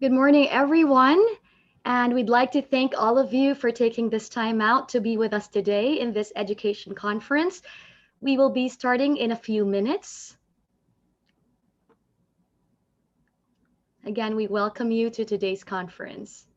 Good morning, everyone. And we'd like to thank all of you for taking this time out to be with us today in this education conference. We will be starting in a few minutes. Again, we welcome you to today's conference.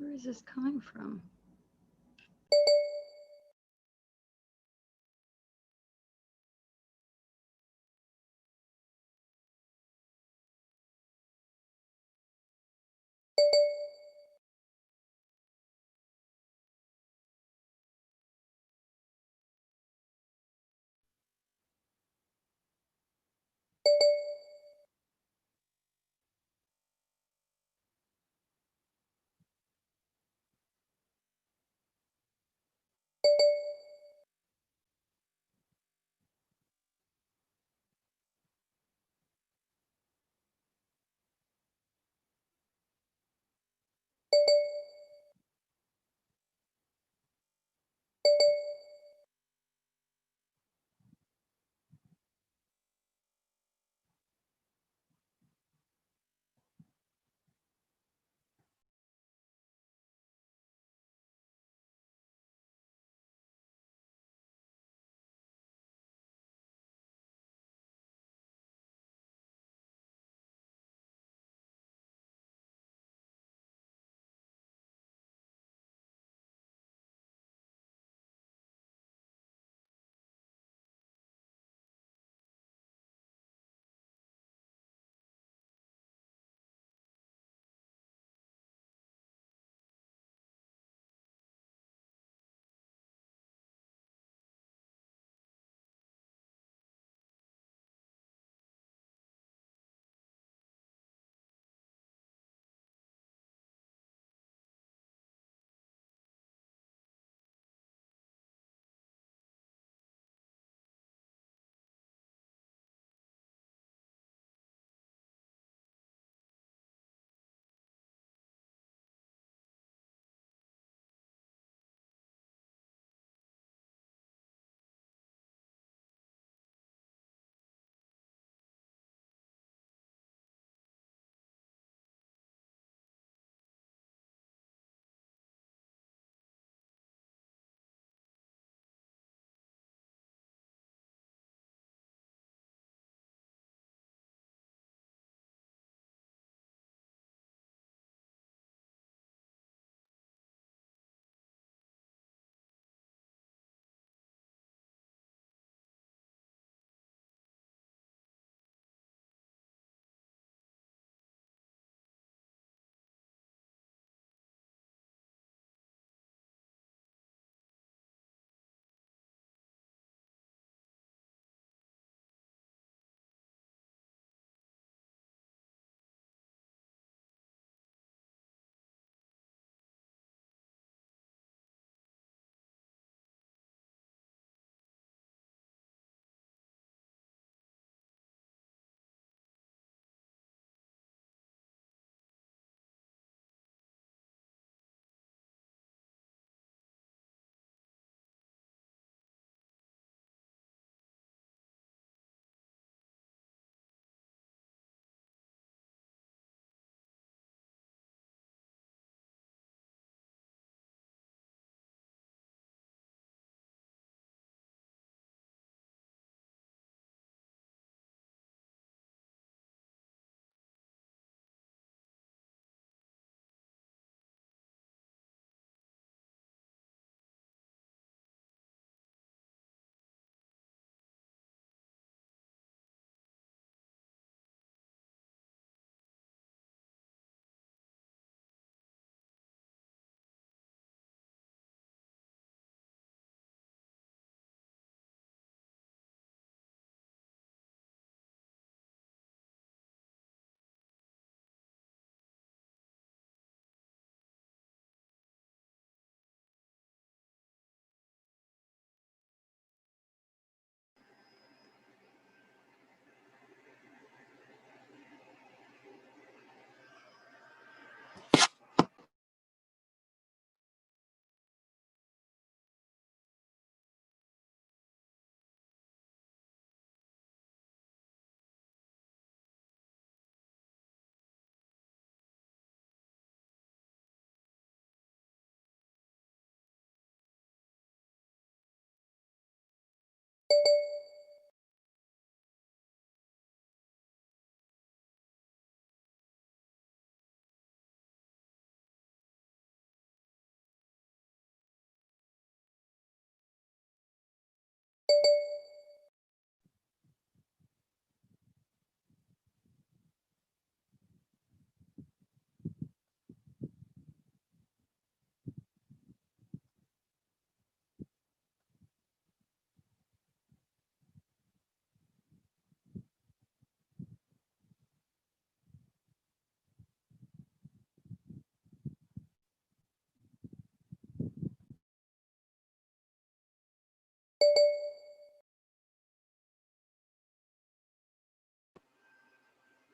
Where is this coming from?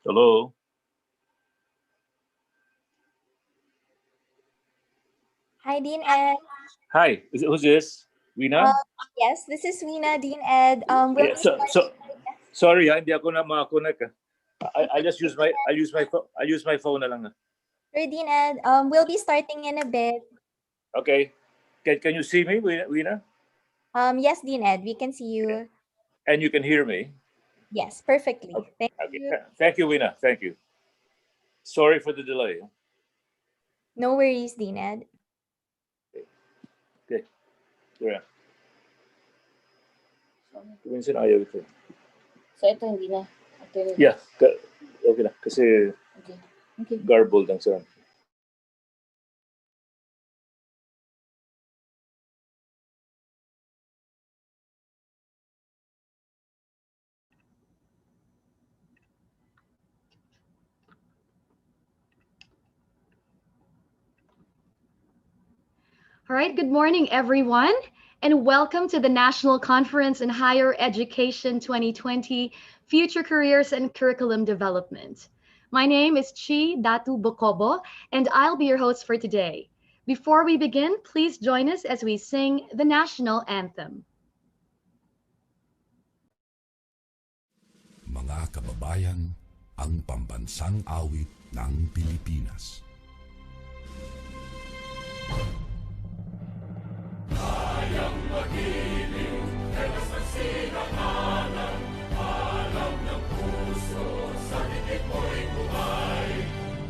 Hello. Hi, Dean Ed. Hi. Who's this? Wina? Yes, this is Weena, Dean Ed. We'll Yeah, be starting. sorry hindi ako na makakonek. I just use my phone na lang. Sure, Dean Ed. We'll be starting in a bit. Okay. Can you see me, Wina? Yes, Dean Ed, we can see you. And you can hear me? Yes, perfectly. Okay. Thank Okay. you. Thank you, Wina. Thank you. Sorry for the delay. No worries, Dean Ed. Okay. Yeah. Minsan ayaw ito. So ito hindi na. Okay. Yeah. Okay na. Kasi Okay. garbled ang sound. All right, good morning, everyone, and welcome to the National Conference in Higher Education 2020 Future Careers and Curriculum Development. My name is Chi Datu Bokobo, and I'll be your host for today. Before we begin, please join us as we sing the national anthem. Mga kababayan, ang pambansang awit ng Pilipinas. Kayang magiliw, telas ng sinakalan, alam ng puso, sa dikit mo'y buhay.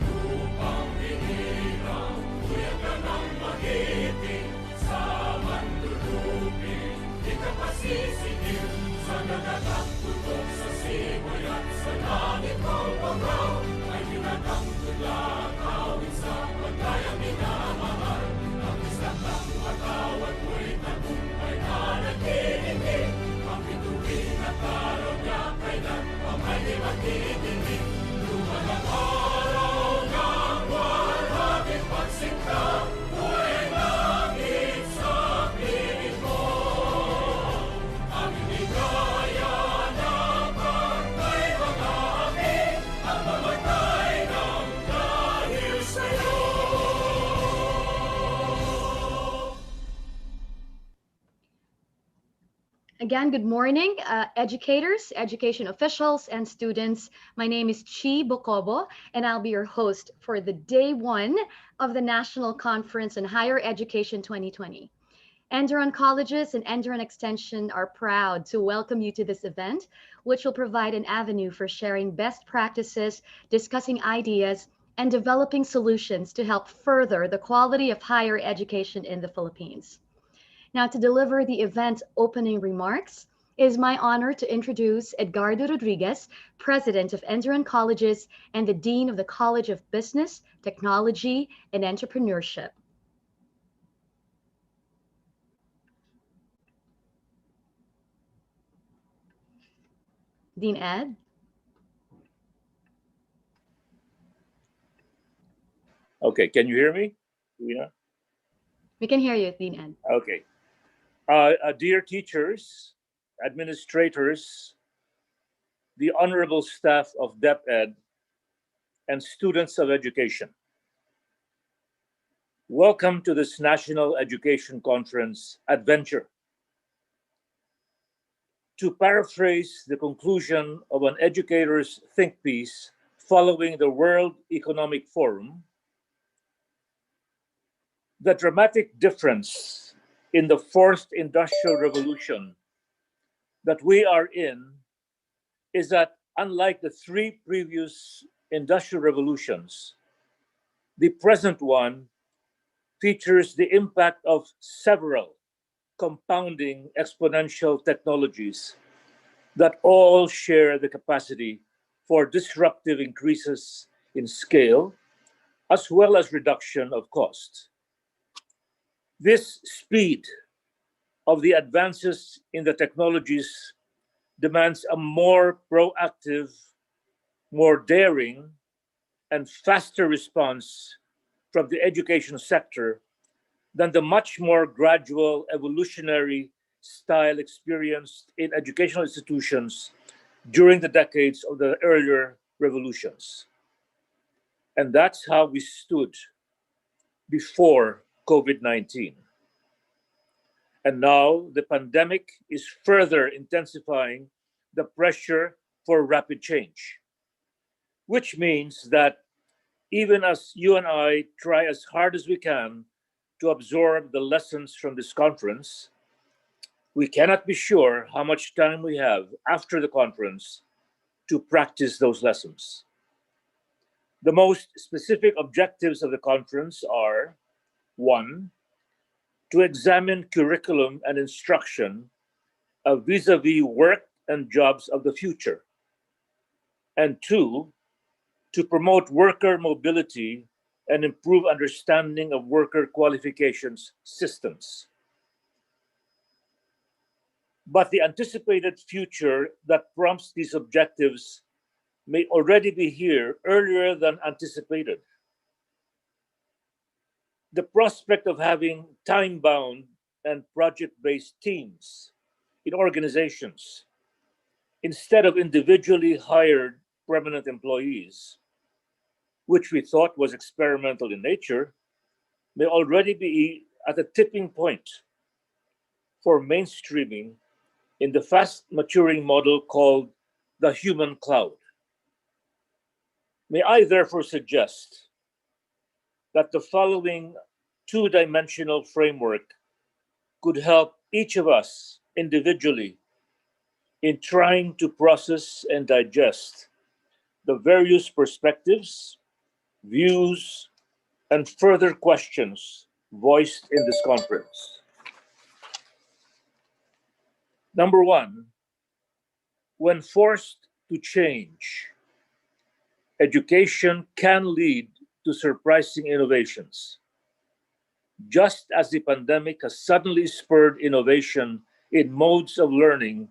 Lupang hinirang, kuya ka ng magiting, sa manlulupin, di ka pasisigiw, sa nagagang tutok sa simoy at sa langit mong panggaw, ay tinatang tulad, awit sa pagkayang minamahal. Ang isang ng matawad mo'y tagumpay na nagtitindig, ang bituin at araw niya kailan pa may di magtitindig. Lumalang araw ng walhaging pagsinta, buhay ang langit sa piling mo. Ang inigaya ng pagkay mga aking, ang mamatay ng dahil sa'yo. Again, good morning, educators, education officials, and students. My name is Chi Bokobo, and I'll be your host for the day one of the National Conference in Higher Education 2020. Enderon Colleges and Enderon Extension are proud to welcome you to this event, which will provide an avenue for sharing best practices, discussing ideas, and developing solutions to help further the quality of higher education in the Philippines. Now, to deliver the event's opening remarks, it is my honor to introduce Edgardo Rodriguez, President of Enderon Colleges and the Dean of the College of Business, Technology, and Entrepreneurship. Dean Ed. Okay. Can you hear me, Wina? We can hear you, Dean Ed. Okay. Dear teachers, administrators, the honorable staff of DepEd, and students of education. Welcome to this National Education Conference adventure. To paraphrase the conclusion of an educator's think piece following the World Economic Forum, the dramatic difference in the fourth industrial revolution that we are in is that unlike the three previous industrial revolutions, the present one features the impact of several compounding exponential technologies that all share the capacity for disruptive increases in scale as well as reduction of cost. This speed of the advances in the technologies demands a more proactive, more daring, and faster response from the education sector than the much more gradual evolutionary style experienced in educational institutions during the decades of the earlier revolutions. And that's how we stood before COVID-19. And now the pandemic is further intensifying the pressure for rapid change, which means that even as you and I try as hard as we can to absorb the lessons from this conference, we cannot be sure how much time we have after the conference to practice those lessons. The most specific objectives of the conference are: one, to examine curriculum and instruction vis-a-vis work and jobs of the future, and two, to promote worker mobility and improve understanding of worker qualifications systems. But the anticipated future that prompts these objectives may already be here earlier than anticipated. The prospect of having time-bound and project-based teams in organizations instead of individually hired permanent employees, which we thought was experimental in nature, may already be at a tipping point for mainstreaming in the fast maturing model called the human cloud. May I therefore suggest that the following two-dimensional framework could help each of us individually in trying to process and digest the various perspectives, views, and further questions voiced in this conference. Number one, when forced to change, education can lead to surprising innovations. Just as the pandemic has suddenly spurred innovation in modes of learning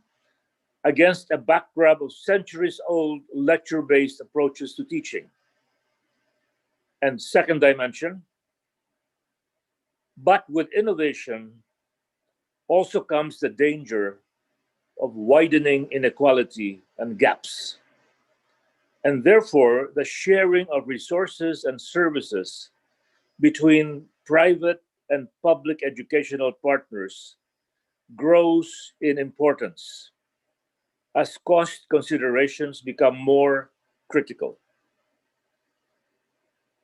against a backdrop of centuries-old lecture-based approaches to teaching. And second dimension, but with innovation also comes the danger of widening inequality and gaps. And therefore, the sharing of resources and services between private and public educational partners grows in importance as cost considerations become more critical.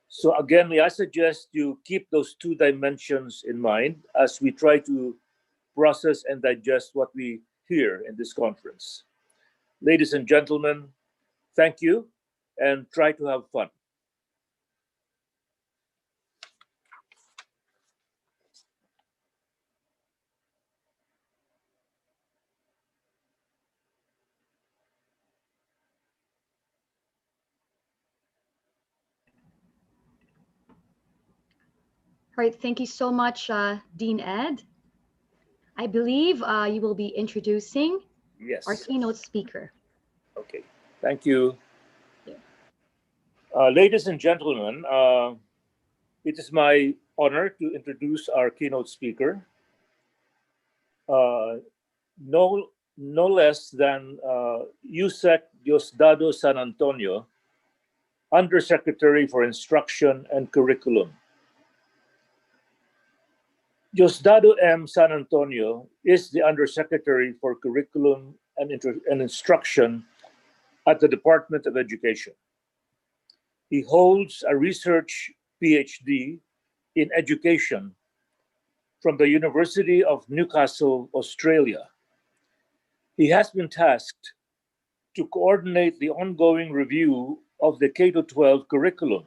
So again, may I suggest you keep those two dimensions in mind as we try to process and digest what we hear in this conference. Ladies and gentlemen, thank you, and try to have fun. All right, thank you so much, Dean Ed. I believe you will be introducing our Yes. keynote speaker. Okay. Thank you. Yeah. Ladies and gentlemen, it is my honor to introduce our keynote speaker, no less than Yusek Diosdado San Antonio, Undersecretary for Instruction and Curriculum. Diosdado M. San Antonio is the Undersecretary for Curriculum and Instruction at the Department of Education. He holds a research PhD in education from the University of Newcastle, Australia, He has been tasked to coordinate the ongoing review of the K-12 curriculum.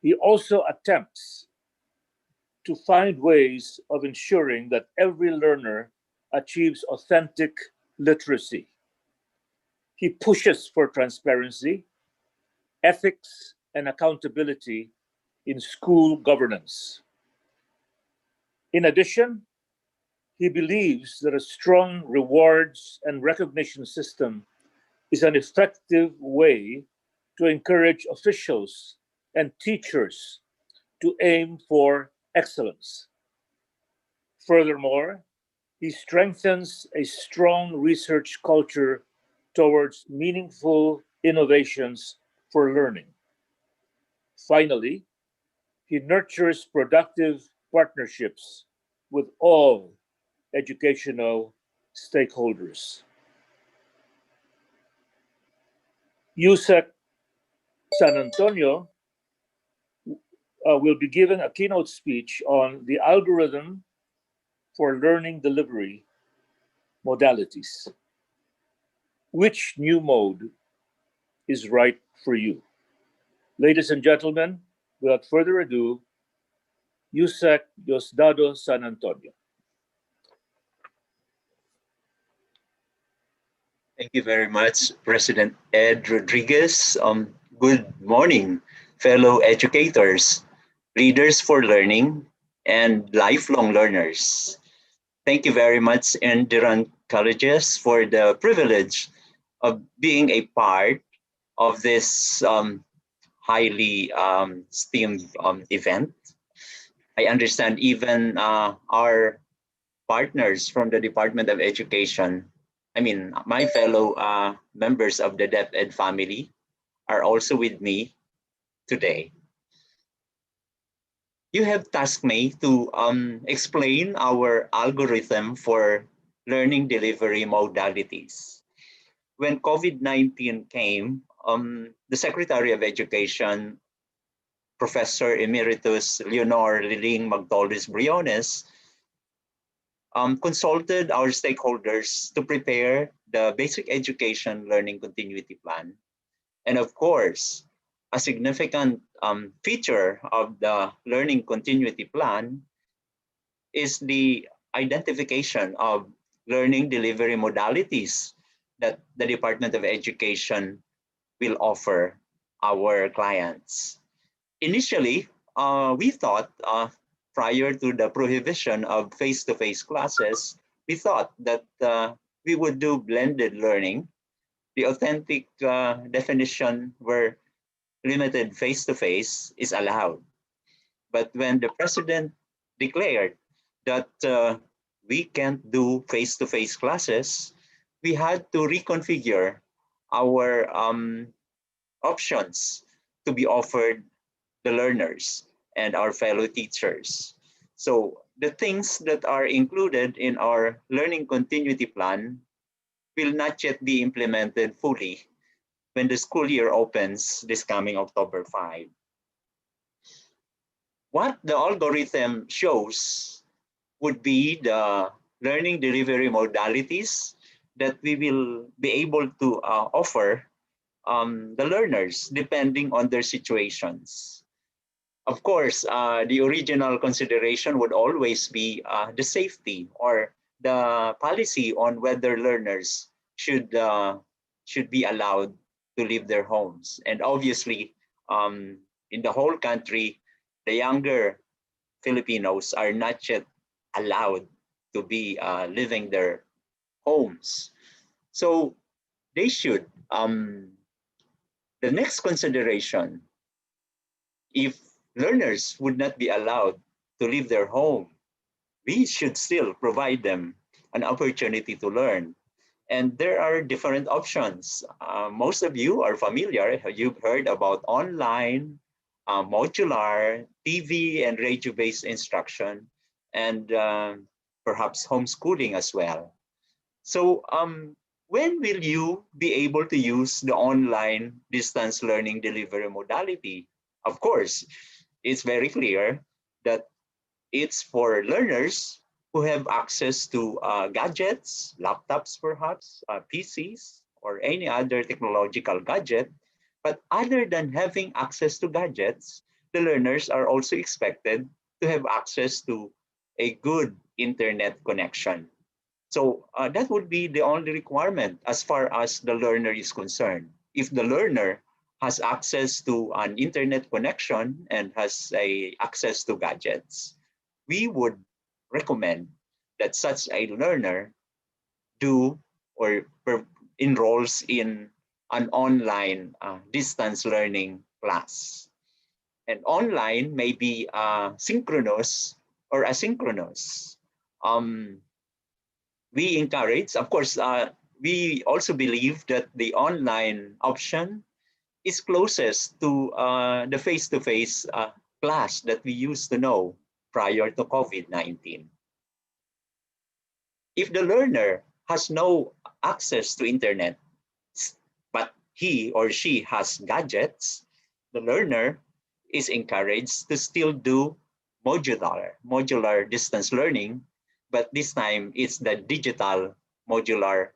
He also attempts to find ways of ensuring that every learner achieves authentic literacy. He pushes for transparency, ethics, and accountability in school governance. In addition, he believes that a strong rewards and recognition system is an effective way to encourage officials and teachers to aim for excellence. Furthermore, he strengthens a strong research culture towards meaningful innovations for learning. Finally, he nurtures productive partnerships with all educational stakeholders. USEC San Antonio will be giving a keynote speech on the algorithm for learning delivery modalities. Which new mode is right for you? Ladies and gentlemen, without further ado, USEC Diosdado San Antonio. Thank you very much, President Ed Rodriguez. Good morning, fellow educators, leaders for learning, and lifelong learners. Thank you very much, Endiran Colleges, for the privilege of being a part of this highly esteemed event. I understand even our partners from the Department of Education, I mean, my fellow members of the DepEd family are also with me today. You have tasked me to explain our algorithm for learning delivery modalities. When COVID-19 came, the Secretary of Education, Professor Emeritus Leonor Liling Magdalez Briones, consulted our stakeholders to prepare the Basic Education Learning Continuity Plan. And of course, a significant feature of the Learning Continuity Plan is the identification of learning delivery modalities that the Department of Education will offer our clients. Initially, we thought prior to the prohibition of face-to-face classes, we thought that we would do blended learning. The authentic definition where limited face-to-face is allowed. But when the president declared that we can't do face-to-face classes, we had to reconfigure our options to be offered the learners and our fellow teachers. So the things that are included in our learning continuity plan will not yet be implemented fully when the school year opens this coming October 5. What the algorithm shows would be the learning delivery modalities that we will be able to offer the learners depending on their situations. Of course, the original consideration would always be the safety or the policy on whether learners should be allowed to leave their homes. And obviously, in the whole country, the younger Filipinos are not yet allowed to be leaving their homes. So they should. The next consideration, if learners would not be allowed to leave their home, we should still provide them an opportunity to learn. And there are different options. Most of you are familiar. You've heard about online, modular, TV and radio-based instruction, and perhaps homeschooling as well. So when will you be able to use the online distance learning delivery modality? Of course, it's very clear that it's for learners who have access to gadgets, laptops perhaps, PCs, or any other technological gadget. But other than having access to gadgets, the learners are also expected to have access to a good internet connection. So that would be the only requirement as far as the learner is concerned. If the learner has access to an internet connection and has a access to gadgets, we would recommend that such a learner do or enrolls in an online distance learning class. And online may be synchronous or asynchronous. Um, we encourage, of course, we also believe that the online option is closest to the face-to-face class that we used to know prior to COVID-19. If the learner has no access to internet, but he or she has gadgets, the learner is encouraged to still do modular distance learning, but this time it's the digital modular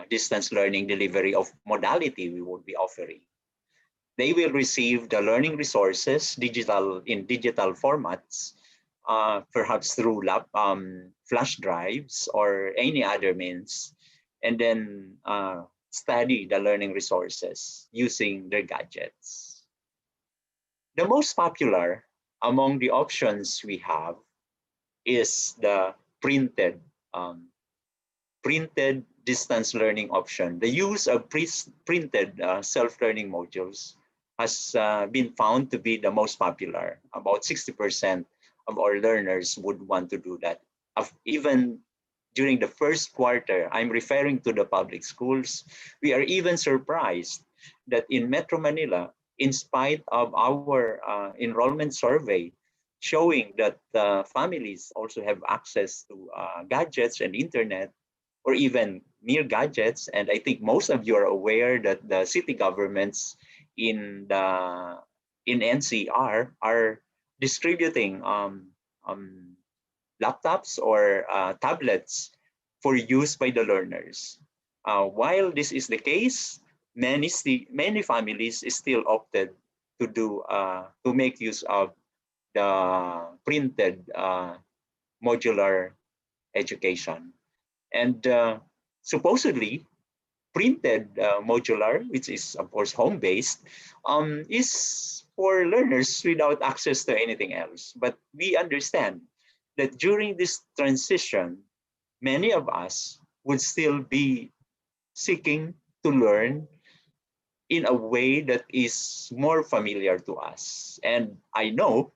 distance learning delivery of modality we will be offering. They will receive the learning resources in digital formats, perhaps through flash drives or any other means, and then study the learning resources using their gadgets. The most popular among the options we have is the printed distance learning option. The use of printed self-learning modules has been found to be the most popular. About 60% of our learners would want to do that. Even during the first quarter, I'm referring to the public schools, we are even surprised that in Metro Manila, in spite of our enrollment survey showing that families also have access to gadgets and internet, or even near gadgets. And I think most of you are aware that the city governments in NCR are distributing laptops or tablets for use by the learners. While this is the case, many families still opted to make use of the printed modular education. And supposedly, printed modular, which is of course home-based, is for learners without access to anything else. But we understand that during this transition, many of us would still be seeking to learn in a way that is more familiar to us. And I know,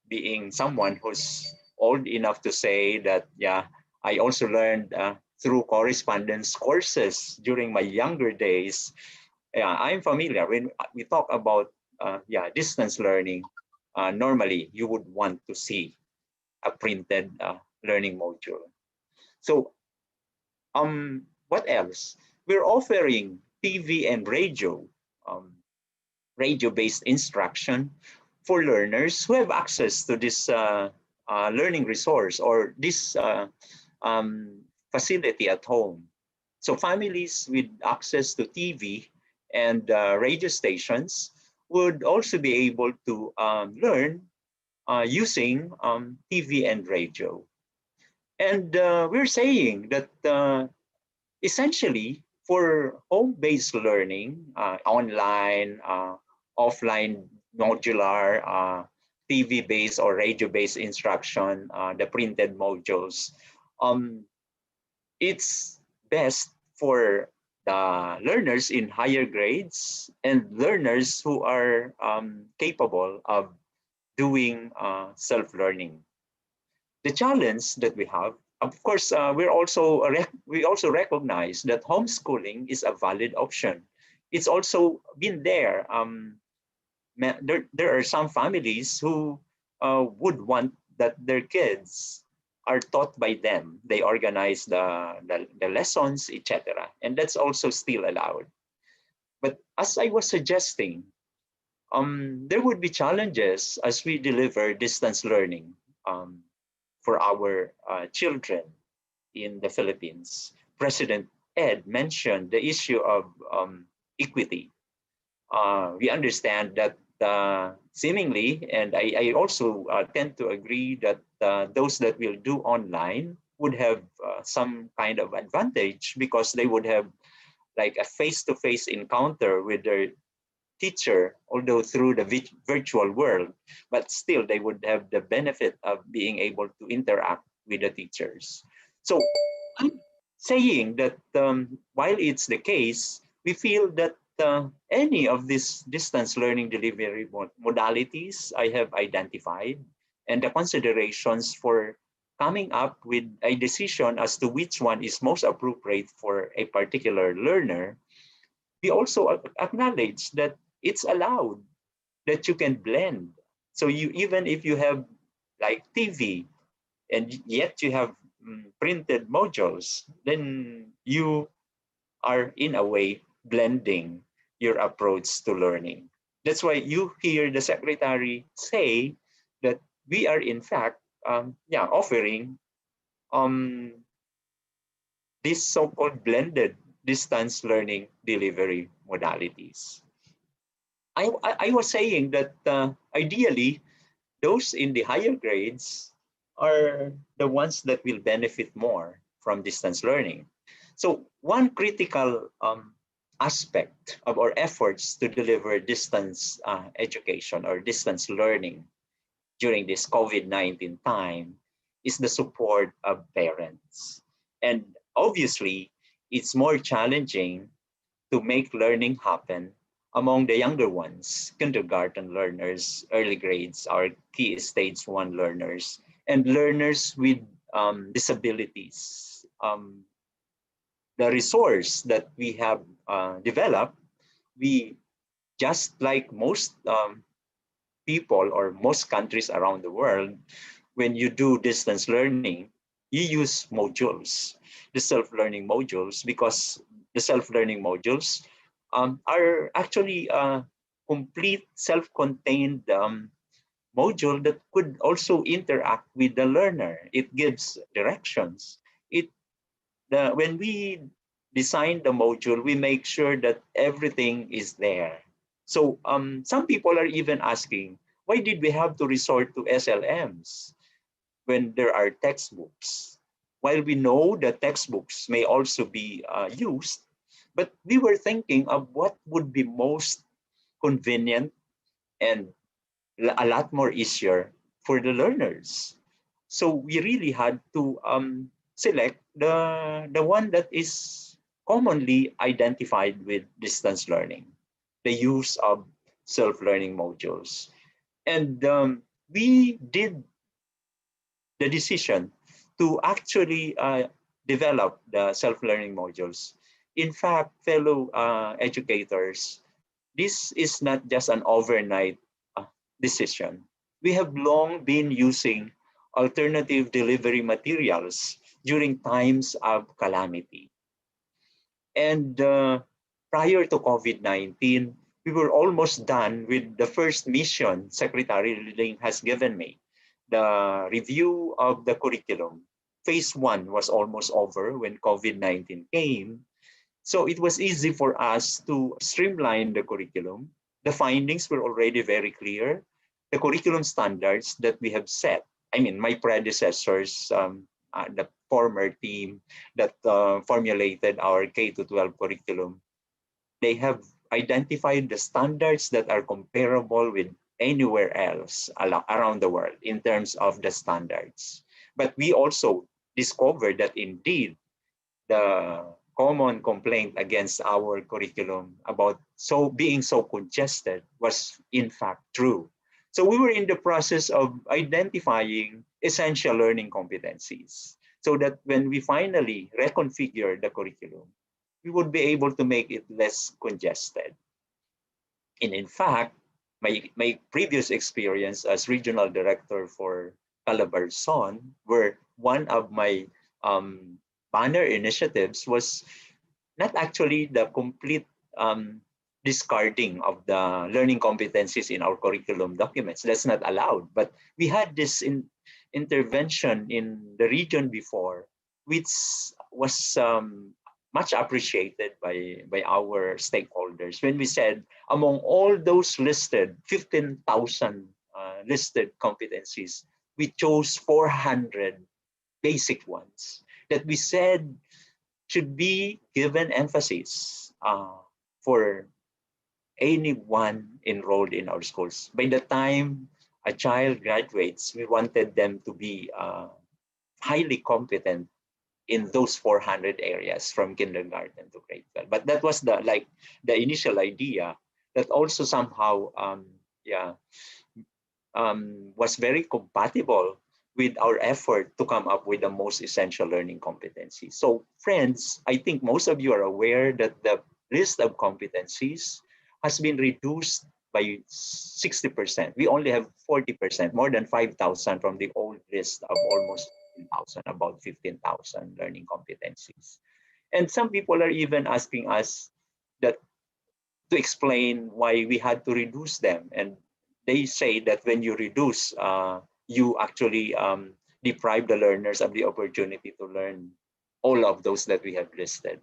being someone who's old enough to say that, yeah, I also learned through correspondence courses during my younger days. Yeah, I'm familiar. When we talk about distance learning, normally you would want to see a printed learning module. So what else? We're offering TV and radio-based instruction for learners who have access to this learning resource or this facility at home. So families with access to TV and radio stations would also be able to learn using TV and radio. And we're saying that essentially for home-based learning, online, offline, modular, TV-based or radio-based instruction, the printed modules, it's best for the learners in higher grades and learners who are capable of doing self-learning. The challenge that we have, of course, we also recognize that homeschooling is a valid option. It's also been there. There are some families who would want that their kids are taught by them. They organize the lessons, etc. And that's also still allowed. But as I was suggesting, there would be challenges as we deliver distance learning. for our children in the Philippines. President Ed mentioned the issue of equity. We understand that seemingly, and I also tend to agree that those that will do online would have some kind of advantage because they would have like a face-to-face encounter with their teacher, although through the virtual world, but still they would have the benefit of being able to interact with the teachers. So I'm saying that while it's the case, we feel that any of these distance learning delivery modalities I have identified and the considerations for coming up with a decision as to which one is most appropriate for a particular learner, we also acknowledge that it's allowed that you can blend. So you, even if you have like TV and yet you have printed modules, then you are in a way blending your approach to learning. That's why you hear the secretary say that we are in fact offering these so-called blended distance learning delivery modalities. I was saying that ideally, those in the higher grades are the ones that will benefit more from distance learning. So one critical aspect of our efforts to deliver distance education or distance learning during this COVID-19 time is the support of parents. And obviously, it's more challenging to make learning happen among the younger ones, kindergarten learners, early grades, our key stage 1 learners, and learners with disabilities. The resource that we have developed, we just like most people or most countries around the world, when you do distance learning, you use modules, the self-learning modules, because the self-learning modules are actually a complete self-contained module that could also interact with the learner. It gives directions. When we design the module, we make sure that everything is there. So some people are even asking, why did we have to resort to SLMs when there are textbooks? While we know that textbooks may also be used, but we were thinking of what would be most convenient and a lot more easier for the learners. So we really had to select the one that is commonly identified with distance learning, the use of self-learning modules. And we did the decision to actually develop the self-learning modules. In fact, fellow educators, this is not just an overnight decision. We have long been using alternative delivery materials during times of calamity. And prior to COVID-19, we were almost done with the first mission Secretary Ling has given me, the review of the curriculum. Phase 1 was almost over when COVID-19 came. So it was easy for us to streamline the curriculum. The findings were already very clear. The curriculum standards that we have set, I mean, my predecessors, the former team that formulated our K-12 curriculum, they have identified the standards that are comparable with anywhere else around the world in terms of the standards. But we also discovered that indeed the common complaint against our curriculum about being so congested was in fact true. So we were in the process of identifying essential learning competencies so that when we finally reconfigure the curriculum, we would be able to make it less congested. And in fact, my previous experience as regional director for Calabarzon, where one of my banner initiatives was not actually the complete discarding of the learning competencies in our curriculum documents. That's not allowed. But we had this intervention in the region before, which was much appreciated by our stakeholders when we said among all those listed, 15,000 listed competencies, we chose 400 basic ones that we said should be given emphasis for anyone enrolled in our schools. By the time a child graduates, we wanted them to be highly competent in those 400 areas from kindergarten to grade 12. But that was the initial idea that also somehow was very compatible with our effort to come up with the most essential learning competencies. So friends, I think most of you are aware that the list of competencies has been reduced by 60%. We only have 40%, more than 5,000 from the old list of almost 15,000, about 15,000 learning competencies. And some people are even asking us that to explain why we had to reduce them. And they say that when you reduce, you actually deprive the learners of the opportunity to learn all of those that we have listed.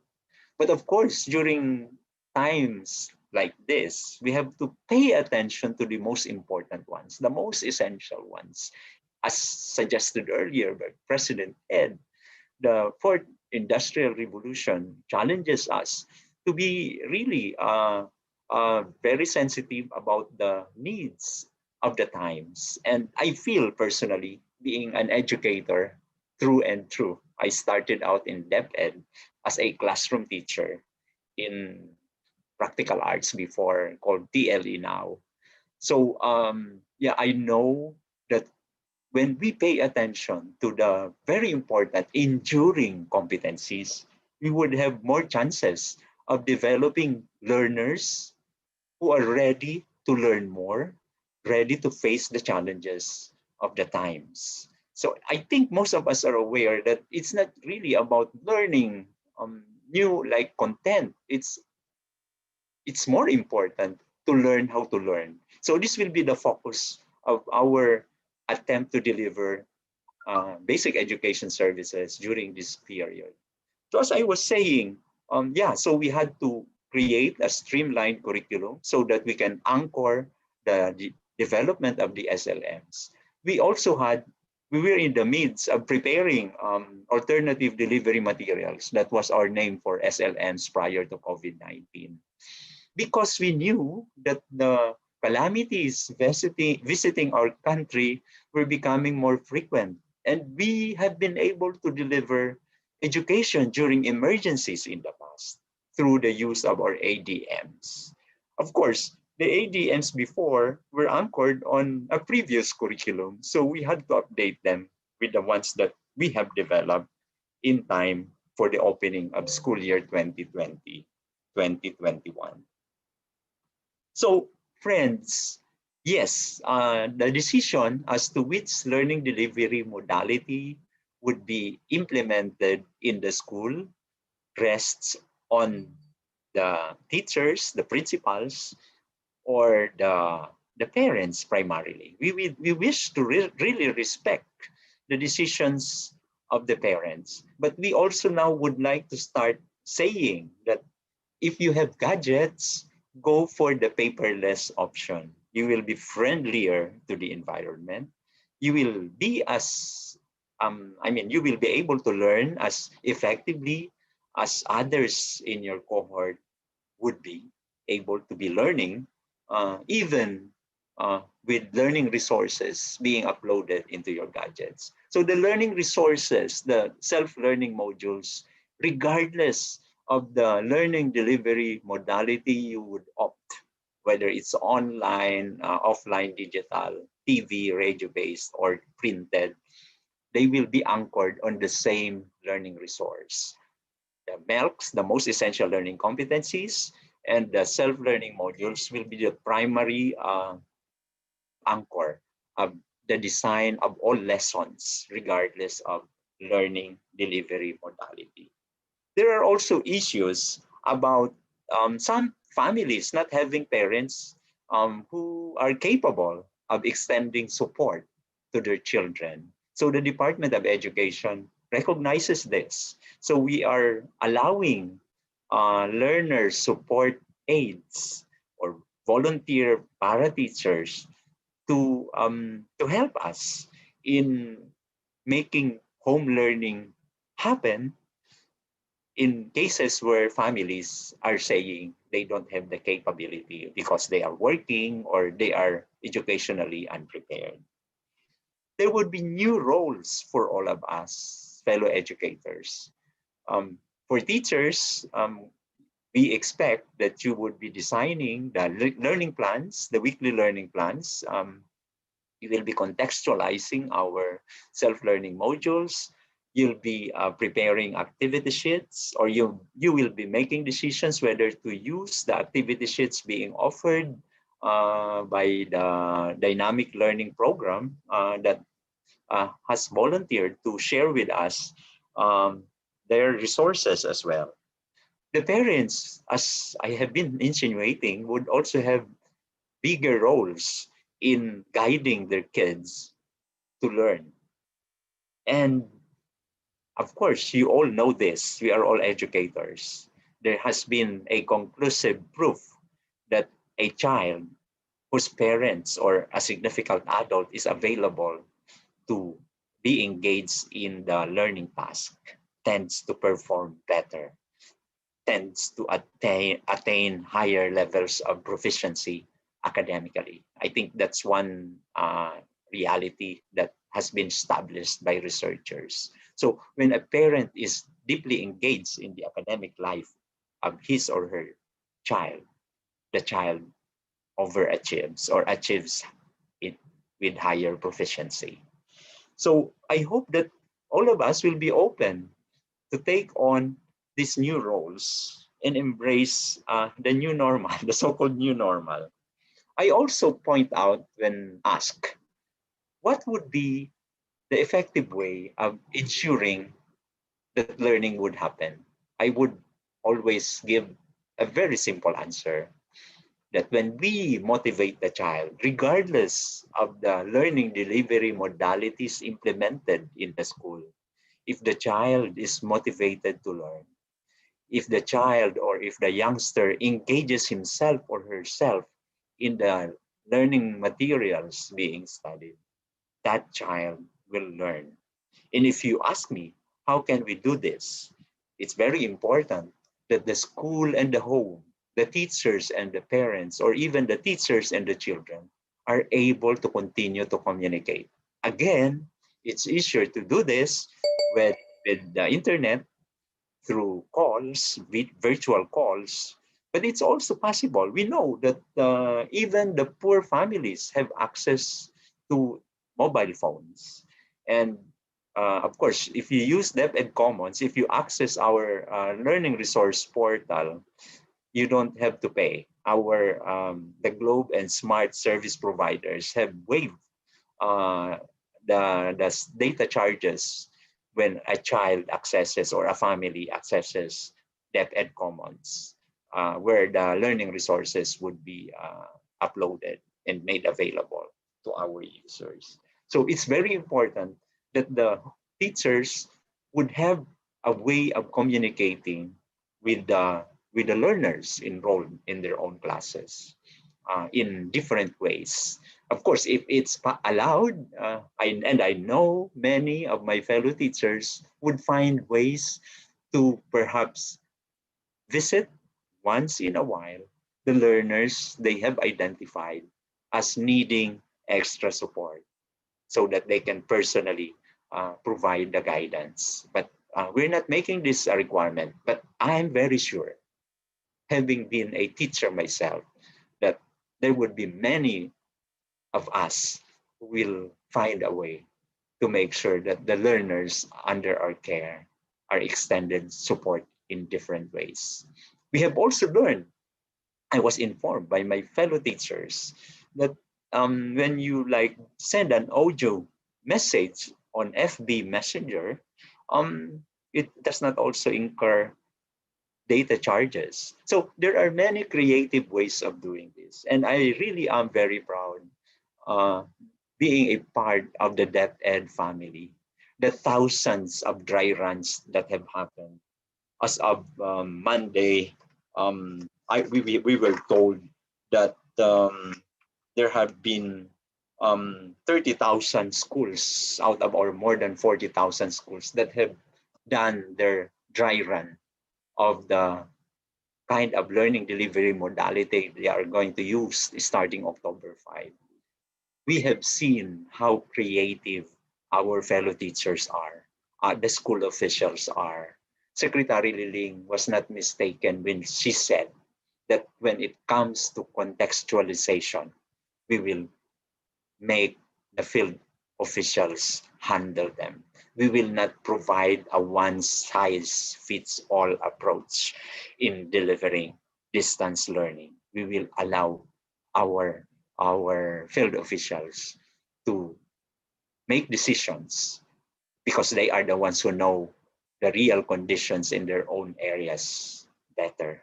But of course, during times like this, we have to pay attention to the most important ones, the most essential ones. As suggested earlier by President Ed, the fourth industrial revolution challenges us to be really very sensitive about the needs of the times. And I feel personally, being an educator through and through, I started out in DepEd as a classroom teacher in practical arts before, called TLE now. So I know that when we pay attention to the very important enduring competencies, we would have more chances of developing learners who are ready to learn more, ready to face the challenges of the times. So I think most of us are aware that it's not really about learning new content. It's more important to learn how to learn. So this will be the focus of our attempt to deliver basic education services during this period. So as I was saying, so we had to create a streamlined curriculum so that we can anchor the development of the SLMs. We were in the midst of preparing alternative delivery materials. That was our name for SLMs prior to COVID-19. Because we knew that the calamities visiting our country were becoming more frequent. And we have been able to deliver education during emergencies in the past through the use of our ADMs. Of course, the ADMs before were anchored on a previous curriculum, so we had to update them with the ones that we have developed in time for the opening of school year 2020-2021. So, friends, yes, the decision as to which learning delivery modality would be implemented in the school rests on the teachers, the principals, or the parents primarily. We wish to really respect the decisions of the parents, but we also now would like to start saying that if you have gadgets, go for the paperless option. You will be friendlier to the environment. You will be you will be able to learn as effectively as others in your cohort would be able to be learning, even with learning resources being uploaded into your gadgets. So the learning resources, the self-learning modules, regardless of the learning delivery modality you would opt, whether it's online, offline, digital, TV, radio-based, or printed, they will be anchored on the same learning resource. The MELCs, the most essential learning competencies, and the self-learning modules will be the primary anchor of the design of all lessons, regardless of learning delivery modality. There are also issues about some families not having parents who are capable of extending support to their children. So the Department of Education recognizes this. So we are allowing learner support aides or volunteer para teachers to help us in making home learning happen in cases where families are saying they don't have the capability because they are working or they are educationally unprepared. There would be new roles for all of us, fellow educators. Um, for teachers, we expect that you would be designing the learning plans, the weekly learning plans. You will be contextualizing our self-learning modules. You'll be preparing activity sheets, or you will be making decisions whether to use the activity sheets being offered by the dynamic learning program that has volunteered to share with us their resources as well. The parents, as I have been insinuating, would also have bigger roles in guiding their kids to learn. And of course, you all know this. We are all educators. There has been a conclusive proof that a child whose parents or a significant adult is available to be engaged in the learning task tends to perform better, tends to attain higher levels of proficiency academically. I think that's one reality that has been established by researchers. So when a parent is deeply engaged in the academic life of his or her child, the child overachieves or achieves it with higher proficiency. So I hope that all of us will be open to take on these new roles and embrace the new normal, the so-called new normal. I also point out when asked, what would be the effective way of ensuring that learning would happen? I would always give a very simple answer that when we motivate the child, regardless of the learning delivery modalities implemented in the school, if the child is motivated to learn, if the child or if the youngster engages himself or herself in the learning materials being studied, that child will learn. And if you ask me, how can we do this? It's very important that the school and the home, the teachers and the parents, or even the teachers and the children are able to continue to communicate. Again, it's easier to do this with the internet through calls, virtual calls, but it's also possible. We know that even the poor families have access to mobile phones. And of course, if you use DepEd Commons, if you access our learning resource portal, you don't have to pay. Our the Globe and Smart service providers have waived uh, the data charges when a child accesses or a family accesses DepEd Commons, where the learning resources would be uploaded and made available to our users. So it's very important that the teachers would have a way of communicating with the learners enrolled in their own classes in different ways. Of course, if it's allowed, and I know many of my fellow teachers would find ways to perhaps visit once in a while the learners they have identified as needing extra support so that they can personally provide the guidance. But we're not making this a requirement, but I'm very sure, having been a teacher myself, that there would be many of us who will find a way to make sure that the learners under our care are extended support in different ways. We have also learned, I was informed by my fellow teachers that when you like send an audio message on FB Messenger, it does not also incur data charges. So there are many creative ways of doing this. And I really am very proud uh, being a part of the DepEd family, the thousands of dry runs that have happened. As of Monday, we were told that there have been 30,000 schools out of our more than 40,000 schools that have done their dry run of the kind of learning delivery modality they are going to use starting October 5. We have seen how creative our fellow teachers are, the school officials are. Secretary Liling was not mistaken when she said that when it comes to contextualization, we will make the field officials handle them. We will not provide a one size fits all approach in delivering distance learning. We will allow our field officials to make decisions because they are the ones who know the real conditions in their own areas better.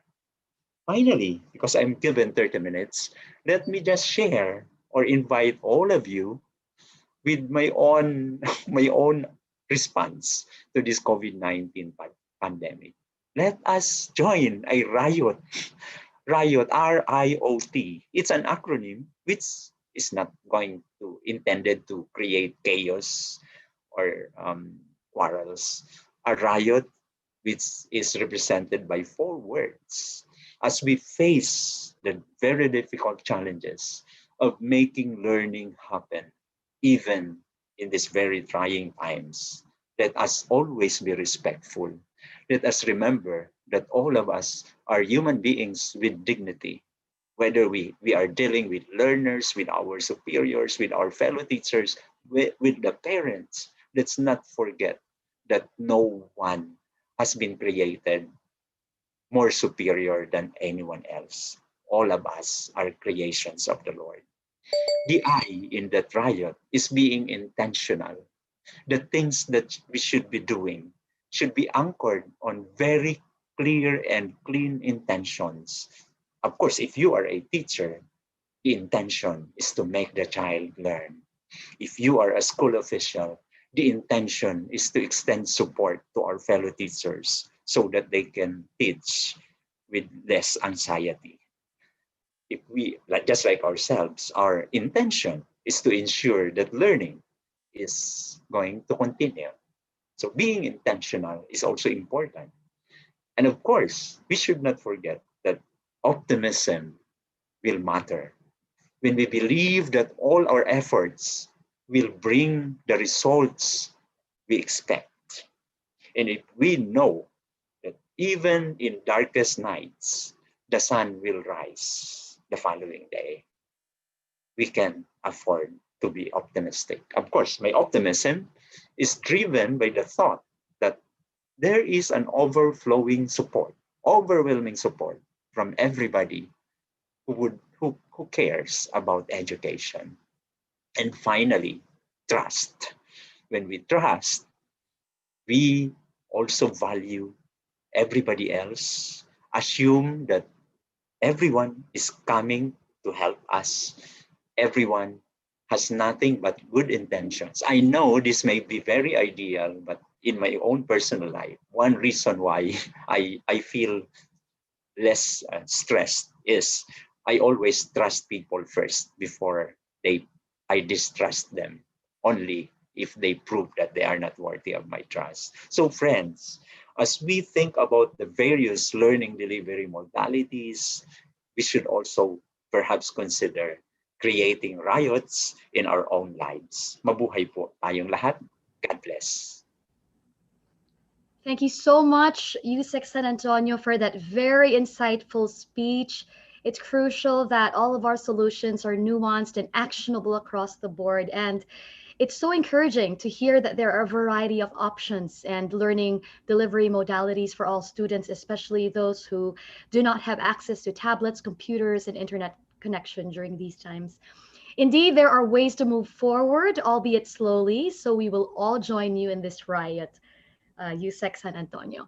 Finally, because I'm given 30 minutes, let me just share or invite all of you with my own my own response to this COVID-19 pandemic. Let us join a riot. Riot, RIOT. It's an acronym which is not going to intended to create chaos or quarrels. A riot which is represented by four words. As we face the very difficult challenges of making learning happen, even in these very trying times, let us always be respectful. Let us remember that all of us are human beings with dignity, whether we are dealing with learners, with our superiors, with our fellow teachers, with the parents. Let's not forget that no one has been created more superior than anyone else. All of us are creations of the Lord. The I in that riot is being intentional. The things that we should be doing should be anchored on very clear and clean intentions. Of course, if you are a teacher, the intention is to make the child learn. If you are a school official, the intention is to extend support to our fellow teachers so that they can teach with less anxiety. If we, like just like ourselves, our intention is to ensure that learning is going to continue. So being intentional is also important. And of course, we should not forget that optimism will matter. When we believe that all our efforts will bring the results we expect. And if we know that even in darkest nights, the sun will rise the following day, we can afford to be optimistic. Of course, my optimism is driven by the thought that there is an overflowing support, overwhelming support from everybody who cares about education. And finally, trust. When we trust, we also value everybody else, assume that everyone is coming to help us. Everyone has nothing but good intentions. I know this may be very ideal, but in my own personal life, one reason why I feel less stressed is I always trust people first before I distrust them, only if they prove that they are not worthy of my trust. So friends, as we think about the various learning delivery modalities, we should also perhaps consider creating riots in our own lives. Mabuhay po tayong lahat. God bless. Thank you so much, Yusek San Antonio, for that very insightful speech. It's crucial that all of our solutions are nuanced and actionable across the board. And it's so encouraging to hear that there are a variety of options and learning delivery modalities for all students, especially those who do not have access to tablets, computers, and internet connection during these times. Indeed, there are ways to move forward, albeit slowly, so we will all join you in this riot, USEC San Antonio.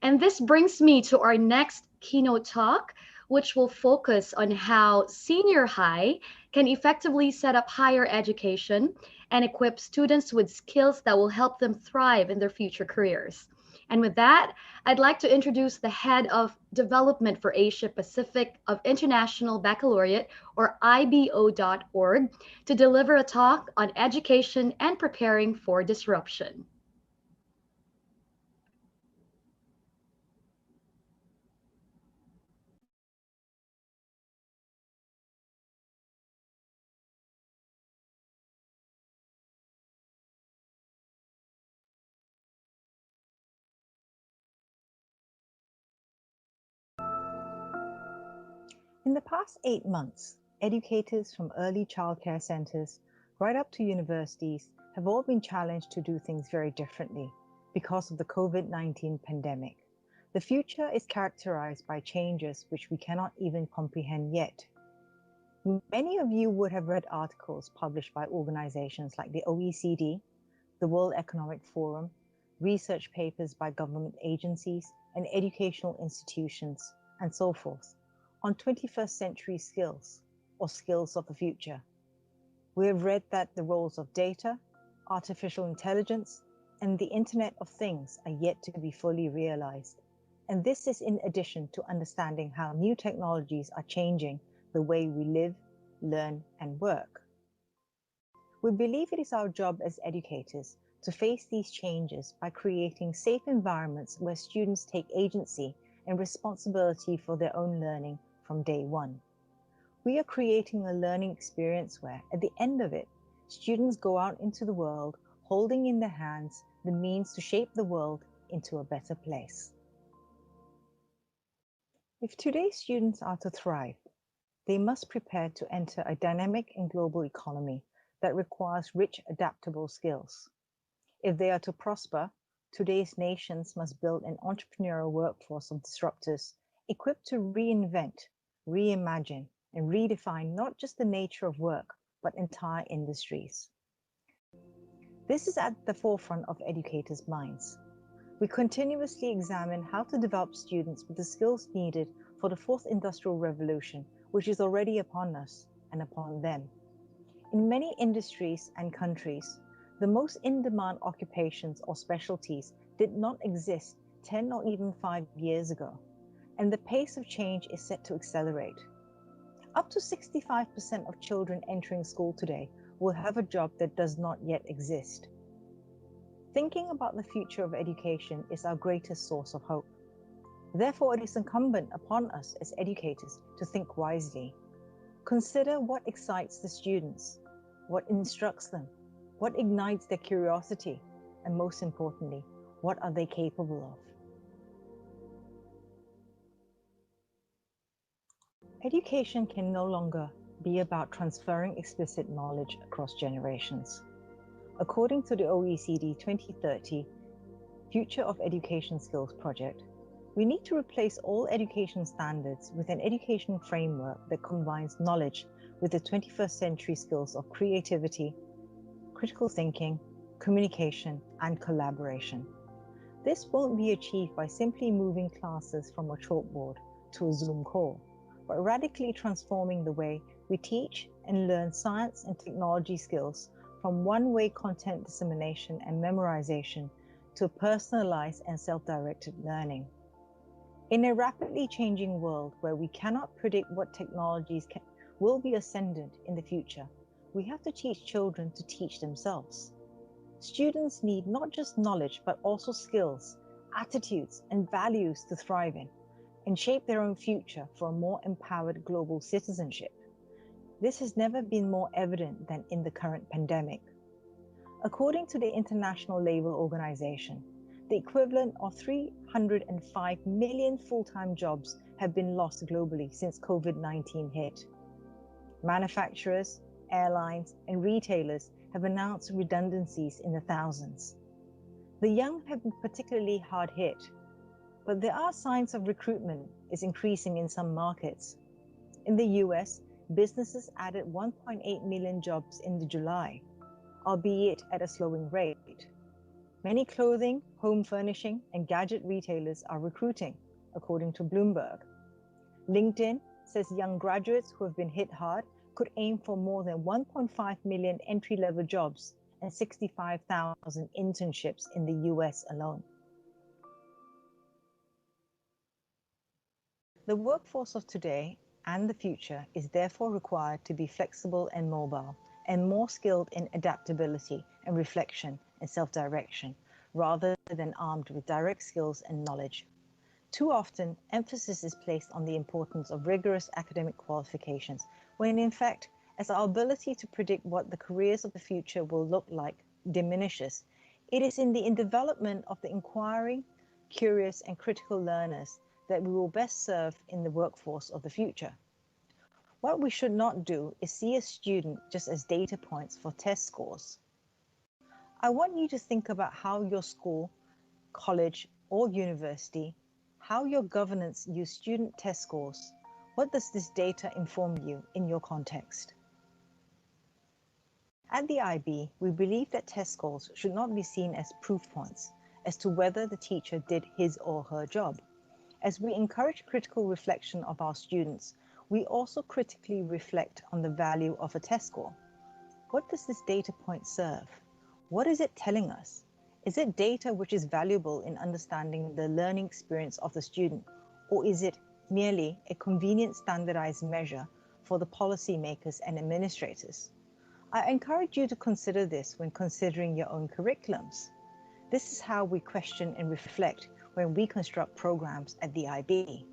And this brings me to our next keynote talk, which will focus on how senior high can effectively set up higher education and equip students with skills that will help them thrive in their future careers. And with that, I'd like to introduce the head of development for Asia Pacific of International Baccalaureate, or IBO.org, to deliver a talk on education and preparing for disruption. In the past 8 months, educators from early childcare centers right up to universities have all been challenged to do things very differently because of the COVID-19 pandemic. The future is characterized by changes which we cannot even comprehend yet. Many of you would have read articles published by organizations like the OECD, the World Economic Forum, research papers by government agencies and educational institutions, and so forth, on 21st century skills, or skills of the future. We have read that the roles of data, artificial intelligence, and the Internet of Things are yet to be fully realized. And this is in addition to understanding how new technologies are changing the way we live, learn, and work. We believe it is our job as educators to face these changes by creating safe environments where students take agency and responsibility for their own learning from day one. We are creating a learning experience where, at the end of it, students go out into the world holding in their hands the means to shape the world into a better place. If today's students are to thrive, they must prepare to enter a dynamic and global economy that requires rich, adaptable skills. If they are to prosper, today's nations must build an entrepreneurial workforce of disruptors equipped to reinvent, reimagine, and redefine not just the nature of work, but entire industries. This is at the forefront of educators' minds. We continuously examine how to develop students with the skills needed for the fourth industrial revolution, which is already upon us and upon them. In many industries and countries, the most in-demand occupations or specialties did not exist 10 or even 5 years ago, and the pace of change is set to accelerate. Up to 65% of children entering school today will have a job that does not yet exist. Thinking about the future of education is our greatest source of hope. Therefore, it is incumbent upon us as educators to think wisely. Consider what excites the students, what instructs them, what ignites their curiosity, and most importantly, what are they capable of? Education can no longer be about transferring explicit knowledge across generations. According to the OECD 2030 Future of Education Skills Project, we need to replace all education standards with an education framework that combines knowledge with the 21st century skills of creativity, critical thinking, communication, and collaboration. This won't be achieved by simply moving classes from a chalkboard to a Zoom call, but radically transforming the way we teach and learn science and technology skills from one-way content dissemination and memorization to personalized and self-directed learning. In a rapidly changing world where we cannot predict what technologies will be ascendant in the future, we have to teach children to teach themselves. Students need not just knowledge, but also skills, attitudes, and values to thrive in and shape their own future for a more empowered global citizenship. This has never been more evident than in the current pandemic. According to the International Labour Organization, the equivalent of 305 million full-time jobs have been lost globally since COVID-19 hit. Manufacturers, airlines, and retailers have announced redundancies in the thousands. The young have been particularly hard hit, but there are signs of recruitment is increasing in some markets. In the US, businesses added 1.8 million jobs in July, albeit at a slowing rate. Many clothing, home furnishing, and gadget retailers are recruiting, according to Bloomberg. LinkedIn says young graduates who have been hit hard could aim for more than 1.5 million entry-level jobs and 65,000 internships in the US alone. The workforce of today and the future is therefore required to be flexible and mobile, and more skilled in adaptability and reflection and self-direction, rather than armed with direct skills and knowledge. Too often, emphasis is placed on the importance of rigorous academic qualifications, when in fact, as our ability to predict what the careers of the future will look like diminishes, it is in the development of the inquiring, curious, and critical learners that we will best serve in the workforce of the future. What we should not do is see a student just as data points for test scores. I want you to think about how your school, college, or university, how your governance use student test scores. What does this data inform you in your context? At the IB, we believe that test scores should not be seen as proof points as to whether the teacher did his or her job. As we encourage critical reflection of our students, we also critically reflect on the value of a test score. What does this data point serve? What is it telling us? Is it data which is valuable in understanding the learning experience of the student, or is it merely a convenient standardized measure for the policymakers and administrators? I encourage you to consider this when considering your own curriculums. This is how we question and reflect when we construct programs at the IB.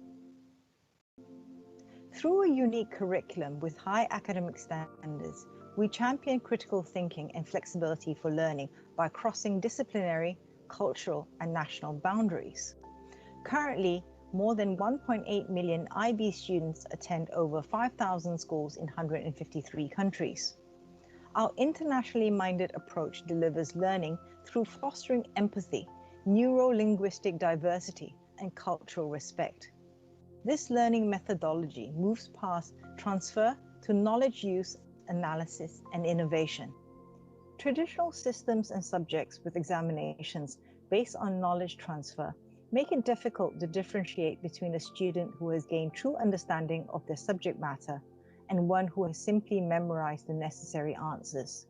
Through a unique curriculum with high academic standards, we champion critical thinking and flexibility for learning by crossing disciplinary, cultural, and national boundaries. Currently, more than 1.8 million IB students attend over 5,000 schools in 153 countries. Our internationally minded approach delivers learning through fostering empathy, neuro-linguistic diversity, and cultural respect. This learning methodology moves past transfer to knowledge use, analysis, and innovation. Traditional systems and subjects with examinations based on knowledge transfer make it difficult to differentiate between a student who has gained true understanding of their subject matter and one who has simply memorized the necessary answers.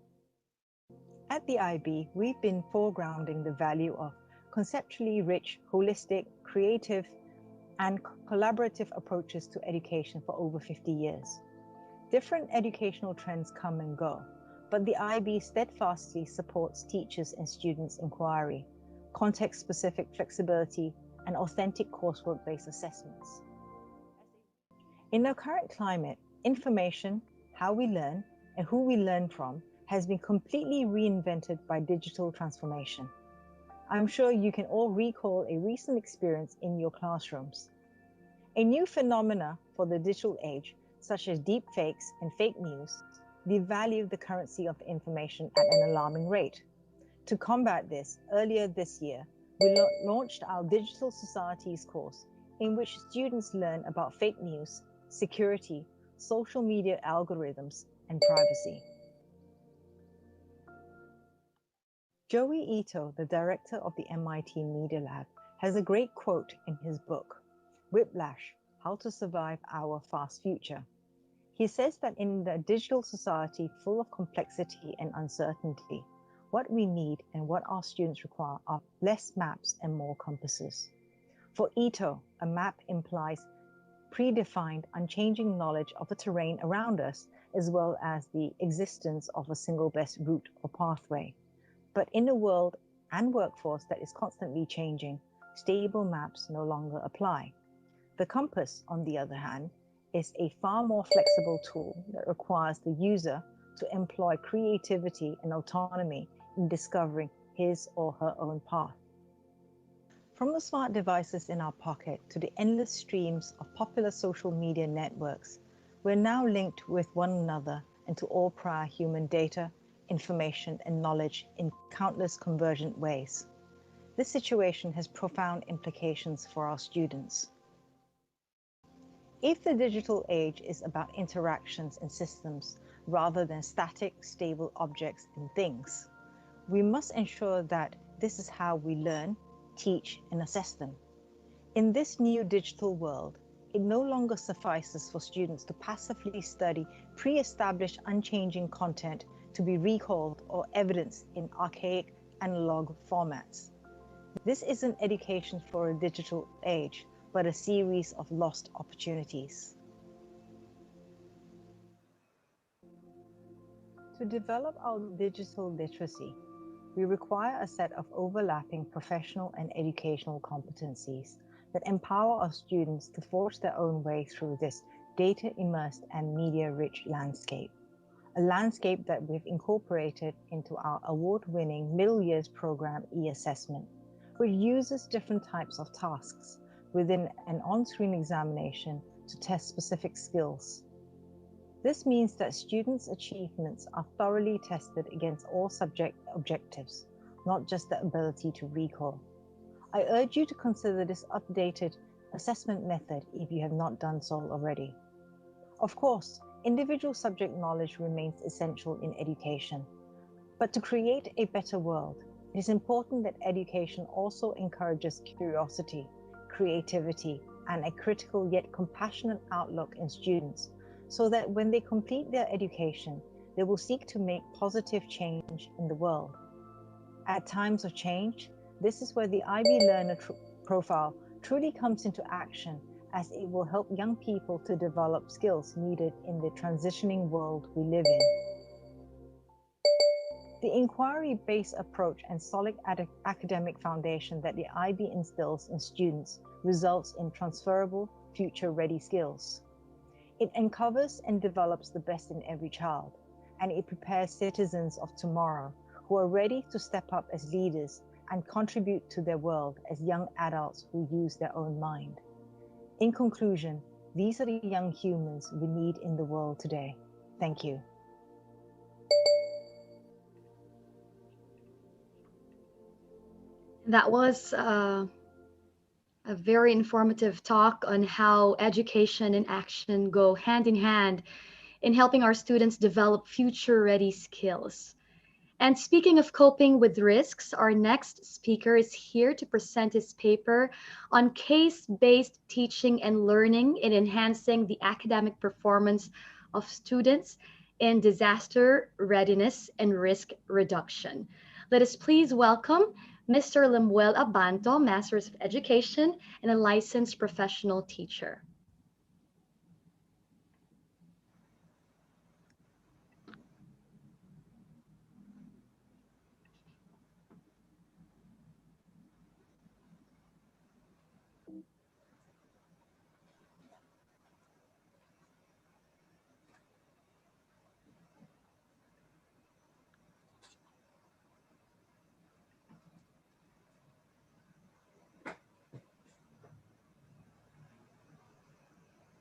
At the IB, we've been foregrounding the value of conceptually rich, holistic, creative, and collaborative approaches to education for over 50 years. Different educational trends come and go, but the IB steadfastly supports teachers and students' inquiry, context-specific flexibility, and authentic coursework-based assessments. In the current climate, information, how we learn, and who we learn from has been completely reinvented by digital transformation. I'm sure you can all recall a recent experience in your classrooms. A new phenomena for the digital age, such as deep fakes and fake news, devalue the currency of information at an alarming rate. To combat this, earlier this year, we launched our Digital Societies course, in which students learn about fake news, security, social media algorithms, and privacy. Joey Ito, the director of the MIT Media Lab, has a great quote in his book, Whiplash: How to Survive Our Fast Future. He says that in the digital society full of complexity and uncertainty, what we need and what our students require are less maps and more compasses. For Ito, a map implies predefined, unchanging knowledge of the terrain around us, as well as the existence of a single best route or pathway. But in a world and workforce that is constantly changing, stable maps no longer apply. The compass, on the other hand, is a far more flexible tool that requires the user to employ creativity and autonomy in discovering his or her own path. From the smart devices in our pocket to the endless streams of popular social media networks, we're now linked with one another and to all prior human data, information, and knowledge in countless convergent ways. This situation has profound implications for our students. If the digital age is about interactions and systems rather than static, stable objects and things, we must ensure that this is how we learn, teach, and assess them. In this new digital world, It no longer suffices for students to passively study pre-established unchanging content to be recalled or evidenced in archaic analog formats. This isn't education for a digital age, but a series of lost opportunities. To develop our digital literacy, we require a set of overlapping professional and educational competencies that empower our students to forge their own way through this data-immersed and media-rich landscape, a landscape that we've incorporated into our award-winning middle years program e-assessment, which uses different types of tasks within an on-screen examination to test specific skills. This means that students' achievements are thoroughly tested against all subject objectives, not just the ability to recall. I urge you to consider this updated assessment method if you have not done so already. Of course, individual subject knowledge remains essential in education. But to create a better world, it is important that education also encourages curiosity, creativity, and a critical yet compassionate outlook in students, so that when they complete their education, they will seek to make positive change in the world. At times of change, this is where the IB Learner profile truly comes into action, as it will help young people to develop skills needed in the transitioning world we live in. The inquiry-based approach and solid academic foundation that the IB instills in students results in transferable, future-ready skills. It uncovers and develops the best in every child, and it prepares citizens of tomorrow who are ready to step up as leaders and contribute to their world as young adults who use their own mind. In conclusion, these are the young humans we need in the world today. Thank you. That was a very informative talk on how education and action go hand in hand in helping our students develop future ready skills. And speaking of coping with risks, our next speaker is here to present his paper on case based teaching and learning in enhancing the academic performance of students in disaster readiness and risk reduction. Let us please welcome Mr. Lemuel Abanto, Master's of Education and a licensed professional teacher.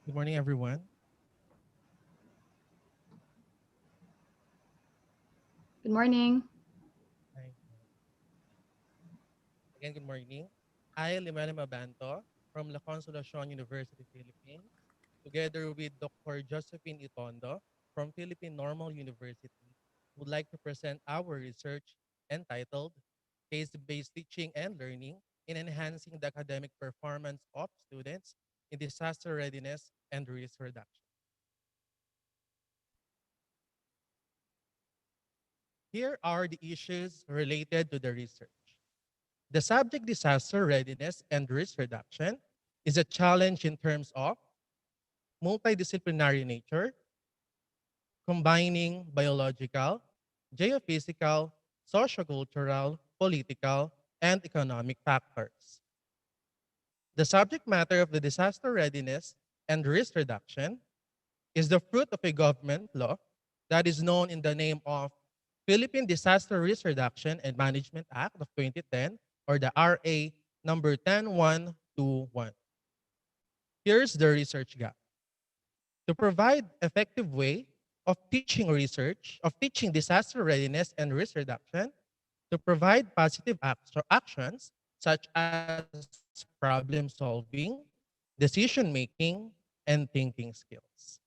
Good morning, everyone. Good morning. Hi. Again, good morning. I, Limanem Abanto, from La Consolacion University, Philippines, together with Dr. Josephine Itondo from Philippine Normal University, would like to present our research entitled Case-Based Teaching and Learning in Enhancing the Academic Performance of Students in Disaster Readiness and Risk Reduction. Here are the issues related to the research. The subject disaster readiness and risk reduction is a challenge in terms of multidisciplinary nature, combining biological, geophysical, sociocultural, political, and economic factors. The subject matter of the disaster readiness and risk reduction is the fruit of a government law that is known in the name of Philippine Disaster Risk Reduction and Management Act of 2010, or the RA number 10121. Here's the research gap. To provide effective way of teaching research, of teaching disaster readiness and risk reduction, to provide positive actions such as problem solving, decision making, and thinking skills.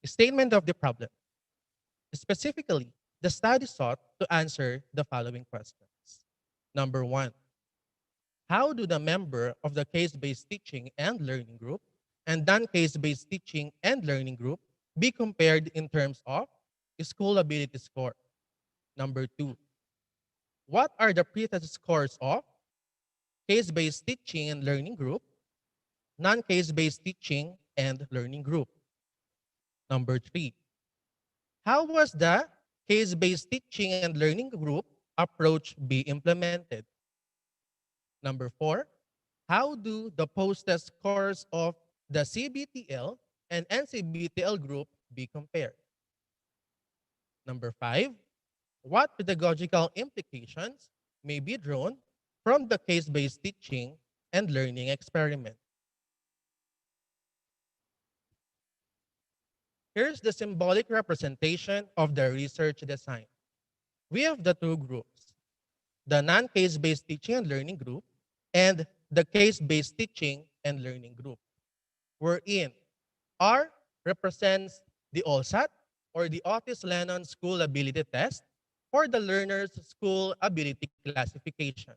Statement of the problem. Specifically, the study sought to answer the following questions. Number one, How do the member of the case-based teaching and learning group and non-case-based teaching and learning group be compared in terms of school ability score? Number two, what are the pretest scores of case-based teaching and learning group, non-case-based teaching and learning group? Number three, how was the case-based teaching and learning group approach be implemented? Number four, how do the post-test scores of the CBTL and NCBTL group be compared? Number five, what pedagogical implications may be drawn from the case-based teaching and learning experiment? Here's the symbolic representation of the research design. We have the two groups, the non-case-based teaching and learning group and the case-based teaching and learning group, wherein R represents the OSAT or the Otis Lennon School Ability Test for the learner's school ability classification.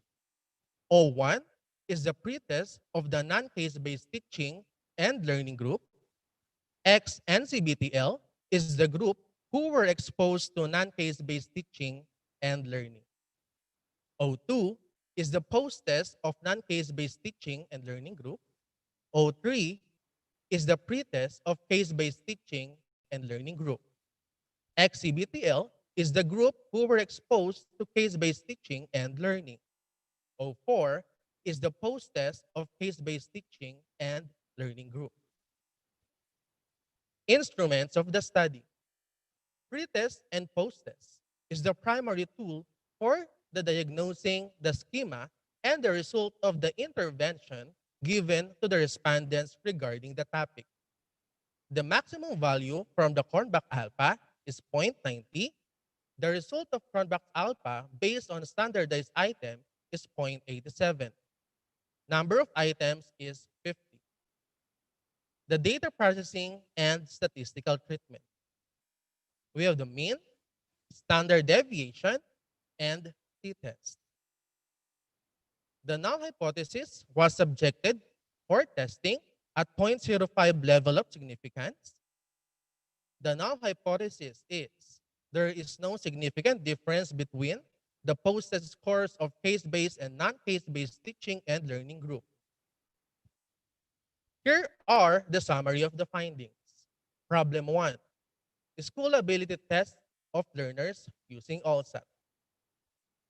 O1 is the pretest of the non-case-based teaching and learning group. X and CBTL is the group who were exposed to non-case-based teaching and learning. O2 is the post-test of non-case-based teaching and learning group. O3 is the pretest of case-based teaching and learning group. XCBTL is the group who were exposed to case-based teaching and learning. O4 is the post-test of case-based teaching and learning group. Instruments of the study. Pretest and post-test is the primary tool for the diagnosing the schema and the result of the intervention given to the respondents regarding the topic. The maximum value from the Cronbach alpha is 0.90. The result of Cronbach alpha based on standardized item is 0.87. Number of items is 50. The data processing and statistical treatment. We have the mean, standard deviation, and t-test. The null hypothesis was subjected for testing at 0.05 level of significance. The null hypothesis is there is no significant difference between the posted scores of case-based and non-case-based teaching and learning group. Here are the summary of the findings. Problem 1, school ability test of learners using OLSAT.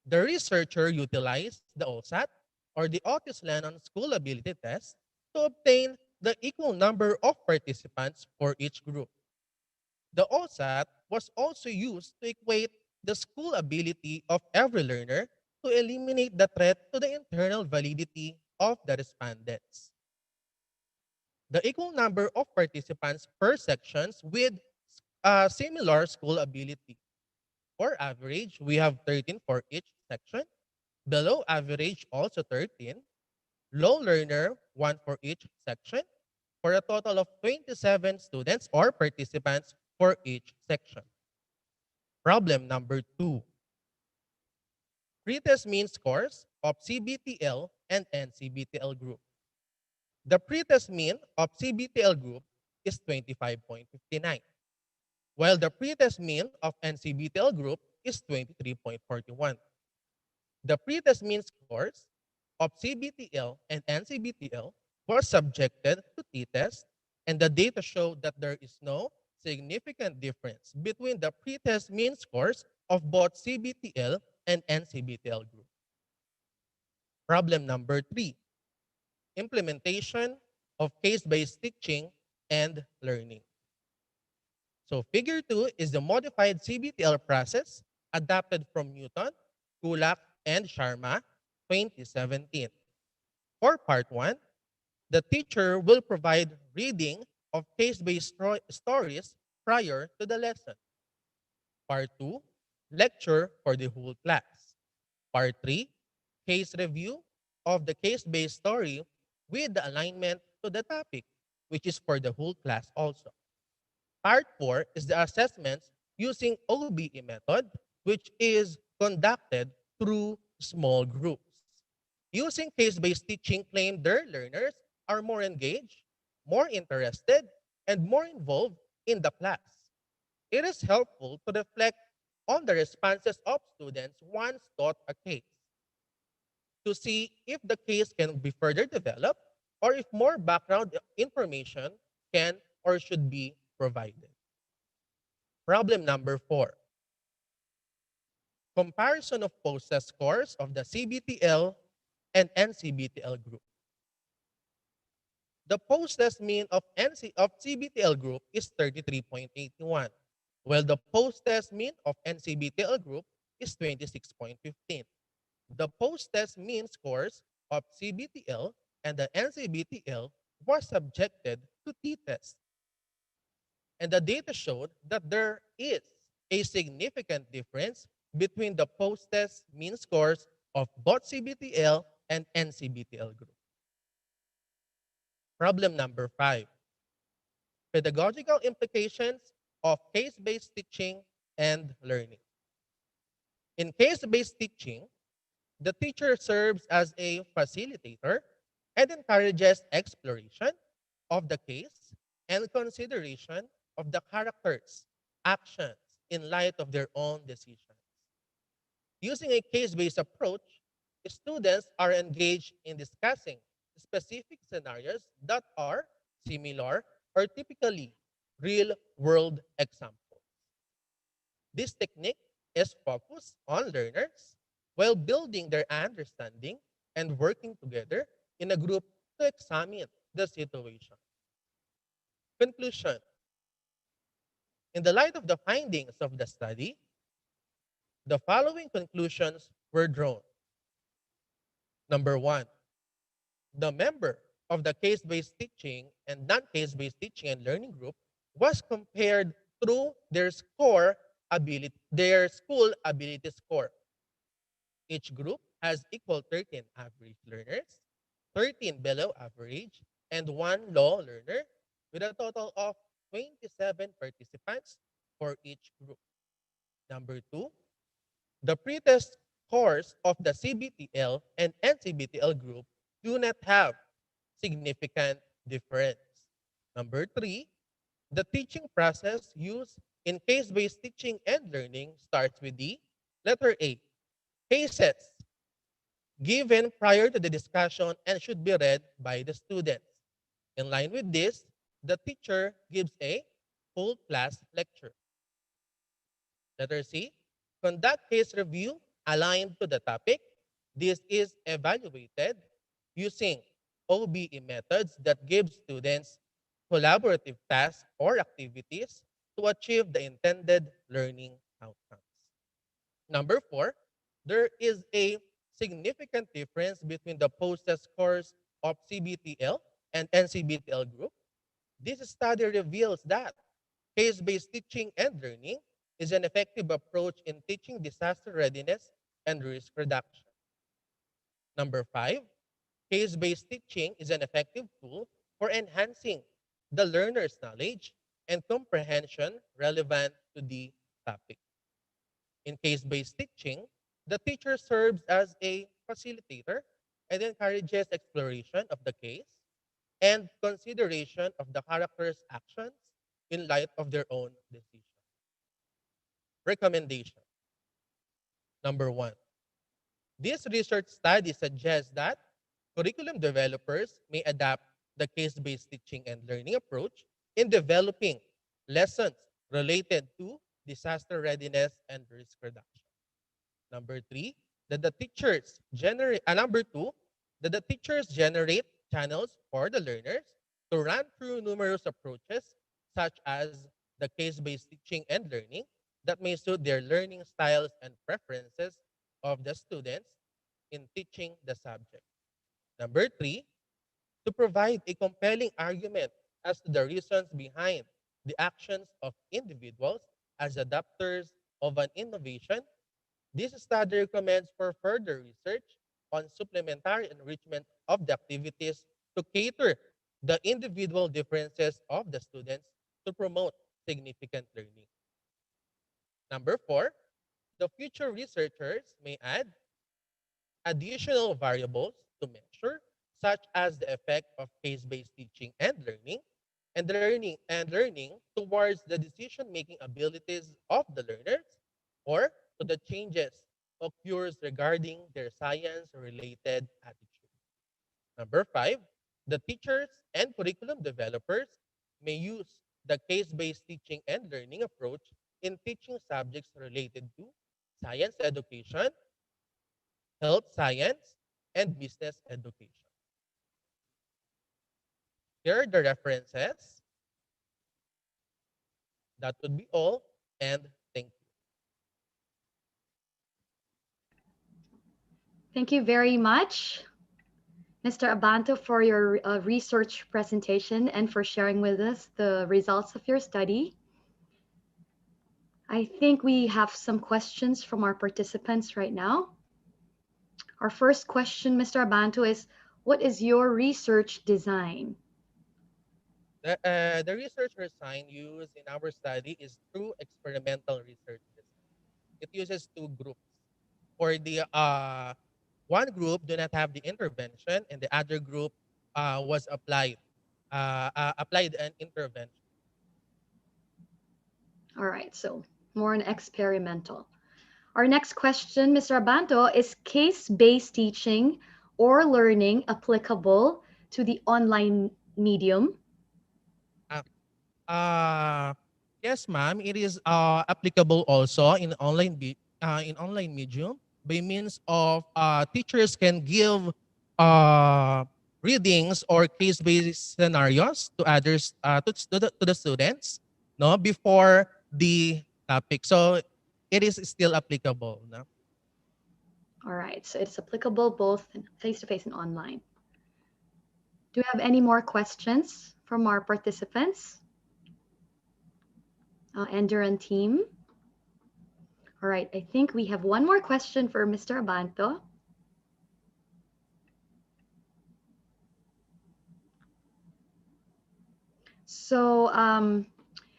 The researcher utilized the OLSAT or the Otis Lennon School Ability Test to obtain the equal number of participants for each group. The OLSAT was also used to equate the school ability of every learner to eliminate the threat to the internal validity of the respondents. The equal number of participants per sections with similar school ability. For average, we have 13 for each section. Below average, also 13. Low learner, 1 for each section, for a total of 27 students or participants for each section. Problem number 2. Pretest mean scores of CBTL and NCBTL group. The pretest mean of CBTL group is 25.59, while the pretest mean of NCBTL group is 23.41. The pretest mean scores of CBTL and NCBTL was subjected to t-test, and the data showed that there is no significant difference between the pretest mean scores of both CBTL and NCBTL group. Problem number 3, implementation of case-based teaching and learning. So figure 2 is the modified CBTL process adapted from Newton, Kulak, and Sharma 2017. For part 1, the teacher will provide reading of case-based stories prior to the lesson. Part 2, lecture for the whole class. Part 3, case review of the case-based story with the alignment to the topic, which is for the whole class also. Part 4 is the assessments using OBE method, which is conducted through small groups. Using case-based teaching claimed their learners are more engaged, more interested, and more involved in the class. It is helpful to reflect on the responses of students once taught a case to see if the case can be further developed or if more background information can or should be provided. Problem number 4, comparison of post-test scores of the CBTL and NCBTL group. The post-test mean of CBTL group is 33.81, while the post-test mean of NCBTL group is 26.15. The post-test mean scores of CBTL and the NCBTL were subjected to t-test, and the data showed that there is a significant difference between the post-test mean scores of both CBTL and NCBTL group. Problem number 5, pedagogical implications of case-based teaching and learning. In case-based teaching, the teacher serves as a facilitator and encourages exploration of the case and consideration of the characters' actions in light of their own decisions. Using a case-based approach, students are engaged in discussing specific scenarios that are similar or typically real-world examples. This technique is focused on learners while building their understanding and working together in a group to examine the situation. Conclusion. In the light of the findings of the study, the following conclusions were drawn. Number 1, the member of the case-based teaching and non-case-based teaching and learning group was compared through their school ability score. Each group has equal 13 average learners, 13 below average, and 1 low learner, with a total of 27 participants for each group. Number 2, the pretest scores of the CBTL and NCBTL group do not have significant difference. Number 3, the teaching process used in case-based teaching and learning starts with the letter A, cases given prior to the discussion and should be read by the students. In line with this, the teacher gives a full class lecture. Letter C, conduct case review aligned to the topic. This is evaluated using OBE methods that give students collaborative tasks or activities to achieve the intended learning outcomes. Number 4, there is a significant difference between the post-test scores of CBTL and NCBTL group. This study reveals that case-based teaching and learning is an effective approach in teaching disaster readiness and risk reduction. Number 5, case-based teaching is an effective tool for enhancing the learner's knowledge and comprehension relevant to the topic. In case-based teaching, the teacher serves as a facilitator and encourages exploration of the case and consideration of the character's actions in light of their own decision. Recommendation. Number 1, this research study suggests that curriculum developers may adapt the case-based teaching and learning approach in developing lessons related to disaster readiness and risk reduction. Number 3, that the teachers generate, number 2, that the teachers generate channels for the learners to run through numerous approaches, such as the case-based teaching and learning that may suit their learning styles and preferences of the students in teaching the subject. Number 3, to provide a compelling argument as to the reasons behind the actions of individuals as adopters of an innovation. This study recommends for further research on supplementary enrichment of the activities to cater the individual differences of the students to promote significant learning. Number 4, the future researchers may add additional variables to measure, such as the effect of case-based teaching and learning towards the decision-making abilities of the learners, or to the changes occurs regarding their science-related attitude. Number five, the teachers and curriculum developers may use the case-based teaching and learning approach in teaching subjects related to science education, health science, and business education. Here are the references. That would be all, and thank you. Thank you very much, Mr. Abanto, for your research presentation and for sharing with us the results of your study. I think we have some questions from our participants right now. Our first question, Mr. Abanto, is what is your research design? The research design used in our study is through experimental research design. It uses two groups. For the one group do not have the intervention, and the other group was applied an intervention. All right, so more an experimental. Our next question, Mr. Abanto, is case-based teaching or learning applicable to the online medium? Uh, uh, yes, ma'am. It is applicable also in online medium by means of teachers can give uh, readings or case-based scenarios to others to the students, no, before the topic. So it is still applicable. No? All right, so it's applicable both face-to-face and online. Do you have any more questions from our participants? Enduran team. All right, I think we have one more question for Mr. Abanto. So,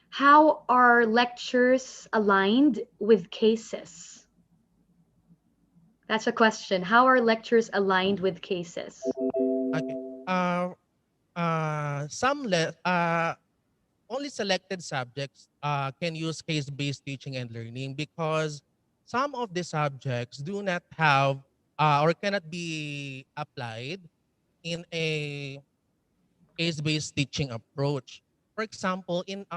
how are lectures aligned with cases? That's a question. How are lectures aligned with cases? Okay. Some only selected subjects can use case-based teaching and learning because some of the subjects do not have or cannot be applied in a case-based teaching approach. For example, in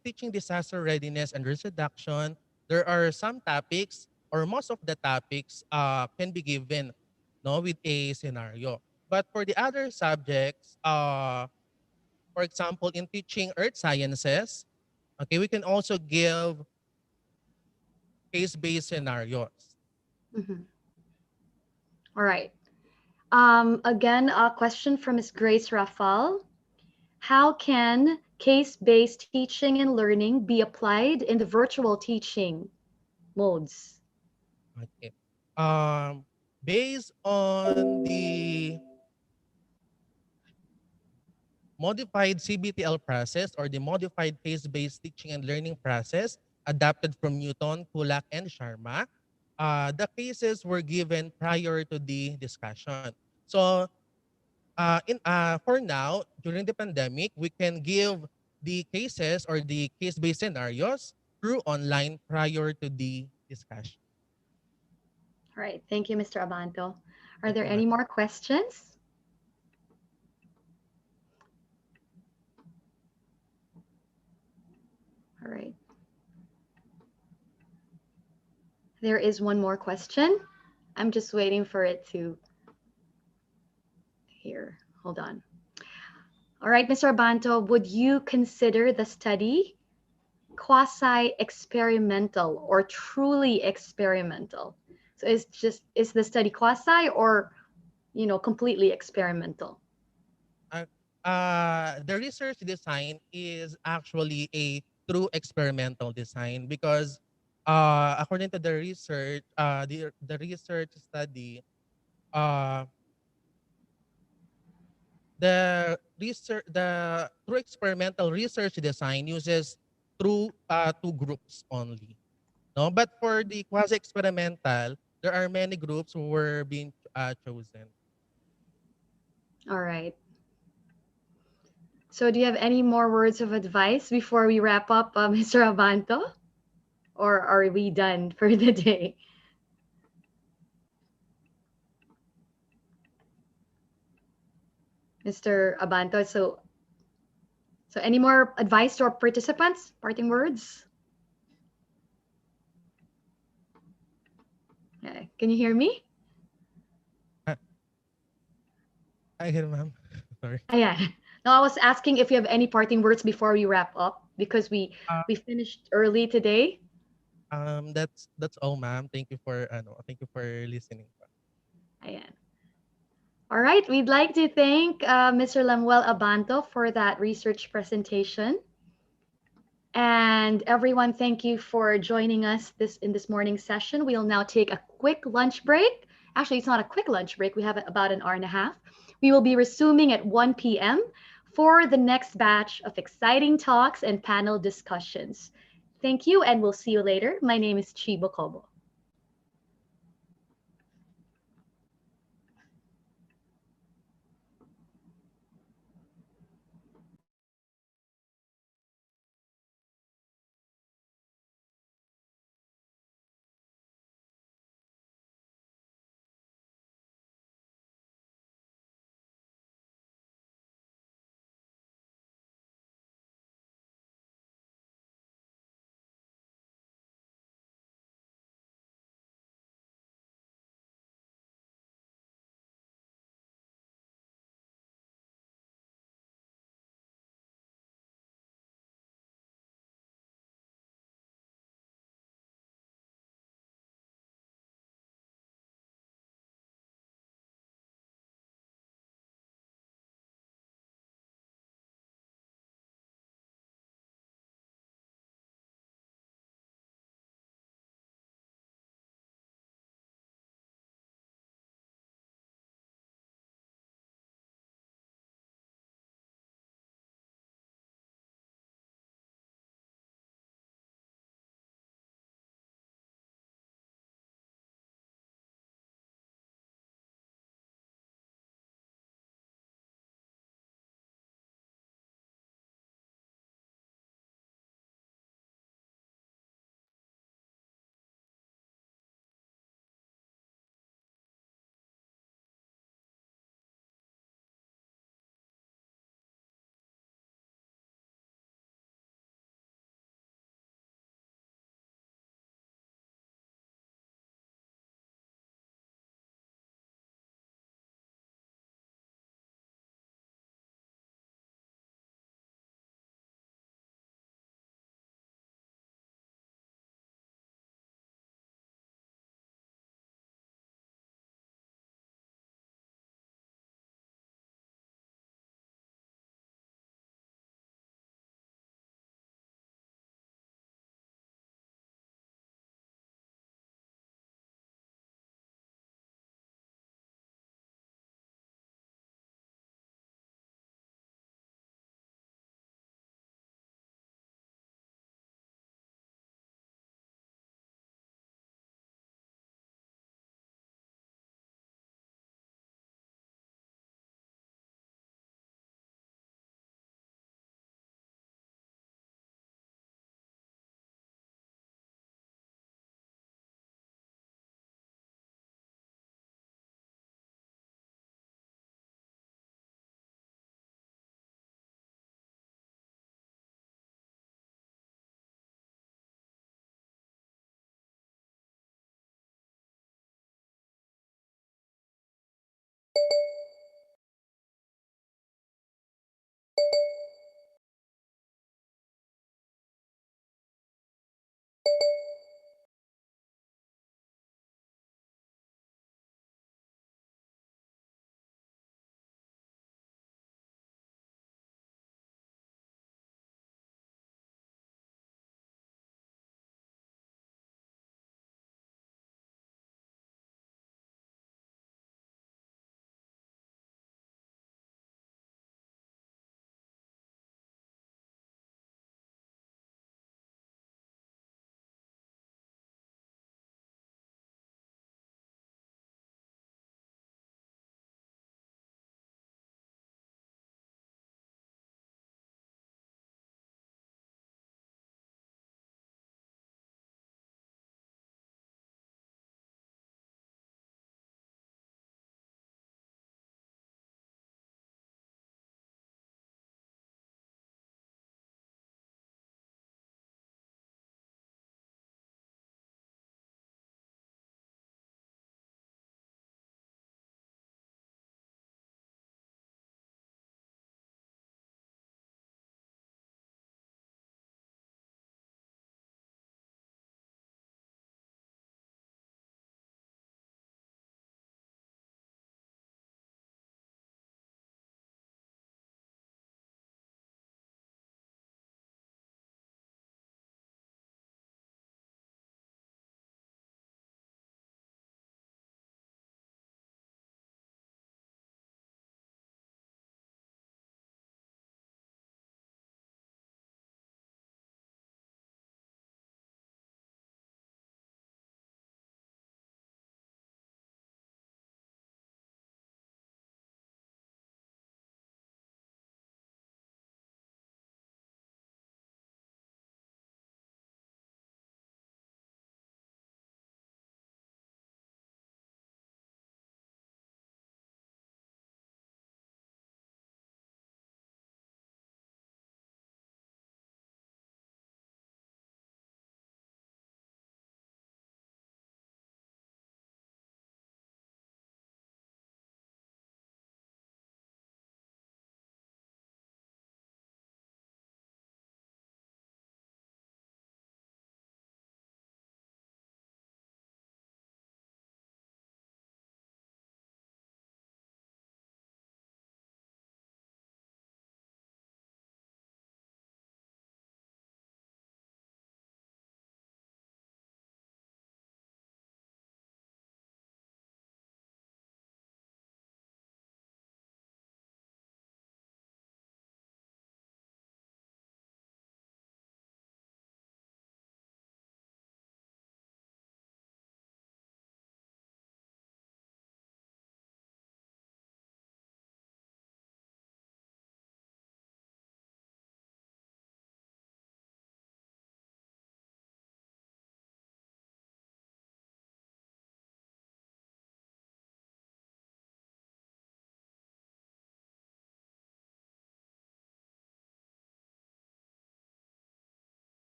teaching disaster readiness and risk reduction, there are some topics or most of the topics can be given, no, with a scenario. But for the other subjects, for example, in teaching earth sciences, okay, we can also give case-based scenarios. Mhm. All right. Again, a question from Ms. Grace Rafal. How can case-based teaching and learning be applied in the virtual teaching modes? Okay. Um, Based on the modified CBTL process or the modified case-based teaching and learning process adapted from Newton, Kulak, and Sharma, the cases were given prior to the discussion. So for now, during the pandemic, we can give the cases or the case-based scenarios through online prior to the discussion. All right. Thank you, Mr. Abanto. Are Thank there you, any ma'am. more questions? All right. There is one more question. I'm just waiting for it to here. Hold on. All right, Mr. Abanto, would you consider the study quasi-experimental or truly experimental? So is the study quasi or completely experimental? The research design is actually a true experimental design because according to the research, the research study, uh, the true experimental research design uses two groups only. No, but for the quasi experimental, there are many groups who were being chosen. All right. So, do you have any more words of advice before we wrap up, Mr. Abanto? Or are we done for the day? Mr. Abanto, so any more advice to our participants? Parting words? Can you hear me? Ah, Again, ma'am. Sorry. Yeah. No, I was asking if you have any parting words before we wrap up because Uh, we finished early today. that's all, ma'am. Thank you for listening. Ayan. All right, we'd like to thank Mr. Lemuel Abanto for that research presentation. And everyone, thank you for joining us in this morning's session. We'll now take a quick lunch break. Actually, it's not a quick lunch break. We have about an hour and a half. We will be resuming at 1 p.m. for the next batch of exciting talks and panel discussions. Thank you, and we'll see you later. My name is Chibo Kobo.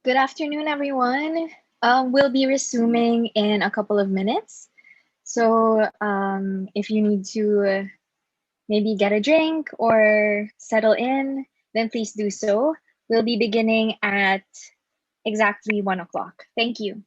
Good afternoon, everyone. We'll be resuming in a couple of minutes. So if you need to maybe get a drink or settle in, then please do so. We'll be beginning at exactly 1 o'clock. Thank you.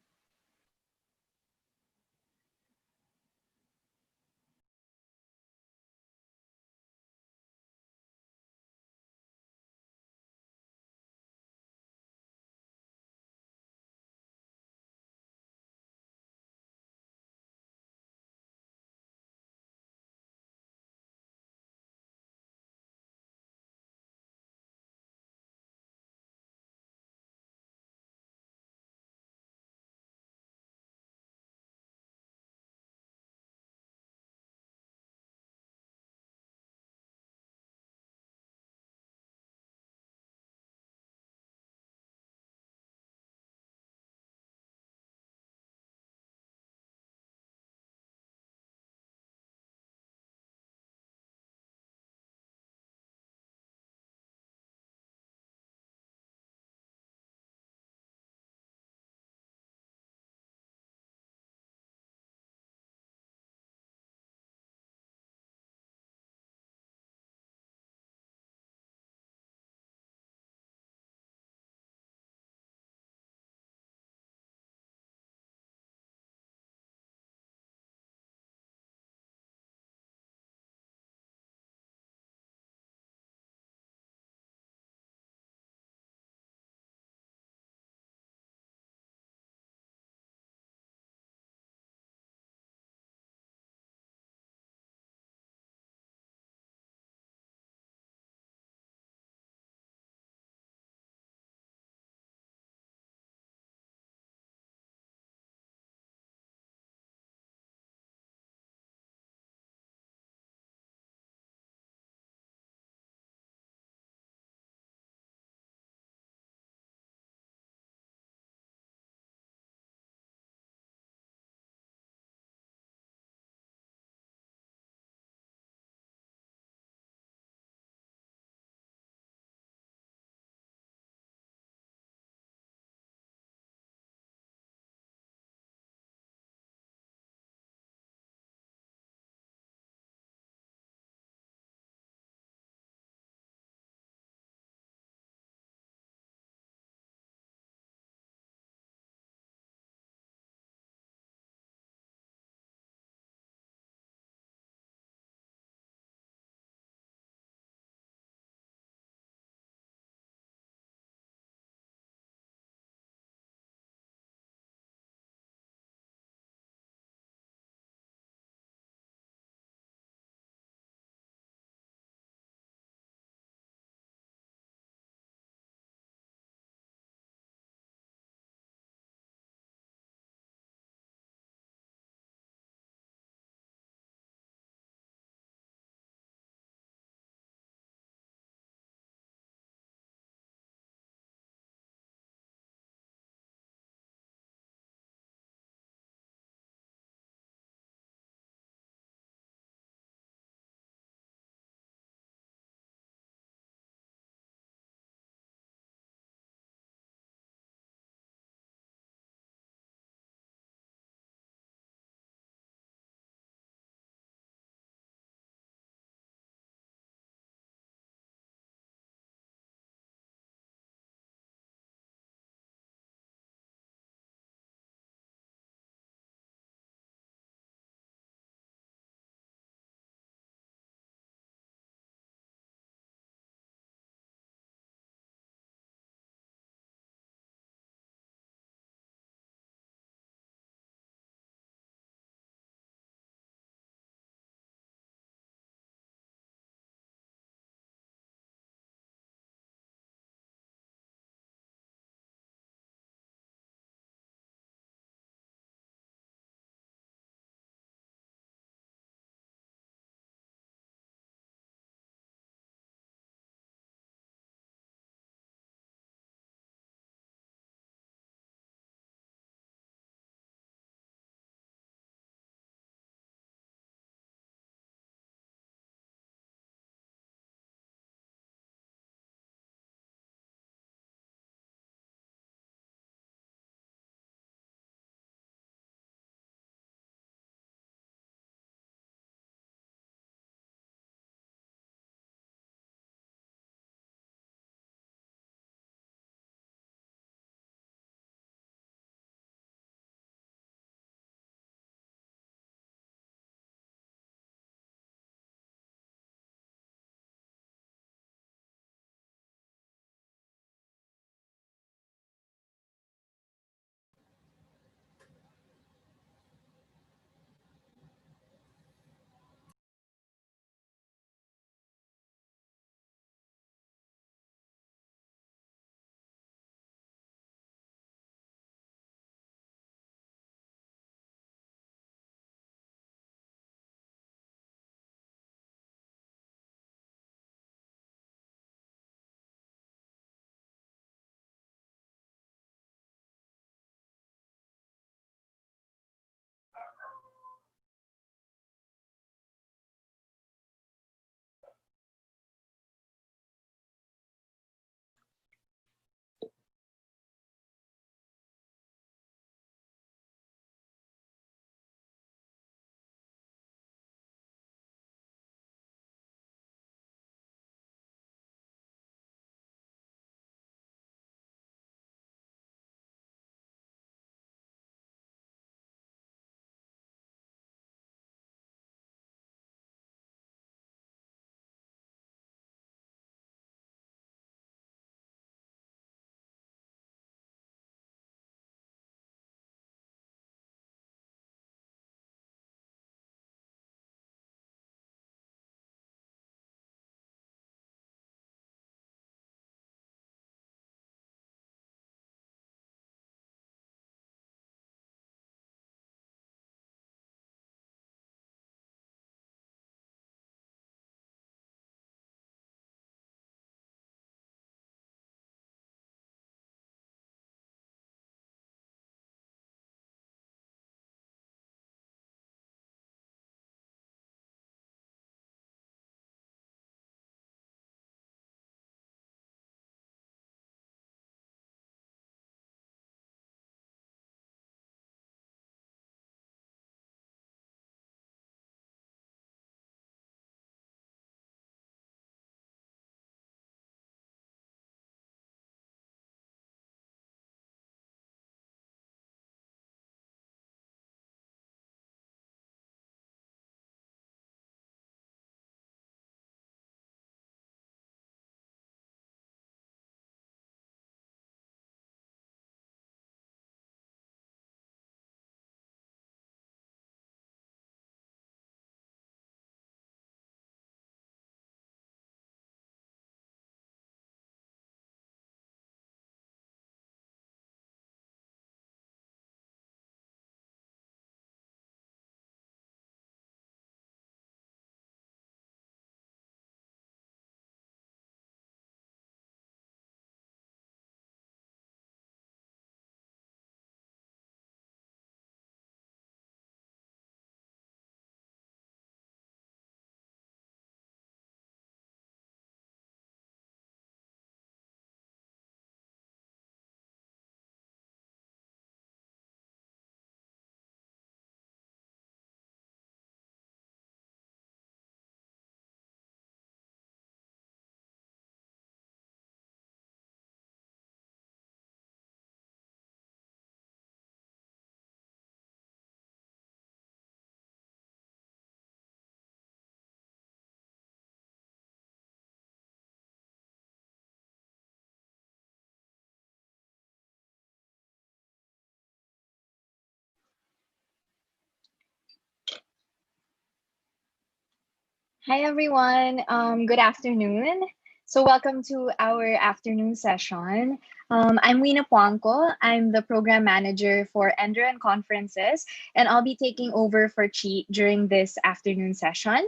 Hi, everyone. Good afternoon. So, welcome to our afternoon session. I'm Wina Puangco. I'm the program manager for Enderan Conferences, and I'll be taking over for Chi during this afternoon session.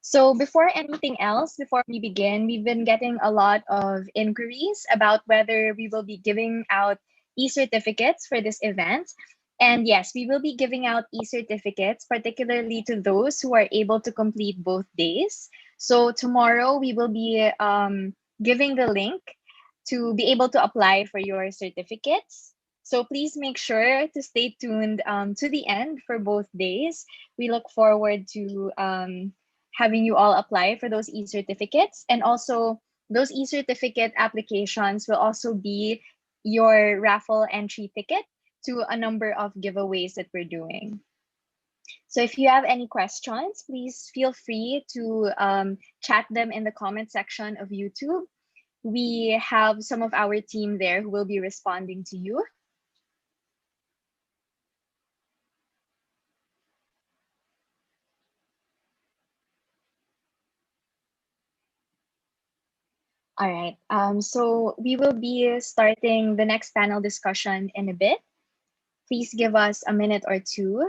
So, before anything else, before we begin, we've been getting a lot of inquiries about whether we will be giving out e certificates for this event. And yes, we will be giving out e certificates, particularly to those who are able to complete both days. So, tomorrow we will be giving the link to be able to apply for your certificates. So, please make sure to stay tuned to the end for both days. We look forward to having you all apply for those e-certificates. And also, those e-certificate applications will also be your raffle entry ticket to a number of giveaways that we're doing. So if you have any questions, please feel free to chat them in the comment section of YouTube. We have some of our team there who will be responding to you. All right, so we will be starting the next panel discussion in a bit. Please give us a minute or two.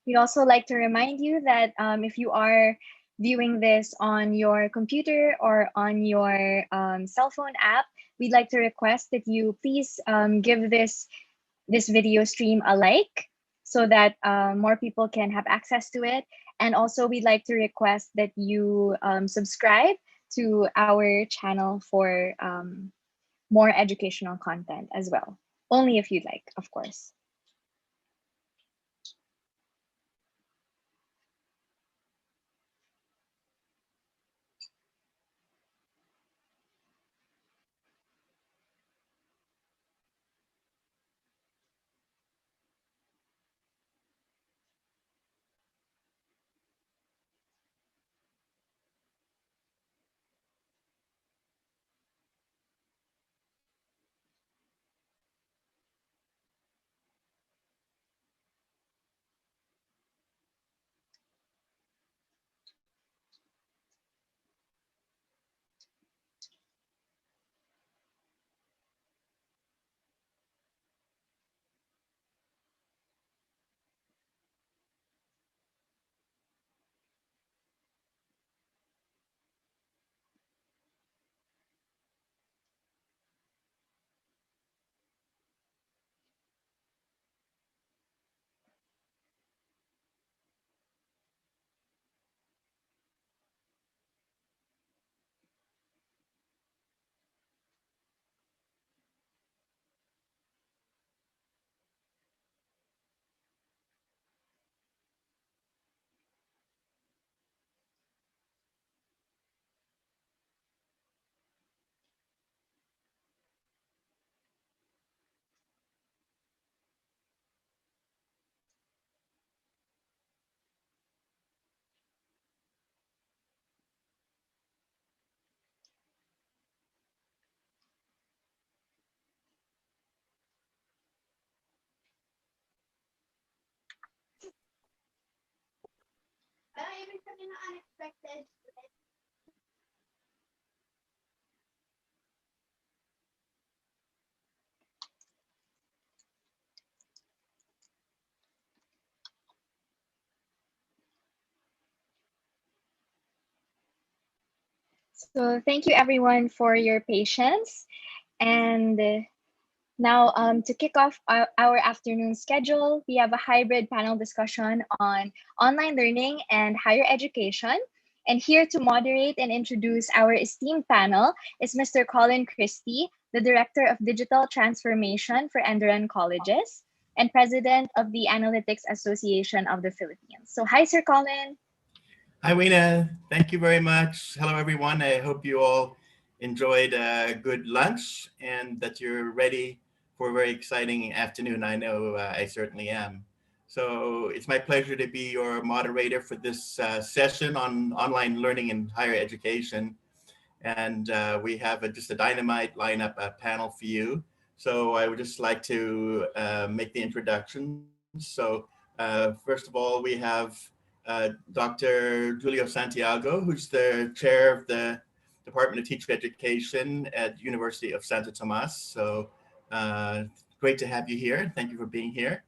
We'd also like to remind you that if you are viewing this on your computer or on your cell phone app, we'd like to request that you please give this video stream a like so that more people can have access to it. And also, we'd like to request that you subscribe to our channel for more educational content as well. Only if you'd like, of course. So thank you everyone for your patience. And now to kick off our afternoon schedule, we have a hybrid panel discussion on online learning and higher education. And here to moderate and introduce our esteemed panel is Mr. Colin Christie, the Director of Digital Transformation for Enderan Colleges and President of the Analytics Association of the Philippines. So hi, Sir Colin. Hi, Wina. Thank you very much. Hello, everyone. I hope you all enjoyed a good lunch and that you're ready for a very exciting afternoon. I know I certainly am. So it's my pleasure to be your moderator for this session on online learning and higher education. And we have just a dynamite lineup panel for you. So I would just like to make the introductions. So first of all, we have Dr. Julio Santiago, who's the chair of the Department of Teacher Education at University of Santo Tomas. So great to have you here. Thank you for being here.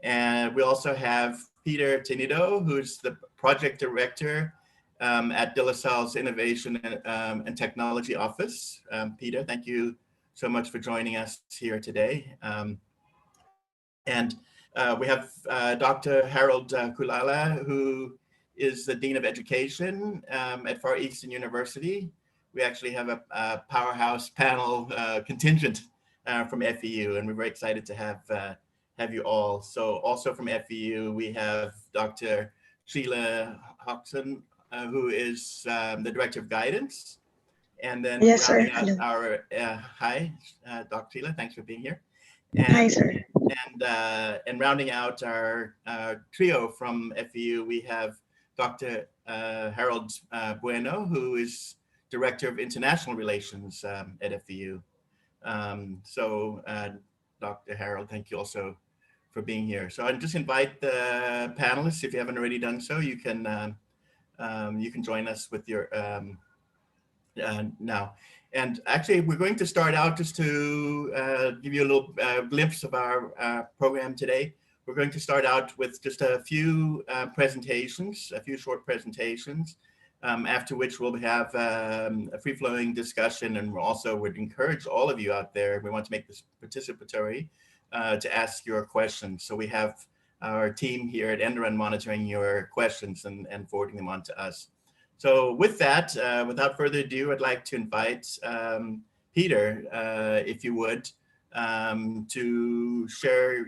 And we also have Peter Tenido, who's the project director at De La Salle's Innovation and Technology Office. Peter, thank you so much for joining us here today. And we have Dr. Harold Kulala, who is the Dean of Education at Far Eastern University. We actually have a powerhouse panel contingent from FEU, and we're very excited to have you all. So also from FEU, we have Dr. Sheila Hodgson, who is the Director of Guidance. And then Yes, sir. rounding out Hello. our, hi, Dr. Sheila, thanks for being here. Hi, sir. And rounding out our trio from FEU, we have Dr. Harold Bueno, who is Director of International Relations at FEU. So Dr. Harold, thank you also for being here. So I just invite the panelists, if you haven't already done so, you can join us with your now. And actually, we're going to start out just to give you a little glimpse of our program today. We're going to start out with just a few presentations, a few short presentations, after which we'll have a free-flowing discussion. And we also would encourage all of you out there, we want to make this participatory, to ask your questions. So we have our team here at Enderon monitoring your questions and forwarding them on to us. So with that, without further ado, I'd like to invite Peter, if you would, to share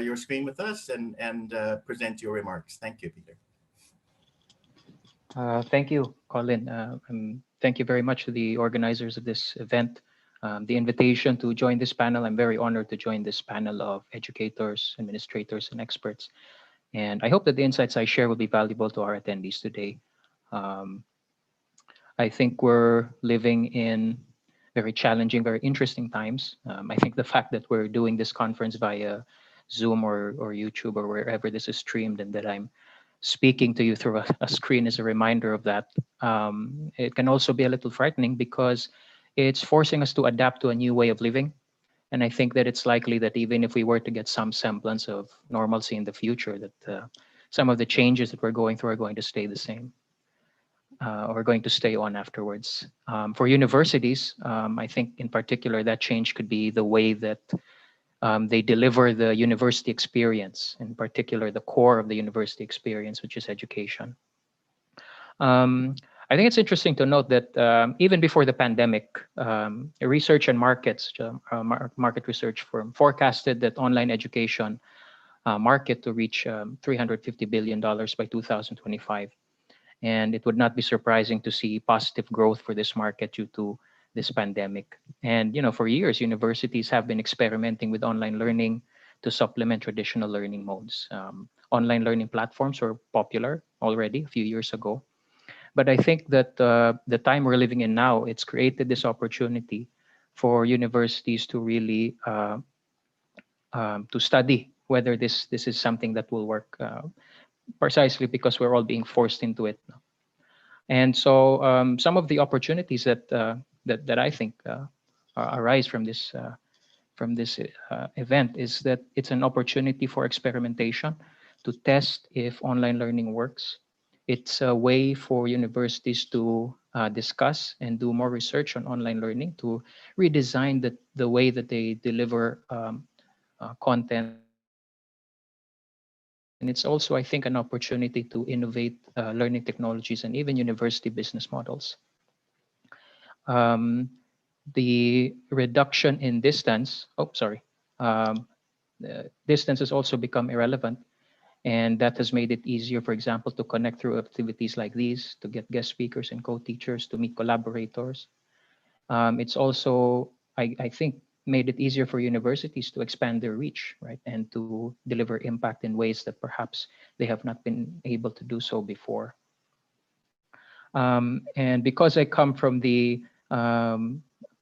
your screen with us and present your remarks. Thank you, Peter. Thank you, Colin. Thank you very much to the organizers of this event. The invitation to join this panel, I'm very honored to join this panel of educators, administrators, and experts. And I hope that the insights I share will be valuable to our attendees today. I think we're living in very challenging, very interesting times. I think the fact that we're doing this conference via Zoom or YouTube or wherever this is streamed, and that I'm speaking to you through a screen is a reminder of that. It can also be a little frightening because it's forcing us to adapt to a new way of living. And I think that it's likely that even if we were to get some semblance of normalcy in the future, that some of the changes that we're going through are going to stay the same. Or going to stay on afterwards. For universities, I think in particular that change could be the way that they deliver the university experience, in particular the core of the university experience, which is education. I think it's interesting to note that even before the pandemic, research and markets, market research firm forecasted that online education market to reach $350 billion by 2025. And it would not be surprising to see positive growth for this market due to this pandemic. And for years, universities have been experimenting with online learning to supplement traditional learning modes. Online learning platforms were popular already a few years ago. But I think that the time we're living in now, it's created this opportunity for universities to really to study whether this is something that will work, precisely because we're all being forced into it. And so some of the opportunities that I think arise from this event is that it's an opportunity for experimentation to test if online learning works. It's a way for universities to discuss and do more research on online learning, to redesign the way that they deliver content. And it's also, I think, an opportunity to innovate learning technologies and even university business models. The reduction in distance, distance has also become irrelevant. And that has made it easier, for example, to connect through activities like these, to get guest speakers and co-teachers, to meet collaborators. It's also, I think, made it easier for universities to expand their reach, right, and to deliver impact in ways that perhaps they have not been able to do so before. And because I come from the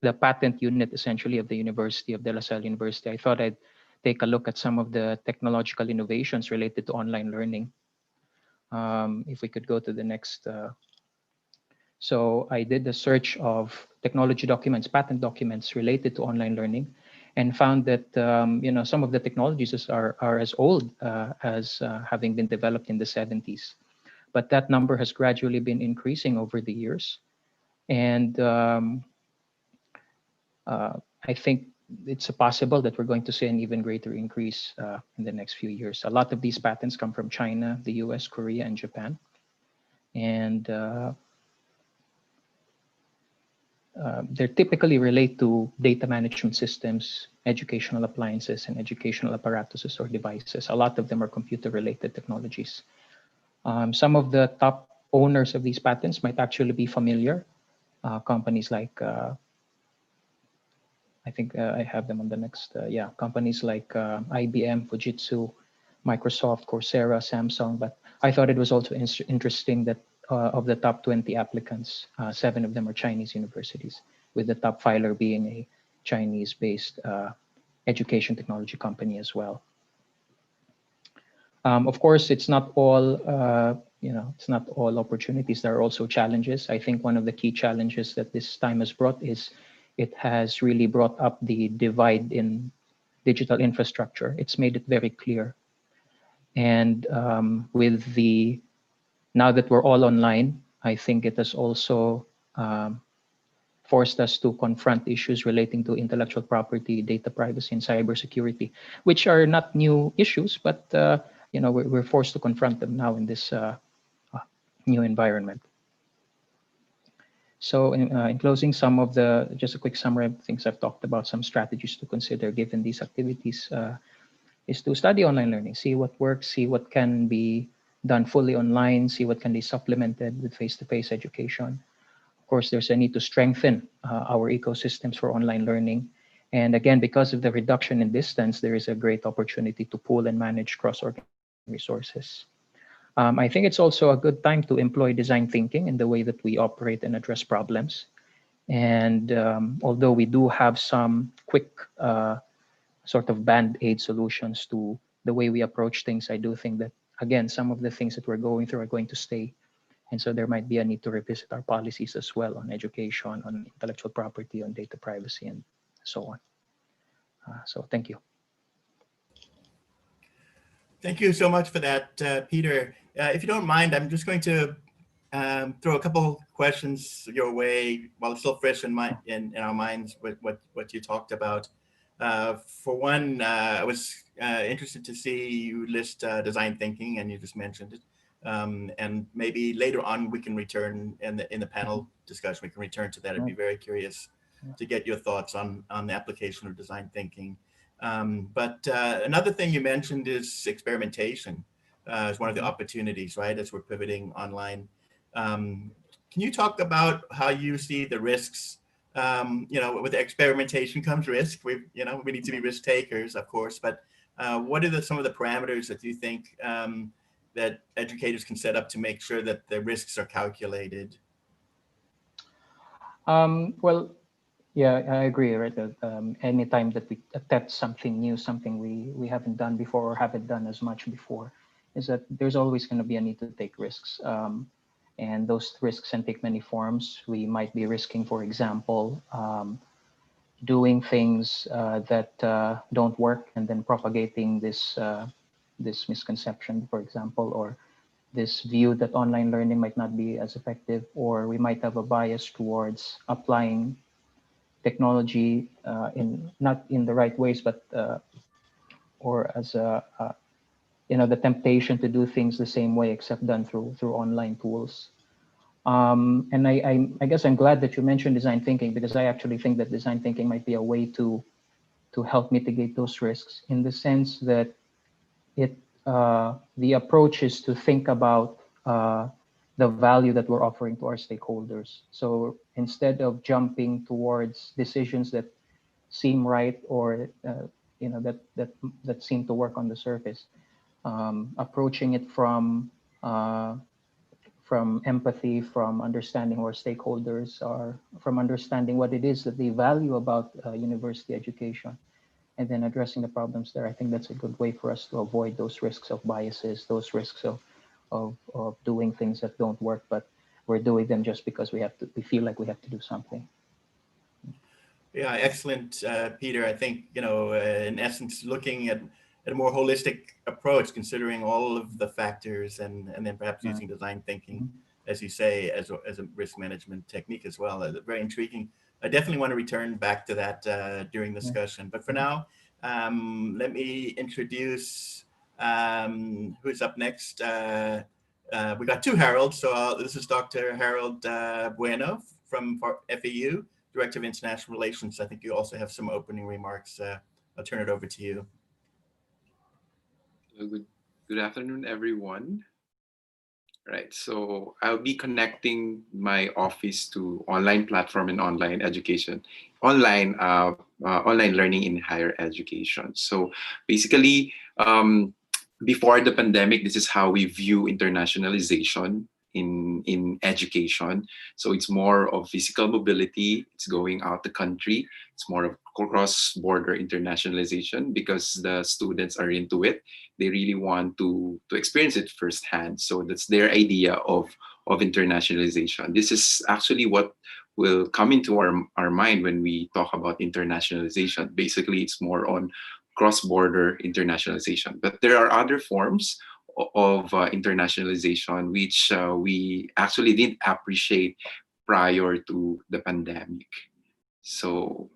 the patent unit essentially of the University of De La Salle University, I thought I'd take a look at some of the technological innovations related to online learning. If we could go to the next. So I did a search of technology documents, patent documents related to online learning, and found that some of the technologies are as old as having been developed in the 70s. But that number has gradually been increasing over the years. And I think it's possible that we're going to see an even greater increase in the next few years. A lot of these patents come from China, the US, Korea, and Japan. And they typically relate to data management systems, educational appliances, and educational apparatuses or devices. A lot of them are computer-related technologies. Some of the top owners of these patents might actually be familiar. Companies like, I think I have them on the next, companies like IBM, Fujitsu, Microsoft, Coursera, Samsung. But I thought it was also interesting that of the top 20 applicants, 7 of them are Chinese universities, with the top filer being a Chinese-based education technology company as well. Of course, it's not all, it's not all opportunities. There are also challenges. I think one of the key challenges that this time has brought is it has really brought up the divide in digital infrastructure. It's made it very clear. And now that we're all online, I think it has also forced us to confront issues relating to intellectual property, data privacy, and cybersecurity, which are not new issues, but we're forced to confront them now in this new environment. So in closing, just a quick summary of things I've talked about, some strategies to consider given these activities is to study online learning, see what works, see what can be done fully online, see what can be supplemented with face-to-face education. Of course, there's a need to strengthen our ecosystems for online learning. And again, because of the reduction in distance, there is a great opportunity to pool and manage cross-organization resources. I think it's also a good time to employ design thinking in the way that we operate and address problems. And although we do have some quick sort of band-aid solutions to the way we approach things, I do think that, again, some of the things that we're going through are going to stay. And so there might be a need to revisit our policies as well on education, on intellectual property, on data privacy, and so on. So thank you. Thank you so much for that, Peter. If you don't mind, I'm just going to throw a couple questions your way while it's still fresh in our minds with what you talked about. For one, I was interested to see you list design thinking, and you just mentioned it. And maybe later on we can return in the panel discussion. We can return to that. I'd be very curious to get your thoughts on the application of design thinking. But another thing you mentioned is experimentation as one of the opportunities, right? As we're pivoting online. Can you talk about how you see the risks? With experimentation comes risk. We need to be risk takers, of course. But what are some of the parameters that you think that educators can set up to make sure that the risks are calculated? Well, yeah, I agree, right? Anytime that we attempt something new, something we haven't done before or haven't done as much before, is that there's always going to be a need to take risks. And those risks can take many forms. We might be risking, for example, doing things that don't work and then propagating this misconception, for example, or this view that online learning might not be as effective, or we might have a bias towards applying technology not in the right ways, but or as the temptation to do things the same way except done through online tools. And I guess I'm glad that you mentioned design thinking, because I actually think that design thinking might be a way to help mitigate those risks, in the sense that the approach is to think about the value that we're offering to our stakeholders. So instead of jumping towards decisions that seem right or that seem to work on the surface, approaching it from from empathy, from understanding who our stakeholders are, from understanding what it is that they value about university education, and then addressing the problems there. I think that's a good way for us to avoid those risks of biases, those risks of doing things that don't work, but we're doing them just because we feel like we have to do something. Yeah, excellent, Peter. I think, in essence, looking at a more holistic approach, considering all of the factors, and then perhaps using design thinking, as you say, as a risk management technique as well. Very intriguing. I definitely want to return back to that during discussion. But for now, let me introduce who's up next. We got two Harolds. So this is Dr. Harold Bueno from FEU, Director of International Relations. I think you also have some opening remarks. I'll turn it over to you. Good afternoon, everyone. Right, so I'll be connecting my office to online platform and online education, online learning in higher education. So basically, before the pandemic, this is how we view internationalization in education. So it's more of physical mobility, it's going out the country, it's more of cross-border internationalization because the students are into it. They really want to experience it firsthand. So that's their idea of internationalization. This is actually what will come into our mind when we talk about internationalization. Basically, it's more on cross-border internationalization. But there are other forms of internationalization which we actually didn't appreciate prior to the pandemic. So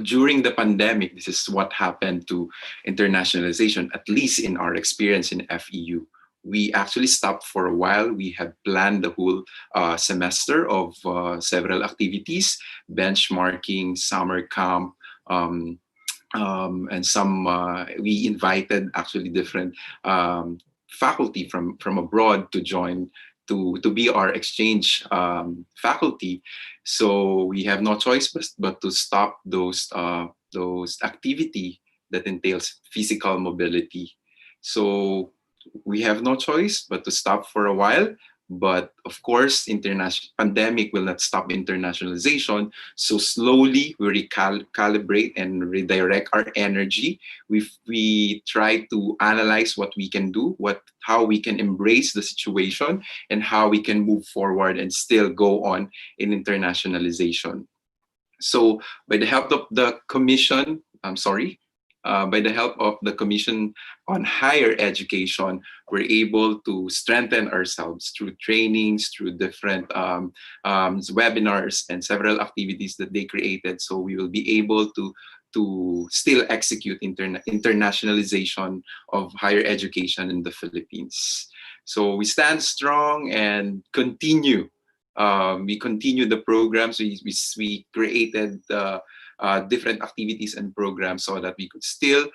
during the pandemic, this is what happened to internationalization, at least in our experience in FEU. We actually stopped for a while. We had planned the whole semester of several activities, benchmarking, summer camp, and some we invited actually different faculty from abroad to join to be our exchange faculty. So we have no choice but to stop those activity that entails physical mobility. So we have no choice but to stop for a while. But of course, international pandemic will not stop internationalization. So slowly we recalibrate and redirect our energy. We try to analyze what we can do, how we can embrace the situation, and how we can move forward and still go on in internationalization. So by the help of the Commission, by the help of the Commission on Higher Education, we're able to strengthen ourselves through trainings, through different webinars and several activities that they created. So we will be able to still execute internationalization of higher education in the Philippines. So we stand strong and continue. We continue the programs. We created different activities and programs so that we could still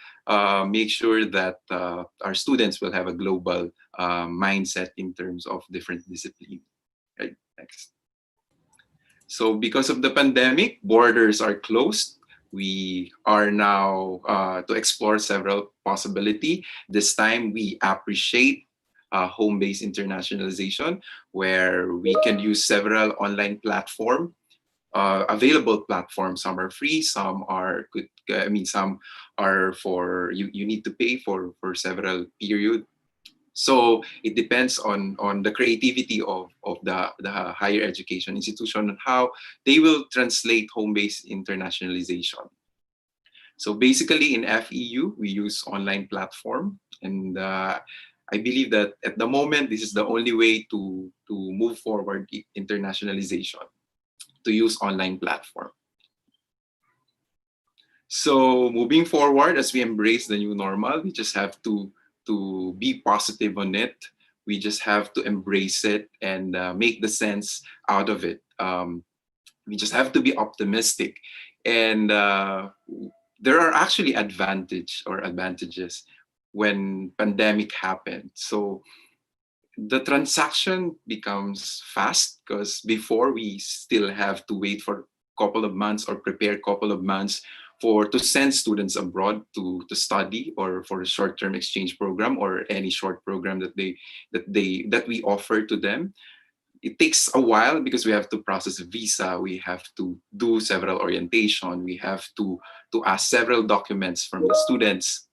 make sure that our students will have a global mindset in terms of different disciplines. Right, next. So because of the pandemic, borders are closed. We are now to explore several possibilities. This time we appreciate home-based internationalization, where we can use several online platforms. Available platforms. Some are free, some are good. Some are for you need to pay for several period. So it depends on the creativity of the higher education institution and how they will translate home-based internationalization. So basically in FEU, we use online platform, and I believe that at the moment, this is the only way to move forward internationalization, to use online platform. So moving forward, as we embrace the new normal, we just have to be positive on it. We just have to embrace it and make the sense out of it. We just have to be optimistic. And there are actually advantages when pandemic happened. So the transaction becomes fast, because before we still have to wait for a couple of months or prepare a couple of months to send students abroad to study, or for a short-term exchange program, or any short program that we offer to them. It takes a while because we have to process a visa, we have to do several orientation, we have to ask several documents from the students,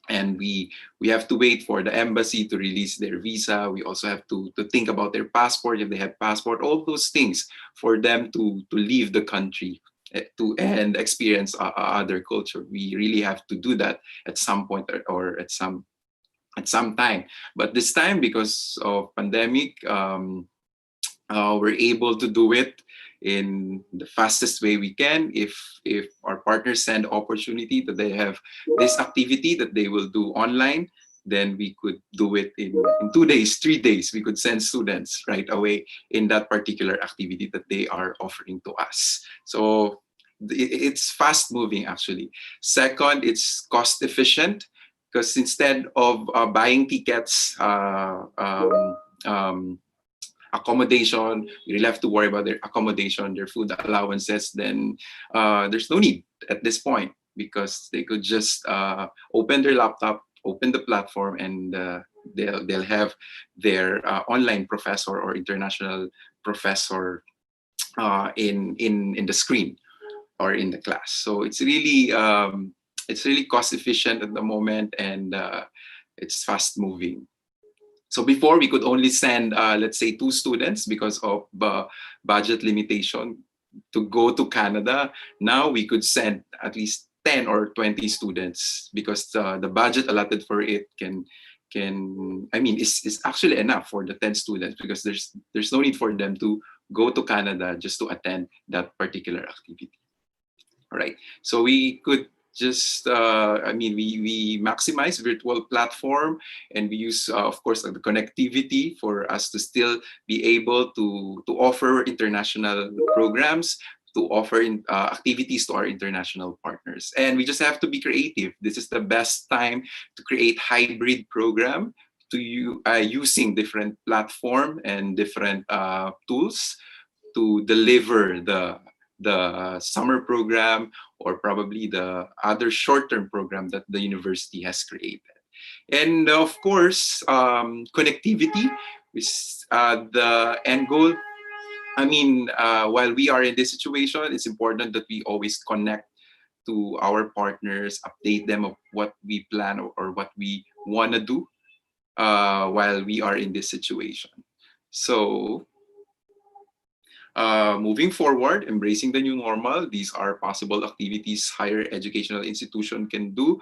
and we have to wait for the embassy to release their visa. We also have to think about their passport, if they have passport, all those things for them to leave the country, and experience other culture. We really have to do that at some point, or at some time. But this time, because of pandemic, we're able to do it in the fastest way we can. If our partners send opportunity that they have this activity that they will do online, then we could do it in 2 days, 3 days. We could send students right away in that particular activity that they are offering to us. So it's fast moving, actually. Second, it's cost efficient, because instead of buying tickets, accommodation, we really have to worry about their accommodation, their food allowances, then there's no need at this point, because they could just open their laptop, open the platform, and they'll have their online professor or international professor in the screen or in the class. So it's really cost efficient at the moment, and it's fast moving. So before, we could only send, let's say, 2 students because of budget limitation to go to Canada. Now we could send at least 10 or 20 students, because the budget allotted for it is actually enough for the 10 students, because there's no need for them to go to Canada just to attend that particular activity. All right. So we could just, we maximize virtual platform, and we use, of course, the connectivity for us to still be able to offer international programs, to offer activities to our international partners. And we just have to be creative. This is the best time to create hybrid program, to using different platform and different tools to deliver the summer program, or probably the other short-term program that the university has created. And of course, connectivity is the end goal. While we are in this situation, it's important that we always connect to our partners, update them of what we plan or what we want to do while we are in this situation. So moving forward, embracing the new normal, these are possible activities higher educational institution can do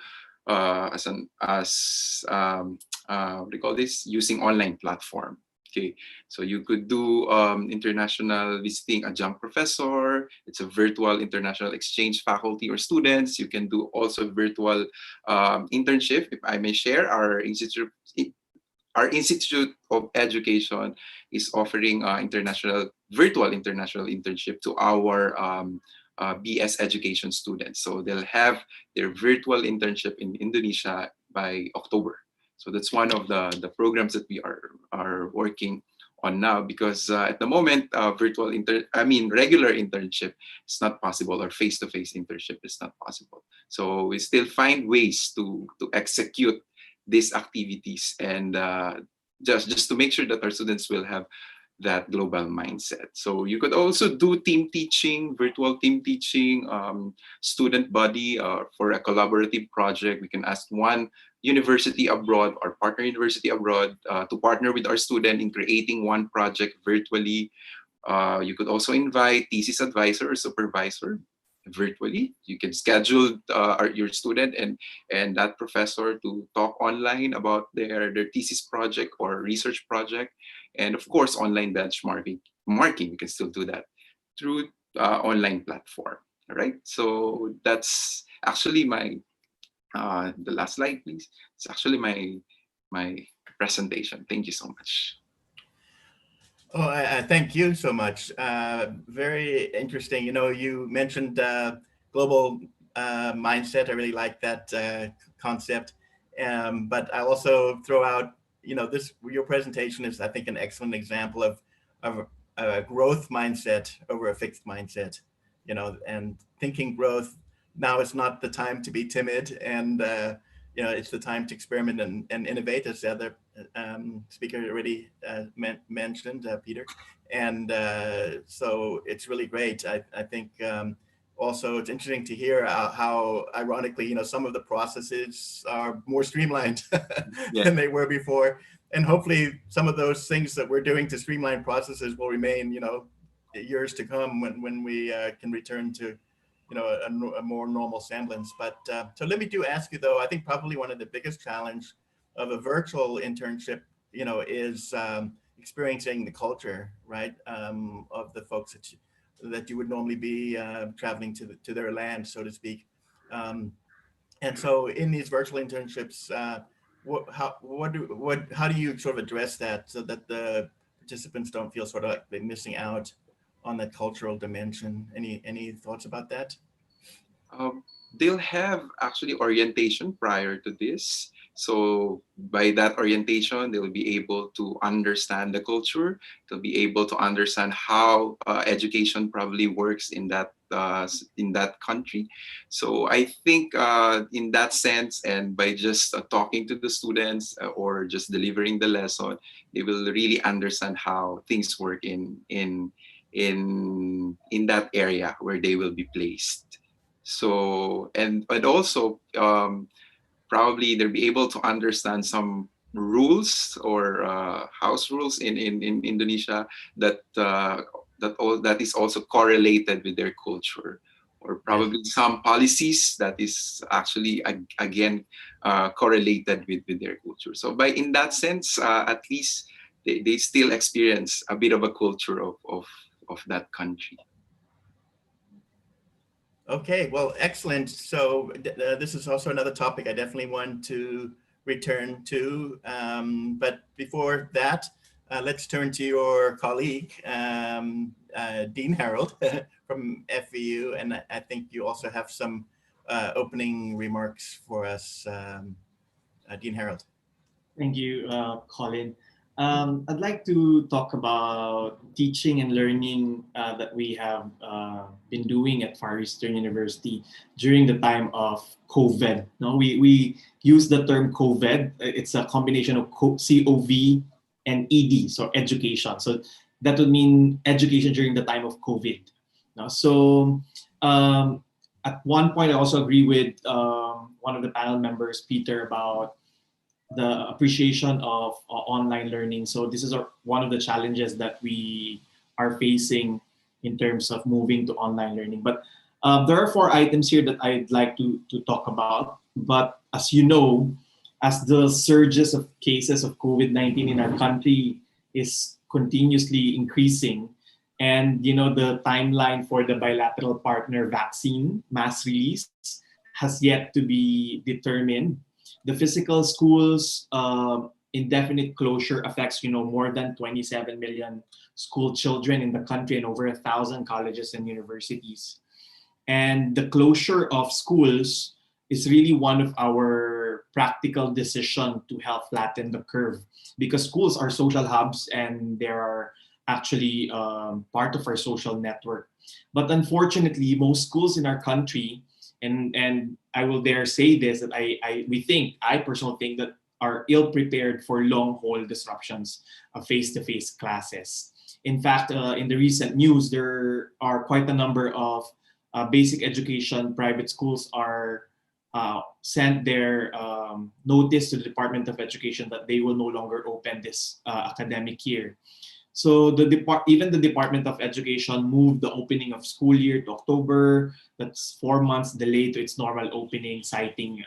using online platform. Okay, so you could do international visiting adjunct professor. It's a virtual international exchange faculty or students. You can do also virtual internship. If I may share, our Institute of Education is offering virtual international internship to our BS education students. So they'll have their virtual internship in Indonesia by October. So that's one of the programs that we are working on now, because at the moment, regular internship is not possible, or face-to-face internship is not possible. So we still find ways to execute these activities, and just to make sure that our students will have that global mindset. So you could also do team teaching, virtual team teaching, student body for a collaborative project. We can ask one university abroad or partner university abroad to partner with our student in creating one project virtually. You could also invite thesis advisor or supervisor virtually. You can schedule your student and that professor to talk online about their thesis project or research project. And of course, online benchmarking, we can still do that through online platform. All right, so that's actually my, the last slide, please. It's actually my presentation. Thank you so much. Oh, thank you so much. Very interesting. You mentioned global mindset. I really like that concept. But I also throw out, your presentation is, I think, an excellent example of a growth mindset over a fixed mindset, and thinking growth now is not the time to be timid, and it's the time to experiment and innovate, as the other speaker already mentioned, Peter. And so it's really great. I think also it's interesting to hear how ironically, some of the processes are more streamlined than they were before. And hopefully some of those things that we're doing to streamline processes will remain, years to come when we can return to a more normal semblance. But so let me ask you though, I think probably one of the biggest challenge of a virtual internship, is experiencing the culture, right, of the folks that you would normally be traveling to their land, so to speak. And so in these virtual internships, how do you sort of address that so that the participants don't feel sort of like they're missing out on that cultural dimension? Any thoughts about that? They'll have actually orientation prior to this. So by that orientation, they will be able to understand the culture. They'll be able to understand how education probably works in that country. So I think in that sense, and by just talking to the students or just delivering the lesson, they will really understand how things work in that area where they will be placed. So and also probably they'll be able to understand some rules or house rules in Indonesia that is also correlated with their culture, or probably some policies that is actually again correlated with their culture. So by in that sense, at least they still experience a bit of a culture of that country. Okay, well, excellent. So this is also another topic I definitely want to return to. But before that, let's turn to your colleague, Dean Harold from FVU. And I think you also have some opening remarks for us, Dean Harold. Thank you, Colin. I'd like to talk about teaching and learning that we have been doing at Far Eastern University during the time of COVID. No, we use the term COVID. It's a combination of COV and ED, so education. So that would mean education during the time of COVID. No? So at one point, I also agree with one of the panel members, Peter, about the appreciation of online learning. So this is one of the challenges that we are facing in terms of moving to online learning. But there are 4 items here that I'd like to talk about. But as you know, as the surges of cases of COVID-19 in our country is continuously increasing, and the timeline for the bilateral partner vaccine mass release has yet to be determined. The physical schools indefinite closure affects more than 27 million school children in the country and over 1,000 colleges and universities. And the closure of schools is really one of our practical decisions to help flatten the curve, because schools are social hubs and they are actually part of our social network. But unfortunately, most schools in our country, and I will dare say this, that I personally think that are ill prepared for long haul disruptions of face-to-face classes. In fact, in the recent news, there are quite a number of basic education private schools are sent their notice to the Department of Education that they will no longer open this academic year. So even the Department of Education moved the opening of school year to October. That's 4 months delayed to its normal opening, citing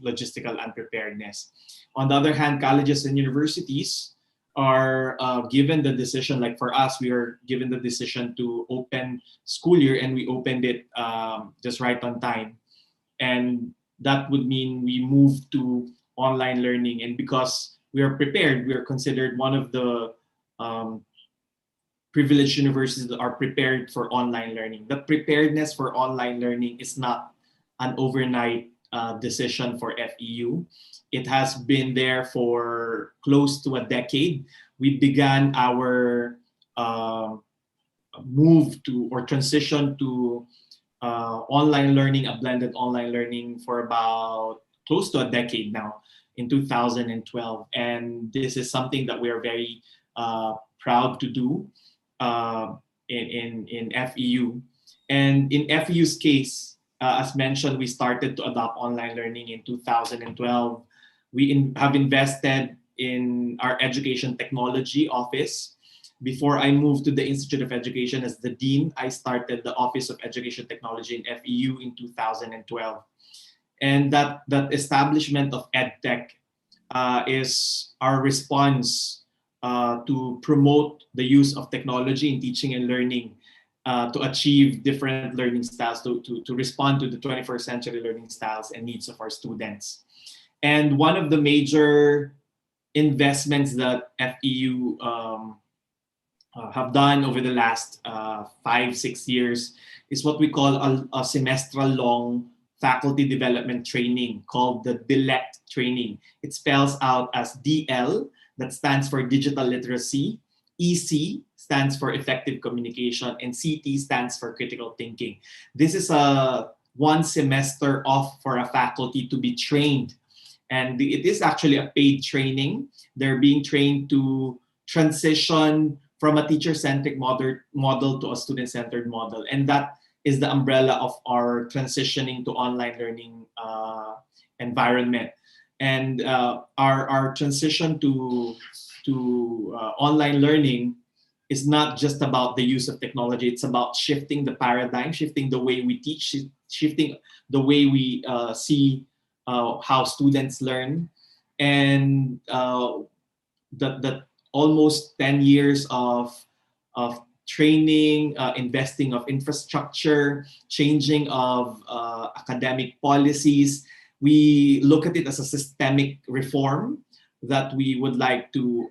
logistical unpreparedness. On the other hand, colleges and universities are given the decision, like for us, we are given the decision to open school year, and we opened it just right on time. And that would mean we move to online learning. And because we are prepared, we are considered one of the privileged universities that are prepared for online learning. The preparedness for online learning is not an overnight decision for FEU. It has been there for close to a decade. We began our move to or transition to online learning, a blended online learning for about close to a decade now in 2012. And this is something that we are very proud to do in FEU. And in FEU's case, as mentioned, we started to adopt online learning in 2012. We have invested in our education technology office. Before I moved to the Institute of Education as the Dean, I started the Office of Education Technology in FEU in 2012. And that establishment of EdTech is our response to promote the use of technology in teaching and learning to achieve different learning styles, to respond to the 21st century learning styles and needs of our students. And one of the major investments that FEU have done over the last 5-6 years is what we call a semestral-long faculty development training called the DILET training. It spells out as DL, that stands for digital literacy, EC stands for effective communication, and CT stands for critical thinking. This is a 1 semester off for a faculty to be trained. And it is actually a paid training. They're being trained to transition from a teacher-centric model to a student-centered model. And that is the umbrella of our transitioning to online learning environment. And our transition to online learning is not just about the use of technology. It's about shifting the paradigm, shifting the way we teach, shifting the way we see how students learn. And that almost 10 years of training, investing of infrastructure, changing of academic policies. We look at it as a systemic reform that we would like to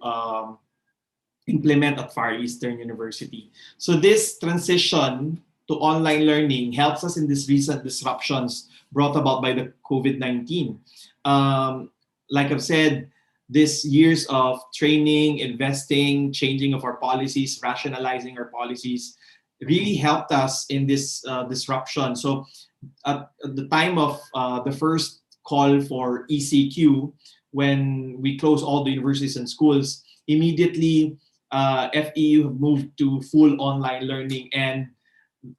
implement at Far Eastern University. So this transition to online learning helps us in these recent disruptions brought about by the COVID-19. Like I've said, these years of training, investing, changing of our policies, rationalizing our policies really helped us in this disruption. So at the time of the first call for ECQ, when we closed all the universities and schools, immediately FEU moved to full online learning. And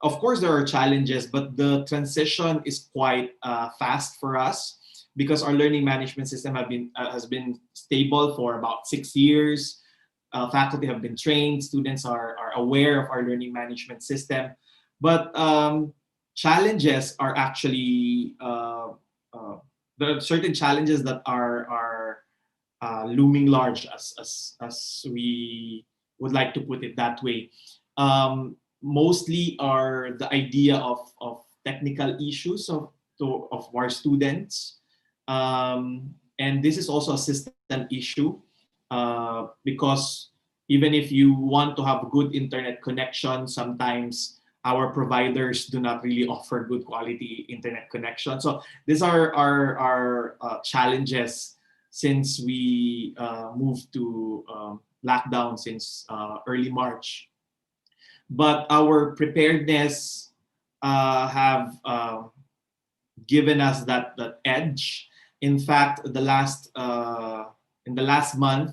of course, there are challenges, but the transition is quite fast for us, because our learning management system has been stable for about 6 years. Faculty have been trained, students are aware of our learning management system. But challenges are actually, there are certain challenges that are looming large, as we would like to put it that way. Mostly are the idea of technical issues of our students. And this is also a system issue because even if you want to have good internet connection, sometimes our providers do not really offer good quality internet connection. So these are our challenges since we moved to lockdown since early March. But our preparedness have given us that edge. In fact, in the last month,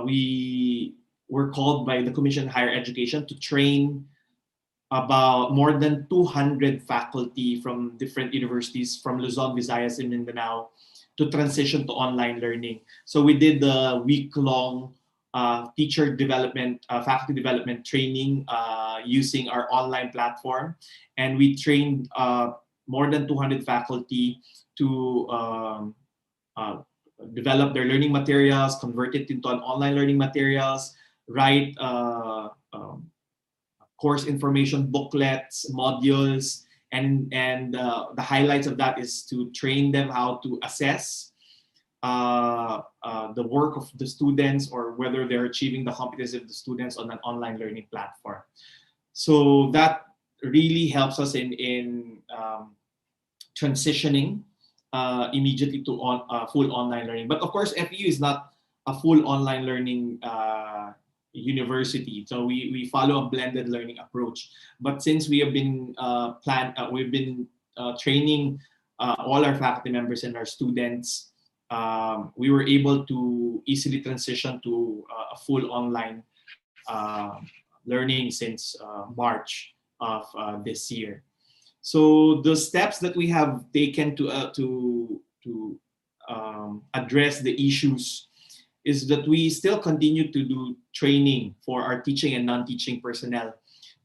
we were called by the Commission on Higher Education to train about more than 200 faculty from different universities from Luzon, Visayas, and Mindanao to transition to online learning. So we did the week-long teacher development, faculty development training using our online platform. And we trained more than 200 faculty to develop their learning materials, convert it into an online learning materials, write course information booklets, modules, and the highlights of that is to train them how to assess the work of the students or whether they're achieving the competency of the students on an online learning platform. So that really helps us in transitioning immediately to full online learning. But of course, FEU is not a full online learning university. So we follow a blended learning approach. But since we have been training all our faculty members and our students, we were able to easily transition to a full online learning since March of this year. So the steps that we have taken to address the issues is that we still continue to do training for our teaching and non-teaching personnel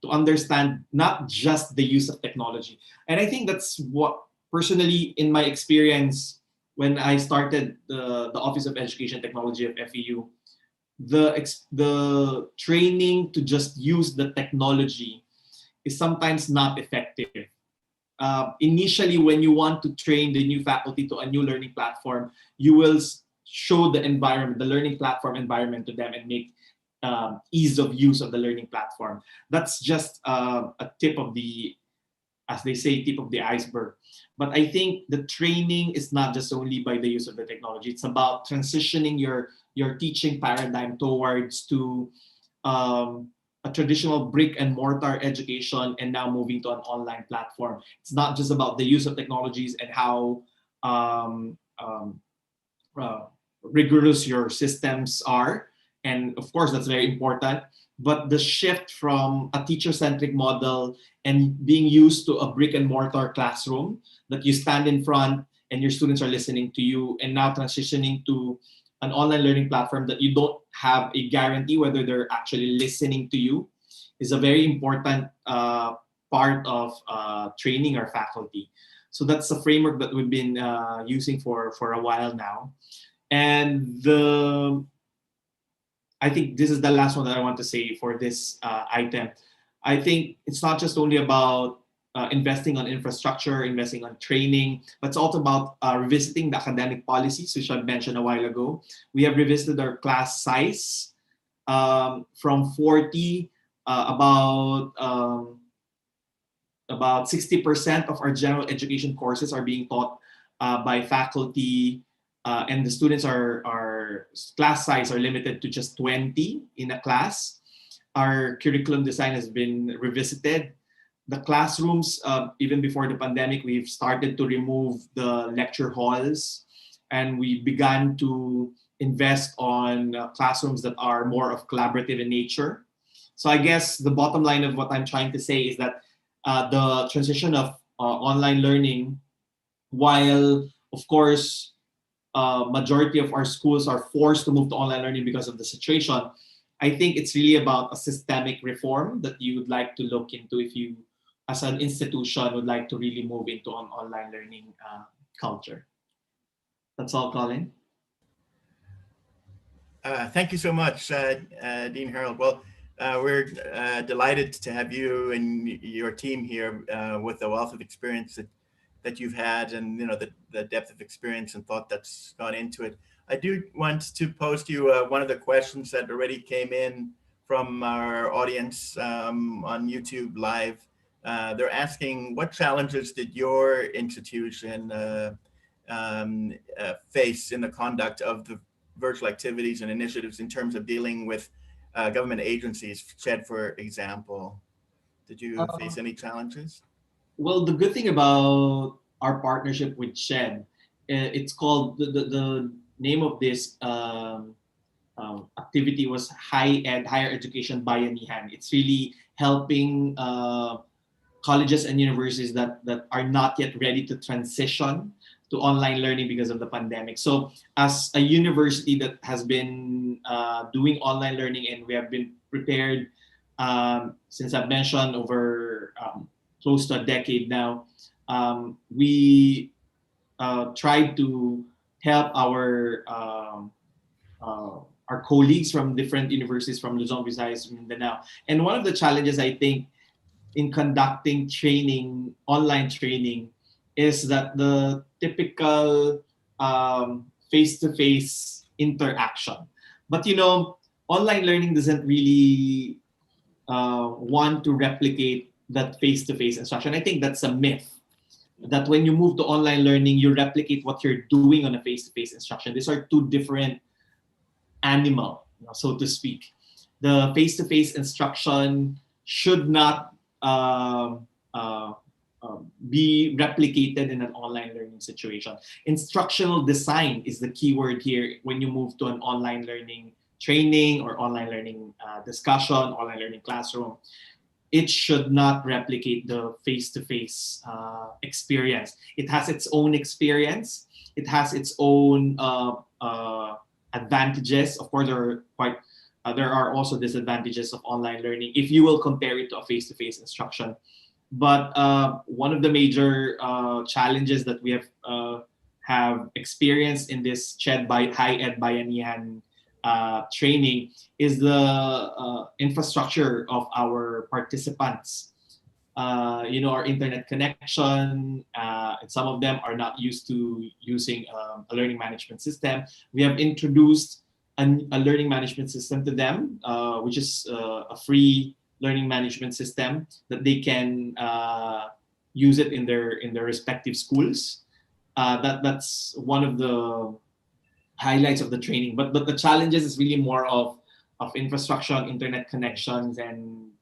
to understand not just the use of technology. And I think that's what, personally, in my experience, when I started the Office of Education Technology of FEU, the training to just use the technology is sometimes not effective. Initially, when you want to train the new faculty to a new learning platform, you will show the environment, the learning platform environment to them and make ease of use of the learning platform. That's just a tip of the, as they say, tip of the iceberg. But I think the training is not just only by the use of the technology. It's about transitioning your teaching paradigm towards to a traditional brick and mortar education and now moving to an online platform. It's not just about the use of technologies and how rigorous your systems are. And of course, that's very important. But the shift from a teacher-centric model and being used to a brick and mortar classroom that you stand in front and your students are listening to you, and now transitioning to an online learning platform that you don't have a guarantee whether they're actually listening to you, is a very important part of training our faculty. So that's a framework that we've been using for a while now. And I think this is the last one that I want to say for this item. I think it's not just only about investing on infrastructure, investing on training, but it's also about revisiting the academic policies, which I mentioned a while ago. We have revisited our class size from 40, about 60% of our general education courses are being taught by faculty, and the students are class size are limited to just 20 in a class. Our curriculum design has been revisited. The classrooms, even before the pandemic, we've started to remove the lecture halls, and we began to invest on classrooms that are more of collaborative in nature. So I guess the bottom line of what I'm trying to say is that the transition of online learning, while of course majority of our schools are forced to move to online learning because of the situation, I think it's really about a systemic reform that you would like to look into if you, as an institution, would like to really move into an online learning culture. That's all, Colin. Thank you so much, Dean Harold. Well, we're delighted to have you and your team here with the wealth of experience that you've had, and the depth of experience and thought that's gone into it. I do want to pose to you one of the questions that already came in from our audience on YouTube Live. They're asking, what challenges did your institution face in the conduct of the virtual activities and initiatives in terms of dealing with government agencies, SHED, for example? Did you face any challenges? Well, the good thing about our partnership with SHED, it's called, the name of this activity was Higher Education Bayanihan. It's really helping colleges and universities that are not yet ready to transition to online learning because of the pandemic. So as a university that has been doing online learning, and we have been prepared, since I've mentioned, over close to a decade now, we tried to help our colleagues from different universities from Luzon, Visayas, Mindanao. And one of the challenges, I think, in conducting training, online training, is that the typical face-to-face interaction. But online learning doesn't really want to replicate that face-to-face instruction. I think that's a myth, that when you move to online learning, you replicate what you're doing on a face-to-face instruction. These are two different animals, so to speak. The face-to-face instruction should not be replicated in an online learning situation. Instructional design is the key word here when you move to an online learning training or online learning discussion, online learning classroom. It should not replicate the face-to-face experience. It has its own experience. It has its own advantages. Of course, there are also disadvantages of online learning if you will compare it to a face-to-face instruction. But one of the major challenges that we have experienced in this CHED by High Ed Bayanihan training is the infrastructure of our participants. Our internet connection, and some of them are not used to using a learning management system. We have introduced a learning management system to them, which is a free learning management system that they can use it in their respective schools. That's one of the highlights of the training. But the challenges is really more of infrastructure, internet connections, and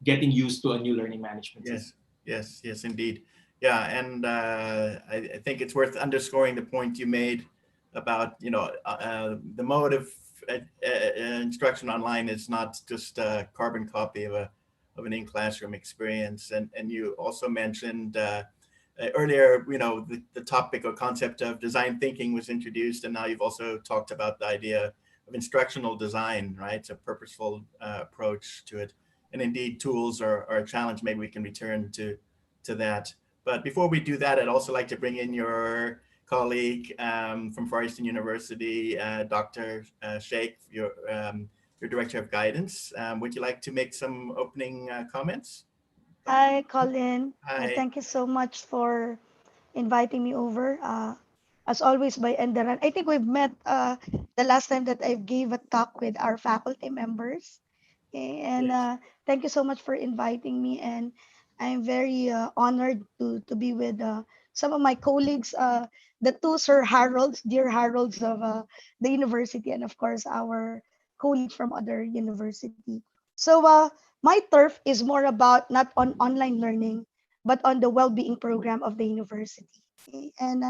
getting used to a new learning management system. Yes, indeed. Yeah, and I think it's worth underscoring the point you made about the mode of instruction online is not just a carbon copy of an in-classroom experience. And you also mentioned earlier, the topic or concept of design thinking was introduced, and now you've also talked about the idea of instructional design, right? It's a purposeful approach to it. And indeed, tools are a challenge. Maybe we can return to that. But before we do that, I'd also like to bring in your colleague from Far Eastern University, Dr. Sheikh, your Director of Guidance. Would you like to make some opening comments? Hi, Colin. Hi. Thank you so much for inviting me over. As always, by Enderan. I think we've met the last time that I gave a talk with our faculty members. Okay, and thank you so much for inviting me. And I'm very honored to be with some of my colleagues, the two Sir Harolds, dear Harolds of the university, and of course, our colleagues from other university. So my turf is more about not on online learning, but on the well-being program of the university. Okay, and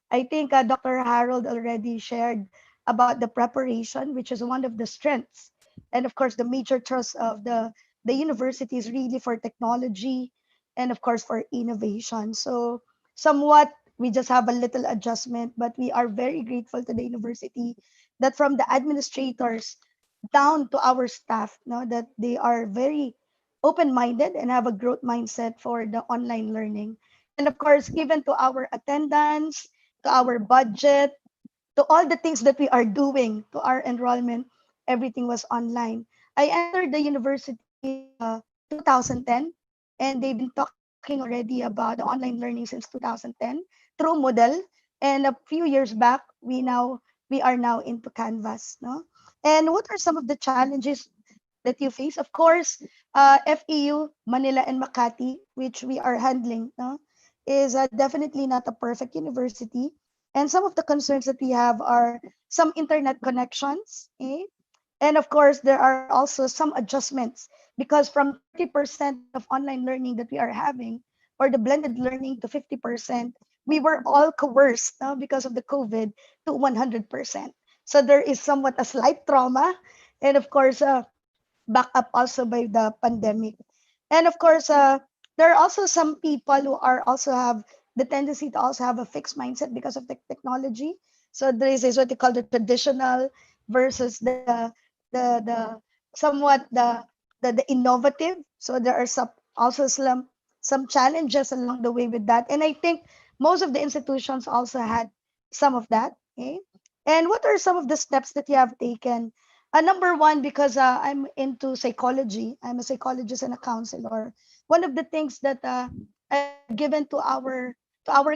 I think Dr. Harold already shared about the preparation, which is one of the strengths. And of course, the major trust of the university is really for technology and of course for innovation. So somewhat we just have a little adjustment, but we are very grateful to the university that from the administrators down to our staff, that they are very open-minded and have a growth mindset for the online learning. And of course, given to our attendance, to our budget, to all the things that we are doing to our enrollment, everything was online. I entered the university 2010, and they've been talking already about the online learning since 2010 through Model. And a few years back, we are now into Canvas. No? And what are some of the challenges that you face? Of course, FEU, Manila and Makati, which we are handling, no, is definitely not a perfect university. And some of the concerns that we have are some internet connections. Eh? And of course, there are also some adjustments because from 30% of online learning that we are having, or the blended learning to 50%, we were all coerced because of the COVID to 100%. So there is somewhat a slight trauma. And of course, back up also by the pandemic. And of course, there are also some people who are also have the tendency to also have a fixed mindset because of the technology. So there is what they call the traditional versus the somewhat the innovative. So there are some challenges along the way with that. And I think most of the institutions also had some of that. Okay? And what are some of the steps that you have taken? Number one, because I'm into psychology, I'm a psychologist and a counselor. One of the things that I've given to our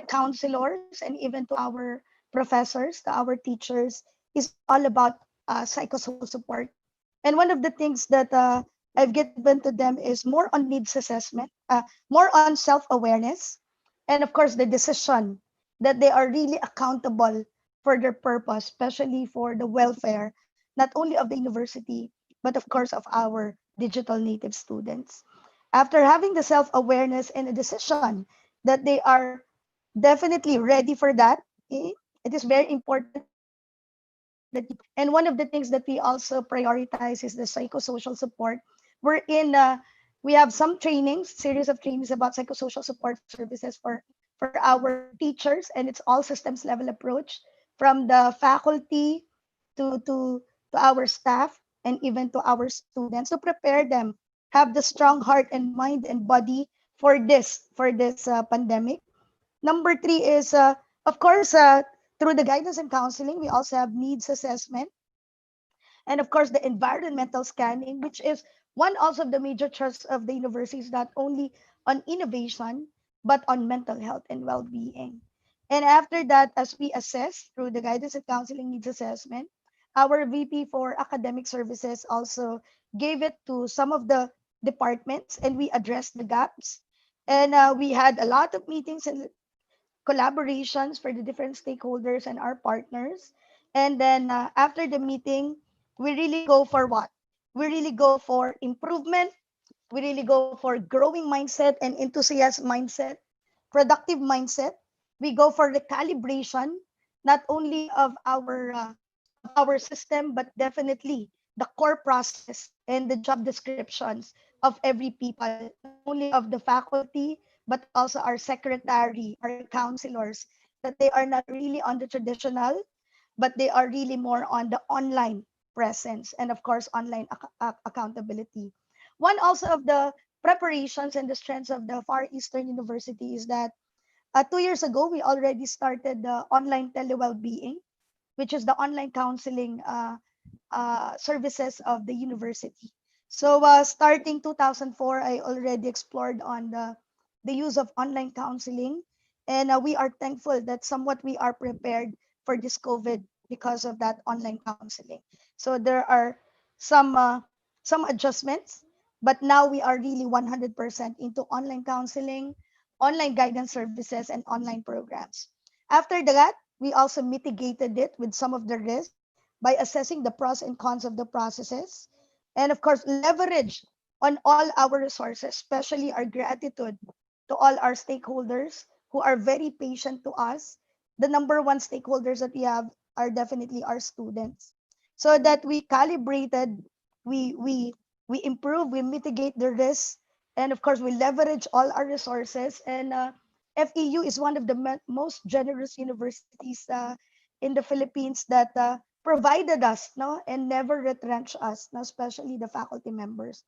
counselors and even to our professors, to our teachers, is all about psychosocial support. And one of the things that I've given to them is more on needs assessment, more on self-awareness, and of course the decision that they are really accountable for their purpose, especially for the welfare not only of the university but of course of our digital native students. After having the self-awareness and a decision that they are definitely ready for that, it is very important that you and one of the things that we also prioritize is the psychosocial support. We're in we have some trainings, series of trainings about psychosocial support services for our teachers, and it's all systems level approach from the faculty to our staff and even to our students to prepare them have the strong heart and mind and body for this pandemic. Number three is, of course, through the guidance and counseling, we also have needs assessment, and of course the environmental scanning, which is one also of the major trusts of the universities, not only on innovation but on mental health and well-being. And after that, as we assess through the guidance and counseling needs assessment, our VP for academic services also gave it to some of the departments, and we addressed the gaps. And we had a lot of meetings and collaborations for the different stakeholders and our partners. And then after the meeting, we really go for what? We really go for improvement. We really go for growing mindset and enthusiast mindset, productive mindset. We go for the calibration, not only of our system, but definitely the core process and the job descriptions of every people, not only of the faculty, but also our secretary, our counselors, that they are not really on the traditional, but they are really more on the online presence and of course online accountability. One also of the preparations and the strengths of the Far Eastern University is that 2 years ago we already started the online tele-well-being, which is the online counseling services of the university. So starting 2004, I already explored on the use of online counseling, and we are thankful that somewhat we are prepared for this COVID because of that online counseling. So there are some uh, some adjustments, but now we are really 100% into online counseling, online guidance services, and online programs. After that, we also mitigated it with some of the risks by assessing the pros and cons of the processes, and of course leverage on all our resources, especially our gratitude to all our stakeholders who are very patient to us. The number one stakeholders that we have are definitely our students, so that we calibrated, we we we improve, we mitigate the risks, and of course we leverage all our resources. And FEU is one of the most generous universities in the Philippines that provided us, no, and never retrench us, no, especially the faculty members,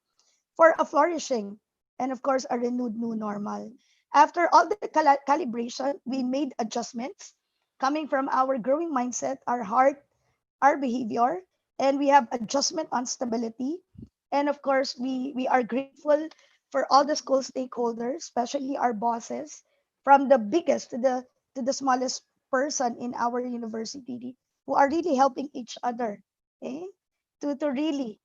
for a flourishing and of course a renewed new normal. After all the calibration, we made adjustments coming from our growing mindset, our heart, our behavior, and we have adjustment on stability. And of course, we are grateful for all the school stakeholders, especially our bosses, from the biggest to the smallest person in our university, who are really helping each other, eh? To really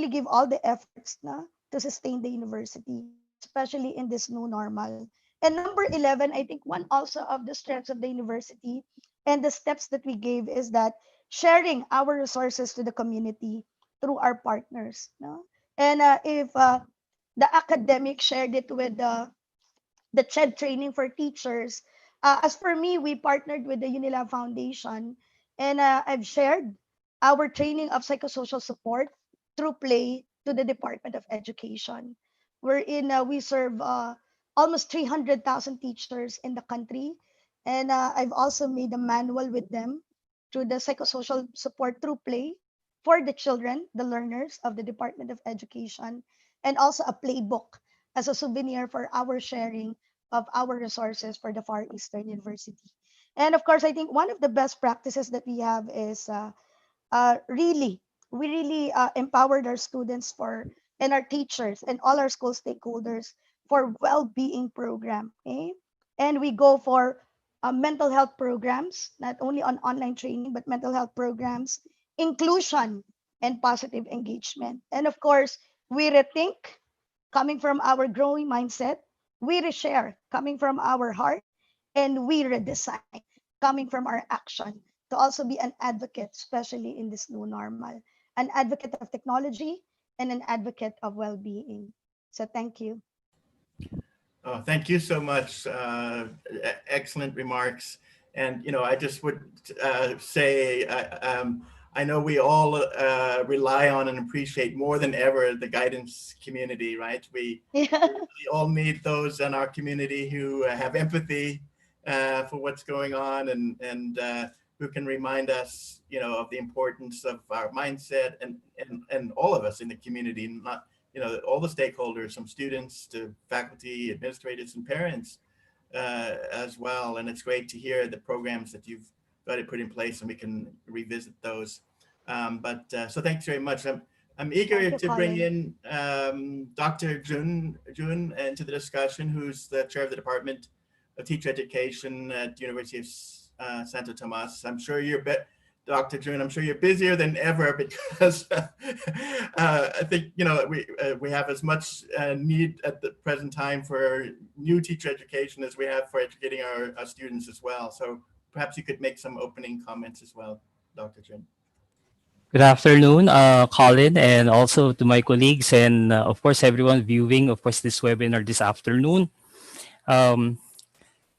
give all the efforts na, to sustain the university, especially in this new normal. And number 11, I think one also of the strengths of the university and the steps that we gave is that sharing our resources to the community through our partners. No? And if the academic shared it with the CHED training for teachers. As for me, we partnered with the Unilab Foundation, and I've shared our training of psychosocial support through play to the Department of Education. Wherein we serve almost 300,000 teachers in the country, and I've also made a manual with them through the psychosocial support through play for the children, the learners of the Department of Education, and also a playbook as a souvenir for our sharing of our resources for the Far Eastern University. And of course, I think one of the best practices that we have is really, we really empowered our students for and our teachers and all our school stakeholders for well-being program. Okay? And we go for mental health programs, not only on online training, but mental health programs, inclusion, and positive engagement. And of course, we rethink coming from our growing mindset, we reshare coming from our heart, and we redesign coming from our action to also be an advocate, especially in this new normal. an advocate of technology, and an advocate of well-being. So thank you. Oh, thank you so much. Excellent remarks. And, I just would say, I know we all rely on and appreciate more than ever the guidance community, right? We all need those in our community who have empathy for what's going on, and who can remind us, of the importance of our mindset, and all of us in the community, not, all the stakeholders, from students to faculty, administrators, and parents as well. And it's great to hear the programs that you've got it put in place, and we can revisit those. So thanks very much. I'm eager to bring in Dr. Jun into the discussion, who's the chair of the Department of Teacher Education at University of Santo Tomas. I'm sure Dr. Jun, I'm sure you're busier than ever, because I think, we have as much need at the present time for new teacher education as we have for educating our students as well. So perhaps you could make some opening comments as well, Dr. Jun. Good afternoon, Colin, and also to my colleagues, and of course, everyone viewing, of course, this webinar this afternoon.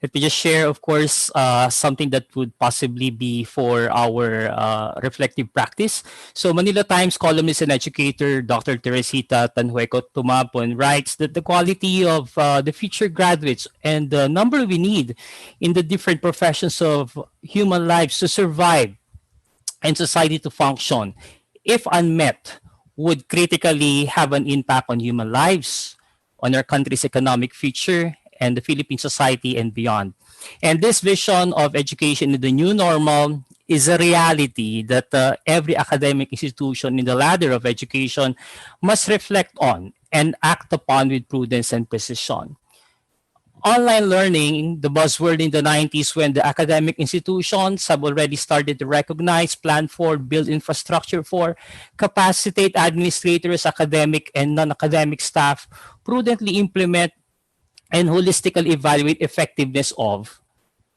Let me just share, of course, something that would possibly be for our reflective practice. So Manila Times columnist and educator, Dr. Teresita Tanhueco Tumapon, writes that the quality of the future graduates and the number we need in the different professions of human lives to survive and society to function, if unmet, would critically have an impact on human lives, on our country's economic future, and the Philippine society and beyond. And this vision of education in the new normal is a reality that every academic institution in the ladder of education must reflect on and act upon with prudence and precision. Online learning, the buzzword in the 90s, when the academic institutions have already started to recognize, plan for, build infrastructure for, capacitate administrators, academic and non-academic staff, prudently implement, and holistically evaluate effectiveness of,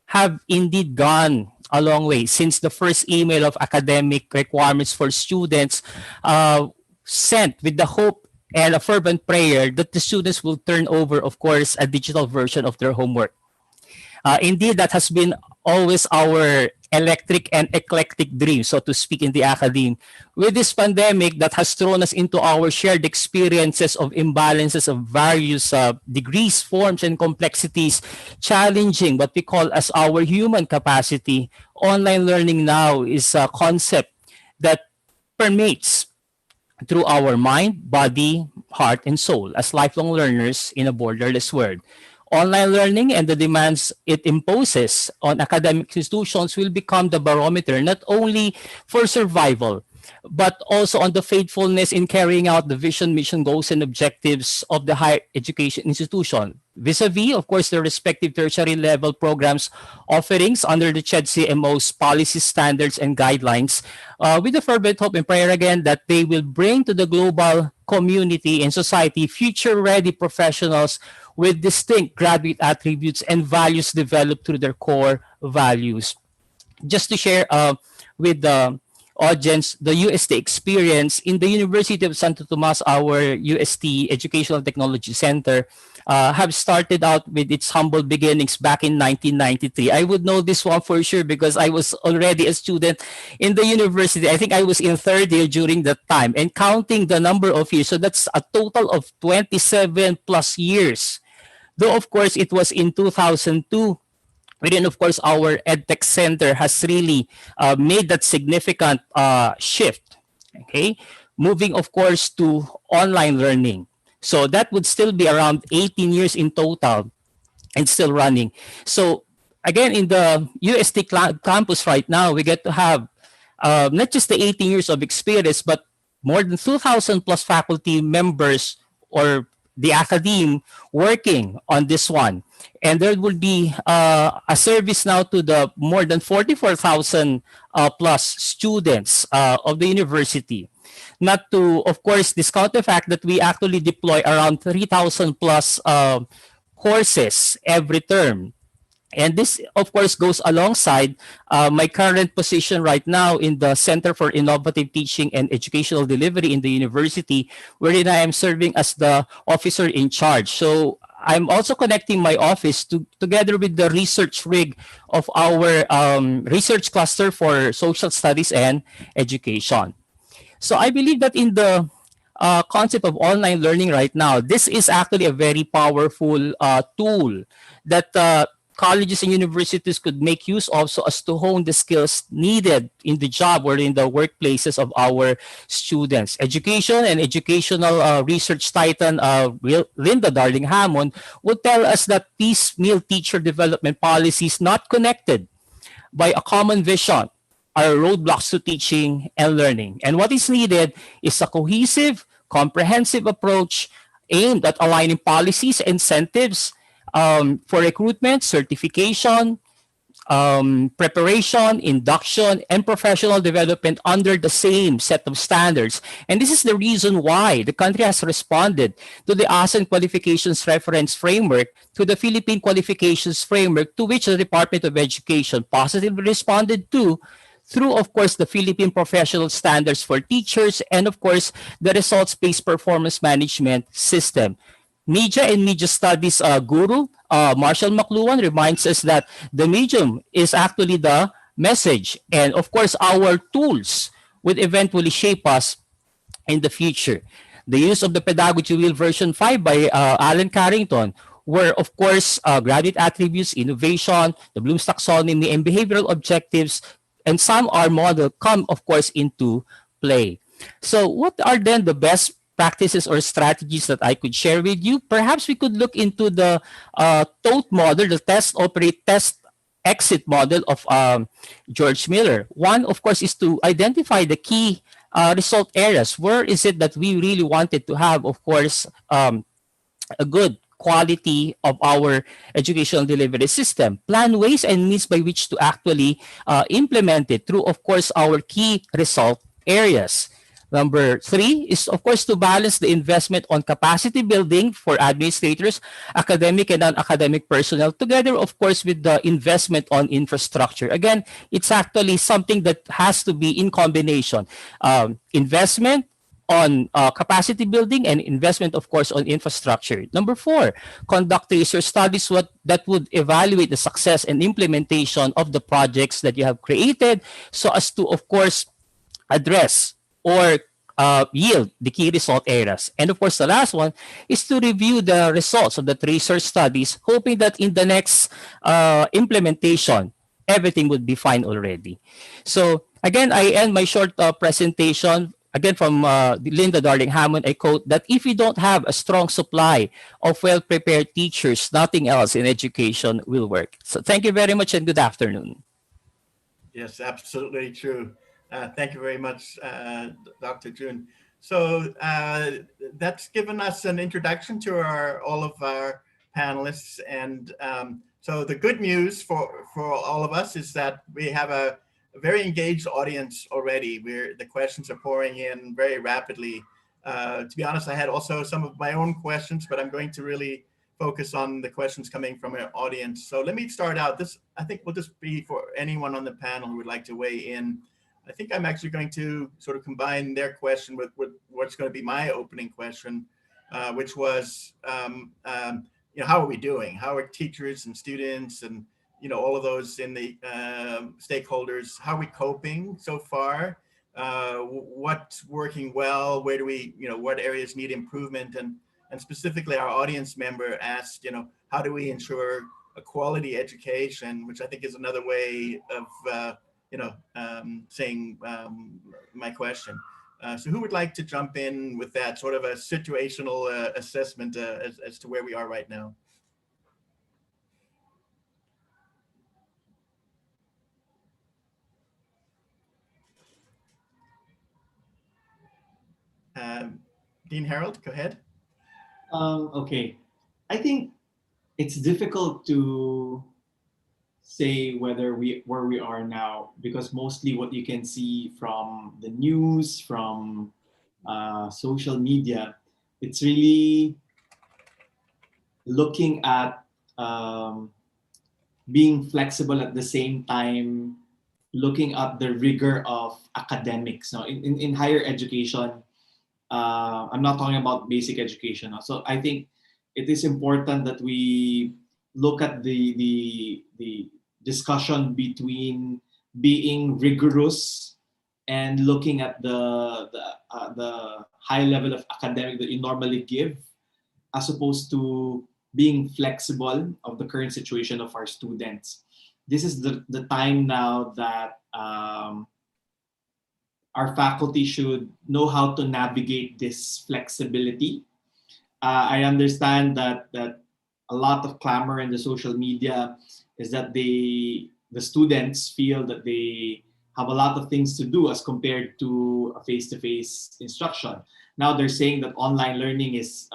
have indeed gone a long way since the first email of academic requirements for students sent with the hope and a fervent prayer that the students will turn over, of course, a digital version of their homework. Indeed, that has been always our electric and eclectic dream, so to speak, in the academe. With this pandemic that has thrown us into our shared experiences of imbalances of various degrees, forms, and complexities, challenging what we call as our human capacity, online learning now is a concept that permeates through our mind, body, heart, and soul as lifelong learners in a borderless world. Online learning and the demands it imposes on academic institutions will become the barometer not only for survival, but also on the faithfulness in carrying out the vision, mission, goals, and objectives of the higher education institution, vis-a-vis, of course, the respective tertiary level programs offerings under the CHED-CMO's policy standards and guidelines, with the fervent hope and prayer again that they will bring to the global community and society future-ready professionals with distinct graduate attributes and values developed through their core values. Just to share with the audience the UST experience in the University of Santo Tomas, our UST Educational Technology Center have started out with its humble beginnings back in 1993. I would know this one for sure because I was already a student in the university. I think I was in third year during that time, and counting the number of years, so that's a total of 27 plus years. Though, of course, it was in 2002, wherein, of course, our EdTech Center has really made that significant shift, okay? Moving, of course, to online learning. So that would still be around 18 years in total and still running. So again, in the UST campus right now, we get to have not just the 18 years of experience, but more than 2,000 plus faculty members or the academe working on this one. And there will be a service now to the more than 44,000 plus students of the university. Not to, of course, discount the fact that we actually deploy around 3,000 plus courses every term. And this, of course, goes alongside my current position right now in the Center for Innovative Teaching and Educational Delivery in the university, wherein I am serving as the officer in charge. So I'm also connecting my office together with the research rig of our research cluster for social studies and education. So I believe that in the concept of online learning right now, this is actually a very powerful tool that colleges and universities could make use of so as to hone the skills needed in the job or in the workplaces of our students. Education and educational research titan Linda Darling Hammond would tell us that piecemeal teacher development policies not connected by a common vision are roadblocks to teaching and learning. And what is needed is a cohesive, comprehensive approach aimed at aligning policies, incentives for recruitment, certification, preparation, induction, and professional development under the same set of standards. And this is the reason why the country has responded to the ASEAN Qualifications Reference Framework, to the Philippine Qualifications Framework, to which the Department of Education positively responded to through, of course, the Philippine Professional Standards for Teachers and, of course, the Results-Based Performance Management System. Media and Media Studies guru Marshall McLuhan reminds us that the medium is actually the message, and of course our tools would eventually shape us in the future. The use of the Pedagogy Wheel version 5 by Alan Carrington, where of course graduate attributes, innovation, the Bloom's taxonomy, and behavioral objectives, and some are model come of course into play. So what are then the best practices or strategies that I could share with you? Perhaps we could look into the TOTE model, the test, operate, test, exit model of George Miller. One, of course, is to identify the key result areas. Where is it that we really wanted to have, of course, a good quality of our educational delivery system? Plan ways and means by which to actually implement it through, of course, our key result areas. Number 3 is, of course, to balance the investment on capacity building for administrators, academic and non-academic personnel, together, of course, with the investment on infrastructure. Again, it's actually something that has to be in combination. Investment on capacity building and investment, of course, on infrastructure. Number 4, conduct research studies that would evaluate the success and implementation of the projects that you have created so as to, of course, address or yield the key result areas. And of course, the last one is to review the results of the research studies, hoping that in the next implementation, everything would be fine already. So again, I end my short presentation again from Linda Darling Hammond. I quote that if we don't have a strong supply of well-prepared teachers, nothing else in education will work. So thank you very much and good afternoon. Yes, absolutely true. Thank you very much, Dr. Jun. So that's given us an introduction to all of our panelists. And so the good news for all of us is that we have a very engaged audience already. The questions are pouring in very rapidly. To be honest, I had also some of my own questions, but I'm going to really focus on the questions coming from our audience. So let me start out. This, I think, will just be for anyone on the panel who would like to weigh in. I think I'm actually going to sort of combine their question with what's going to be my opening question, which was, how are we doing? How are teachers and students and all of those in the stakeholders? How are we coping so far? What's working well? Where do we, what areas need improvement? And specifically, our audience member asked, how do we ensure a quality education, which I think is another way of saying my question. So who would like to jump in with that sort of a situational assessment as to where we are right now? Dean Harold, go ahead. Okay, I think it's difficult to say where we are now, because mostly what you can see from the news, from social media, it's really looking at being flexible at the same time, looking at the rigor of academics. Now, in higher education, I'm not talking about basic education. So I think it is important that we look at the discussion between being rigorous and looking at the high level of academic that you normally give, as opposed to being flexible of the current situation of our students. This is the time now that our faculty should know how to navigate this flexibility. I understand that a lot of clamor in the social media is that the students feel that they have a lot of things to do as compared to a face-to-face instruction. Now they're saying that online learning is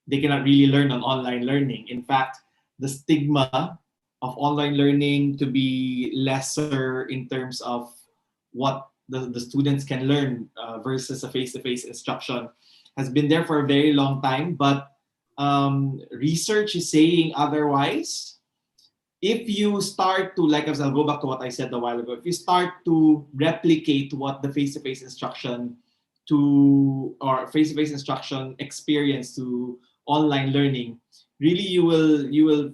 they cannot really learn on online learning. In fact, the stigma of online learning to be lesser in terms of what the students can learn versus a face-to-face instruction has been there for a very long time, but research is saying otherwise. If you start to, like I'll go back to what I said a while ago, if you start to replicate what the face-to-face instruction or face-to-face instruction experience to online learning, really you will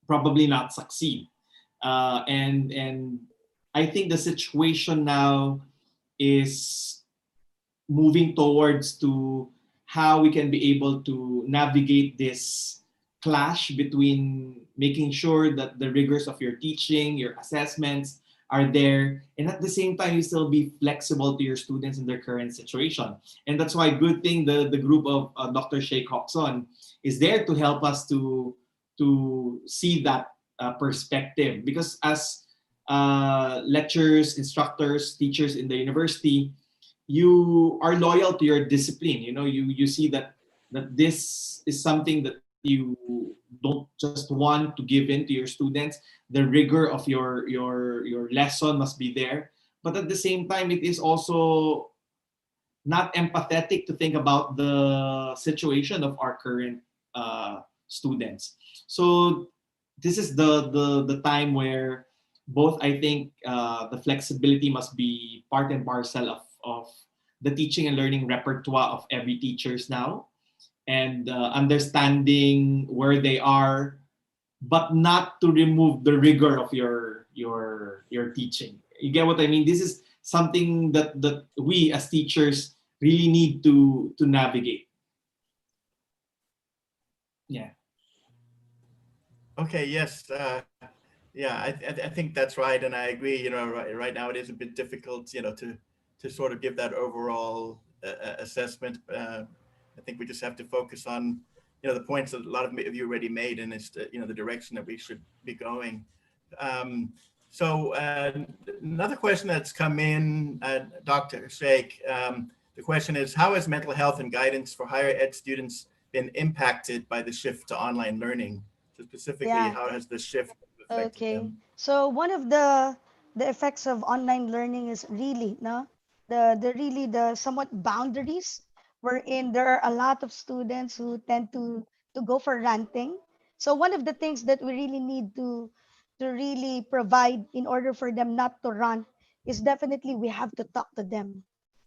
probably not succeed. And I think the situation now is moving towards to how we can be able to navigate this clash between making sure that the rigors of your teaching, your assessments are there, and at the same time you still be flexible to your students in their current situation. And that's why good thing the group of Dr. Sheikh Hoxon is there to help us to see that perspective, because as lecturers, instructors, teachers in the university, you are loyal to your discipline. You know, you see that this is something that you don't just want to give in to your students. The rigor of your lesson must be there, but at the same time, it is also not empathetic to think about the situation of our current students. So this is the time where both, I think, the flexibility must be part and parcel of the teaching and learning repertoire of every teachers now, and understanding where they are, but not to remove the rigor of your teaching. You get what I mean? This is something that we as teachers really need to navigate. Yeah. Okay. Yes. Yeah. I think that's right, and I agree. You know, right now it is a bit difficult. You know, to sort of give that overall assessment. I think we just have to focus on, you know, the points that a lot of you already made, and it's the, you know, the direction that we should be going. So another question that's come in, Dr. Sheikh, the question is, how has mental health and guidance for higher ed students been impacted by the shift to online learning? So specifically, Yeah. how has the shift affected Okay. them? So one of the effects of online learning is really the somewhat boundaries, wherein there are a lot of students who tend to go for ranting. So one of the things that we really need to really provide in order for them not to run is definitely we have to talk to them.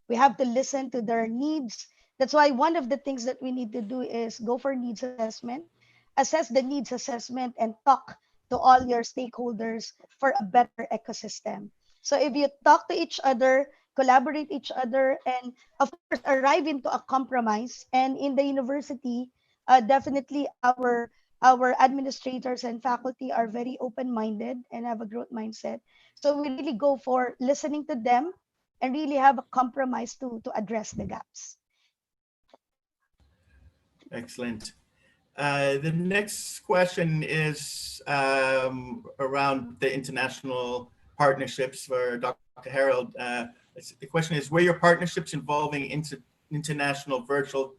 We have to listen to their needs. That's why one of the things that we need to do is go for needs assessment, assess the needs assessment, and talk to all your stakeholders for a better ecosystem. So if you talk to each other, collaborate each other, and of course arrive into a compromise. And in the university, definitely our administrators and faculty are very open-minded and have a growth mindset. So we really go for listening to them and really have a compromise to address the gaps. Excellent. The next question is around the international partnerships for Dr. Harold. The question is, were your partnerships involving international virtual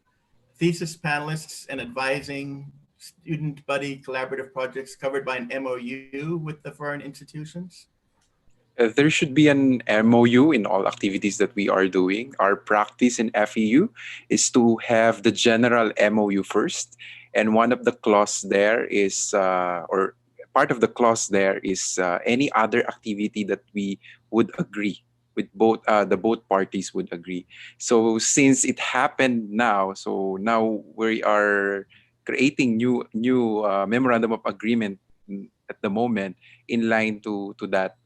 thesis panelists and advising student buddy collaborative projects covered by an MOU with the foreign institutions? There should be an MOU in all activities that we are doing. Our practice in FEU is to have the general MOU first, And one of the clause there is, or part of the clause there is, any other activity that we would agree with, both the both parties would agree. So since it happened now, so now we are creating new memorandum of agreement, at the moment, in line to that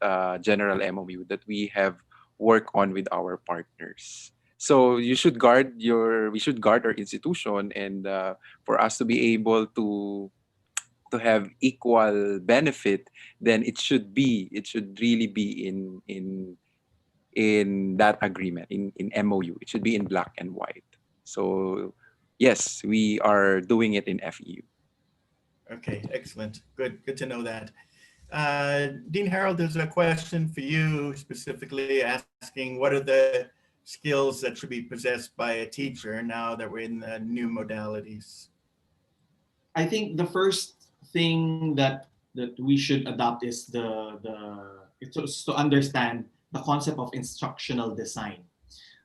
general MOU that we have worked on with our partners. So we should guard our institution, and for us to be able to have equal benefit, then it should really be in that agreement, in MOU. It should be in black and white. So yes, we are doing it in FEU. Okay, excellent. Good to know that. Dean Harold, there's a question for you specifically asking, what are the skills that should be possessed by a teacher now that we're in the new modalities? I think the first thing that we should adopt is it's to understand the concept of instructional design.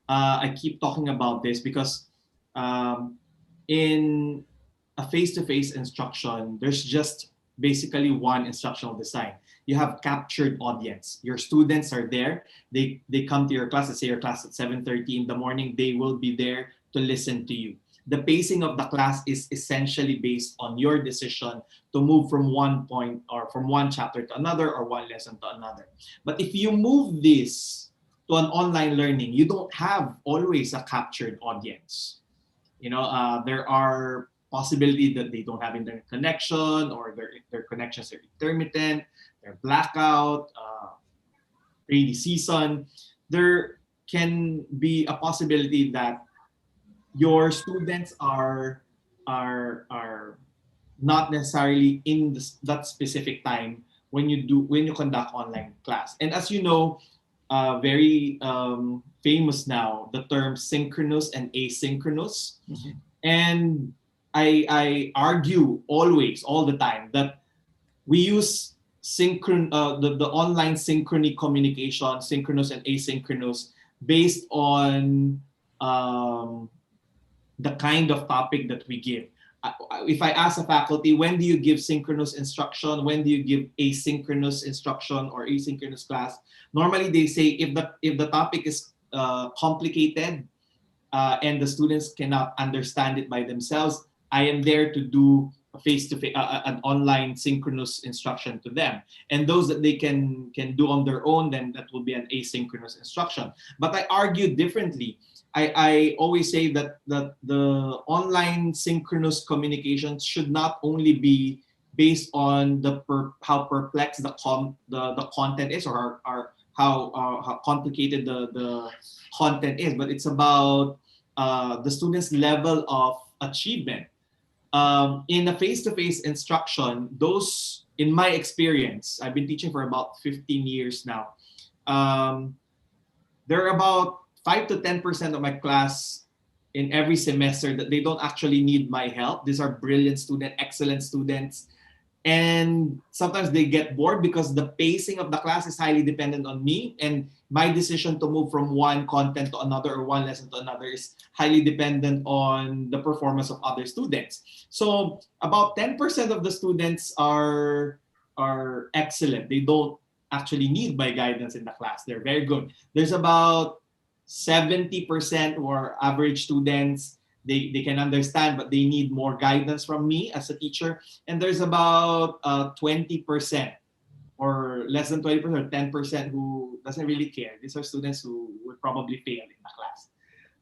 I keep talking about this because um, in a face-to-face instruction, there's just basically one instructional design. You have captured audience. Your students are there. They come to your class. Let's say your class at 7:30 in the morning. They will be there to listen to you. The pacing of the class is essentially based on your decision to move from one point or from one chapter to another or one lesson to another. But if you move this to an online learning, you don't have always a captured audience. There are possibility that they don't have internet connection, or their connections are intermittent, they're blackout, rainy season. There can be a possibility that your students are not necessarily in that specific time when you conduct online class. And as you know, very famous now, the term synchronous and asynchronous. Mm-hmm. And I argue always, all the time, that we use the online synchrony communication, synchronous and asynchronous, based on the kind of topic that we give. If I ask a faculty, when do you give synchronous instruction? When do you give asynchronous instruction or asynchronous class? Normally they say if the topic is complicated and the students cannot understand it by themselves, I am there to do a face-to-face, an online synchronous instruction to them. And those that they can do on their own, then that will be an asynchronous instruction. But I argue differently. I always say that the online synchronous communication should not only be based on how perplexed the content is, or how complicated the content is, but it's about the student's level of achievement. In a face-to-face instruction, those, in my experience, I've been teaching for about 15 years now. There are about 5 to 10% of my class in every semester that they don't actually need my help. These are brilliant students, excellent students. And sometimes they get bored because the pacing of the class is highly dependent on me, and my decision to move from one content to another or one lesson to another is highly dependent on the performance of other students. So about 10% of the students are excellent. They don't actually need my guidance in the class. They're very good. There's about 70% who are average students. They can understand, but they need more guidance from me as a teacher. And there's about 20% or less than 20% or 10% who doesn't really care. These are students who would probably fail in the class.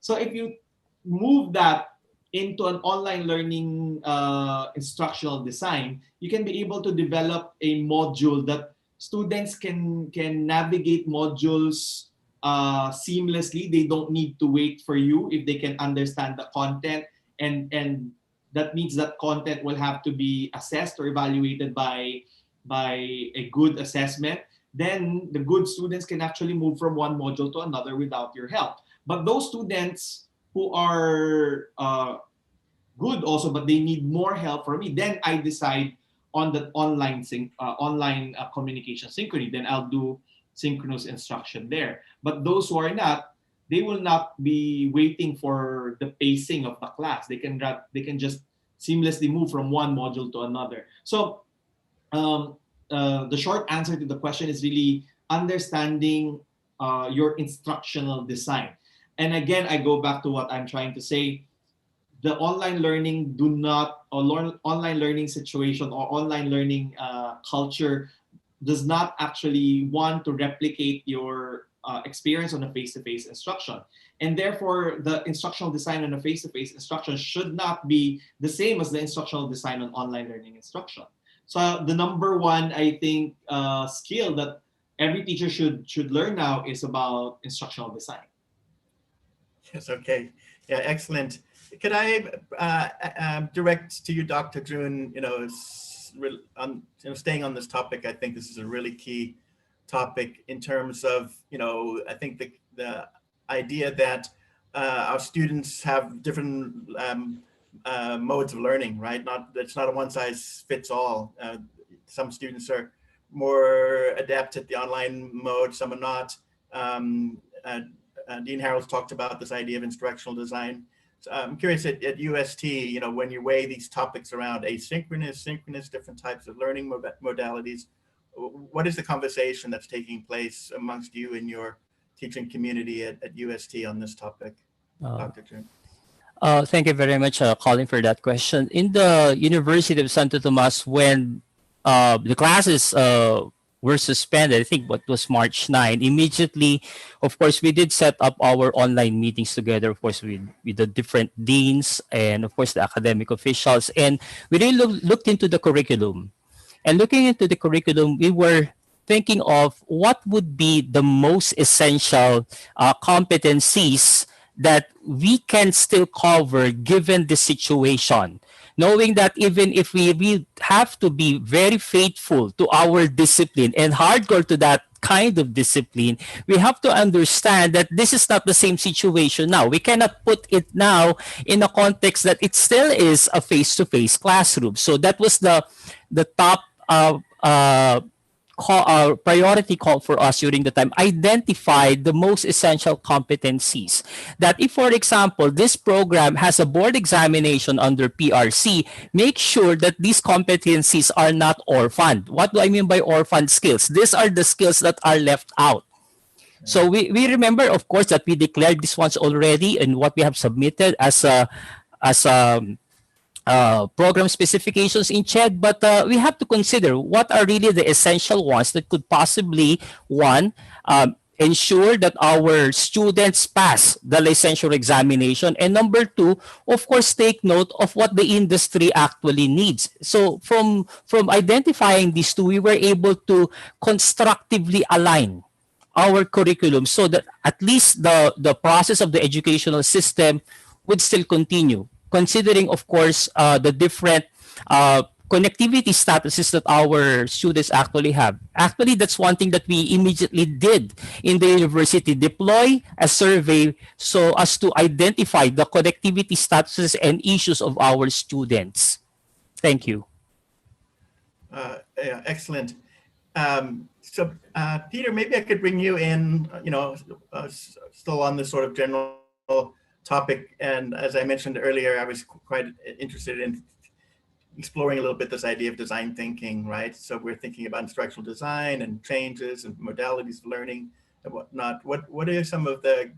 So if you move that into an online learning instructional design, you can be able to develop a module that students can navigate modules seamlessly. They don't need to wait for you if they can understand the content, and that means that content will have to be assessed or evaluated by a good assessment. Then the good students can actually move from one module to another without your help. But those students who are good also, but they need more help from me, then I decide on the online communication synchrony. Then I'll do synchronous instruction there. But those who are not, they will not be waiting for the pacing of the class. They can just seamlessly move from one module to another. So the short answer to the question is really understanding your instructional design. And again, I go back to what I'm trying to say. The online learning online learning situation or online learning culture does not actually want to replicate your experience on a face-to-face instruction. And therefore, the instructional design on a face-to-face instruction should not be the same as the instructional design on online learning instruction. So the number one, I think, skill that every teacher should learn now is about instructional design. Yes, okay. Yeah, excellent. Could I direct to you, Dr. June, staying on this topic, I think this is a really key topic in terms of, I think the idea that our students have different modes of learning, right? It's not a one size fits all. Some students are more adept at the online mode, some are not. Dean Harold's talked about this idea of instructional design. So I'm curious at UST, when you weigh these topics around asynchronous, synchronous, different types of learning modalities, what is the conversation that's taking place amongst you and your teaching community at UST on this topic, Dr. June? Thank you very much, Colin, for that question. In the University of Santo Tomas, when the classes were suspended, I think what was March 9, immediately, of course, we did set up our online meetings together, of course, with the different deans and, of course, the academic officials. And we really looked into the curriculum. And looking into the curriculum, we were thinking of what would be the most essential competencies that we can still cover given the situation, knowing that even if we have to be very faithful to our discipline and hardcore to that kind of discipline, we have to understand that this is not the same situation now. We cannot put it now in a context that it still is a face-to-face classroom. So that was the top priority call for us during the time. Identify the most essential competencies. That if, for example, this program has a board examination under PRC, make sure that these competencies are not orphaned. What do I mean by orphaned skills? These are the skills that are left out. So we remember, of course, that we declared these ones already and what we have submitted as a program specifications in CHED, but we have to consider what are really the essential ones that could possibly, one, ensure that our students pass the licensure examination, and number two, of course, take note of what the industry actually needs. So from identifying these two, we were able to constructively align our curriculum so that at least the process of the educational system would still continue, considering, of course, the different connectivity statuses that our students actually have. Actually, that's one thing that we immediately did in the university, deploy a survey so as to identify the connectivity statuses and issues of our students. Thank you. Yeah, excellent. So, Peter, maybe I could bring you in, still on this sort of general topic. And as I mentioned earlier, I was quite interested in exploring a little bit this idea of design thinking, right? So we're thinking about instructional design and changes and modalities of learning and whatnot. What are some of the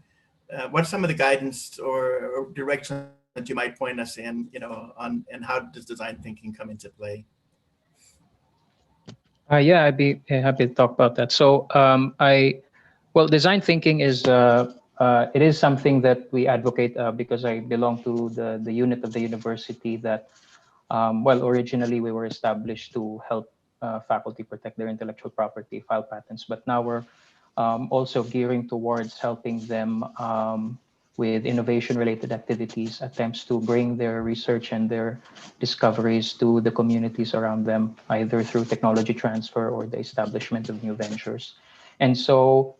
guidance or direction that you might point us in, on, and how does design thinking come into play? Yeah, I'd be happy to talk about that. So design thinking is it is something that we advocate because I belong to the unit of the university that, originally we were established to help faculty protect their intellectual property, file patents, but now we're also gearing towards helping them with innovation-related activities, attempts to bring their research and their discoveries to the communities around them, either through technology transfer or the establishment of new ventures. And so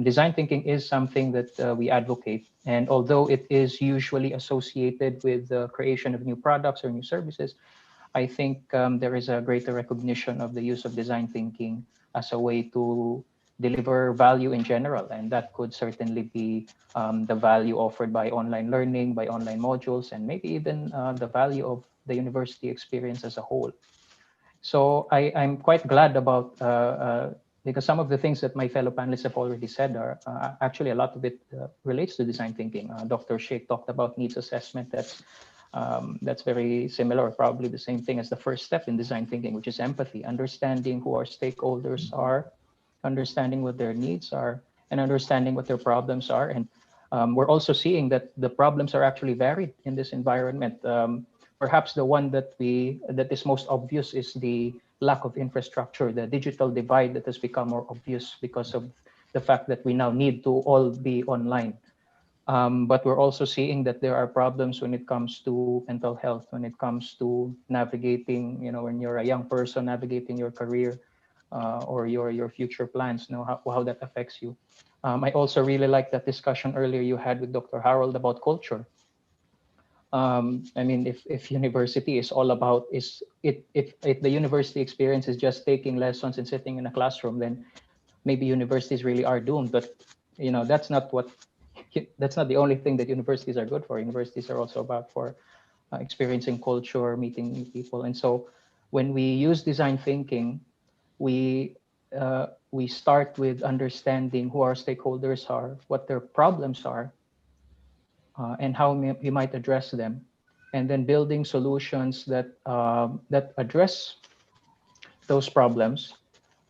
design thinking is something that we advocate. And although it is usually associated with the creation of new products or new services, I think there is a greater recognition of the use of design thinking as a way to deliver value in general. And that could certainly be the value offered by online learning, by online modules, and maybe even the value of the university experience as a whole. So I'm quite glad about because some of the things that my fellow panelists have already said are actually a lot of it relates to design thinking. Dr. Sheikh talked about needs assessment. That's very similar, or probably the same thing as the first step in design thinking, which is empathy, understanding who our stakeholders are, understanding what their needs are, and understanding what their problems are. And we're also seeing that the problems are actually varied in this environment. Perhaps the one that is most obvious is the lack of infrastructure, the digital divide that has become more obvious because of the fact that we now need to all be online. But we're also seeing that there are problems when it comes to mental health, when it comes to navigating, when you're a young person navigating your career or your future plans, how that affects you. I also really like that discussion earlier you had with Dr. Harold about culture. I mean, if university is all about if the university experience is just taking lessons and sitting in a classroom, then maybe universities really are doomed. But that's not the only thing that universities are good for. Universities are also about for experiencing culture, meeting new people. And so when we use design thinking, we start with understanding who our stakeholders are, what their problems are, and how we might address them, and then building solutions that address those problems,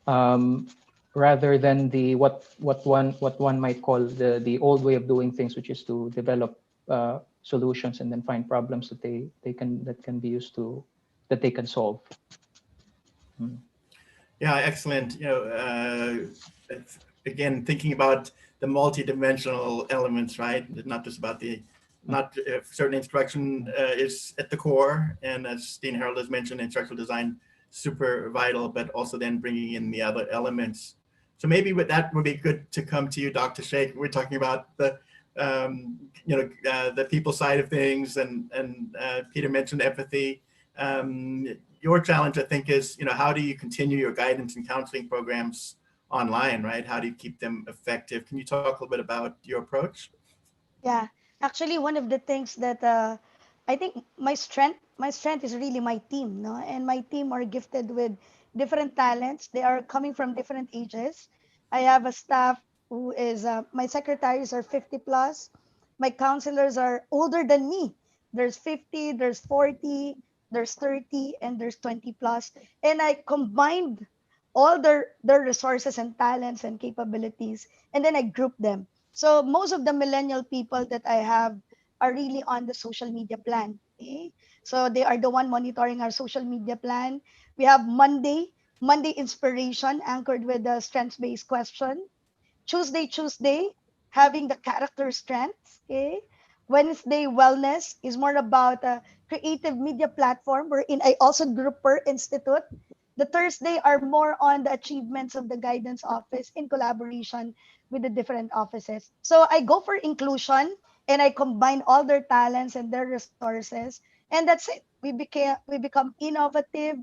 um, rather than what one might call the old way of doing things, which is to develop solutions and then find problems that can be used to that they can solve. Yeah, excellent. Again, thinking about the multi-dimensional elements, right? Not just about certain instruction is at the core, and as Dean Harold has mentioned, instructional design super vital, but also then bringing in the other elements. So maybe with that would be good to come to you, Dr. Sheikh. We're talking about the people side of things, and Peter mentioned empathy. Your challenge, I think, is how do you continue your guidance and counseling programs online, right? How do you keep them effective? Can you talk a little bit about your approach? Yeah, actually, one of the things that I think my strength is really my team, no, and my team are gifted with different talents. They are coming from different ages. I have a staff who is my secretaries are 50 plus. My counselors are older than me. There's 50, there's 40, there's 30, and there's 20 plus. And I combined all their resources and talents and capabilities, and then I group them. So most of the millennial people that I have are really on the social media plan. Okay? So they are the one monitoring our social media plan. We have Monday inspiration anchored with the strengths-based question. Tuesday, having the character strengths. Okay. Wednesday, wellness is more about a creative media platform wherein I also group per institute. The Thursday are more on the achievements of the guidance office in collaboration with the different offices. So I go for inclusion and I combine all their talents and their resources, and that's it. We become innovative,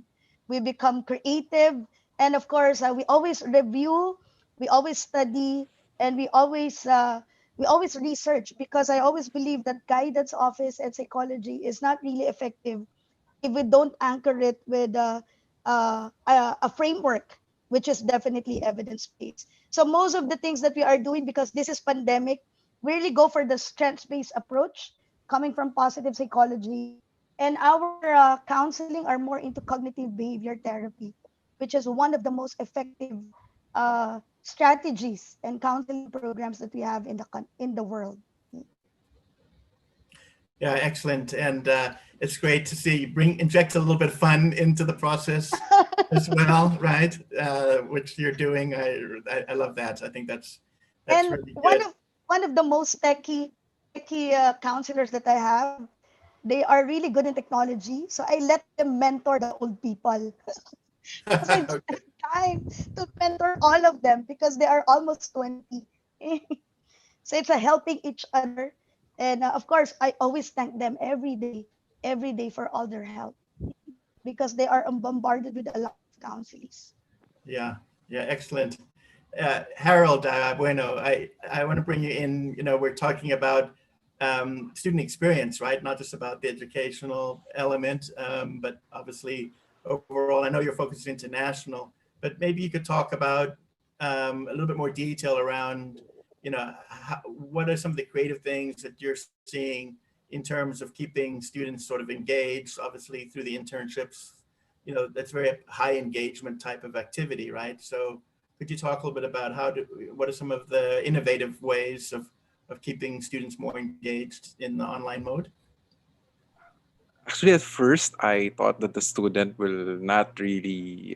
we become creative, and of course we always review, we always study, and we always research, because I always believe that guidance office and psychology is not really effective if we don't anchor it with a framework, which is definitely evidence based. So most of the things that we are doing, because this is pandemic, we really go for the strengths based approach coming from positive psychology, and our counseling are more into cognitive behavior therapy, which is one of the most effective strategies and counseling programs that we have in the world. Yeah, excellent. And it's great to see you inject a little bit of fun into the process as well, right? Which you're doing. I love that. I think that's And really one good. of one of the most techie counselors that I have, they are really good in technology. So I let them mentor the old people. Because I don't Okay. have time to mentor all of them because they are almost 20. So it's a helping each other. And of course, I always thank them every day for all their help, because they are bombarded with a lot of counselors. Yeah, yeah, excellent. Harold Bueno, I want to bring you in. We're talking about student experience, right? Not just about the educational element, but obviously overall, I know you're focused international, but maybe you could talk about a little bit more detail around, what are some of the creative things that you're seeing in terms of keeping students sort of engaged, obviously through the internships, that's very high engagement type of activity, right? So could you talk a little bit about what are some of the innovative ways of keeping students more engaged in the online mode? Actually, at first, I thought that the student will not really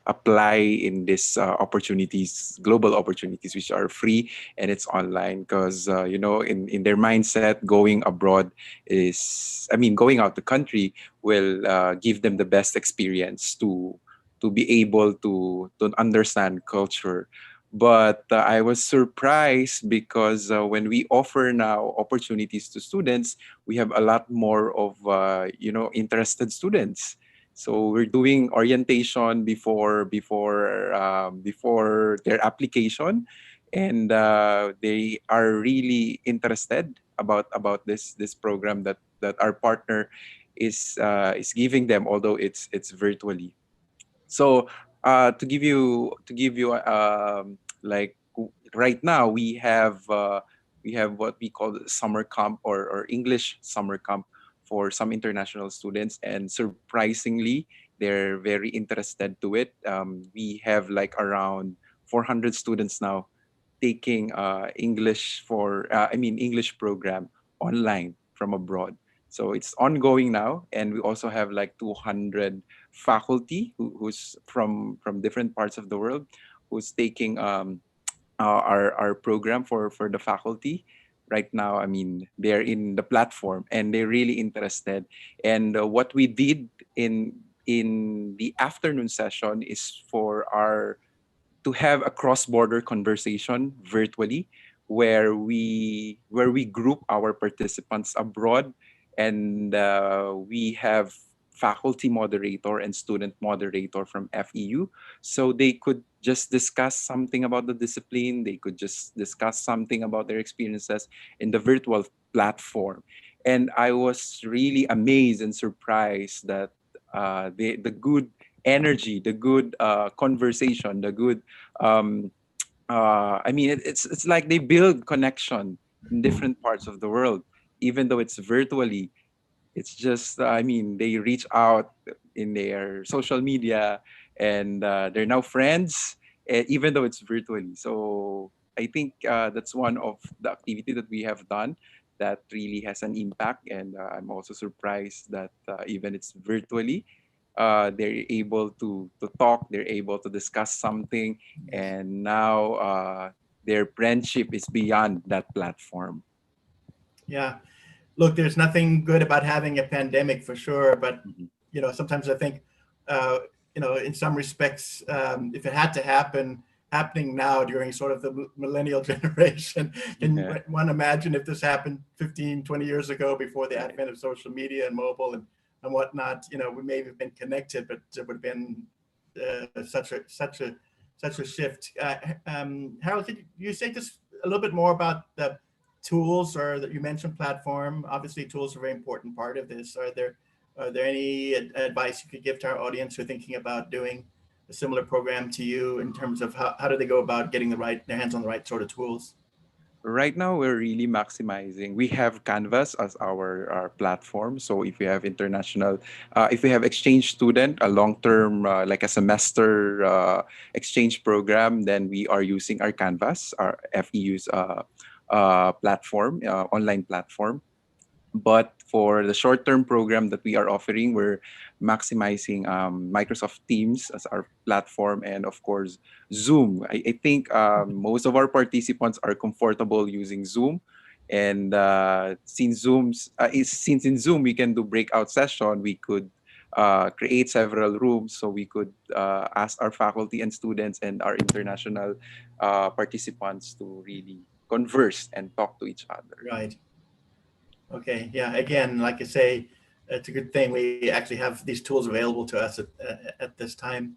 apply in these opportunities, global opportunities, which are free and it's online, because in their mindset, going abroad going out the country will give them the best experience to be able to understand culture. But I was surprised because when we offer now opportunities to students, we have a lot more of interested students. So we're doing orientation before their application, and they are really interested about this program that our partner is giving them, although it's virtually. So to give you like right now we have what we call the summer camp, or English summer camp for some international students, and surprisingly they're very interested to it. We have like around 400 students now taking English program online from abroad. So it's ongoing now, and we also have like 200 faculty who's from different parts of the world who's taking our program for the faculty right now. I mean, they're in the platform and they're really interested. And what we did in the afternoon session is for our to have a cross-border conversation virtually, where we group our participants abroad, and we have faculty moderator and student moderator from FEU, so they could just discuss something about the discipline. They could just discuss something about their experiences in the virtual platform. And I was really amazed and surprised that the good energy, the good conversation, the good it's like they build connection in different parts of the world, even though it's virtually. It's just they reach out in their social media, and they're now friends, even though it's virtually. So I think that's one of the activity that we have done that really has an impact. And I'm also surprised that even it's virtually, they're able to talk, they're able to discuss something, and now their friendship is beyond that platform. Yeah. Look, there's nothing good about having a pandemic for sure, but sometimes I think, in some respects, if it had to happen, happening now during sort of the millennial generation, and one imagine if this happened 15, 20 years ago before the advent of social media and mobile and whatnot, we may have been connected, but it would have been such a shift. Harold, could you say just a little bit more about the tools, or that you mentioned platform? Obviously tools are a very important part of this. Are there any advice you could give to our audience who are thinking about doing a similar program to you, in terms of how do they go about getting their hands on the right sort of tools? Right now, we're really maximizing. We have Canvas as our platform. So if you have if you have exchange student, a long-term, like a semester exchange program, then we are using our Canvas, our FEU's platform, online platform. But for the short-term program that we are offering, we're maximizing Microsoft Teams as our platform, and of course Zoom. I think most of our participants are comfortable using Zoom, and since in Zoom we can do breakout session, we could create several rooms, so we could ask our faculty and students and our international participants to really converse and talk to each other. Right. Okay. Yeah. Again, like I say, it's a good thing we actually have these tools available to us at this time.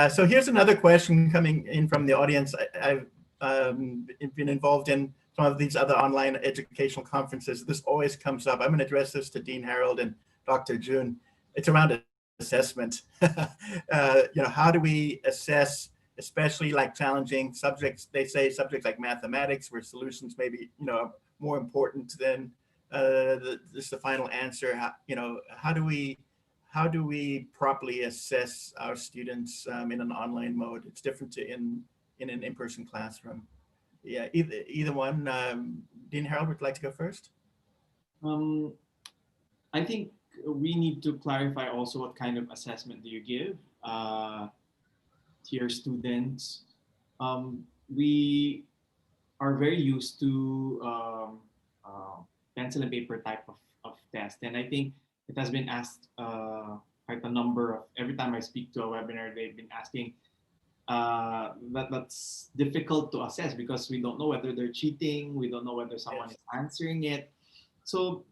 So here's another question coming in from the audience. I've been involved in some of these other online educational conferences, this always comes up. I'm going to address this to Dean Harold and Dr. June. It's around assessment. How do we assess, especially like challenging subjects? They say subjects like mathematics, where solutions may be, more important than the final answer. How do we properly assess our students in an online mode? It's different to in an in-person classroom. Yeah, either one. Dean Harold, would you like to go first? I think we need to clarify also what kind of assessment do you give to your students. We are very used to pencil and paper type of test, and I think it has been asked quite a number of, every time I speak to a webinar, they've been asking that's difficult to assess because we don't know whether they're cheating, we don't know whether someone is answering it. So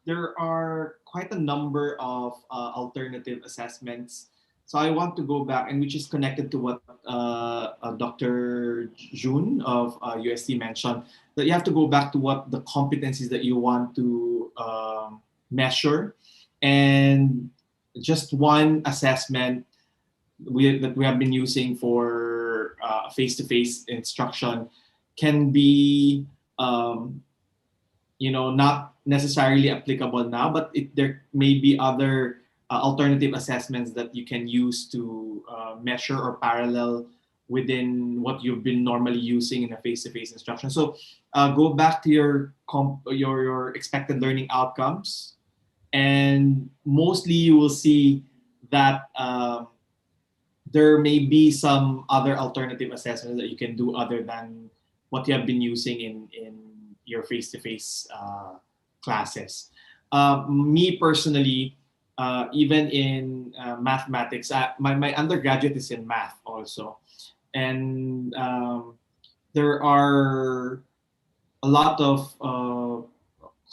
there are quite a number of alternative assessments. So I want to go back, and which is connected to what Dr. June of UST mentioned, that you have to go back to what the competencies that you want to measure. And just one assessment that we have been using for face-to-face instruction can be not necessarily applicable now, but there may be other alternative assessments that you can use to measure or parallel within what you've been normally using in a face-to-face instruction. So go back to your expected learning outcomes, and mostly you will see that there may be some other alternative assessments that you can do other than what you have been using in your face-to-face classes. Me personally, even in mathematics, my undergraduate is in math also. And there are a lot of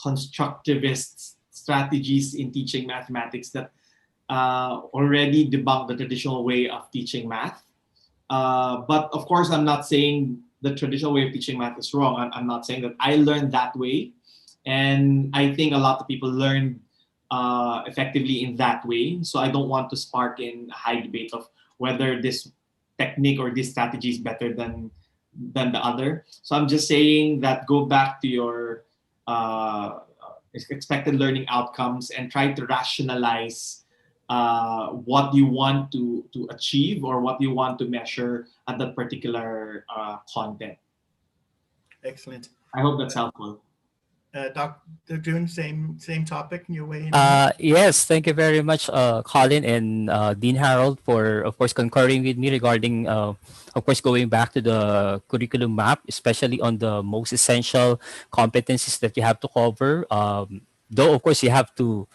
constructivist strategies in teaching mathematics that already debunk the traditional way of teaching math. But of course, I'm not saying the traditional way of teaching math is wrong. I'm not saying that I learned that way. And I think a lot of people learn effectively in that way. So I don't want to spark in a high debate of whether this technique or this strategy is better than the other. So I'm just saying that go back to your expected learning outcomes and try to rationalize what you want to achieve or what you want to measure at that particular content. Excellent. I hope that's helpful. Dr. June, same topic in your way. Yes, thank you very much, Colin and Dean Harold, for of course concurring with me regarding, of course, going back to the curriculum map, especially on the most essential competencies that you have to cover. Though of course you have to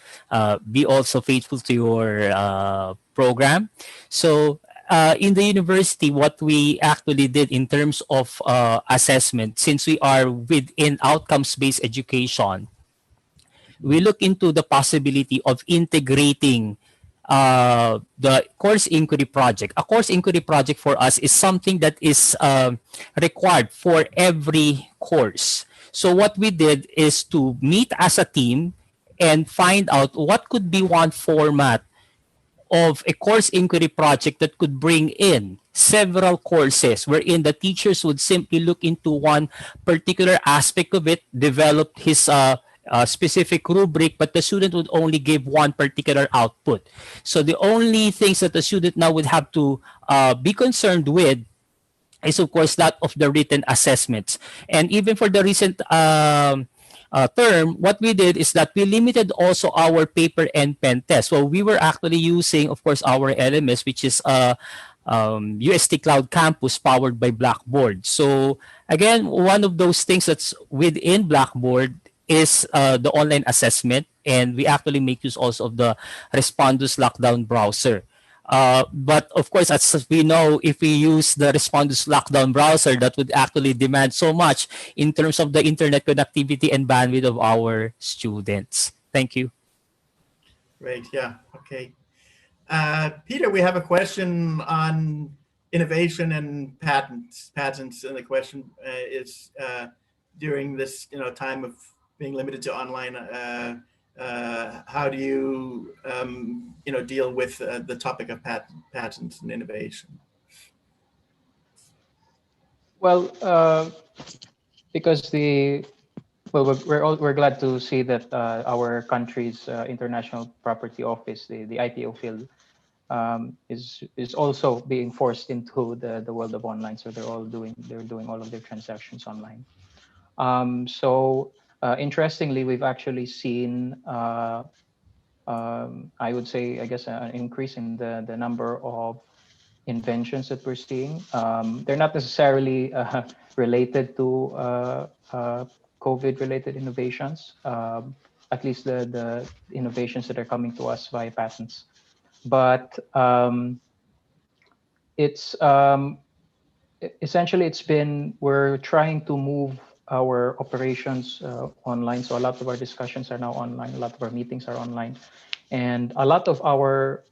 be also faithful to your program. So in the university, what we actually did in terms of assessment, since we are within outcomes-based education, we look into the possibility of integrating the course inquiry project. A course inquiry project for us is something that is required for every course. So what we did is to meet as a team and find out what could be one format of a course inquiry project that could bring in several courses wherein the teachers would simply look into one particular aspect of it, develop his specific rubric, but the student would only give one particular output. So the only things that the student now would have to be concerned with is of course that of the written assessments. And even for the recent term, what we did is that we limited also our paper and pen test. So we were actually using, of course, our LMS, which is UST Cloud Campus powered by Blackboard. So again, one of those things that's within Blackboard is the online assessment, and we actually make use also of the Respondus Lockdown browser. But of course, as we know, if we use the Respondus Lockdown browser, that would actually demand so much in terms of the internet connectivity and bandwidth of our students. Thank you. Great. Yeah. Okay. Peter, we have a question on innovation and patents. And the question is, during this time of being limited to online. How do you deal with the topic of patents and innovation? Well, because we're glad to see that our country's international property office, the IPO field, is also being forced into the world of online. So they're doing all of their transactions online. So interestingly, we've actually seen I would say, I guess, an increase in the number of inventions that we're seeing. They're not necessarily related to COVID-related innovations, at least the innovations that are coming to us via patents. But it's essentially we're trying to move our operations online. So a lot of our discussions are now online. A lot of our meetings are online, and a lot of our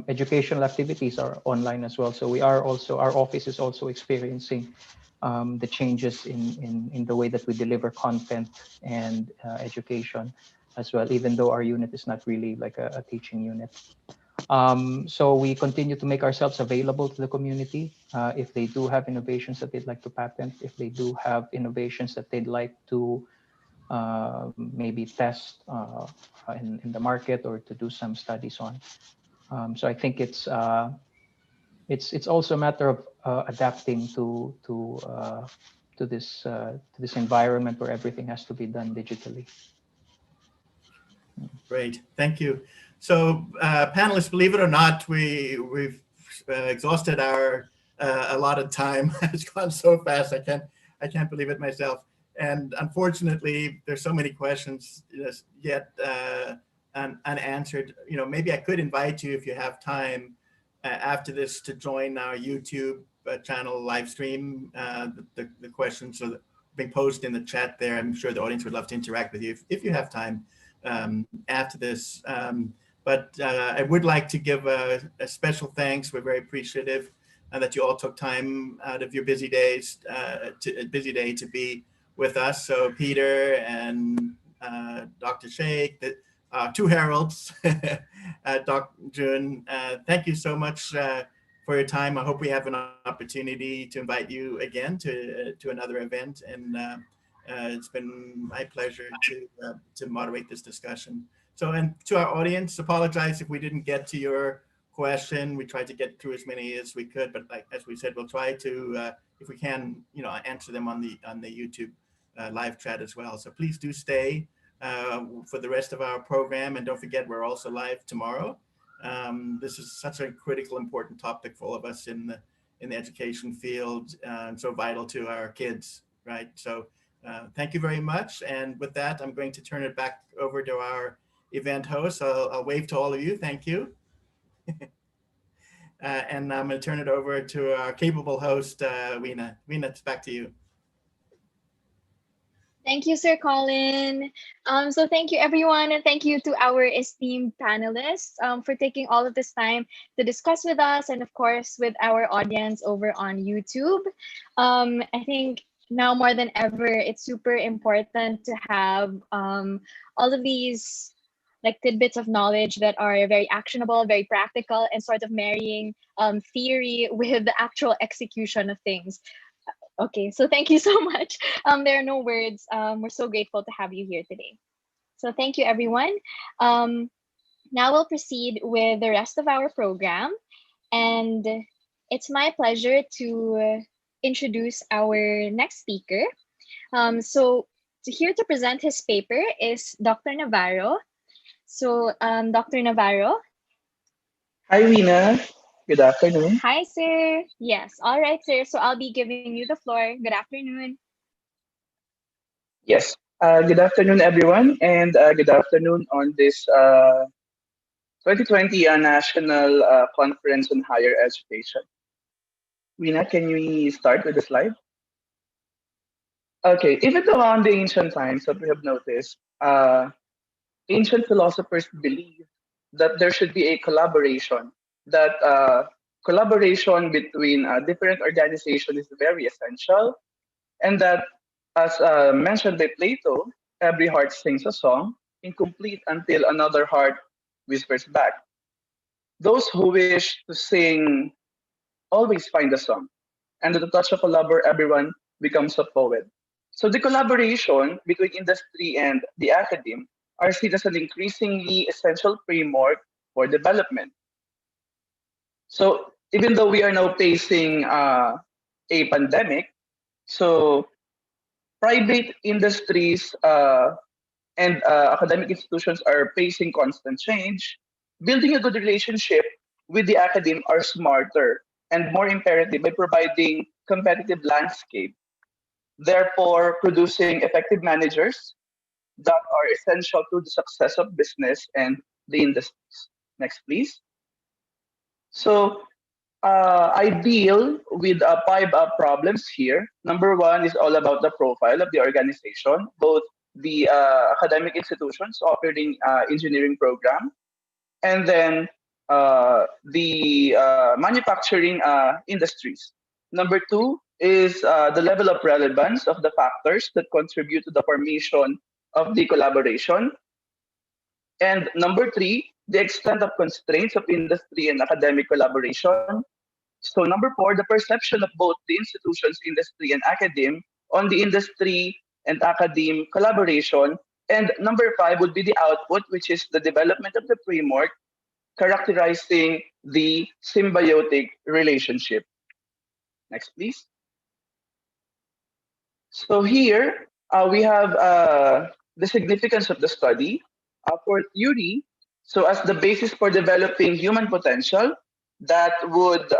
educational activities are online as well. So our office is also experiencing the changes in the way that we deliver content and education as well, even though our unit is not really like a teaching unit. So we continue to make ourselves available to the community. If they do have innovations that they'd like to patent, if they do have innovations that they'd like to maybe test in the market or to do some studies on. So I think it's also a matter of adapting to this environment where everything has to be done digitally. Great, thank you. So panelists, believe it or not, we've exhausted our allotted time. It's gone so fast, I can't believe it myself. And unfortunately, there's so many questions yet unanswered. Maybe I could invite you, if you have time after this, to join our YouTube channel live stream. The questions are being posted in the chat there. I'm sure the audience would love to interact with you if you have time after this. But I would like to give a special thanks. We're very appreciative that you all took time out of your busy days, to be with us. So Peter and Dr. Sheikh, two heralds, Dr. Jun, thank you so much for your time. I hope we have an opportunity to invite you again to another event. And it's been my pleasure to moderate this discussion. So, and to our audience, apologize if we didn't get to your question. We tried to get through as many as we could, but as we said, we'll try to, if we can, answer them on the YouTube live chat as well. So please do stay for the rest of our program, and don't forget, we're also live tomorrow. This is such a critical, important topic for all of us in the education field, and so vital to our kids, right? So thank you very much. And with that, I'm going to turn it back over to our event host. I'll wave to all of you. Thank you. And I'm going to turn it over to our capable host, Weena. Weena, it's back to you. Thank you, Sir Colin. So thank you, everyone, and thank you to our esteemed panelists for taking all of this time to discuss with us, and of course with our audience over on YouTube. I think now more than ever, it's super important to have all of these like tidbits of knowledge that are very actionable, very practical, and sort of marrying theory with the actual execution of things. Okay, so thank you so much. There are no words. We're so grateful to have you here today. So thank you, everyone. Now we'll proceed with the rest of our program. And it's my pleasure to introduce our next speaker. So here to present his paper is Dr. Navarro. So Dr. Navarro. Hi, Rina. Good afternoon. Hi, sir. Yes. All right, sir. So I'll be giving you the floor. Good afternoon. Yes. Good afternoon, everyone, and good afternoon on this 2020 National Conference on Higher Education. Rina, can we start with the slide? Okay. Even though on the ancient times, what we have noticed, ancient philosophers believed that there should be a collaboration, that collaboration between different organizations is very essential, and that As mentioned by Plato, every heart sings a song, incomplete until another heart whispers back. Those who wish to sing always find a song, and at the touch of a lover, everyone becomes a poet. So the collaboration between industry and the academe are seen as an increasingly essential framework for development. So even though we are now facing a pandemic, so private industries and academic institutions are facing constant change. Building a good relationship with the academe are smarter and more imperative by providing competitive landscape, therefore producing effective managers that are essential to the success of business and the industries. Next, please. So I deal with five problems here. Number one is all about the profile of the organization, both the academic institutions offering engineering program, and then the manufacturing industries. Number two is the level of relevance of the factors that contribute to the formation of the collaboration. And number three, the extent of constraints of industry and academic collaboration. So number four, the perception of both the institutions, industry, and academe on the industry and academe collaboration. And number five would be the output, which is the development of the framework characterizing the symbiotic relationship. Next, please. So here we have the significance of the study for theory. So as the basis for developing human potential that would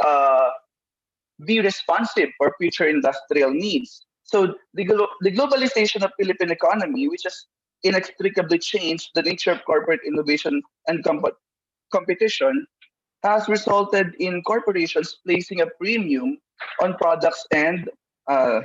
be responsive for future industrial needs. So the globalization of Philippine economy, which has inextricably changed the nature of corporate innovation and competition, has resulted in corporations placing a premium on products and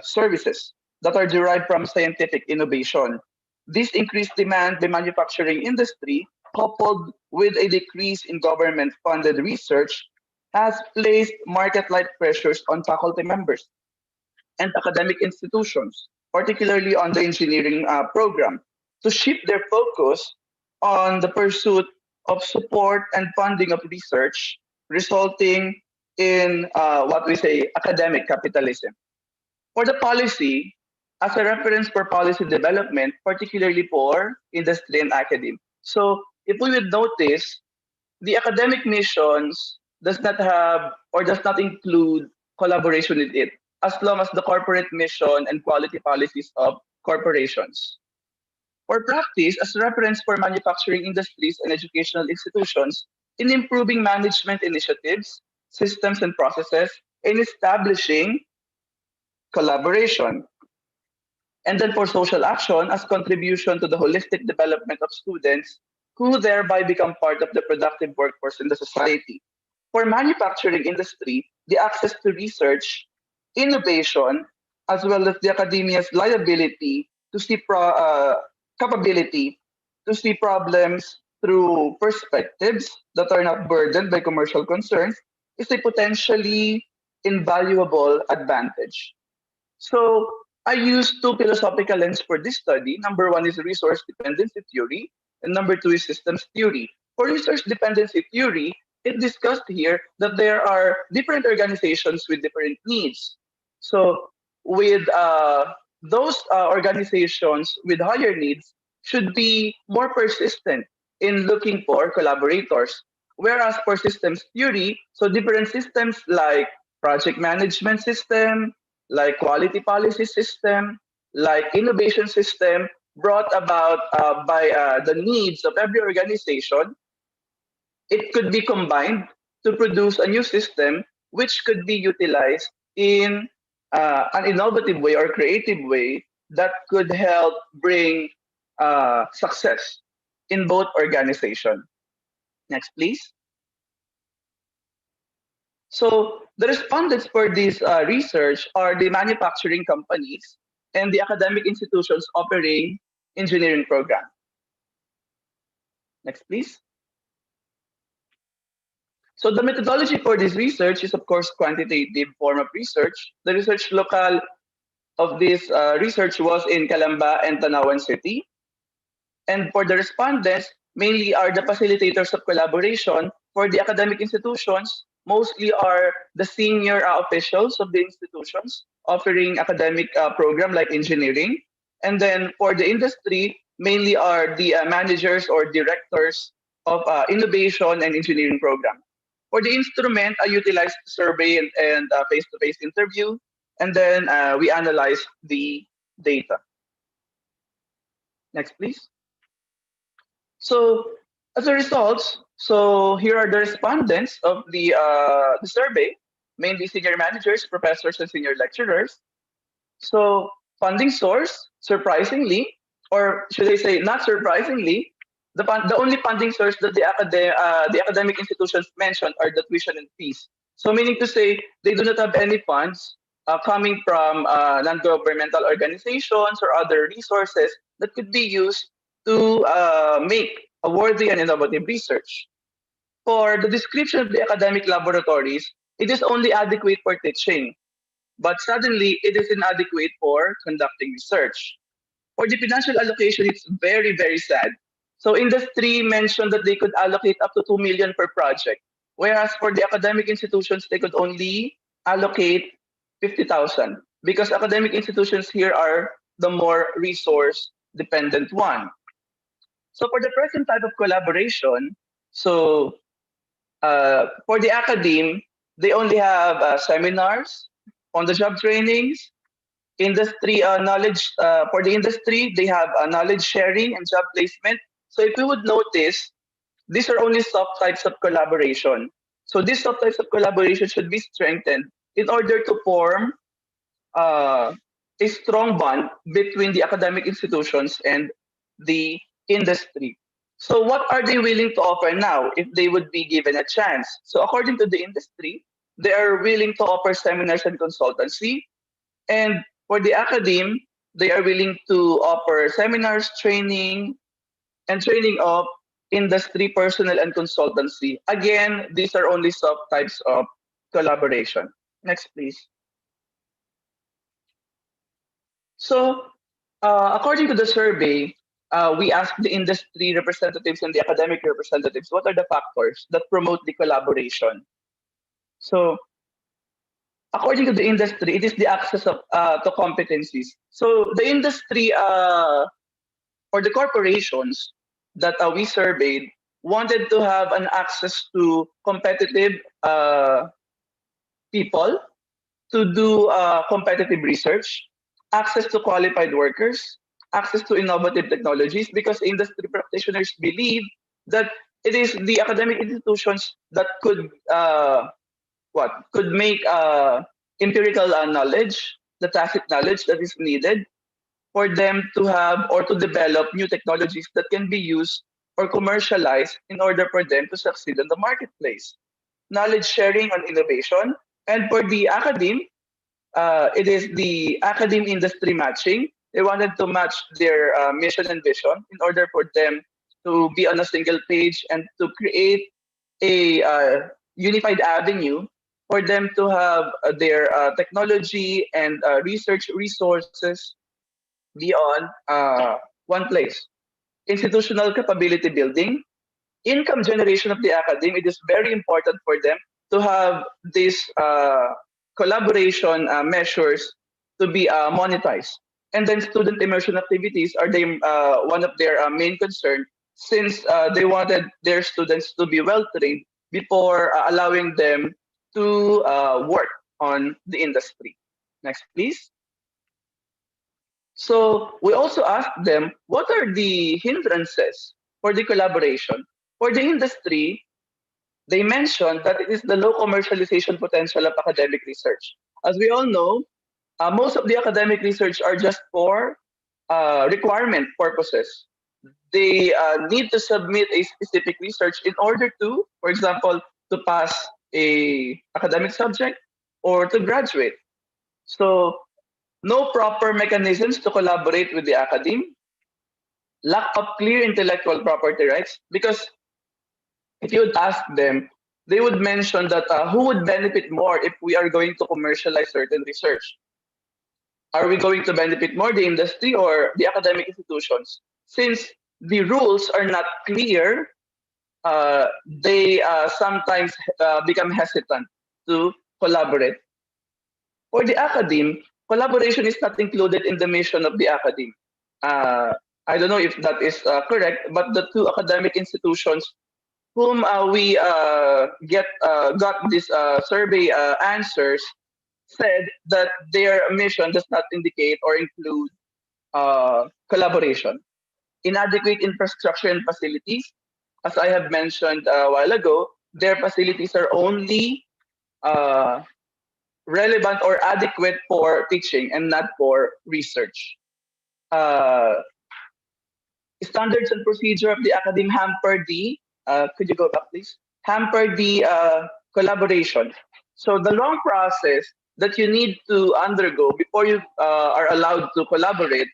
services that are derived from scientific innovation. This increased demand by manufacturing industry, coupled with a decrease in government-funded research, has placed market-like pressures on faculty members and academic institutions, particularly on the engineering program, to shift their focus on the pursuit of support and funding of research, resulting in what we say academic capitalism. For the policy, as a reference for policy development, particularly for industry and academe. So if we would notice, the academic missions does not have or does not include collaboration with it, as long as the corporate mission and quality policies of corporations. For practice, as reference for manufacturing industries and educational institutions in improving management initiatives, systems, and processes, in establishing collaboration. And then for social action as contribution to the holistic development of students who thereby become part of the productive workforce in the society. For manufacturing industry, the access to research, innovation, as well as the academia's liability to see capability to see problems through perspectives that are not burdened by commercial concerns is a potentially invaluable advantage. So I use two philosophical lenses for this study. Number one is resource dependency theory, and number two is systems theory. For resource dependency theory, it discussed here that there are different organizations with different needs. So with those organizations with higher needs should be more persistent in looking for collaborators. Whereas for systems theory, so different systems like project management system, like quality policy system, like innovation system, brought about by the needs of every organization, it could be combined to produce a new system which could be utilized in an innovative way or creative way that could help bring success in both organizations. Next, please. So the respondents for this research are the manufacturing companies and the academic institutions offering engineering program. Next, please. So the methodology for this research is, of course, quantitative form of research. The research locale of this research was in Calamba and Tanawan City. And for the respondents, mainly are the facilitators of collaboration. For the academic institutions, mostly are the senior officials of the institutions offering academic program like engineering. And then for the industry, mainly are the managers or directors of innovation and engineering program. For the instrument, I utilized survey and face-to-face interview, and then we analyze the data. Next, please. So as a result, so here are the respondents of the survey, mainly senior managers, professors, and senior lecturers. So funding source, surprisingly, or should I say not surprisingly, the only funding source that the academic institutions mentioned are the tuition and fees. So meaning to say they do not have any funds coming from non-governmental organizations or other resources that could be used to make a worthy and innovative research. For the description of the academic laboratories, it is only adequate for teaching, but suddenly it is inadequate for conducting research. For the financial allocation, it's very, very sad. So industry mentioned that they could allocate up to 2 million per project, whereas for the academic institutions, they could only allocate 50,000 because academic institutions here are the more resource dependent one. So for the present type of collaboration, so for the academe, they only have seminars, on-the-job trainings, industry knowledge. For the industry, they have knowledge sharing and job placement. So if you would notice, these are only soft types of collaboration. So these soft types of collaboration should be strengthened in order to form uh, a strong bond between the academic institutions and the industry. So what are they willing to offer now if they would be given a chance? So according to the industry, they are willing to offer seminars and consultancy. And for the academe, they are willing to offer seminars, training, and training of industry personnel and consultancy. Again, these are only soft types of collaboration. Next, please. So, according to the survey, we asked the industry representatives and the academic representatives what are the factors that promote the collaboration. So, according to the industry, it is the access of to competencies. So, the industry or the corporations that we surveyed wanted to have an access to competitive people to do competitive research, access to qualified workers, access to innovative technologies, because industry practitioners believe that it is the academic institutions that could could make empirical knowledge, the tacit knowledge that is needed for them to have or to develop new technologies that can be used or commercialized in order for them to succeed in the marketplace. Knowledge sharing on innovation. And for the academe, it is the academe industry matching. They wanted to match their mission and vision in order for them to be on a single page and to create a unified avenue for them to have their technology and research resources be on one place. Institutional capability building, income generation of the academe, it is very important for them to have these collaboration measures to be monetized. And then student immersion activities are they, one of their main concern since they wanted their students to be well trained before allowing them to work on the industry. Next, please. So we also asked them what are the hindrances for the collaboration. For the industry, they mentioned that it is the low commercialization potential of academic research. As we all know, most of the academic research are just for requirement purposes. They need to submit a specific research in order to, for example, to pass a academic subject or to graduate. So no proper mechanisms to collaborate with the academe, lack of clear intellectual property rights, because if you would ask them, they would mention that who would benefit more if we are going to commercialize certain research. Are we going to benefit more the industry or the academic institutions? Since the rules are not clear, they sometimes become hesitant to collaborate. For the academe, collaboration is not included in the mission of the academe. Uh, I don't know if that is correct, but the two academic institutions whom we got this survey answers said that their mission does not indicate or include collaboration. Inadequate infrastructure and facilities, as I have mentioned a while ago, their facilities are only uh, relevant or adequate for teaching and not for research. Uh, Standards and procedure of the academe hamper the, could you go back please? Hamper the collaboration. So the long process that you need to undergo before you are allowed to collaborate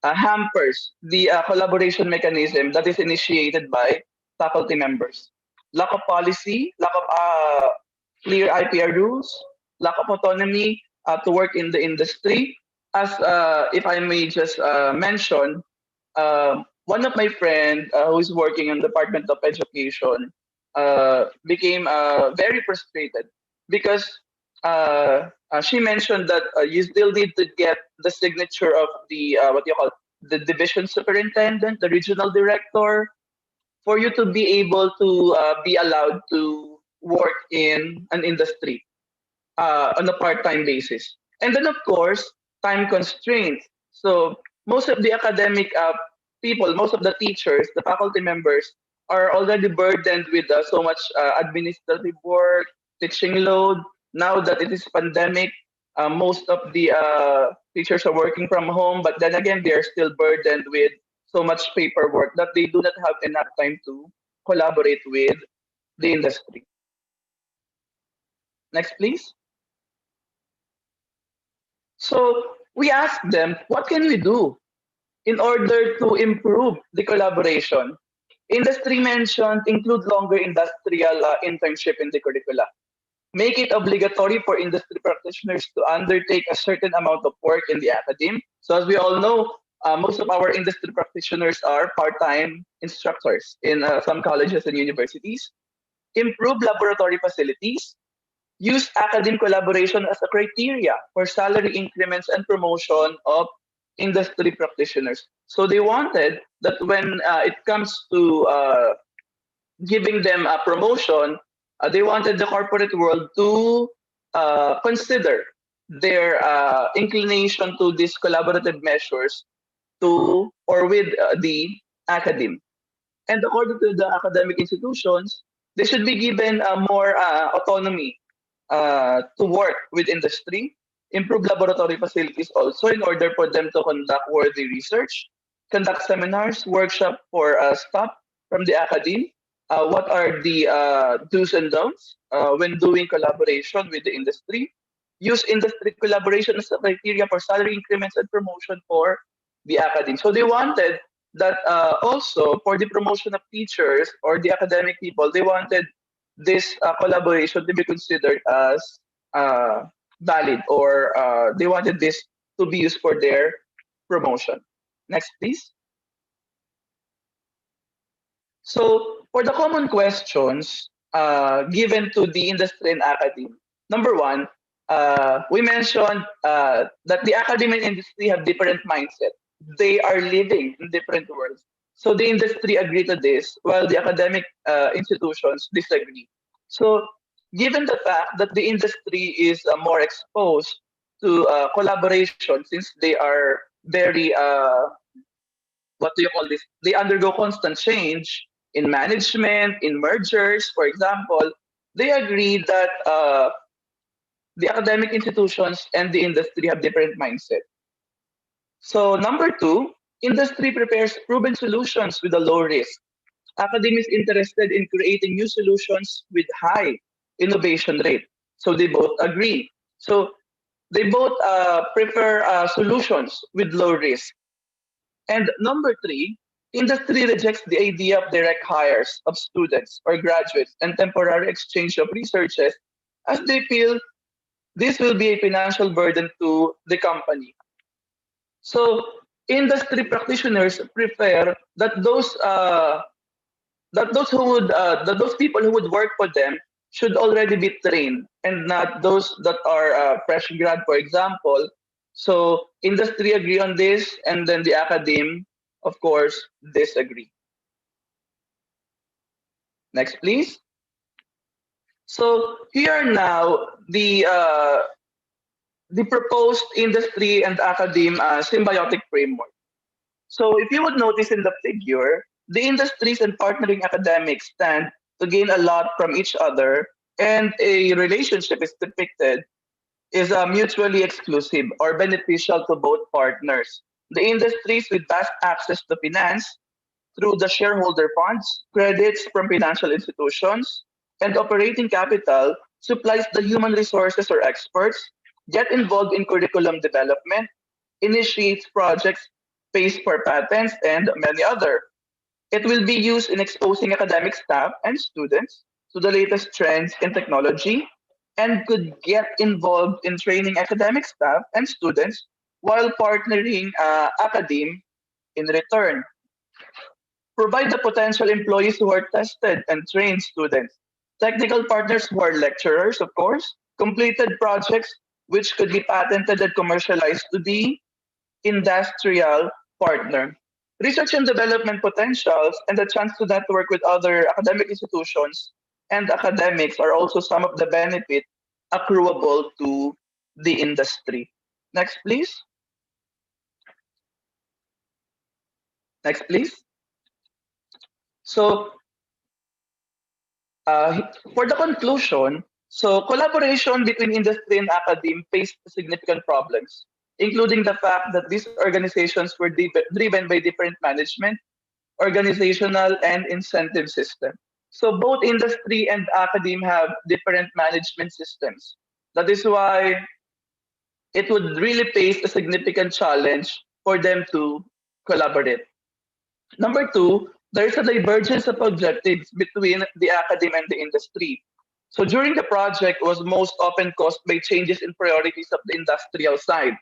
hampers the collaboration mechanism that is initiated by faculty members. Lack of policy, lack of clear IPR rules, lack of autonomy to work in the industry. As if I may just mention, one of my friend who is working in the Department of Education became very frustrated because she mentioned that you still need to get the signature of the what you call the division superintendent, the regional director, for you to be able to be allowed to work in an industry on a part-time basis. And then, of course, time constraints. So most of the academic people, most of the teachers, the faculty members are already burdened with so much administrative work, teaching load. Now that it is pandemic, most of the teachers are working from home, but then again, they are still burdened with so much paperwork that they do not have enough time to collaborate with the industry. Next, please. So we asked them, what can we do in order to improve the collaboration? Industry mentioned include longer industrial internship in the curricula. Make it obligatory for industry practitioners to undertake a certain amount of work in the academe. So as we all know, most of our industry practitioners are part-time instructors in some colleges and universities. Improve laboratory facilities. Use academic collaboration as a criteria for salary increments and promotion of industry practitioners. So they wanted that when it comes to giving them a promotion, they wanted the corporate world to consider their inclination to these collaborative measures to or with the academe. And according to the academic institutions, they should be given more autonomy to work with industry, improve laboratory facilities also in order for them to conduct worthy research, conduct seminars, workshop for staff from the academe. What are the do's and don'ts when doing collaboration with the industry? Use industry collaboration as a criteria for salary increments and promotion for the academe. So they wanted that also for the promotion of teachers or the academic people, they wanted this collaboration to be considered as valid or they wanted this to be used for their promotion. Next, please. So for the common questions given to the industry and academe, number one, we mentioned that the academic and industry have different mindset. They are living in different worlds. So the industry agree to this, while the academic institutions disagree. So given the fact that the industry is more exposed to collaboration since they are very what do you call this? They undergo constant change in management, in mergers, for example. They agree that the academic institutions and the industry have different mindset. So number two, industry prepares proven solutions with a low risk. Academia is interested in creating new solutions with high innovation rate. So they both agree. So they both prefer solutions with low risk. And number three, industry rejects the idea of direct hires of students or graduates and temporary exchange of researches as they feel this will be a financial burden to the company. So industry practitioners prefer that those people who would work for them should already be trained and not those that are fresh grad, for example. So industry agree on this, and then the academe, of course, disagree. Next, please. So here now the proposed industry and academe symbiotic framework. So if you would notice in the figure, the industries and partnering academics stand to gain a lot from each other, and a relationship is depicted is mutually exclusive or beneficial to both partners. The industries with vast access to finance through the shareholder funds, credits from financial institutions, and operating capital supplies the human resources or experts, get involved in curriculum development, initiates projects, pays for patents, and many other. It will be used in exposing academic staff and students to the latest trends in technology and could get involved in training academic staff and students while partnering academe in return. Provide the potential employees who are tested and trained students. Technical partners who are lecturers, of course. Completed projects which could be patented and commercialized to the industrial partner. Research and development potentials and the chance to network with other academic institutions and academics are also some of the benefit accruable to the industry. Next, please. Next, please. So for the conclusion, so collaboration between industry and academe faced significant problems, including the fact that these organizations were driven by different management, organizational, and incentive system. So both industry and academe have different management systems. That is why it would really face a significant challenge for them to collaborate. Number two, there is a divergence of objectives between the academe and the industry. So during the project was most often caused by changes in priorities of the industrial side,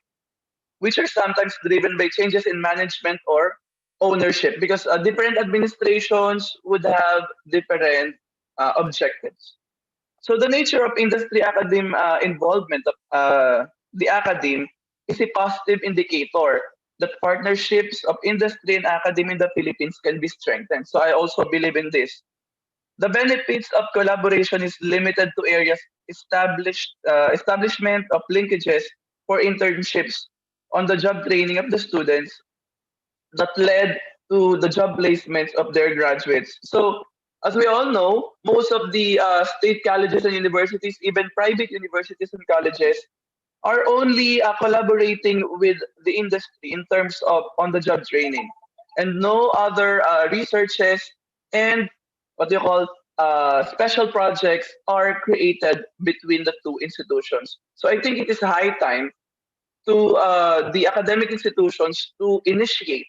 which are sometimes driven by changes in management or ownership, because different administrations would have different objectives. So the nature of industry academe involvement of the academe is a positive indicator that partnerships of industry and academe in the Philippines can be strengthened. So I also believe in this. The benefits of collaboration is limited to areas establishment of linkages for internships on the job training of the students that led to the job placements of their graduates. So, as we all know, most of the state colleges and universities, even private universities and colleges, are only collaborating with the industry in terms of on-the-job training, and no other researches and what you call special projects are created between the two institutions. So I think it is high time to the academic institutions to initiate,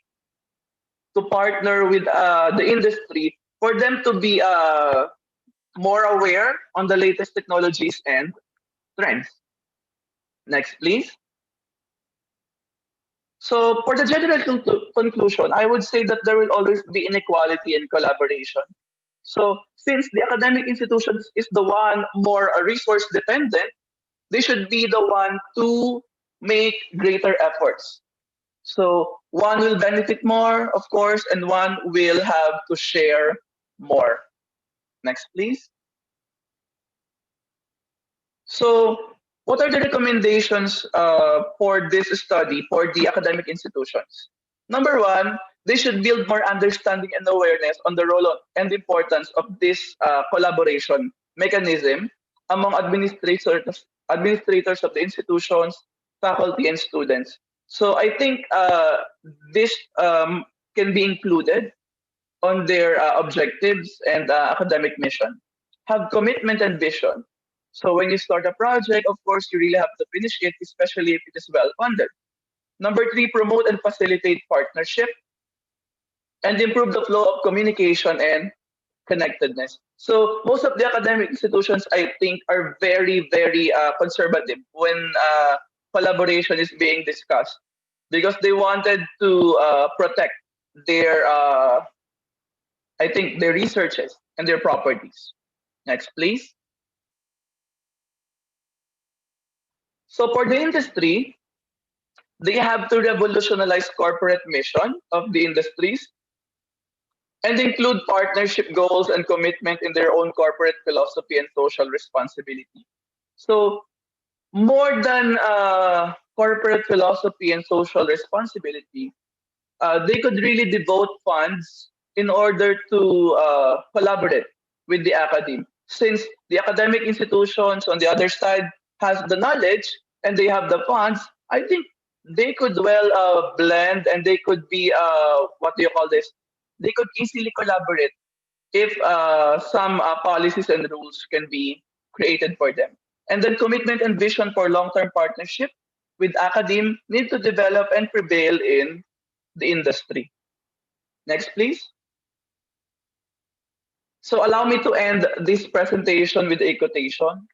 to partner with the industry for them to be more aware on the latest technologies and trends. Next, please. So for the general conclusion, I would say that there will always be inequality in collaboration. So since the academic institutions is the one more resource dependent, they should be the one to make greater efforts. So one will benefit more, of course, and one will have to share more. Next, please. So what are the recommendations for this study for the academic institutions? Number one, they should build more understanding and awareness on the role and importance of this collaboration mechanism among administrators of the institutions, faculty, and students. So I think this can be included on their objectives and academic mission. Have commitment and vision. So when you start a project, of course, you really have to finish it, especially if it is well funded. Number three, promote and facilitate partnership and improve the flow of communication and connectedness. So most of the academic institutions, I think, are very, very conservative when collaboration is being discussed, because they wanted to protect their, I think, their researches and their properties. Next, please. So for the industry, they have to revolutionize corporate mission of the industries and include partnership goals and commitment in their own corporate philosophy and social responsibility. So more than corporate philosophy and social responsibility, they could really devote funds in order to collaborate with the academe. Since the academic institutions on the other side has the knowledge and they have the funds, I think they could well blend, and they could be what do you call this? They could easily collaborate if some policies and rules can be created for them. And then commitment and vision for long-term partnership with academe need to develop and prevail in the industry. Next, please. So allow me to end this presentation with a quotation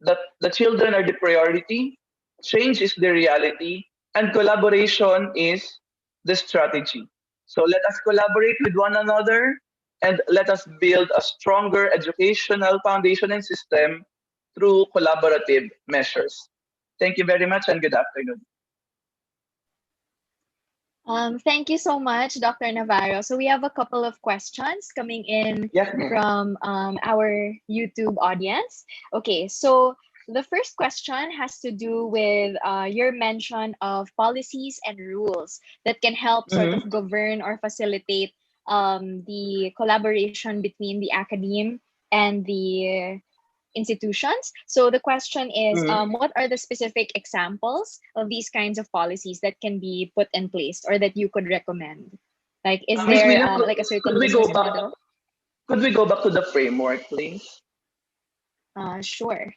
that the children are the priority, change is the reality, and collaboration is the strategy. So let us collaborate with one another and let us build a stronger educational foundation and system through collaborative measures. Thank you very much and good afternoon. Thank you so much, Dr. Navarro. So we have a couple of questions coming in Yes, ma'am. from our YouTube audience. Okay, so the first question has to do with your mention of policies and rules that can help sort of govern or facilitate the collaboration between the academe and the institutions. So the question is, what are the specific examples of these kinds of policies that can be put in place or that you could recommend? Like, is Miss there Mina, like a certain could we go business back? model? Could we go back to the framework, please? Sure.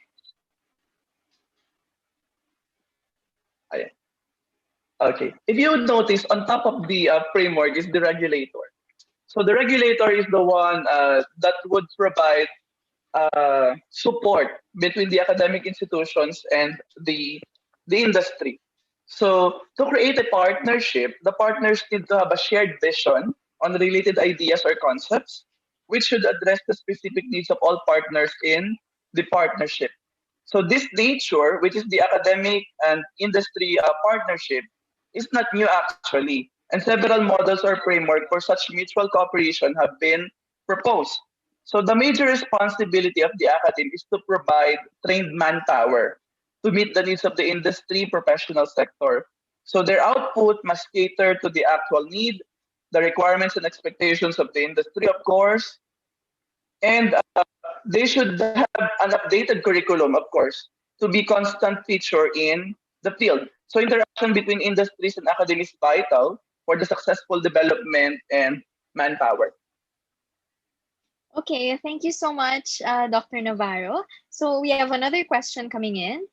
Ayan. Okay. If you would notice, on top of the framework is the regulator. So the regulator is the one that would provide support between the academic institutions and the industry. So to create a partnership, the partners need to have a shared vision on related ideas or concepts, which should address the specific needs of all partners in the partnership. So this nature, which is the academic and industry partnership, is not new actually, and several models or framework for such mutual cooperation have been proposed. So the major responsibility of the academy is to provide trained manpower to meet the needs of the industry professional sector. So their output must cater to the actual need, the requirements and expectations of the industry, of course, and they should have an updated curriculum, of course, to be constant feature in the field. So interaction between industries and academy is vital for the successful development and manpower. Okay, thank you so much, Dr. Navarro. So we have another question coming in.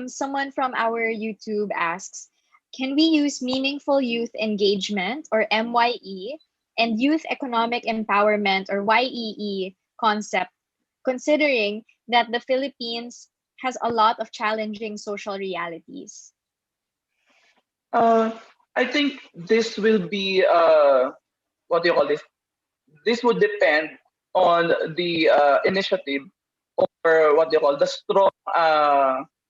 Someone from our YouTube asks, can we use meaningful youth engagement or MYE and youth economic empowerment or YEE concept, considering that the Philippines has a lot of challenging social realities? I think this will be what do you call this? This would depend on the initiative, or what do you call the strong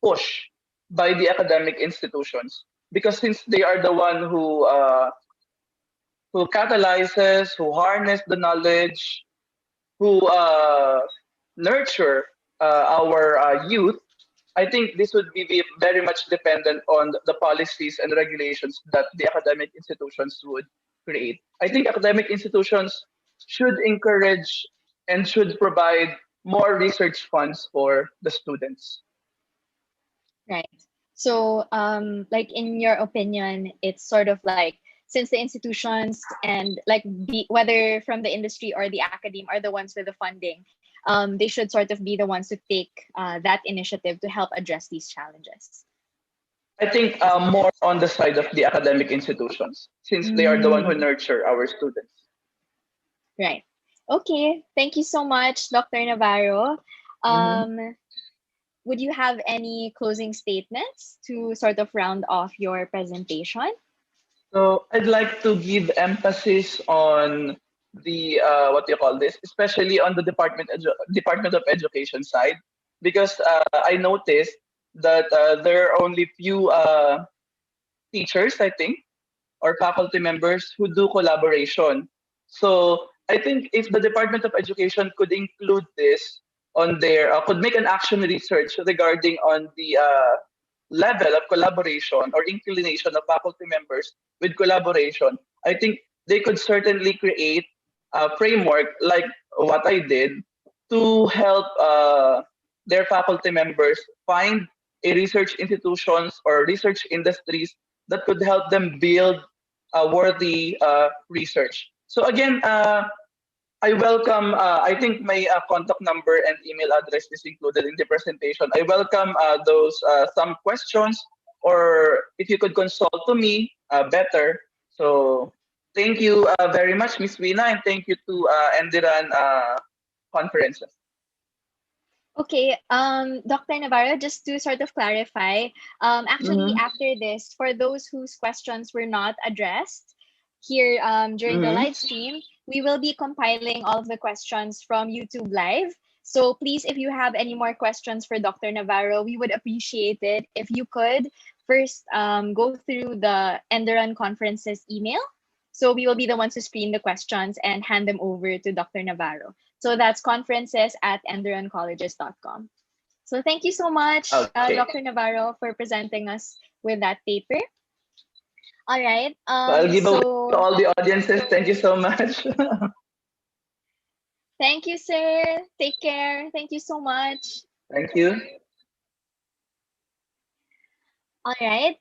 push by the academic institutions, because since they are the one who catalyzes, who harness the knowledge, who nurture our youth. I think this would be very much dependent on the policies and regulations that the academic institutions would create. I think academic institutions should encourage and should provide more research funds for the students. Right. So, like in your opinion, it's sort of like since the institutions and like whether from the industry or the academe are the ones with the funding, they should sort of be the ones to take that initiative to help address these challenges. I think more on the side of the academic institutions, since they are the one who nurture our students. Right. Okay, thank you so much, Dr. Navarro. Mhm. Would you have any closing statements to sort of round off your presentation? So I'd like to give emphasis on the what do you call this, especially on the Department of Education side, because I noticed that there are only few teachers, I think, or faculty members who do collaboration. So I think if the Department of Education could include this on their, could make an action research regarding on the level of collaboration or inclination of faculty members with collaboration, I think they could certainly create a framework like what I did to help their faculty members find a research institutions or research industries that could help them build a worthy research. So again, I welcome, I think my contact number and email address is included in the presentation. I welcome those some questions, or if you could consult to me better. So thank you very much, Miss Wina, and thank you to Endiran Conferences. Okay, Dr. Navarro, just to sort of clarify, actually, Mm-hmm. after this, for those whose questions were not addressed here during the Mm-hmm. live stream, we will be compiling all of the questions from YouTube Live. So please, if you have any more questions for Dr. Navarro, we would appreciate it if you could first go through the Enderon Conference's email. So we will be the ones to screen the questions and hand them over to Dr. Navarro. So that's conferences@enderoncolleges.com. So thank you so much, Okay. Dr. Navarro, for presenting us with that paper. All right. So I'll give away to all the audiences. Thank you so much. Thank you, sir. Take care. Thank you so much. Thank you. All right.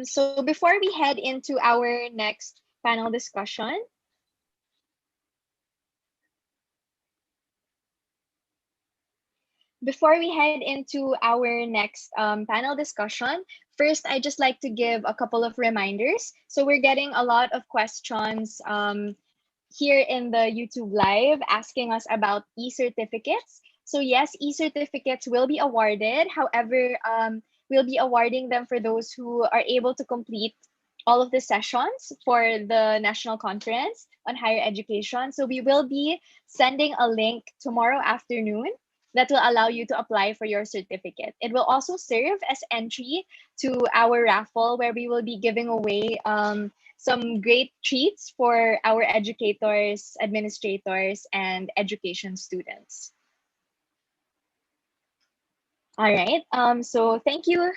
So before we head into our next panel discussion, panel discussion, first, I just like to give a couple of reminders. So we're getting a lot of questions here in the YouTube Live asking us about e-certificates. So yes, e-certificates will be awarded. However, we'll be awarding them for those who are able to complete all of the sessions for the National Conference on Higher Education. So we will be sending a link tomorrow afternoon that will allow you to apply for your certificate. It will also serve as entry to our raffle where we will be giving away some great treats for our educators, administrators, and education students. All right. So thank you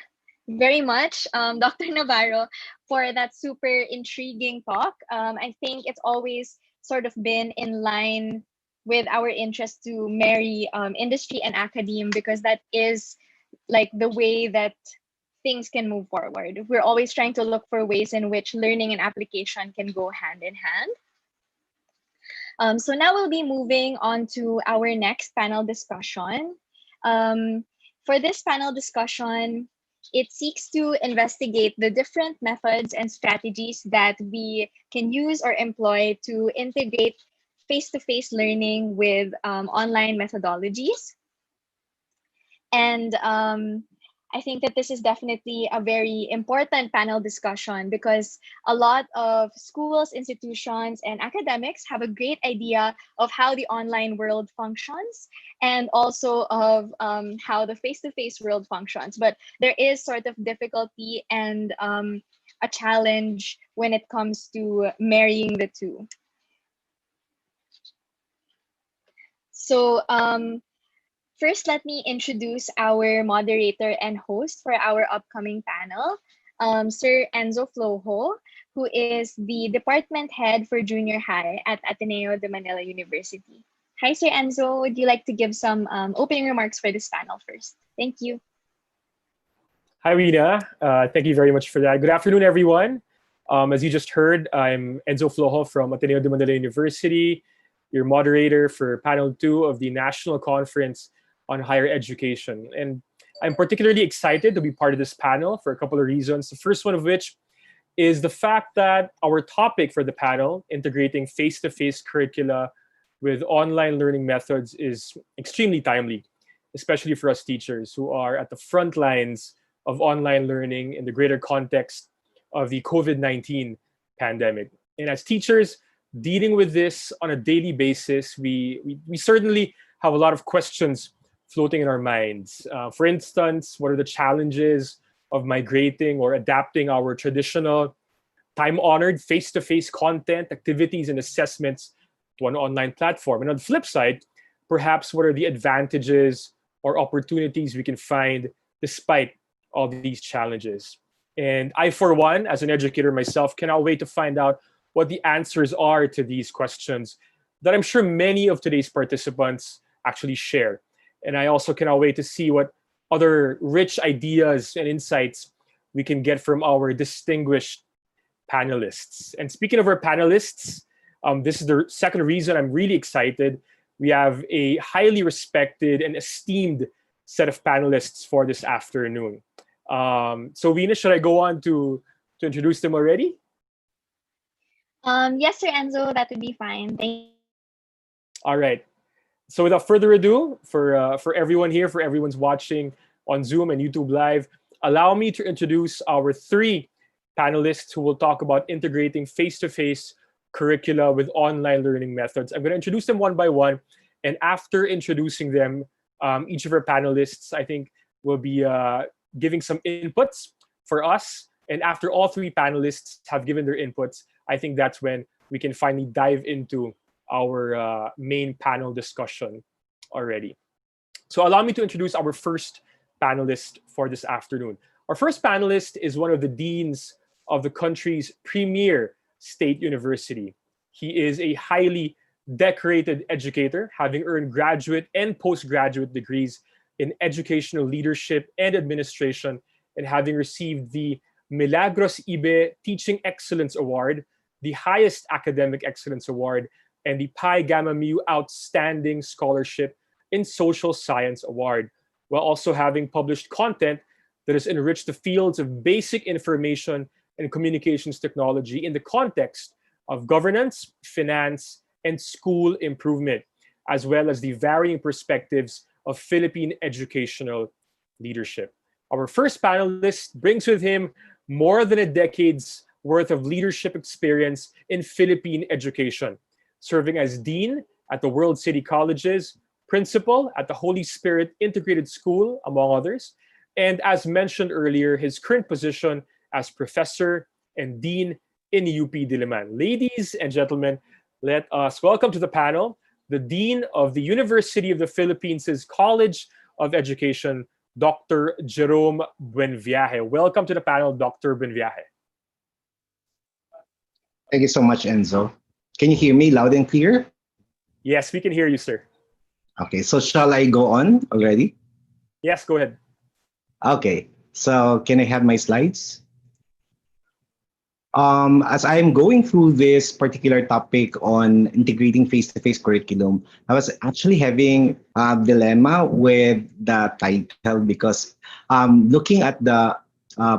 very much, Dr. Navarro, for that super intriguing talk. I think it's always sort of been in line with our interest to marry industry and academe, because that is like the way that things can move forward. We're always trying to look for ways in which learning and application can go hand in hand. So now we'll be moving on to our next panel discussion. For this panel discussion, it seeks to investigate the different methods and strategies that we can use or employ to integrate face-to-face learning with online methodologies. And I think that this is definitely a very important panel discussion because a lot of schools, institutions, and academics have a great idea of how the online world functions and also of how the face-to-face world functions. But there is sort of difficulty and a challenge when it comes to marrying the two. So first, let me introduce our moderator and host for our upcoming panel, Sir Enzo Flojo, who is the department head for junior high at Ateneo de Manila University. Hi, Sir Enzo. Would you like to give some opening remarks for this panel first? Thank you. Hi, Rina. Thank you very much for that. Good afternoon, everyone. As you just heard, I'm Enzo Flojo from Ateneo de Manila University, your moderator for panel 2 of the National Conference on Higher Education. And I'm particularly excited to be part of this panel for a couple of reasons. The first one of which is the fact that our topic for the panel, integrating face-to-face curricula with online learning methods is extremely timely, especially for us teachers who are at the front lines of online learning in the greater context of the COVID-19 pandemic. And as teachers dealing with this on a daily basis, we certainly have a lot of questions floating in our minds. For instance, what are the challenges of migrating or adapting our traditional time-honored face-to-face content, activities, and assessments to an online platform? And on the flip side, perhaps what are the advantages or opportunities we can find despite all these challenges? And I, for one, as an educator myself, cannot wait to find out what the answers are to these questions that I'm sure many of today's participants actually share. And I also cannot wait to see what other rich ideas and insights we can get from our distinguished panelists. And speaking of our panelists, this is the second reason I'm really excited. We have a highly respected and esteemed set of panelists for this afternoon. So Venus, should I go on to introduce them already? Yes, Sir Enzo, that would be fine. Thank you. All right. So without further ado, for everyone here, for everyone's watching on Zoom and YouTube Live, allow me to introduce our three panelists who will talk about integrating face-to-face curricula with online learning methods. I'm going to introduce them one by one. And after introducing them, each of our panelists, I think, will be giving some inputs for us. And after all three panelists have given their inputs, I think that's when we can finally dive into our main panel discussion already. So allow me to introduce our first panelist for this afternoon. Our first panelist is one of the deans of the country's premier state university. He is a highly decorated educator, having earned graduate and postgraduate degrees in educational leadership and administration, and having received the Milagros Ibe Teaching Excellence Award, the highest academic excellence award, and the Pi Gamma Mu Outstanding Scholarship in Social Science Award, while also having published content that has enriched the fields of basic information and communications technology in the context of governance, finance, and school improvement, as well as the varying perspectives of Philippine educational leadership. Our first panelist brings with him more than a decade's worth of leadership experience in Philippine education, serving as dean at the World City Colleges, principal at the Holy Spirit Integrated School, among others, and as mentioned earlier, his current position as professor and dean in UP Diliman. Ladies and gentlemen, let us welcome to the panel the Dean of the University of the Philippines' College of Education, Dr. Jerome Buenviaje. Welcome to the panel, Dr. Buenviaje. Thank you so much, Enzo. Can you hear me loud and clear? Yes, we can hear you, sir. Okay, so shall I go on already? Yes, go ahead. Okay, so can I have my slides? As I'm going through this particular topic on integrating face-to-face curriculum, I was actually having a dilemma with the title because looking at the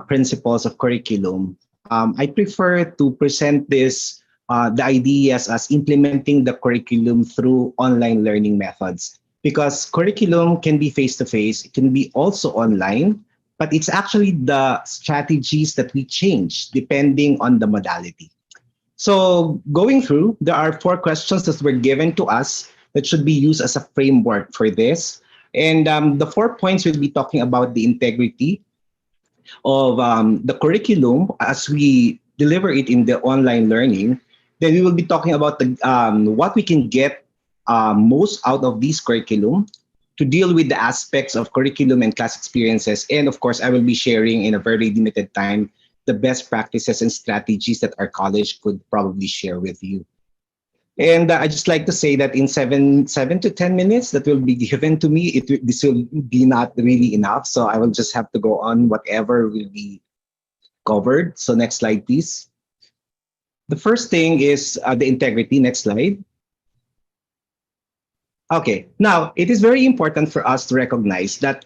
principles of curriculum, I prefer to present the ideas as implementing the curriculum through online learning methods, because curriculum can be face-to-face, it can be also online, but it's actually the strategies that we change depending on the modality. So going through, there are 4 questions that were given to us that should be used as a framework for this. And the 4 points will be talking about the integrity of the curriculum as we deliver it in the online learning. Then we will be talking about the what we can get most out of this curriculum to deal with the aspects of curriculum and class experiences. And of course, I will be sharing in a very limited time the best practices and strategies that our college could probably share with you. And I just like to say that in 7 to 10 minutes that will be given to me, this will be not really enough. So I will just have to go on whatever will be covered. So next slide, please. The first thing is the integrity. Next slide. Okay, now it is very important for us to recognize that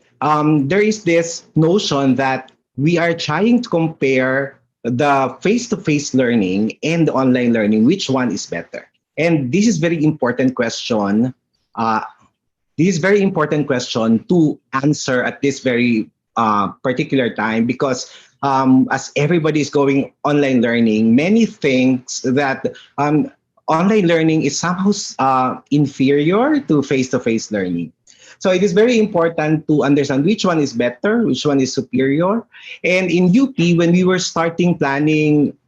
there is this notion that we are trying to compare the face-to-face learning and the online learning, which one is better. And this is very important question. Uh, this is very important question to answer at this very particular time because as everybody is going online learning, many think that online learning is somehow inferior to face-to-face learning. So it is very important to understand which one is better, which one is superior. And in UP, when we were starting planning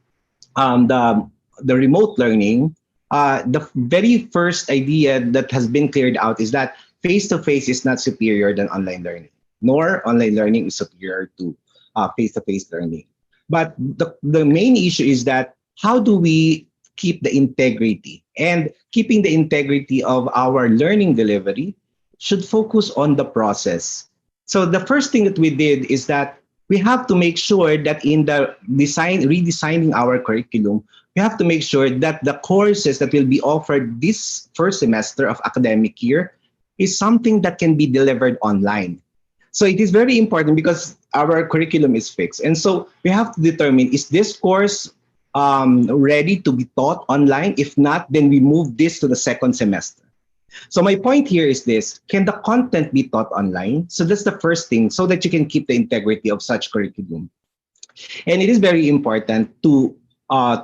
um, the the remote learning, the very first idea that has been cleared out is that face to face is not superior than online learning, nor online learning is superior to face to face learning. But the main issue is that how do we keep the integrity, and keeping the integrity of our learning delivery should focus on the process. So the first thing that we did is that we have to make sure that in the redesigning our curriculum, we have to make sure that the courses that will be offered this first semester of academic year is something that can be delivered online. So it is very important because our curriculum is fixed. And so we have to determine, is this course ready to be taught online? If not, then we move this to the second semester. So my point here is this: can the content be taught online? So that's the first thing, so that you can keep the integrity of such curriculum. And it is very important to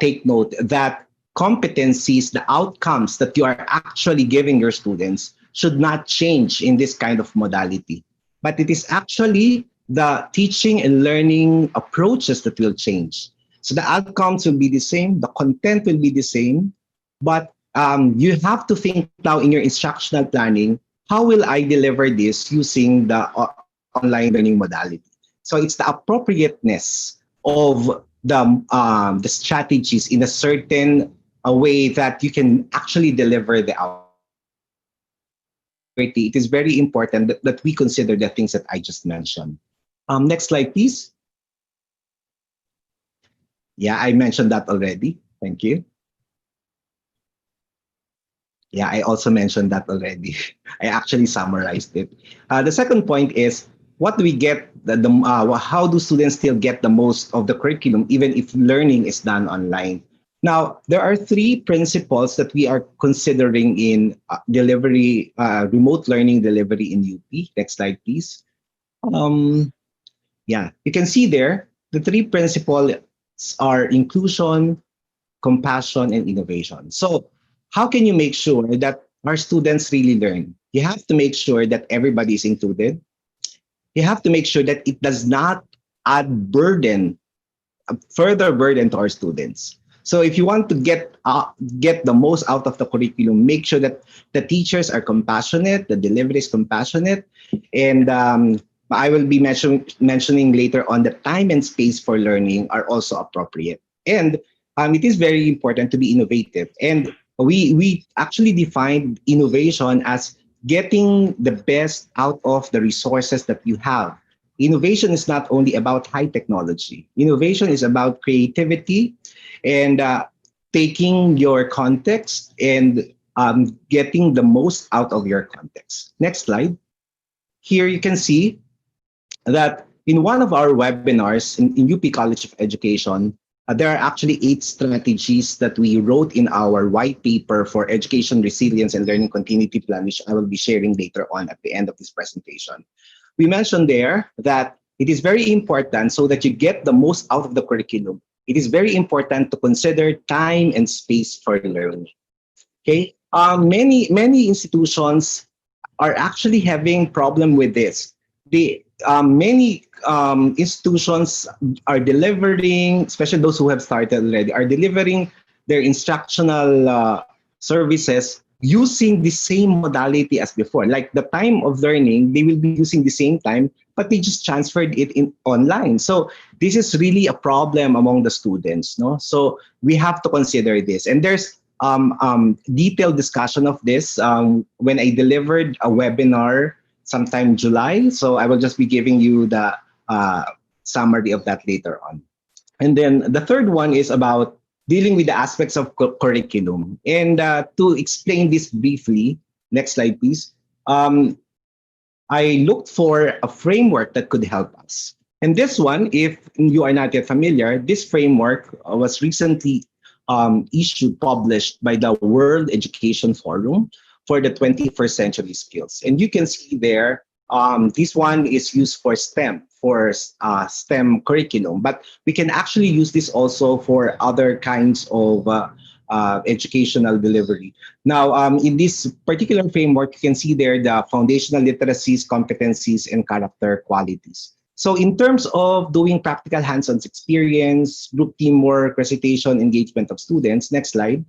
take note that competencies, the outcomes that you are actually giving your students should not change in this kind of modality. But it is actually the teaching and learning approaches that will change. So the outcomes will be the same, the content will be the same, but you have to think now in your instructional planning, how will I deliver this using the online learning modality? So it's the appropriateness of the strategies in a certain way that you can actually deliver the outcome. It is very important that we consider the things that I just mentioned. Next slide, please. Yeah, I mentioned that already. Thank you. Yeah, I also mentioned that already. I actually summarized it. The second point is, what do we get? How do students still get the most of the curriculum, even if learning is done online? Now, there are three principles that we are considering in delivery, remote learning delivery in UP. Next slide, please. Yeah, you can see there, the three principles are inclusion, compassion, and innovation. So how can you make sure that our students really learn? You have to make sure that everybody is included. You have to make sure that it does not add burden, a further burden to our students. So if you want to get the most out of the curriculum, make sure that the teachers are compassionate, the delivery is compassionate, and I will be mentioning later on the time and space for learning are also appropriate. And it is very important to be innovative. And we actually defined innovation as getting the best out of the resources that you have. Innovation is not only about high technology. Innovation is about creativity and taking your context and getting the most out of your context. Next slide. Here you can see that in one of our webinars in UP College of Education, there are actually 8 strategies that we wrote in our white paper for education resilience and learning continuity plan, which I will be sharing later on at the end of this presentation. We mentioned there that it is very important, so that you get the most out of the curriculum, it is very important to consider time and space for learning. Okay, many institutions are actually having problem with this. Many institutions are delivering, especially those who have started already, are delivering their instructional services using the same modality as before. Like the time of learning, they will be using the same time, but they just transferred it in online. So this is really a problem among the students, no? So we have to consider this. And there's detailed discussion of this when I delivered a webinar sometime July. So I will just be giving you the summary of that later on. And then the third one is about dealing with the aspects of curriculum. And to explain this briefly, next slide, please. I looked for a framework that could help us. And this one, if you are not yet familiar, this framework was recently issue published by the World Education Forum for the 21st Century Skills. And you can see there, this one is used for STEM, for STEM curriculum, but we can actually use this also for other kinds of educational delivery. Now, in this particular framework, you can see there the foundational literacies, competencies, and character qualities. So in terms of doing practical hands-on experience, group teamwork, recitation, engagement of students, next slide.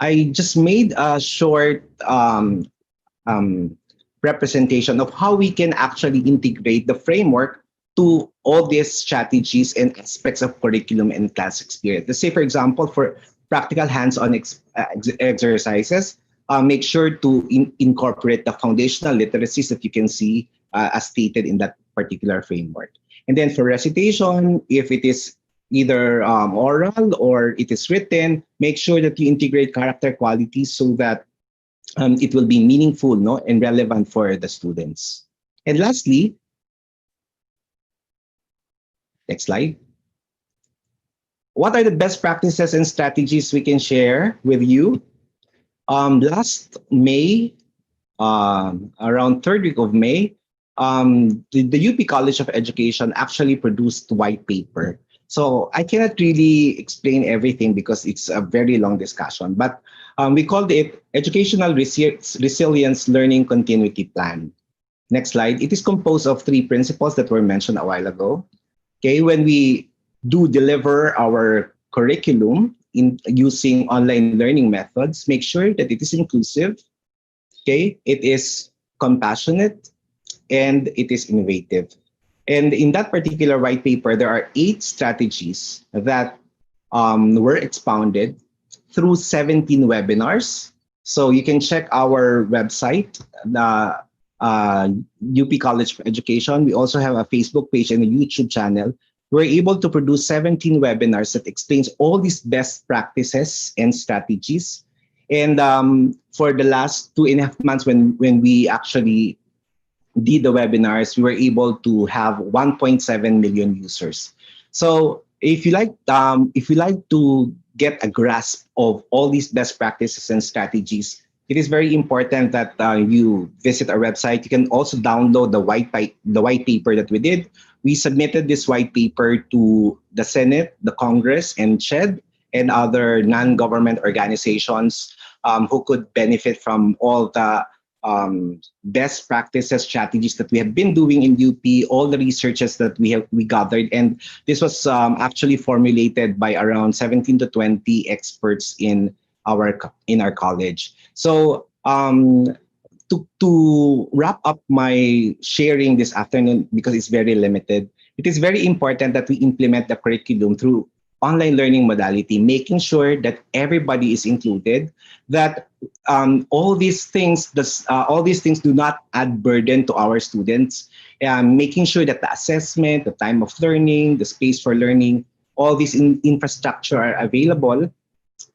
I just made a short um, representation of how we can actually integrate the framework to all these strategies and aspects of curriculum and class experience. Let's say, for example, for practical hands-on exercises, make sure to incorporate the foundational literacies that you can see as stated in that particular framework. And then for recitation, if it is either oral or it is written, make sure that you integrate character qualities so that it will be meaningful, no, and relevant for the students. And lastly, next slide. What are the best practices and strategies we can share with you? Last May, around third week of May, the UP College of Education actually produced white paper. So I cannot really explain everything because it's a very long discussion, but we called it Educational Resilience Learning Continuity Plan. Next slide. It is composed of 3 principles that were mentioned a while ago. Okay, when we do deliver our curriculum in using online learning methods, make sure that it is inclusive, okay, it is compassionate, and it is innovative. And in that particular white paper, there are 8 strategies that were expounded through 17 webinars. So you can check our website, the UP College of Education. We also have a Facebook page and a YouTube channel. We're able to produce 17 webinars that explains all these best practices and strategies. And for the last 2.5 months, when we actually did the webinars, we were able to have 1.7 million users. So if you like to get a grasp of all these best practices and strategies, it is very important that you visit our website. You can also download the white paper that we did. We submitted this white paper to the Senate, the Congress, and CHED, and other non-government organizations who could benefit from all the best practices strategies that we have been doing in UP, all the researches that we gathered, and this was actually formulated by around 17 to 20 experts in our college. So to wrap up my sharing this afternoon, because it's very limited, it is very important that we implement the curriculum through online learning modality, making sure that everybody is included, that all these things do not add burden to our students, making sure that the assessment, the time of learning, the space for learning, all these infrastructure are available.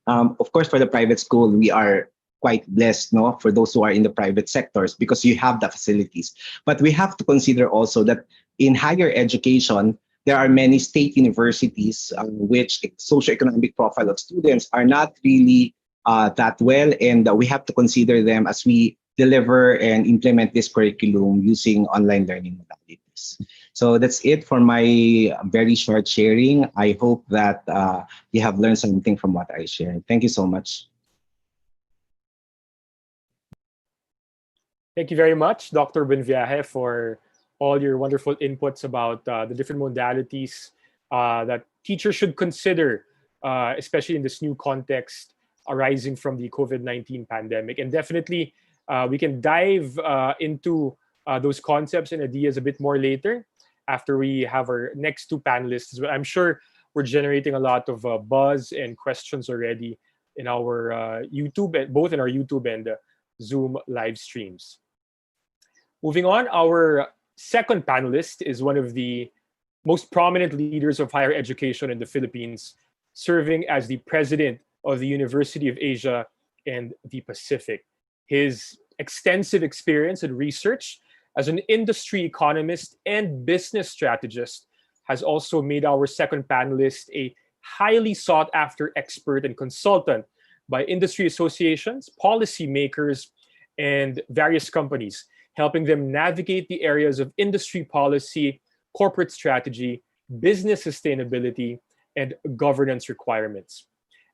Of course, for the private school, we are quite blessed, no, for those who are in the private sectors, because you have the facilities. But we have to consider also that in higher education, there are many state universities which socioeconomic profile of students are not really that well, and we have to consider them as we deliver and implement this curriculum using online learning modalities. So that's it for my very short sharing. I hope that you have learned something from what I shared. Thank you so much. Thank you very much, Dr. Benviaje, for all your wonderful inputs about the different modalities that teachers should consider, especially in this new context arising from the COVID-19 pandemic. And definitely, we can dive into those concepts and ideas a bit more later after we have our next 2 panelists. But I'm sure we're generating a lot of buzz and questions already in our YouTube, both in our YouTube and Zoom live streams. Moving on, our second panelist is one of the most prominent leaders of higher education in the Philippines, serving as the president of the University of Asia and the Pacific. His extensive experience and research as an industry economist and business strategist has also made our second panelist a highly sought after expert and consultant by industry associations, policymakers, and various companies, helping them navigate the areas of industry policy, corporate strategy, business sustainability, and governance requirements.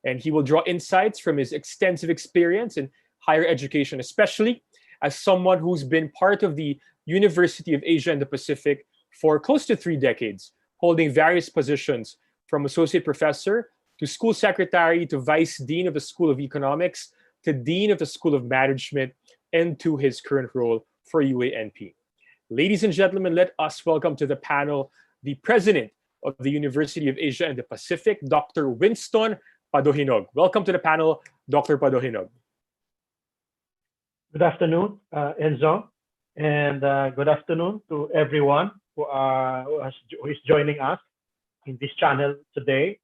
And he will draw insights from his extensive experience in higher education, especially as someone who's been part of the University of Asia and the Pacific for close to 3 decades, holding various positions from associate professor to school secretary to vice dean of the School of Economics to dean of the School of Management and to his current role for UANP. Ladies and gentlemen, let us welcome to the panel the president of the University of Asia and the Pacific, Dr. Winston Padohinog. Welcome to the panel, Dr. Padohinog. Good afternoon, Enzo, and good afternoon to everyone who is joining us in this channel today.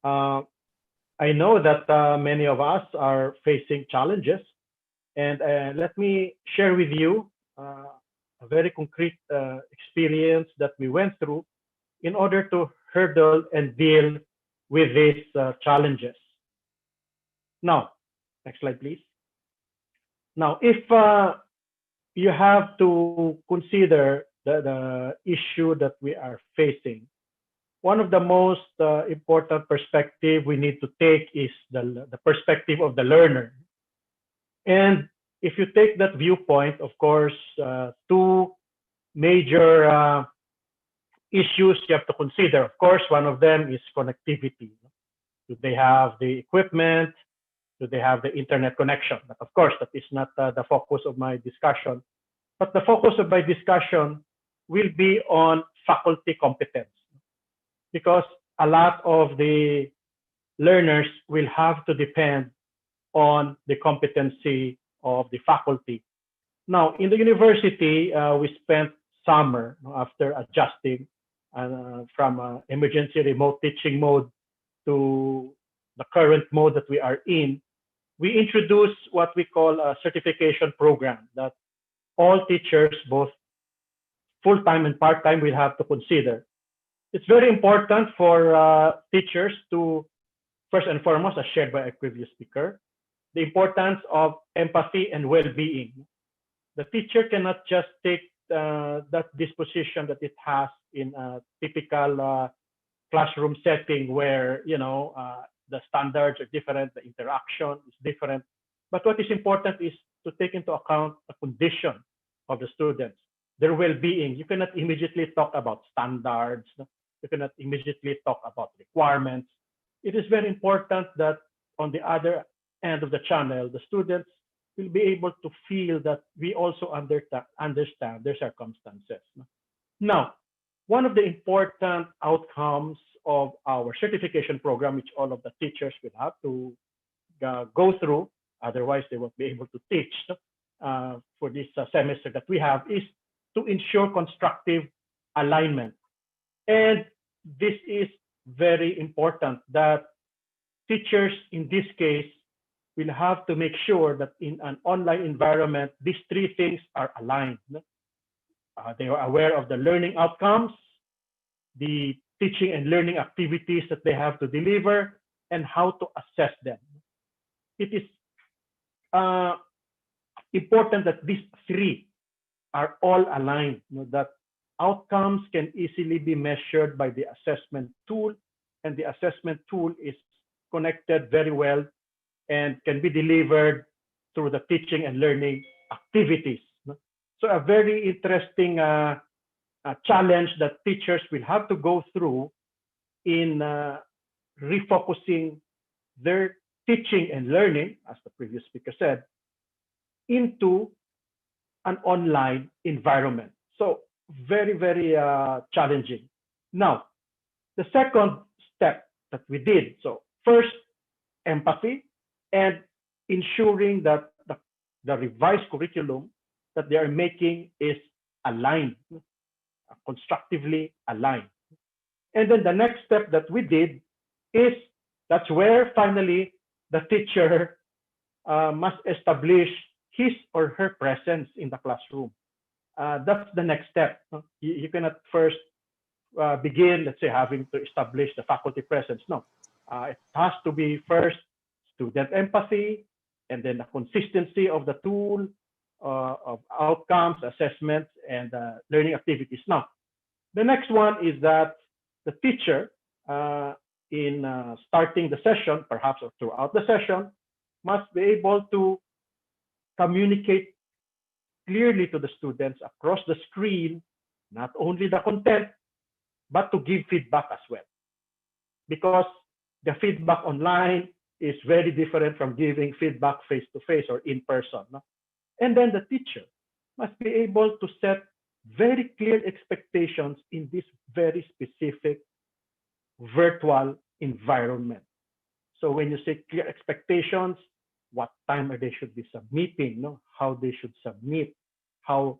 I know that many of us are facing challenges, and let me share with you a very concrete experience that we went through in order to hurdle and deal with these challenges. Now, next slide, please. Now, if you have to consider the issue that we are facing, one of the most important perspective we need to take is the perspective of the learner. And if you take that viewpoint, of course, two major issues you have to consider. Of course, one of them is connectivity. Do they have the equipment? Do they have the internet connection? But of course, that is not the focus of my discussion. But the focus of my discussion will be on faculty competence, because a lot of the learners will have to depend on the competency of the faculty. Now, in the university, we spent summer after adjusting from emergency remote teaching mode to the current mode that we are in. We introduced what we call a certification program that all teachers, both full-time and part-time, will have to consider. It's very important for teachers to, first and foremost, as shared by a previous speaker, the importance of empathy and well-being. The teacher cannot just take that disposition that it has in a typical classroom setting where, the standards are different, the interaction is different. But what is important is to take into account the condition of the students, their well-being. You cannot immediately talk about standards. You cannot immediately talk about requirements. It is very important that on the other end of the channel, the students will be able to feel that we also understand their circumstances. Now, one of the important outcomes of our certification program, which all of the teachers will have to go through, otherwise they won't be able to teach for this semester that we have, is to ensure constructive alignment. And this is very important that teachers in this case will have to make sure that in an online environment, these three things are aligned. They are aware of the learning outcomes, the teaching and learning activities that they have to deliver, and how to assess them. It is important that these three are all aligned, that outcomes can easily be measured by the assessment tool, and the assessment tool is connected very well and can be delivered through the teaching and learning activities. So a very interesting challenge that teachers will have to go through in refocusing their teaching and learning, as the previous speaker said, into an online environment. So very, very challenging. Now, the second step that we did, so first, empathy, and ensuring that the revised curriculum that they are making is aligned, constructively aligned. And then the next step that we did is, that's where finally the teacher must establish his or her presence in the classroom. That's the next step. You cannot first begin, let's say, having to establish the faculty presence. No, it has to be first student empathy, and then the consistency of the tool, of outcomes, assessments, and learning activities. Now, the next one is that the teacher, in starting the session, perhaps or throughout the session, must be able to communicate clearly to the students across the screen, not only the content, but to give feedback as well. Because the feedback online is very different from giving feedback face-to-face or in person. No? And then the teacher must be able to set very clear expectations in this very specific virtual environment. So when you say clear expectations, what time they should be submitting, no? How they should submit, how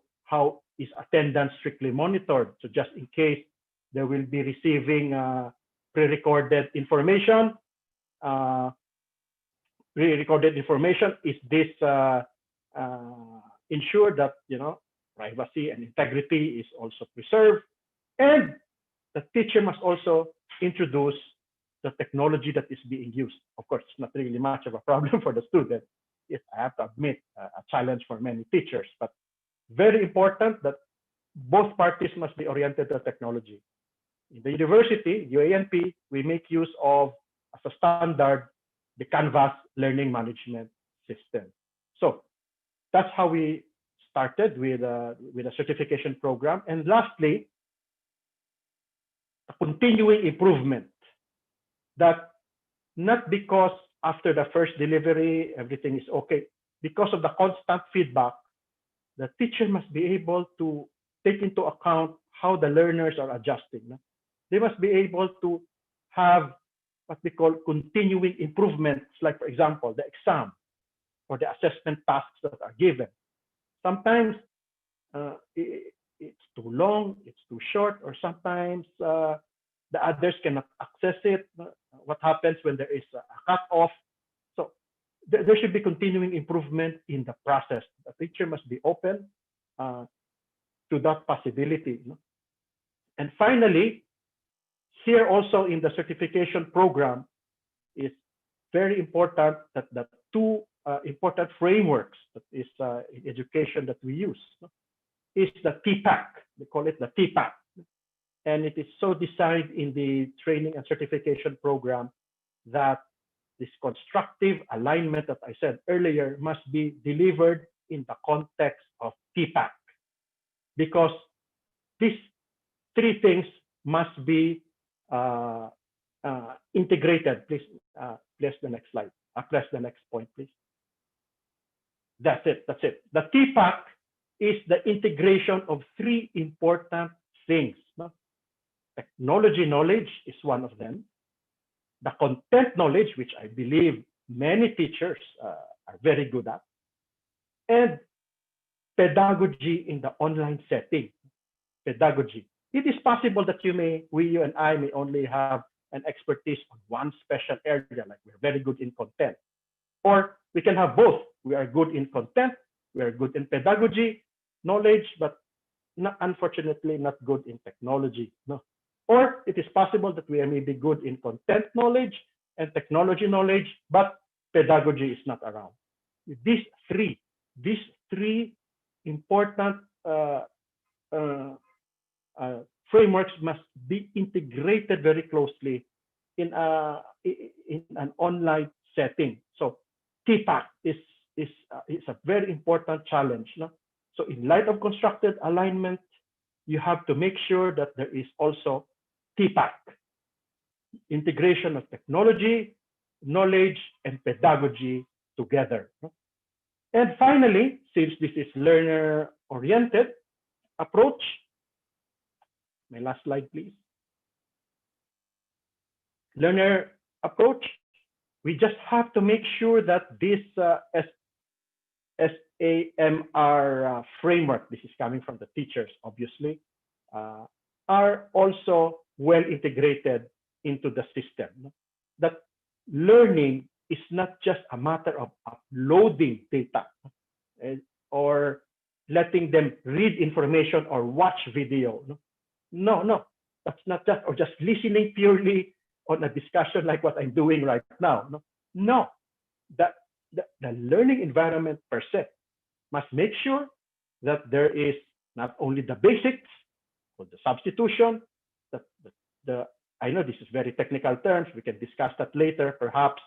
is attendance strictly monitored. So just in case they will be receiving pre-recorded information, is this ensured that privacy and integrity is also preserved? And the teacher must also introduce the technology that is being used. Of course, it's not really much of a problem for the student. Yes, I have to admit, a challenge for many teachers, but very important that both parties must be oriented to technology. In the university, UANP, we make use of, as a standard, the Canvas learning management system. So that's how we started with a certification program. And lastly, a continuing improvement, that not because after the first delivery everything is okay, because of the constant feedback, the teacher must be able to take into account how the learners are adjusting. No? They must be able to have what we call continuing improvements, like, for example, the exam or the assessment tasks that are given. Sometimes it's too long, it's too short, or sometimes the others cannot access it. What happens when there is a cut-off? So there should be continuing improvement in the process. The teacher must be open to that possibility. And finally, here also in the certification program is very important that the two important frameworks that is in education that we use is the TPAC. They call it the TPAC. And it is so designed in the training and certification program that this constructive alignment that I said earlier must be delivered in the context of TPAC, because these three things must be integrated. Please press the next slide. Press the next point, please. That's it. That's it. The TPAC is the integration of three important things. No? Technology knowledge is one of them. The content knowledge, which I believe many teachers are very good at, and pedagogy in the online setting. Pedagogy. It is possible that you and I may only have an expertise on one special area, like we're very good in content. Or we can have both. We are good in content, we are good in pedagogy, knowledge, but unfortunately not good in technology. No. Or it is possible that we may be good in content knowledge and technology knowledge, but pedagogy is not around. These three important frameworks must be integrated very closely in an online setting. So TPAC is a very important challenge. No? So in light of constructed alignment, you have to make sure that there is also TPAC, integration of technology, knowledge, and pedagogy together. And finally, since this is learner-oriented approach, my last slide, please. Learner approach, we just have to make sure that this SAMR framework, this is coming from the teachers, obviously, are also well integrated into the system. That learning is not just a matter of uploading data or letting them read information or watch video. No. That's not just, or just listening purely on a discussion like what I'm doing right now. No, that the learning environment per se must make sure that there is not only the basics or the substitution, the I know this is very technical terms. We can discuss that later, perhaps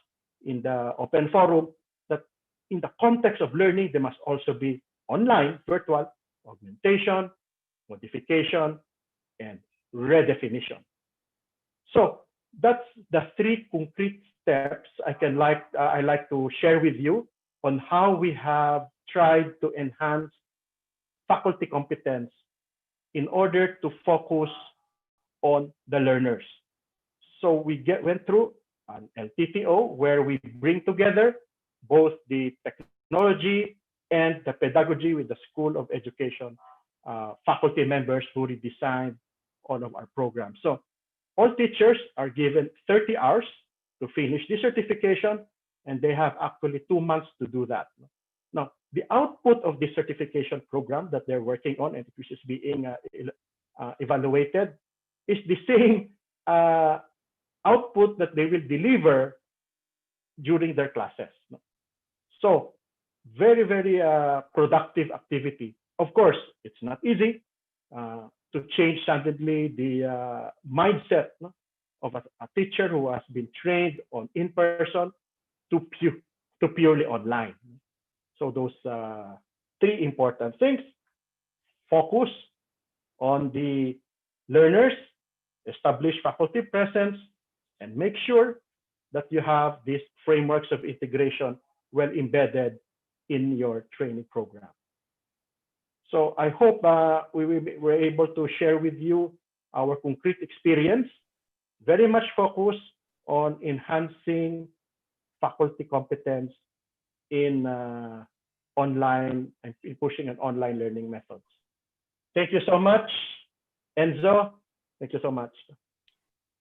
in the open forum. That in the context of learning, there must also be online, virtual, augmentation, modification, and redefinition. So that's the three concrete steps I like to share with you on how we have tried to enhance faculty competence in order to focus on the learners. So we went through an LTTO where we bring together both the technology and the pedagogy with the School of Education faculty members who redesigned all of our programs. So all teachers are given 30 hours to finish the certification, and they have actually 2 months to do that. Now, the output of the certification program that they're working on and which is being evaluated is the same output that they will deliver during their classes. So very, very productive activity. Of course, it's not easy to change suddenly the mindset of a teacher who has been trained on in-person to purely online. So those three important things: focus on the learners, establish faculty presence, and make sure that you have these frameworks of integration well embedded in your training program. So I hope we're able to share with you our concrete experience, very much focused on enhancing faculty competence in online and in pushing an online learning methods. Thank you so much, Enzo. Thank you so much.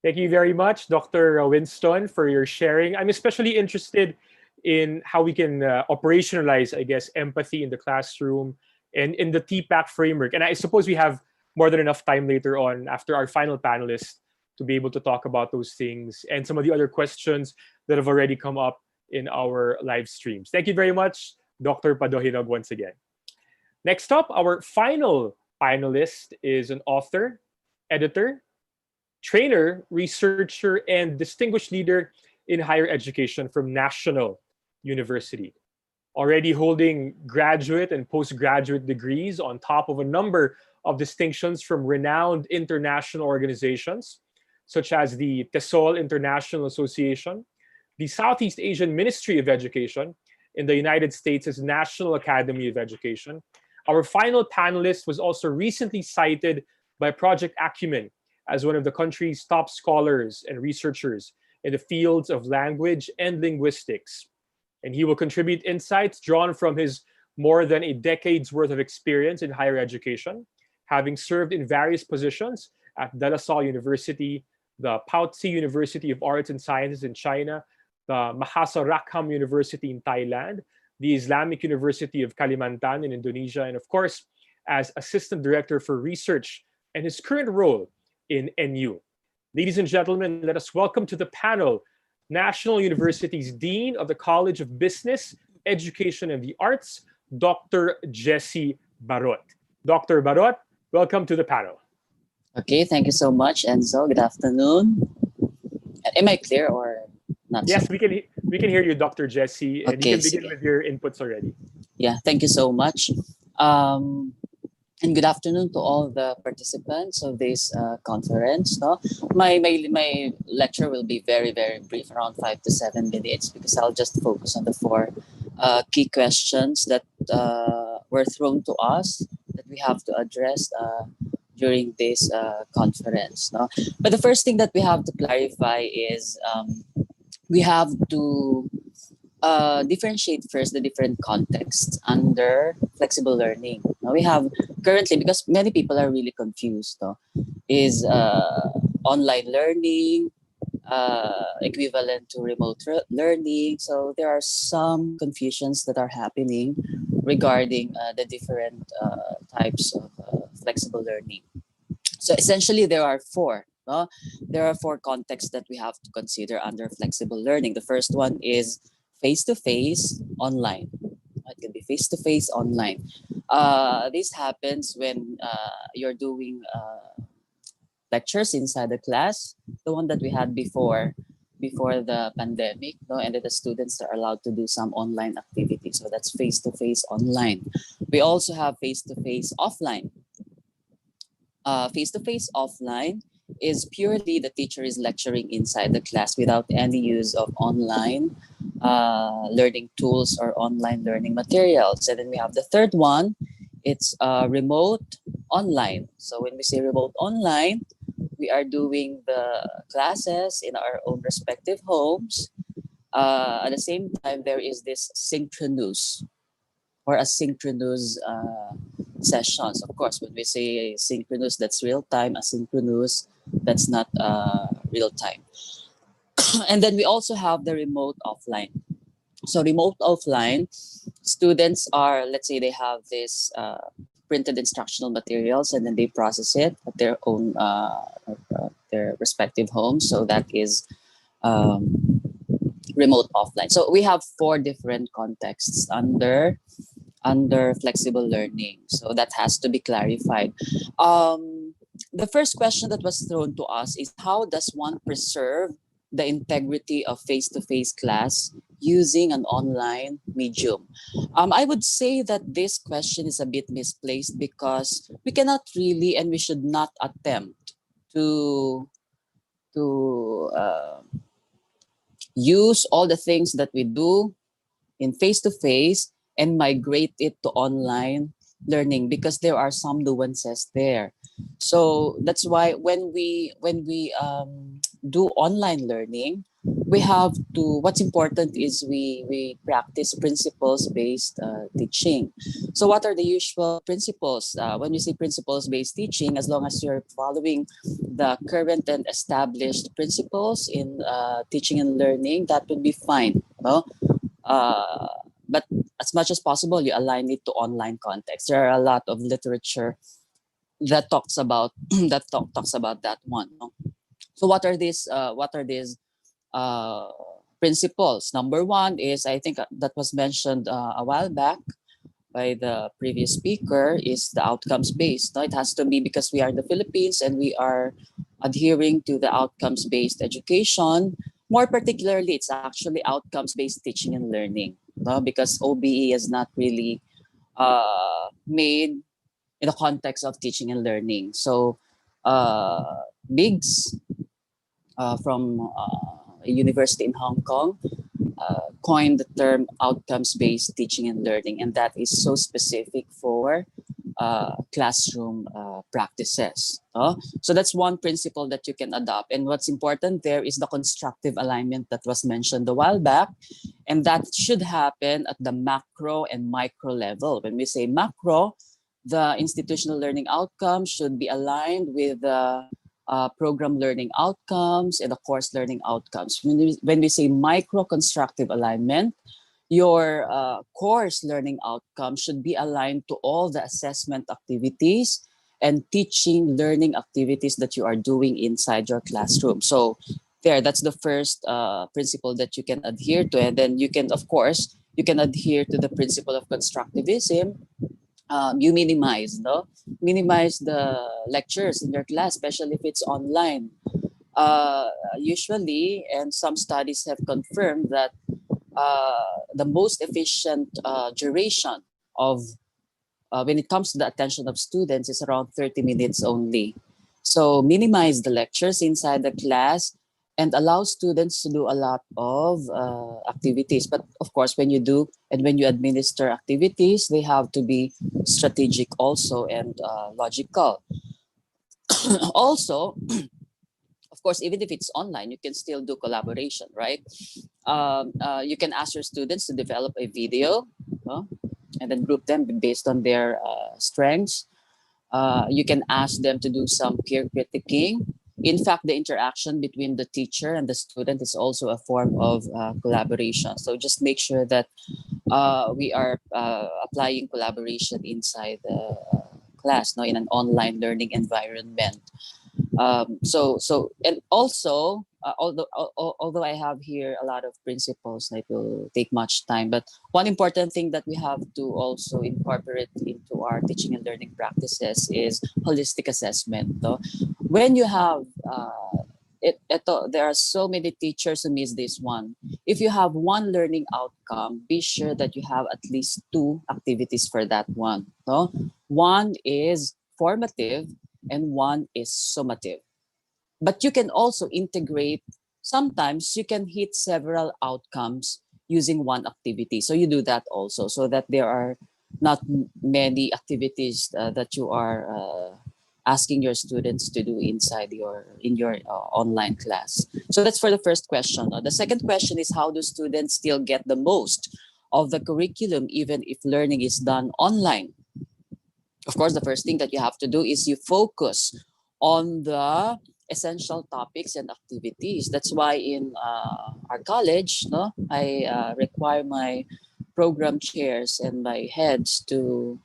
Thank you very much, Dr. Winston, for your sharing. I'm especially interested in how we can operationalize, I guess, empathy in the classroom and in the TPAC framework. And I suppose we have more than enough time later on after our final panelist to be able to talk about those things and some of the other questions that have already come up in our live streams. Thank you very much, Dr. Padohinog, once again. Next up, our final panelist is an author, editor, trainer, researcher, and distinguished leader in higher education from National University. Already holding graduate and postgraduate degrees on top of a number of distinctions from renowned international organizations, such as the TESOL International Association, the Southeast Asian Ministry of Education, in the United States' National Academy of Education. Our final panelist was also recently cited by Project Acumen as one of the country's top scholars and researchers in the fields of language and linguistics. And he will contribute insights drawn from his more than a decade's worth of experience in higher education, having served in various positions at De La Salle University, the Pautsi University of Arts and Sciences in China, the Mahasa Rakham University in Thailand, the Islamic University of Kalimantan in Indonesia, and of course, as Assistant Director for Research and his current role in NU. Ladies and gentlemen, let us welcome to the panel National University's Dean of the College of Business, Education and the Arts, Dr. Jessie Barot. Dr. Barot, welcome to the panel. Okay, thank you so much, Enzo. Good afternoon. Am I clear or not? Yes, so? we can hear you, Dr. Jessie, and Okay, you can begin with your inputs already. Yeah, thank you so much. And good afternoon to all the participants of this conference. No? My lecture will be very, very brief, around 5 to 7 minutes, because I'll just focus on the 4 key questions that were thrown to us that we have to address during this conference. No? But the first thing that we have to clarify is we have to differentiate first the different contexts under flexible learning. Now we have currently, because many people are really confused, is online learning equivalent to remote learning? So there are some confusions that are happening regarding the different types of flexible learning. So essentially, there are four. No? There are four contexts that we have to consider under flexible learning. The first one is face-to-face online. It can be face-to-face online. This happens when you're doing lectures inside the class, the one that we had before the pandemic, no? And then the students are allowed to do some online activities. So that's face-to-face online. We also have face-to-face offline. Face-to-face offline is purely the teacher is lecturing inside the class without any use of online learning tools or online learning materials. And then we have the third one, it's remote online. So when we say remote online, we are doing the classes in our own respective homes. At the same time, there is this synchronous or asynchronous sessions. Of course, when we say synchronous, that's real time. Asynchronous, that's not real time. And then we also have the remote offline. So remote offline, students are, let's say they have this printed instructional materials and then they process it at their own, their respective homes. So that is remote offline. So we have four different contexts under flexible learning. So that has to be clarified. The first question that was thrown to us is how does one preserve the integrity of face-to-face class using an online medium? I would say that this question is a bit misplaced because we cannot really and we should not attempt to use all the things that we do in face-to-face and migrate it to online learning because there are some nuances there. So that's why when we do online learning, we have to, what's important is we practice principles-based teaching. So what are the usual principles? When we say principles-based teaching, as long as you're following the current and established principles in teaching and learning, that would be fine. No? But as much as possible, you align it to online context. There are a lot of literature that talks about talks about that one. No? So what are these? Principles? Number one is, I think that was mentioned a while back by the previous speaker, is the outcomes based. No, it has to be because we are in the Philippines and we are adhering to the outcomes based education. More particularly, it's actually outcomes based teaching and learning. No? Because OBE is not really made in the context of teaching and learning. So Biggs from a university in Hong Kong coined the term outcomes-based teaching and learning, and that is so specific for classroom practices. So that's one principle that you can adopt. And what's important there is the constructive alignment that was mentioned a while back, and that should happen at the macro and micro level. When we say macro, the institutional learning outcomes should be aligned with the program learning outcomes and the course learning outcomes. When we say micro constructive alignment, your course learning outcomes should be aligned to all the assessment activities and teaching learning activities that you are doing inside your classroom. So that's the first principle that you can adhere to. And then you can, of course, you can adhere to the principle of constructivism. You minimize the lectures in your class, especially if it's online. Usually, and some studies have confirmed that the most efficient duration of when it comes to the attention of students is around 30 minutes only. So minimize the lectures inside the class and allow students to do a lot of activities. But of course, when you do and when you administer activities, they have to be strategic also and logical. Also, of course, even if it's online, you can still do collaboration, right? You can ask your students to develop a video and then group them based on their strengths. You can ask them to do some peer critiquing. In fact, the interaction between the teacher and the student is also a form of collaboration. So just make sure that we are applying collaboration inside the class, no, in an online learning environment. And also, although I have here a lot of principles, it will take much time. But one important thing that we have to also incorporate into our teaching and learning practices is holistic assessment. No? When you have there are so many teachers who miss this one. If you have one learning outcome, be sure that you have at least two activities for that one. No? One is formative and one is summative. But you can also integrate, sometimes you can hit several outcomes using one activity. So you do that also, so that there are not many activities that you are asking your students to do inside in your online class. So that's for the first question. The second question is, how do students still get the most of the curriculum even if learning is done online? Of course, the first thing that you have to do is you focus on the essential topics and activities. That's why in our college, no, I require my program chairs and my heads to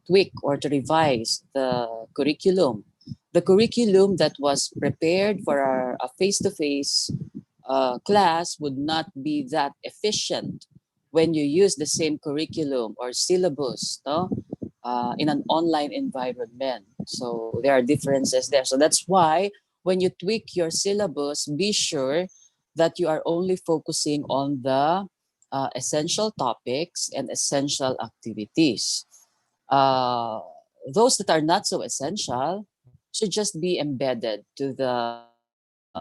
tweak or to revise the curriculum. The curriculum that was prepared for a face-to-face class would not be that efficient when you use the same curriculum or syllabus, no? In an online environment. So there are differences there. So that's why when you tweak your syllabus, be sure that you are only focusing on the essential topics and essential activities. Those that are not so essential should just be embedded to the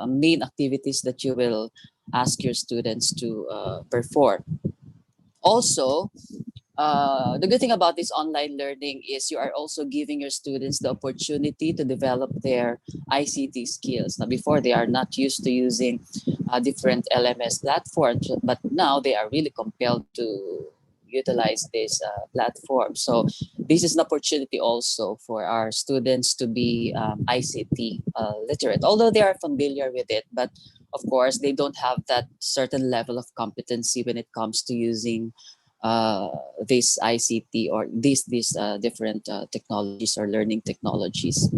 main activities that you will ask your students to perform. Also, the good thing about this online learning is you are also giving your students the opportunity to develop their ICT skills. Now, before they are not used to using different LMS platforms, but now they are really compelled to utilize this platform. So this is an opportunity also for our students to be ICT literate, although they are familiar with it, but of course they don't have that certain level of competency when it comes to using this ICT or these different technologies or learning technologies.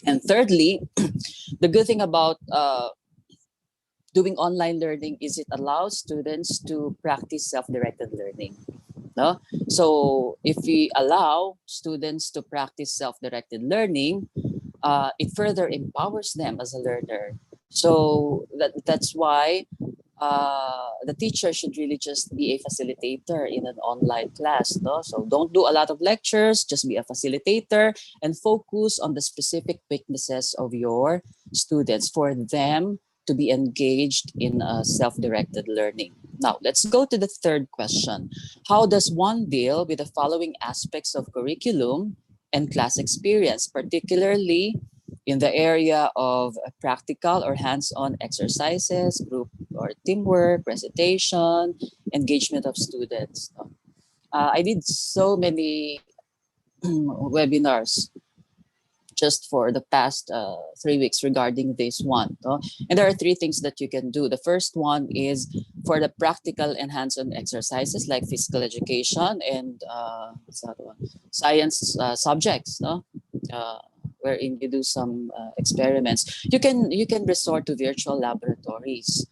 And thirdly, the good thing about doing online learning is it allows students to practice self-directed learning. No? So if we allow students to practice self-directed learning, it further empowers them as a learner. So that's why the teacher should really just be a facilitator in an online class. No? So don't do a lot of lectures, just be a facilitator and focus on the specific weaknesses of your students for them to be engaged in self-directed learning. Now, let's go to the third question. How does one deal with the following aspects of curriculum and class experience, particularly in the area of practical or hands-on exercises, group or teamwork, presentation, engagement of students? I did so many webinars just for the past 3 weeks regarding this one. And there are three things that you can do. The first one is for the practical and hands-on exercises like physical education and what's that one? Science subjects, no? Wherein you do some experiments. You can resort to virtual laboratories.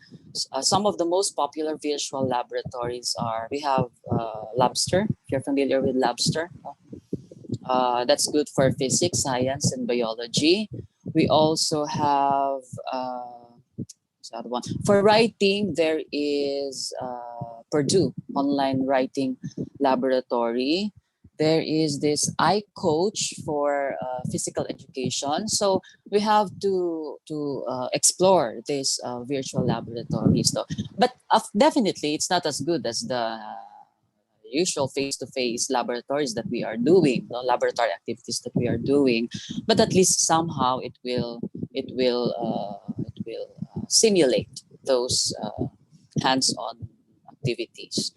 Some of the most popular virtual laboratories are, we have Labster, if you're familiar with Labster. That's good for physics, science, and biology. We also have that one. For writing, there is Purdue Online Writing Laboratory. There is this iCoach for physical education. So we have to explore these virtual laboratories. Though. But definitely, it's not as good as the usual face-to-face laboratories that we are doing, the laboratory activities that we are doing, but at least somehow it will simulate those hands-on activities.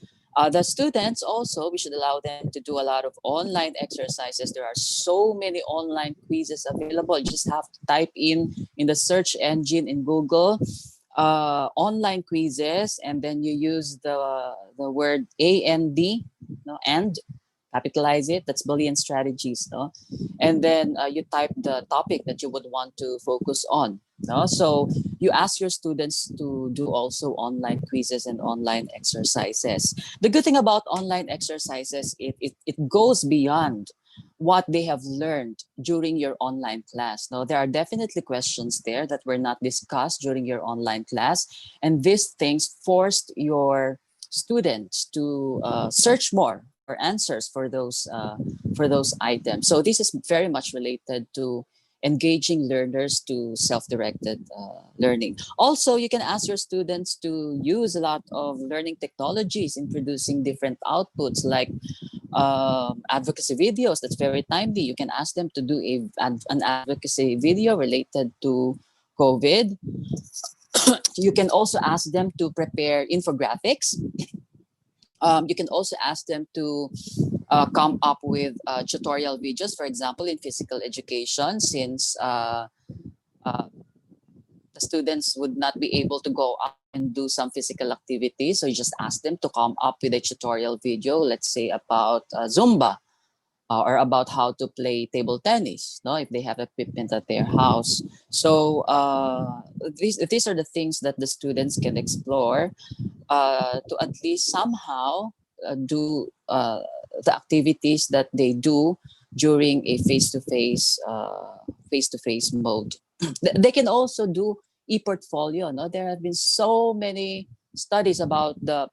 The students also, we should allow them to do a lot of online exercises. There are so many online quizzes available. You just have to type in the search engine in Google online quizzes, and then you use the word and, no, and capitalize it. That's Boolean strategies, no? And then you type the topic that you would want to focus on, no? So you ask your students to do also online quizzes and online exercises. The good thing about online exercises, it goes beyond what they have learned during your online class. Now, there are definitely questions there that were not discussed during your online class, and these things forced your students to search more for answers for those items. So this is very much related to engaging learners to self-directed learning. Also, you can ask your students to use a lot of learning technologies in producing different outputs like advocacy videos. That's very timely. You can ask them to do an advocacy video related to COVID. You can also ask them to prepare infographics. You can also ask them to come up with tutorial videos, for example, in physical education, since the students would not be able to go out and do some physical activities. So you just ask them to come up with a tutorial video, let's say about Zumba, or about how to play table tennis, no, if they have equipment at their house. So these are the things that the students can explore to at least somehow do the activities that they do during a face-to-face mode. They can also do e-portfolio. No, there have been so many studies about the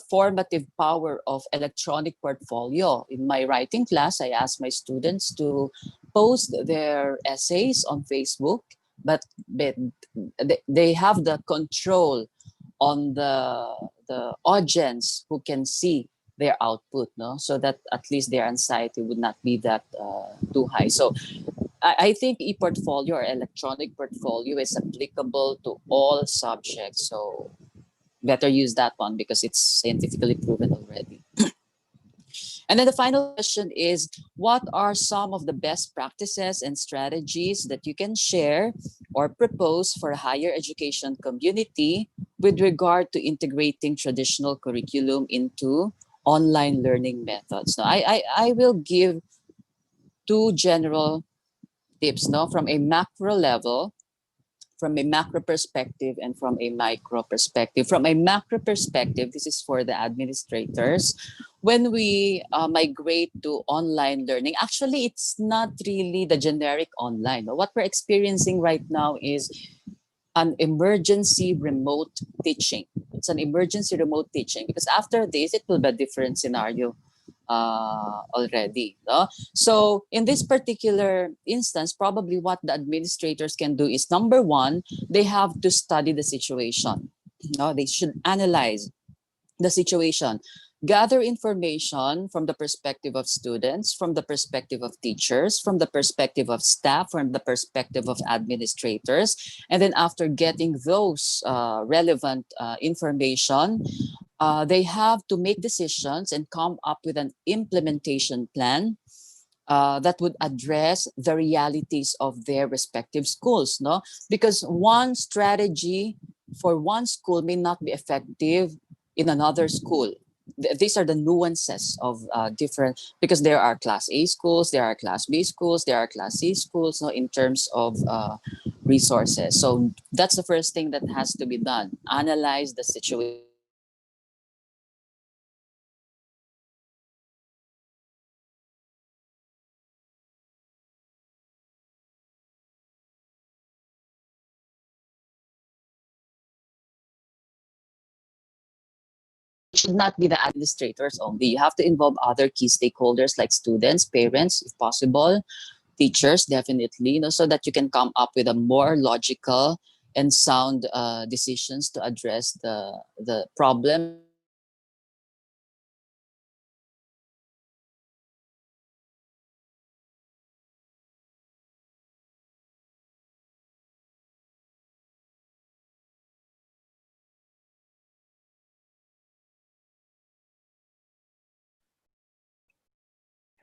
formative power of electronic portfolio. In my writing class, I asked my students to post their essays on Facebook, but they have the control on the audience who can see their output, no, so that at least their anxiety would not be that too high. So I think e-portfolio or electronic portfolio is applicable to all subjects. So better use that one because it's scientifically proven already. And then the final question is, what are some of the best practices and strategies that you can share or propose for higher education community with regard to integrating traditional curriculum into online learning methods? Now, I will give two general tips, no, from a macro level, from a macro perspective, and from a micro perspective. From a macro perspective, this is for the administrators. When we migrate to online learning, actually, it's not really the generic online. What we're experiencing right now is an emergency remote teaching. It's an emergency remote teaching because after this, it will be a different scenario already. No? So in this particular instance, probably what the administrators can do is, number one, they have to study the situation. No? They should analyze the situation, gather information from the perspective of students, from the perspective of teachers, from the perspective of staff, from the perspective of administrators. And then after getting those relevant information, they have to make decisions and come up with an implementation plan that would address the realities of their respective schools, no? Because one strategy for one school may not be effective in another school. These are the nuances of different, because there are class A schools, there are class B schools, there are class C schools, no, in terms of resources. So that's the first thing that has to be done. Analyze the situation. Should not be the administrators only. You have to involve other key stakeholders like students, parents, if possible, teachers, definitely, so that you can come up with a more logical and sound decisions to address the problem.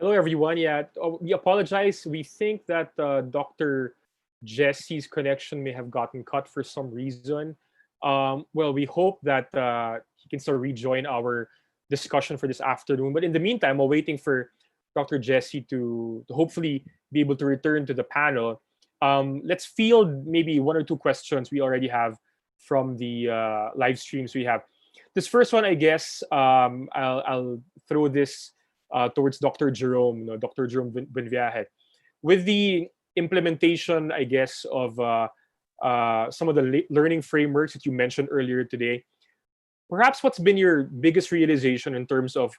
Hello, everyone. Yeah, we apologize. We think that Dr. Jesse's connection may have gotten cut for some reason. Well, we hope that he can still rejoin our discussion for this afternoon. But in the meantime, while waiting for Dr. Jesse to hopefully be able to return to the panel, let's field maybe one or two questions we already have from the live streams we have. This first one, I guess, I'll throw this towards Dr. Jerome, Dr. Jerome Benviaje. With the implementation, I guess, of some of the learning frameworks that you mentioned earlier today, perhaps what's been your biggest realization in terms of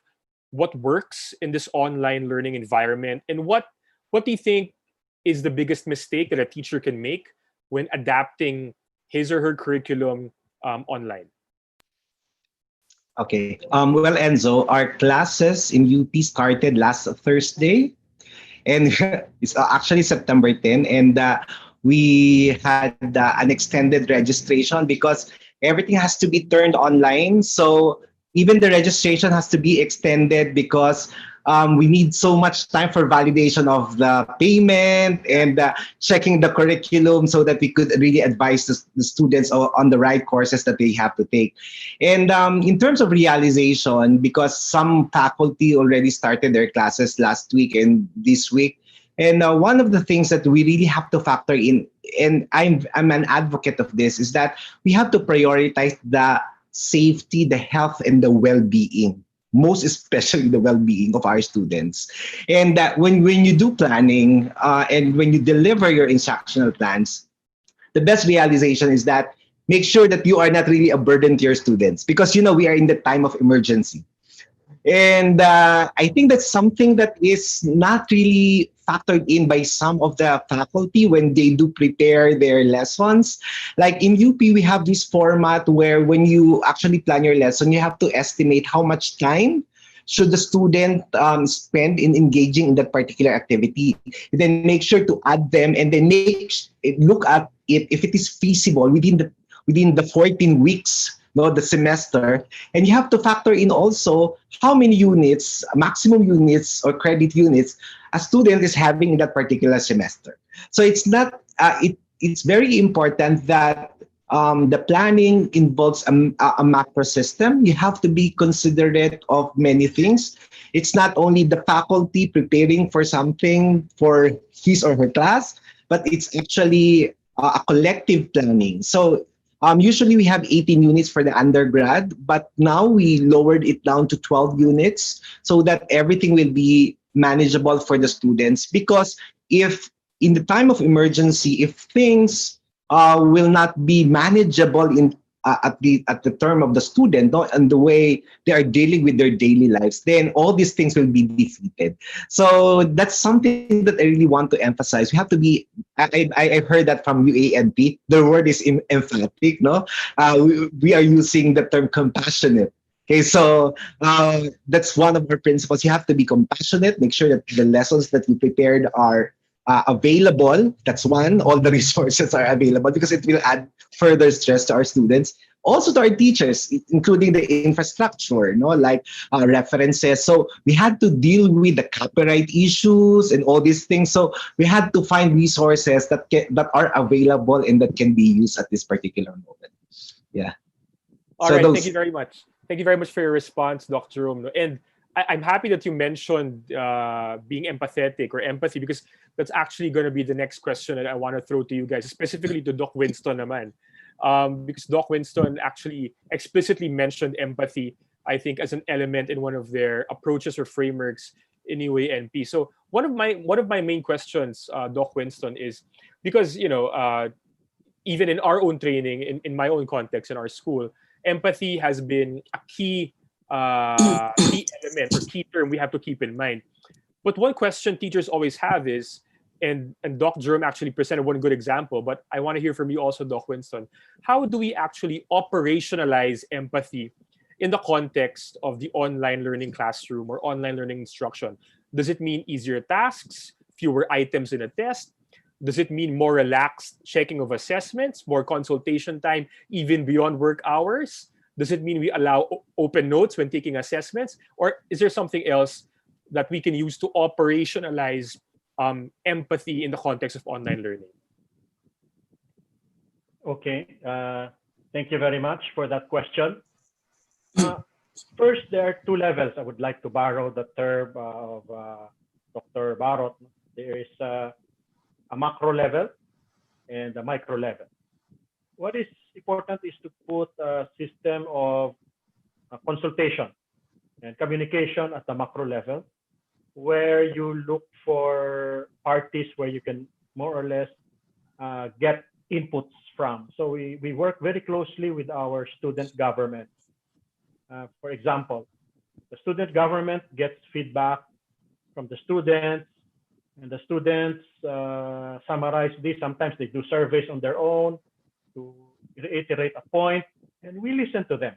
what works in this online learning environment, and what do you think is the biggest mistake that a teacher can make when adapting his or her curriculum online? Okay. Well, Enzo, our classes in UP started last Thursday, and it's actually September 10, and we had an extended registration because everything has to be turned online. So even the registration has to be extended because we need so much time for validation of the payment and checking the curriculum so that we could really advise the students on the right courses that they have to take. And in terms of realization, because some faculty already started their classes last week and this week, and one of the things that we really have to factor in, and I'm an advocate of this, is that we have to prioritize the safety, the health, and the well-being, most especially the well-being of our students. And that when you do planning and when you deliver your instructional plans, the best realization is that make sure that you are not really a burden to your students, because we are in the time of emergency. And I think that's something that is not really factored in by some of the faculty when they do prepare their lessons. Like in UP, we have this format where when you actually plan your lesson, you have to estimate how much time should the student spend in engaging in that particular activity. And then make sure to add them, and then look at it if it is feasible within the 14 weeks, the semester. And you have to factor in also how many units, maximum units or credit units a student is having in that particular semester. So it's not, it's very important that the planning involves a macro system. You have to be considerate of many things. It's not only the faculty preparing for something for his or her class, but it's actually a collective planning. So usually we have 18 units for the undergrad, but now we lowered it down to 12 units so that everything will be manageable for the students. Because if in the time of emergency, if things will not be manageable at the term of the student, and the way they are dealing with their daily lives, then all these things will be defeated. So that's something that I really want to emphasize. We have to be. I've heard that from UANP. The word is emphatic. No, we are using the term compassionate. Okay, so that's one of our principles. You have to be compassionate. Make sure that the lessons that you prepared are available. That's one. All the resources are available, because it will add further stress to our students. Also to our teachers, including the infrastructure, like references. So we had to deal with the copyright issues and all these things. So we had to find resources that are available and that can be used at this particular moment. Yeah. All right. Thank you very much. Thank you very much for your response, Dr. Jerome. And I'm happy that you mentioned being empathetic or empathy, because that's actually going to be the next question that I want to throw to you guys, specifically to Doc Winston naman. Because Doc Winston actually explicitly mentioned empathy, I think, as an element in one of their approaches or frameworks in UANP. So one of my main questions, Doc Winston, is because even in our own training, in my own context in our school, empathy has been a key element or key term we have to keep in mind. But one question teachers always have is, and Doc Jerome actually presented one good example, but I want to hear from you also, Doc Winston. How do we actually operationalize empathy in the context of the online learning classroom or online learning instruction? Does it mean easier tasks, fewer items in a test? Does it mean more relaxed checking of assessments, more consultation time, even beyond work hours? Does it mean we allow open notes when taking assessments? Or is there something else that we can use to operationalize empathy in the context of online learning? Okay, thank you very much for that question. First, there are two levels. I would like to borrow the term of Dr. Barot. There is a macro level and a micro level. What is important is to put a system of consultation and communication at the macro level, where you look for parties where you can more or less get inputs from. So we work very closely with our student government. For example, the student government gets feedback from the students, and the students summarize this. Sometimes they do surveys on their own to reiterate a point, and we listen to them.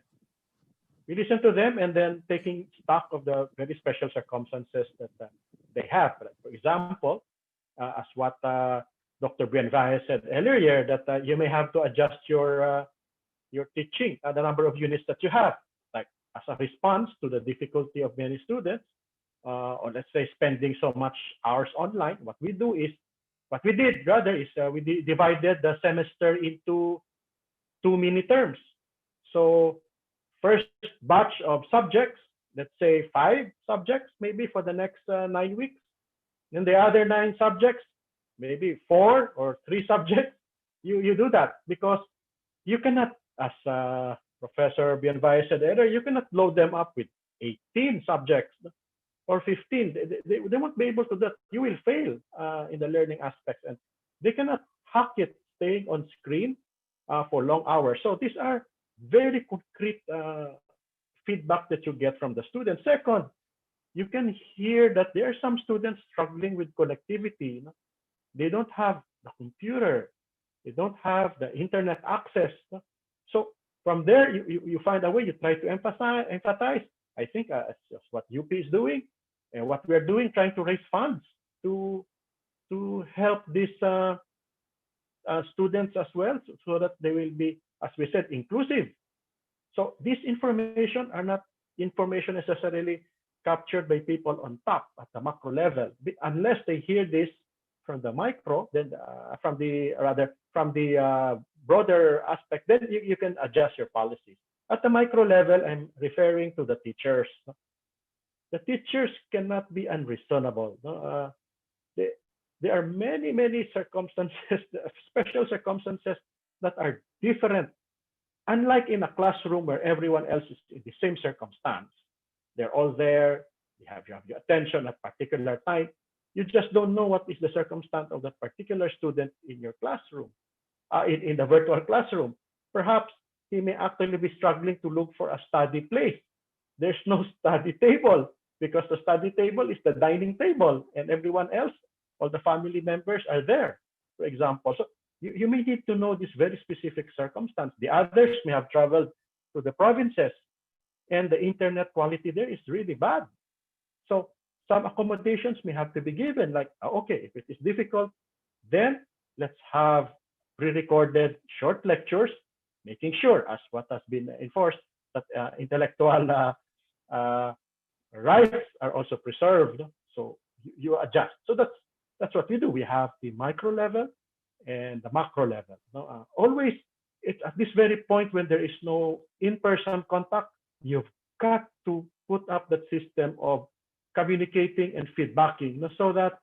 We listen to them, and then taking stock of the very special circumstances that they have. For example, as what Dr. Bienvaya said earlier, that you may have to adjust your teaching, the number of units that you have, like as a response to the difficulty of many students, or let's say spending so much hours online. What we did rather is we divided the semester into 2 mini terms. So first batch of subjects, let's say 5 subjects, maybe for the next 9 weeks. Then the other 9 subjects, maybe 4 or 3 subjects. You do that because you cannot, as Professor Bienvaya said earlier, you cannot load them up with 18 subjects or 15. They won't be able to do that. You will fail in the learning aspects, and they cannot hack it staying on screen for long hours. So these are very concrete feedback that you get from the students. Second, you can hear that there are some students struggling with connectivity. They don't have the computer. They don't have the internet access. So from there, you find a way. You try to empathize. I think that's what UP is doing, and what we're doing, trying to raise funds to help these students as well, so that they will be, as we said, inclusive. So this information are not information necessarily captured by people on top at the macro level, unless they hear this from the micro, then from the broader aspect, then you can adjust your policies. At the micro level, I'm referring to the teachers. The teachers cannot be unreasonable. There are many circumstances, special circumstances that are different. Unlike in a classroom where everyone else is in the same circumstance, they're all there, you have your attention at a particular time. You just don't know what is the circumstance of that particular student in your classroom, in the virtual classroom. Perhaps he may actually be struggling to look for a study place. There's no study table because the study table is the dining table, and everyone else, all the family members are there, for example. So you may need to know this very specific circumstance. The others may have traveled to the provinces, and the internet quality there is really bad. So some accommodations may have to be given, like, okay, if it is difficult, then let's have pre-recorded short lectures, making sure, as what has been enforced, that intellectual rights are also preserved. So you adjust. So that's what we do. We have the micro level and the macro level. Always, it's at this very point when there is no in-person contact, you've got to put up that system of communicating and feedbacking, so that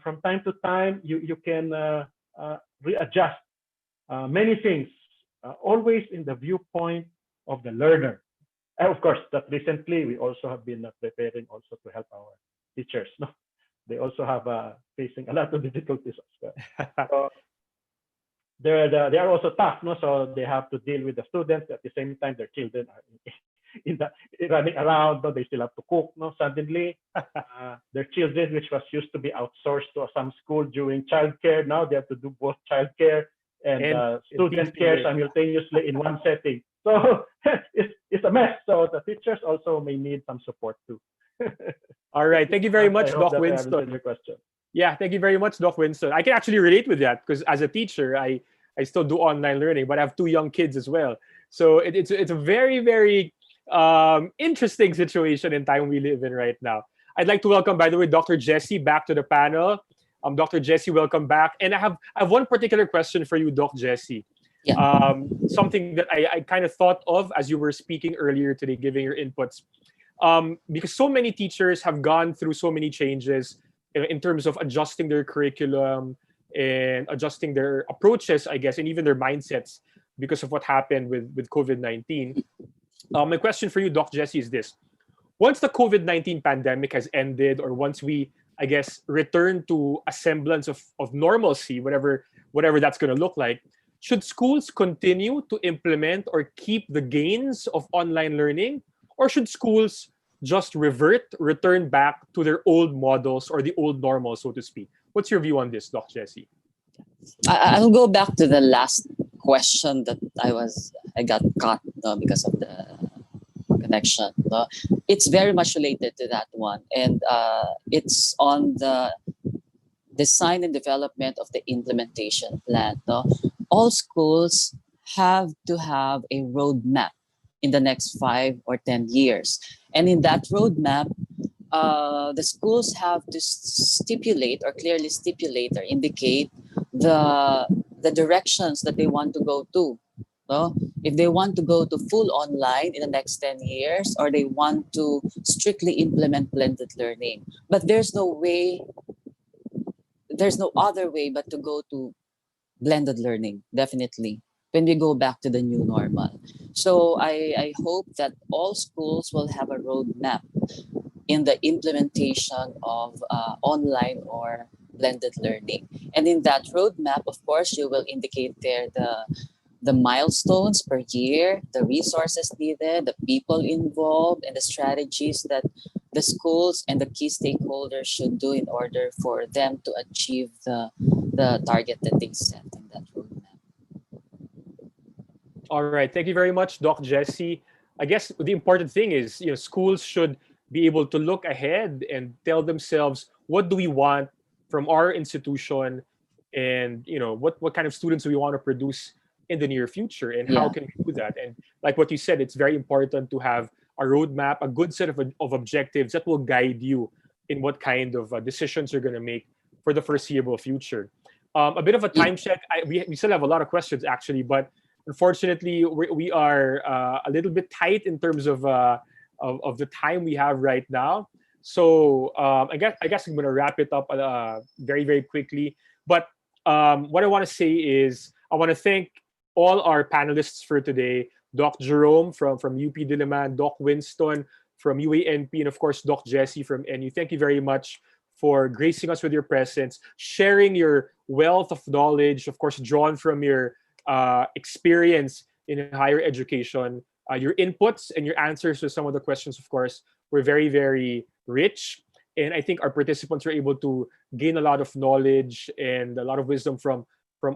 from time to time you can readjust many things, always in the viewpoint of the learner. And of course, that recently we also have been preparing also to help our teachers. They also have facing a lot of difficulties as well. So they are also tough, so they have to deal with the students at the same time. Their children are running around. They still have to cook. Suddenly, their children, which was used to be outsourced to some school during childcare, now they have to do both childcare and student care simultaneously in one setting. So it's a mess. So the teachers also may need some support too. All right. Thank you very much, Doc Your Winston. question. Yeah, thank you very much, Doc Winston. I can actually relate with that because as a teacher, I still do online learning, but I have 2 young kids as well. So it's a very interesting situation and time we live in right now. I'd like to welcome, by the way, Dr. Jessie back to the panel. Dr. Jessie, welcome back. And I have one particular question for you, Doc Jessie. Yeah. Something that I kind of thought of as you were speaking earlier today, giving your inputs. Because so many teachers have gone through so many changes in terms of adjusting their curriculum and adjusting their approaches, I guess, and even their mindsets because of what happened with COVID-19. My question for you, Doc Jesse, is this. Once the COVID-19 pandemic has ended, or once we, I guess, return to a semblance of normalcy, whatever that's going to look like, should schools continue to implement or keep the gains of online learning? Or should schools just return back to their old models or the old normal, so to speak? What's your view on this, Doc Jesse? I'll go back to the last question that I got caught because of the connection. It's very much related to that one, and it's on the design and development of the implementation plan. All schools have to have a roadmap in the next 5 or 10 years, and in that roadmap, the schools have to stipulate or clearly stipulate or indicate the directions that they want to go to. No? If they want to go to full online in the next 10 years, or they want to strictly implement blended learning. But there's no other way but to go to blended learning, definitely, when we go back to the new normal. So I hope that all schools will have a roadmap in the implementation of online or blended learning. And in that roadmap, of course, you will indicate there the milestones per year, the resources needed, the people involved, and the strategies that the schools and the key stakeholders should do in order for them to achieve the target that they set in that roadmap. All right. Thank you very much, Doc Jesse. I guess the important thing is, schools should be able to look ahead and tell themselves, what do we want from our institution, and what kind of students do we want to produce in the near future, and how Yeah. can we do that? And like what you said, it's very important to have a roadmap, a good set of objectives that will guide you in what kind of decisions you're going to make for the foreseeable future. A bit of a time check. We still have a lot of questions actually, but unfortunately we are a little bit tight in terms of the time we have right now. So I guess I'm going to wrap it up very, very quickly. But what I want to say is I want to thank all our panelists for today: Doc Jerome from UP Diliman, Doc Winston from UANP, and of course Doc Jesse from NU. Thank you very much for gracing us with your presence, sharing your wealth of knowledge, of course drawn from your experience in higher education. Your inputs and your answers to some of the questions, of course, were very, very rich. And I think our participants were able to gain a lot of knowledge and a lot of wisdom from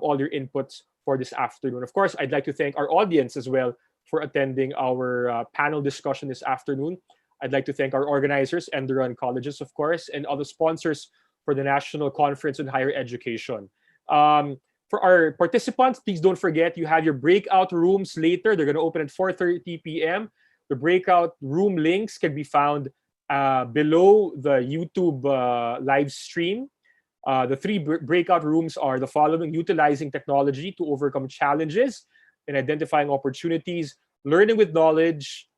all your inputs for this afternoon. Of course, I'd like to thank our audience as well for attending our panel discussion this afternoon. I'd like to thank our organizers, Enderon Colleges, of course, and all the sponsors for the National Conference on Higher Education. For our participants, please don't forget you have your breakout rooms later. They're going to open at 4:30 p.m. The breakout room links can be found below the YouTube live stream. The three breakout rooms are the following: utilizing technology to overcome challenges and identifying opportunities, learning with knowledge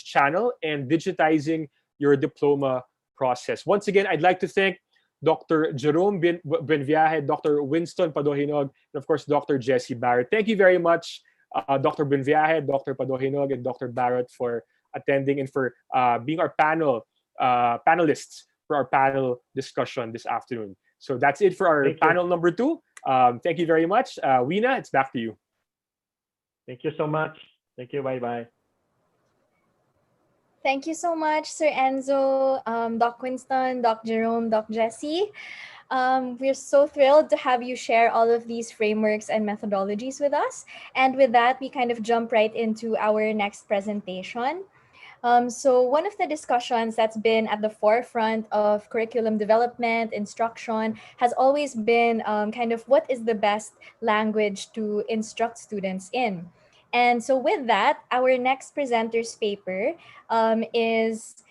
channel, and digitizing your diploma process. Once again, I'd like to thank Dr. Jerome Benviaje, Dr. Winston Padohinog, and of course, Dr. Jesse Barrett. Thank you very much, Dr. Benviaje, Dr. Padohinog, and Dr. Barrett for attending and for being our panelists for our panel discussion this afternoon. So that's it for our panel number 2. Thank you very much. Weena, it's back to you. Thank you so much. Thank you. Bye-bye. Thank you so much, Sir Enzo, Doc Winston, Doc Jerome, Doc Jesse. We're so thrilled to have you share all of these frameworks and methodologies with us. And with that, we kind of jump right into our next presentation. So one of the discussions that's been at the forefront of curriculum development, instruction, has always been kind of what is the best language to instruct students in. And so with that, our next presenter's paper is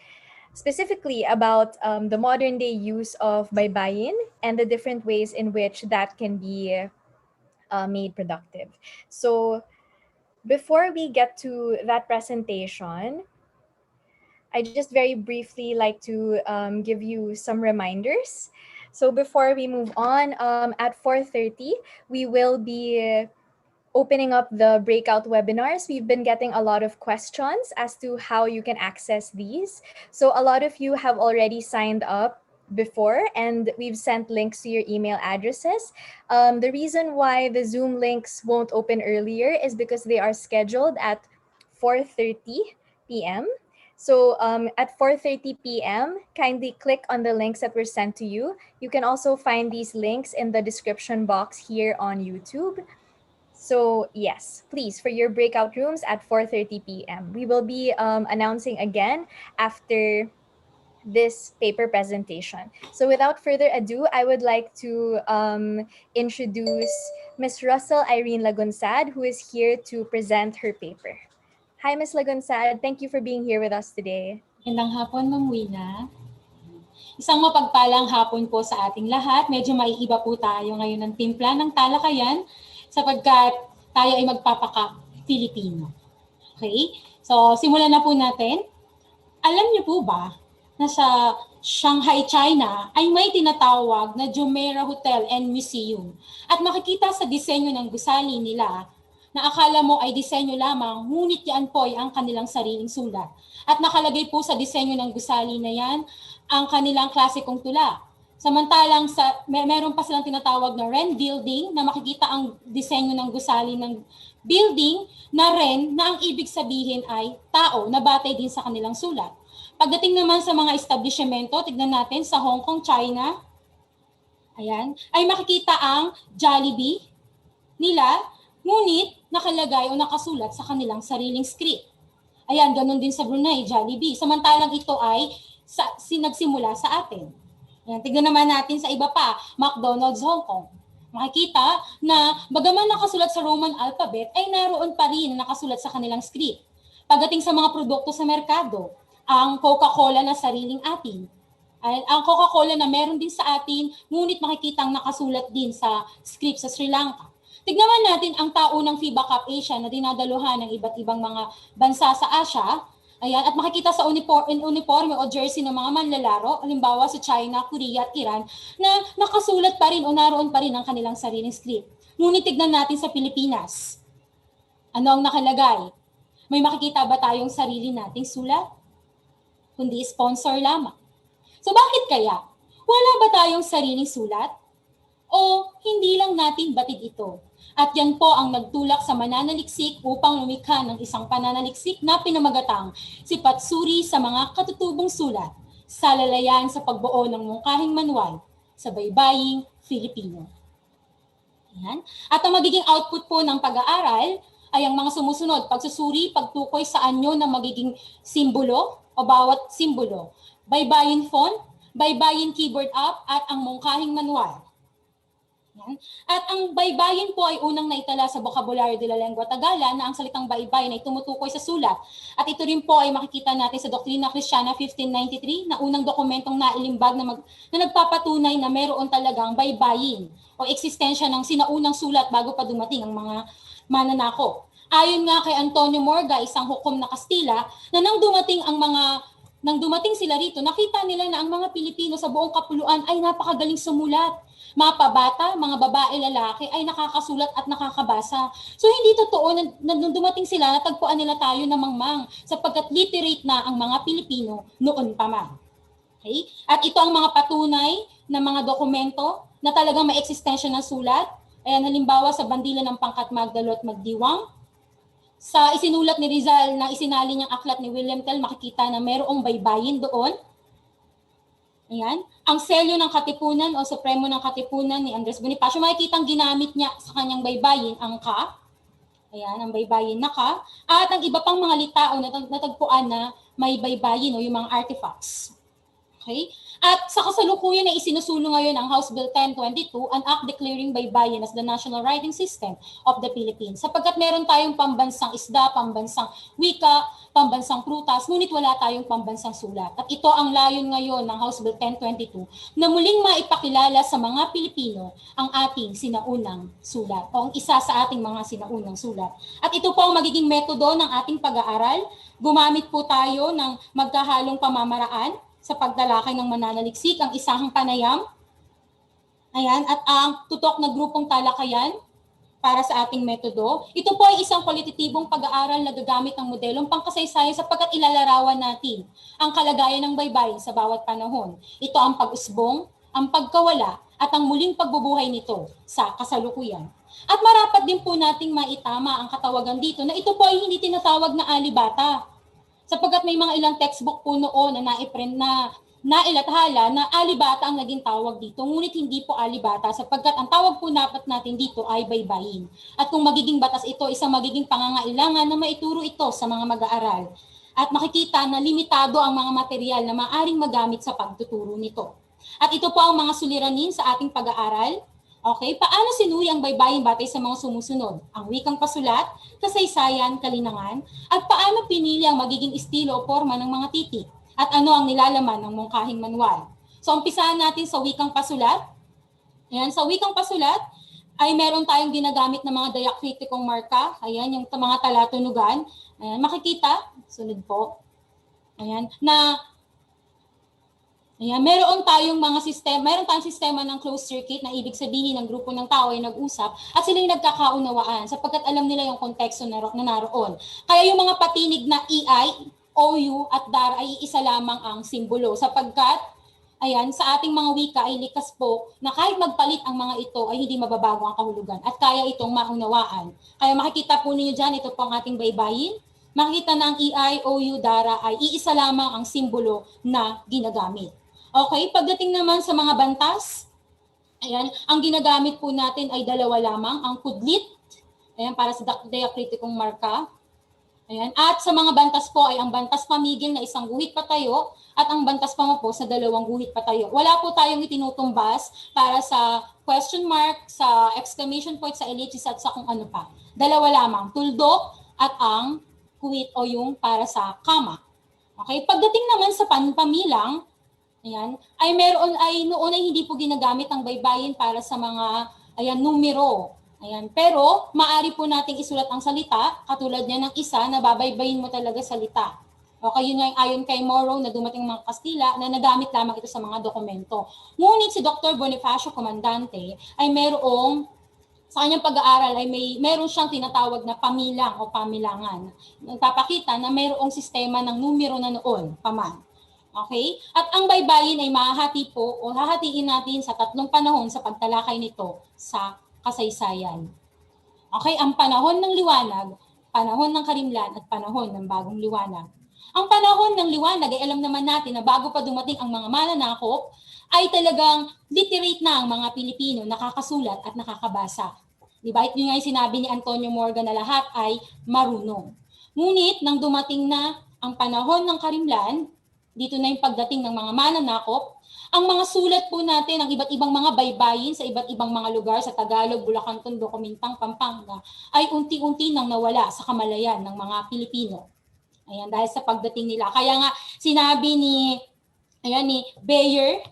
specifically about the modern day use of baybayin and the different ways in which that can be made productive. So before we get to that presentation, I just very briefly like to give you some reminders. So before we move on, at 4:30, we will be opening up the breakout webinars. We've been getting a lot of questions as to how you can access these. So a lot of you have already signed up before, and we've sent links to your email addresses. The reason why the Zoom links won't open earlier is because they are scheduled at 4:30 p.m. So at 4:30 p.m., kindly click on the links that were sent to you. You can also find these links in the description box here on YouTube. So yes, please, for your breakout rooms at 4:30 p.m. We will be announcing again after this paper presentation. So without further ado, I would like to introduce Ms. Russell Irene Lagunsad, who is here to present her paper. Hi, Ms. Lagunsad. Thank you for being here with us today. Magandang hapon, Ma'am Wina. Isang mapagpalang hapon po sa ating lahat. Medyo maiiba po tayo ngayon ng timpla ng talakayan sapagkat tayo ay magpapaka-Filipino. Okay? So, simulan na po natin. Alam niyo po ba na sa Shanghai, China ay may tinatawag na Jumeirah Hotel and Museum at makikita sa disenyo ng gusali nila na akala mo ay disenyo lamang, ngunit yan po ay ang kanilang sariling sulat. At nakalagay po sa disenyo ng gusali na yan ang kanilang klasikong tula. Samantalang meron pa silang tinatawag na Ren building na makikita ang disenyo ng gusali ng building na Ren na ang ibig sabihin ay tao na batay din sa kanilang sulat. Pagdating naman sa mga establishmento, tignan natin sa Hong Kong, China, ayan, ay makikita ang Jollibee nila, ngunit nakalagay o nakasulat sa kanilang sariling script. Ayan, ganun din sa Brunei, Jollibee. Samantalang ito ay nagsimula sa atin. Ayan, tignan naman natin sa iba pa, McDonald's Hong Kong. Makikita na bagaman nakasulat sa Roman alphabet, ay naroon pa rin na nakasulat sa kanilang script. Pagdating sa mga produkto sa merkado, ang Coca-Cola na sariling atin. Ang Coca-Cola na meron din sa atin, ngunit makikitang nakasulat din sa script sa Sri Lanka. Tignan natin ang tao ng FIBA Cup Asia na dinadaluhan ng iba't ibang mga bansa sa Asia. Ayan, at makikita sa uniforme o jersey ng mga manlalaro, halimbawa sa China, Korea at Iran, na nakasulat pa rin o naroon pa rin ang kanilang sariling script. Ngunit tignan natin sa Pilipinas. Ano ang nakalagay? May makikita ba tayong sarili nating sulat? Kundi sponsor lamang. So bakit kaya? Wala ba tayong sariling sulat? O hindi lang natin batid ito? At yan po ang nagtulak sa mananaliksik upang lumikha ng isang pananaliksik na pinamagatang si Patsuri sa mga katutubong sulat, sa lalayan sa pagbuo ng mungkahing manual sa baybaying Filipino. Yan. At ang magiging output po ng pag-aaral ay ang mga sumusunod, pagsusuri, pagtukoy sa anyo na magiging simbolo o bawat simbolo, baybayin font, baybayin keyboard app at ang mungkahing manual. Yan. At ang baybayin po ay unang naitala sa Vocabulary de la Lengua Tagala na ang salitang baybayin ay tumutukoy sa sulat. At ito rin po ay makikita natin sa Doktrina Kristiyana 1593 na unang dokumentong nailimbag na nagpapatunay na meron talagang baybayin o eksistensya ng sinaunang sulat bago pa dumating ang mga mananako. Ayon nga kay Antonio Morga, isang hukom na Kastila, na nang dumating sila rito, nakita nila na ang mga Pilipino sa buong kapuluan ay napakagaling sumulat. Mga pabata, mga babae, lalaki ay nakakasulat at nakakabasa. So hindi totoo na nung dumating sila, natagpuan nila tayo na mangmang sapagkat literate na ang mga Pilipino noon pa man. Okay? At ito ang mga patunay na mga dokumento na talagang may eksistensya ng sulat. Ayan, halimbawa sa bandila ng Pangkat Magdalo at Magdiwang. Sa isinulat ni Rizal na isinali niyang aklat ni William Tell, makikita na mayroong baybayin doon. Ayan. Ang selyo ng katipunan o supremo ng katipunan ni Andres Bonifacio, makikita ang ginamit niya sa kanyang baybayin, ang ka. Ayan, ang baybayin na ka. At ang iba pang mga litao na natagpuan na may baybayin o yung mga artifacts. Okay? At sa kasalukuyan ay isinusulong ngayon ang House Bill 1022, an act declaring baybayin as the national writing system of the Philippines. Sapagkat meron tayong pambansang isda, pambansang wika, pambansang prutas, ngunit wala tayong pambansang sulat. At ito ang layon ngayon ng House Bill 1022 na muling maipakilala sa mga Pilipino ang ating sinaunang sulat o ang isa sa ating mga sinaunang sulat. At ito po ang magiging metodo ng ating pag-aaral. Gumamit po tayo ng magkahalong pamamaraan sa pagtalakay ng mananaliksik, ang isahang panayam, ayan, at ang tutok na grupong talakayan para sa ating metodo. Ito po ay isang kwalitatibong pag-aaral na gagamit ng modelong pangkasaysayan sapagkat ilalarawan natin ang kalagayan ng baybayin sa bawat panahon. Ito ang pag-usbong, ang pagkawala, at ang muling pagbubuhay nito sa kasalukuyan. At marapat din po nating maitama ang katawagan dito na ito po ay hindi tinatawag na alibata. Sapagkat may mga ilang textbook po noon na naiprint na nailathala na alibata ang naging tawag dito. Ngunit hindi po alibata sapagkat ang tawag po dapat natin dito ay baybayin. At kung magiging batas ito, isang magiging pangangailangan na maituro ito sa mga mag-aaral. At makikita na limitado ang mga material na maaring magamit sa pagtuturo nito. At ito po ang mga suliranin sa ating pag-aaral. Okay, paano sinuri ang baybayin batay sa mga sumusunod? Ang wikang pasulat, kasaysayan, kalinangan, at paano pinili ang magiging estilo o forma ng mga titik? At ano ang nilalaman ng mungkahing manual? So, umpisahan natin sa wikang pasulat. Ayan, sa wikang pasulat ay meron tayong ginagamit na mga diakritikong marka. Ayan, yung mga talatunugan. Ayan, makikita, sunod po. Ayan, na ayan, meron tayong sistema ng closed circuit na ibig sabihin ng grupo ng tao ay nag-usap at sila yung nagkakaunawaan sapagkat alam nila yung konteksto na naroon. Kaya yung mga patinig na EI, OU at DAR ay isa lamang ang simbolo sapagkat ayan, sa ating mga wika ay likas po na kahit magpalit ang mga ito ay hindi mababago ang kahulugan at kaya itong maunawaan. Kaya makikita po ninyo dyan, ito po ang ating baybayin. Makikita na ang EI, OU, DARA ay iisa lamang ang simbolo na ginagamit. Okay, pagdating naman sa mga bantas, ayan, ang ginagamit po natin ay dalawa lamang, ang kudlit, ayan, para sa diakritikong marka. Ayan, at sa mga bantas po ay ang bantas pamigil na isang guhit patayo at ang bantas pamapo sa dalawang guhit patayo. Wala po tayong itinutumbas para sa question mark, sa exclamation point, sa ellipsis at sa kung ano pa. Dalawa lamang, tuldok at ang guhit o yung para sa kama. Okay, pagdating naman sa pamilang, ayan, ay noon ay hindi po ginagamit ang baybayin para sa mga numero. Ayan, pero maaari po nating isulat ang salita katulad niya ng isa na babaybayin mo talaga salita. Okay, yun nga ayon kay Morrow na dumating mga Kastila na nagamit lamang ito sa mga dokumento. Ngunit si Dr. Bonifacio Comandante ay sa kanyang pag-aaral ay meron siyang tinatawag na pamilang o pamilangan. Nagpapakita na mayroong sistema ng numero na noon, paman. Okay? At ang baybayin ay mahahati po o hahatiin natin sa tatlong panahon sa pagtalakay nito sa kasaysayan. Okay? Ang panahon ng liwanag, panahon ng karimlan, at panahon ng bagong liwanag. Ang panahon ng liwanag ay alam naman natin na bago pa dumating ang mga mananakop, ay talagang literate na ang mga Pilipino, nakakasulat at nakakabasa. Diba? Yun nga yung sinabi ni Antonio Morgan na lahat ay marunong. Ngunit nang dumating na ang panahon ng karimlan, dito na yung pagdating ng mga mananakop, ang mga sulat po natin, ang iba't ibang mga baybayin sa iba't ibang mga lugar sa Tagalog, Bulacan, Tondo, Kumintang, Pampanga, ay unti-unti nang nawala sa kamalayan ng mga Pilipino. Ayan, dahil sa pagdating nila. Kaya nga, sinabi ni Bayer,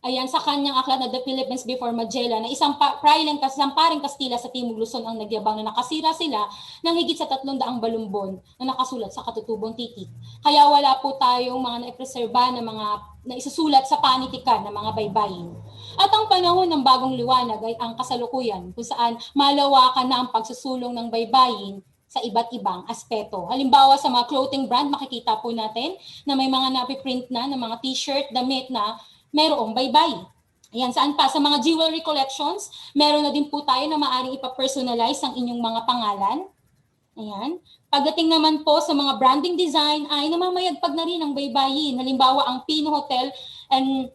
ayan, sa kanyang aklat na The Philippines Before Magellan, na isang paring Kastila sa Timog Luzon ang nagyabang na nakasira sila ng higit sa 300 balumbon na nakasulat sa katutubong titik. Kaya wala po tayong mga naipreserba na mga naisusulat sa panitikan ng mga baybayin. At ang panahon ng bagong liwanag ay ang kasalukuyan kung saan malawakan na ang pagsusulong ng baybayin sa iba't ibang aspeto. Halimbawa sa mga clothing brand, makikita po natin na may mga napiprint na ng mga t-shirt, damit na mayroong baybay. Ayan, saan pa? Sa mga jewelry collections, meron na din po tayo na maaaring ipapersonalize ang inyong mga pangalan. Ayan. Pagdating naman po sa mga branding design, ay namamayagpag na rin ang baybayin. Halimbawa, ang Pino Hotel and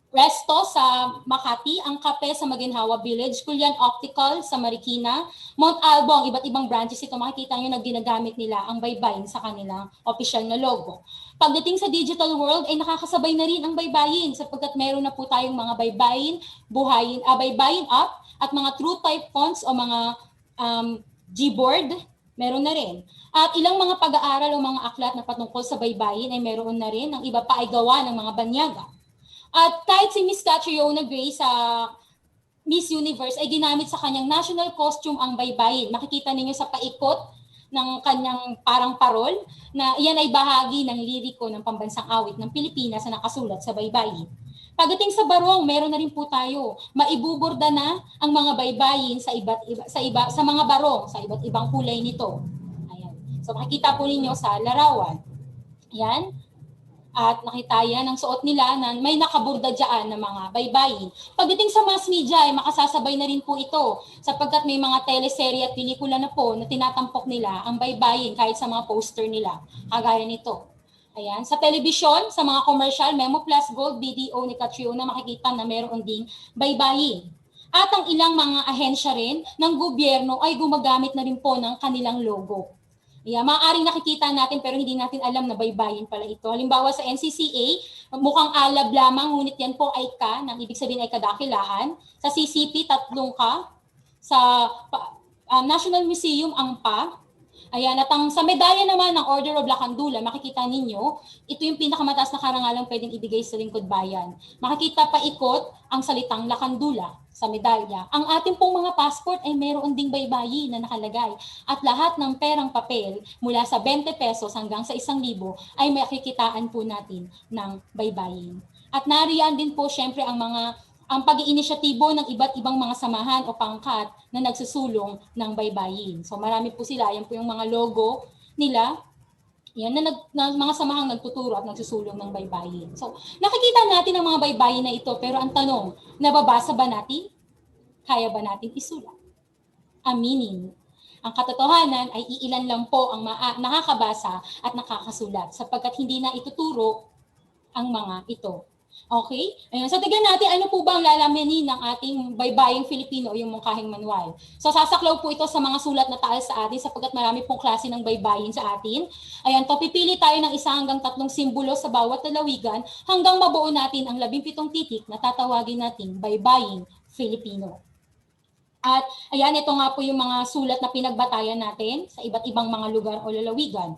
Resto sa Makati, ang Kape sa Maginhawa Village, Kulian Optical sa Marikina, Mount Albo, ang iba't ibang branches ito, makikita nyo na ginagamit nila ang baybayin sa kanilang official na logo. Pagdating sa digital world, ay nakakasabay na rin ang baybayin sapagkat meron na po tayong mga baybayin, baybayin app at mga true type fonts o mga Gboard, meron na rin. At ilang mga pag-aaral o mga aklat na patungkol sa baybayin ay meron na rin. Ang iba pa ay gawa ng mga banyaga. At kahit si Miss Catriona Gray sa Miss Universe ay ginamit sa kanyang national costume ang baybayin. Makikita ninyo sa paikot ng kanyang parang parol na iyan ay bahagi ng liriko ng pambansang awit ng Pilipinas na nakasulat sa baybayin. Pagdating sa barong, meron na rin po tayo. Maibuborda na ang mga baybayin sa sa mga barong, sa iba't ibang kulay nito. Ayan. So makikita po ninyo sa larawan. Ayan. At nakita yan ang suot nila na may nakaburda dyan ng mga baybayin. Pagdating sa mass media ay makasasabay na rin po ito sapagkat may mga teleserye at pelikula na po na tinatampok nila ang baybayin kahit sa mga poster nila. Kagaya nito. Ayan. Sa telebisyon, sa mga commercial, Memo Plus Gold BDO ni Catriona, makikita na meron ding baybayin. At ang ilang mga ahensya rin ng gobyerno ay gumagamit na rin po ng kanilang logo. Yeah, maaaring nakikita natin pero hindi natin alam na baybayin pala ito. Halimbawa sa NCCA, mukhang alab lamang, ngunit yan po ay ka, nang ibig sabihin ay kadakilaan. Sa CCP, 3 ka. Sa National Museum, ang pa. Ayan, at sa medalya naman ng Order of Lacandula, makikita ninyo, ito yung pinakamataas na karangalang pwedeng ibigay sa lingkod bayan. Makikita pa ikot ang salitang Lacandula sa medalya. Ang ating pong mga passport ay meron ding baybayin na nakalagay. At lahat ng perang papel, mula sa 20 pesos hanggang sa 1,000 ay makikitaan po natin ng baybayin. At nariyan din po syempre ang pag-iinisyatibo ng iba't ibang mga samahan o pangkat na nagsusulong ng baybayin. So marami po sila, yan po yung mga logo nila, yan na mga samahang nagtuturo at nagsusulong ng baybayin. So nakikita natin ang mga baybayin na ito, pero ang tanong, nababasa ba natin? Kaya ba natin isulat? Aminin. Ang katotohanan ay iilan lang po ang nakakabasa at nakakasulat sapagkat hindi na ituturo ang mga ito. Okay? Ayan. So, tignan natin ano po ba ang lalamanin ng ating baybaying Filipino o yung mungkahing manual. So, sasaklaw po ito sa mga sulat na taal sa atin sapagkat marami pong klase ng baybayin sa atin. Ayan, to pipili tayo ng 1 hanggang 3 simbolo sa bawat lalawigan hanggang mabuo natin ang 17 titik na tatawagin nating baybaying Filipino. At ayan, ito nga po yung mga sulat na pinagbatayan natin sa iba't ibang mga lugar o lalawigan.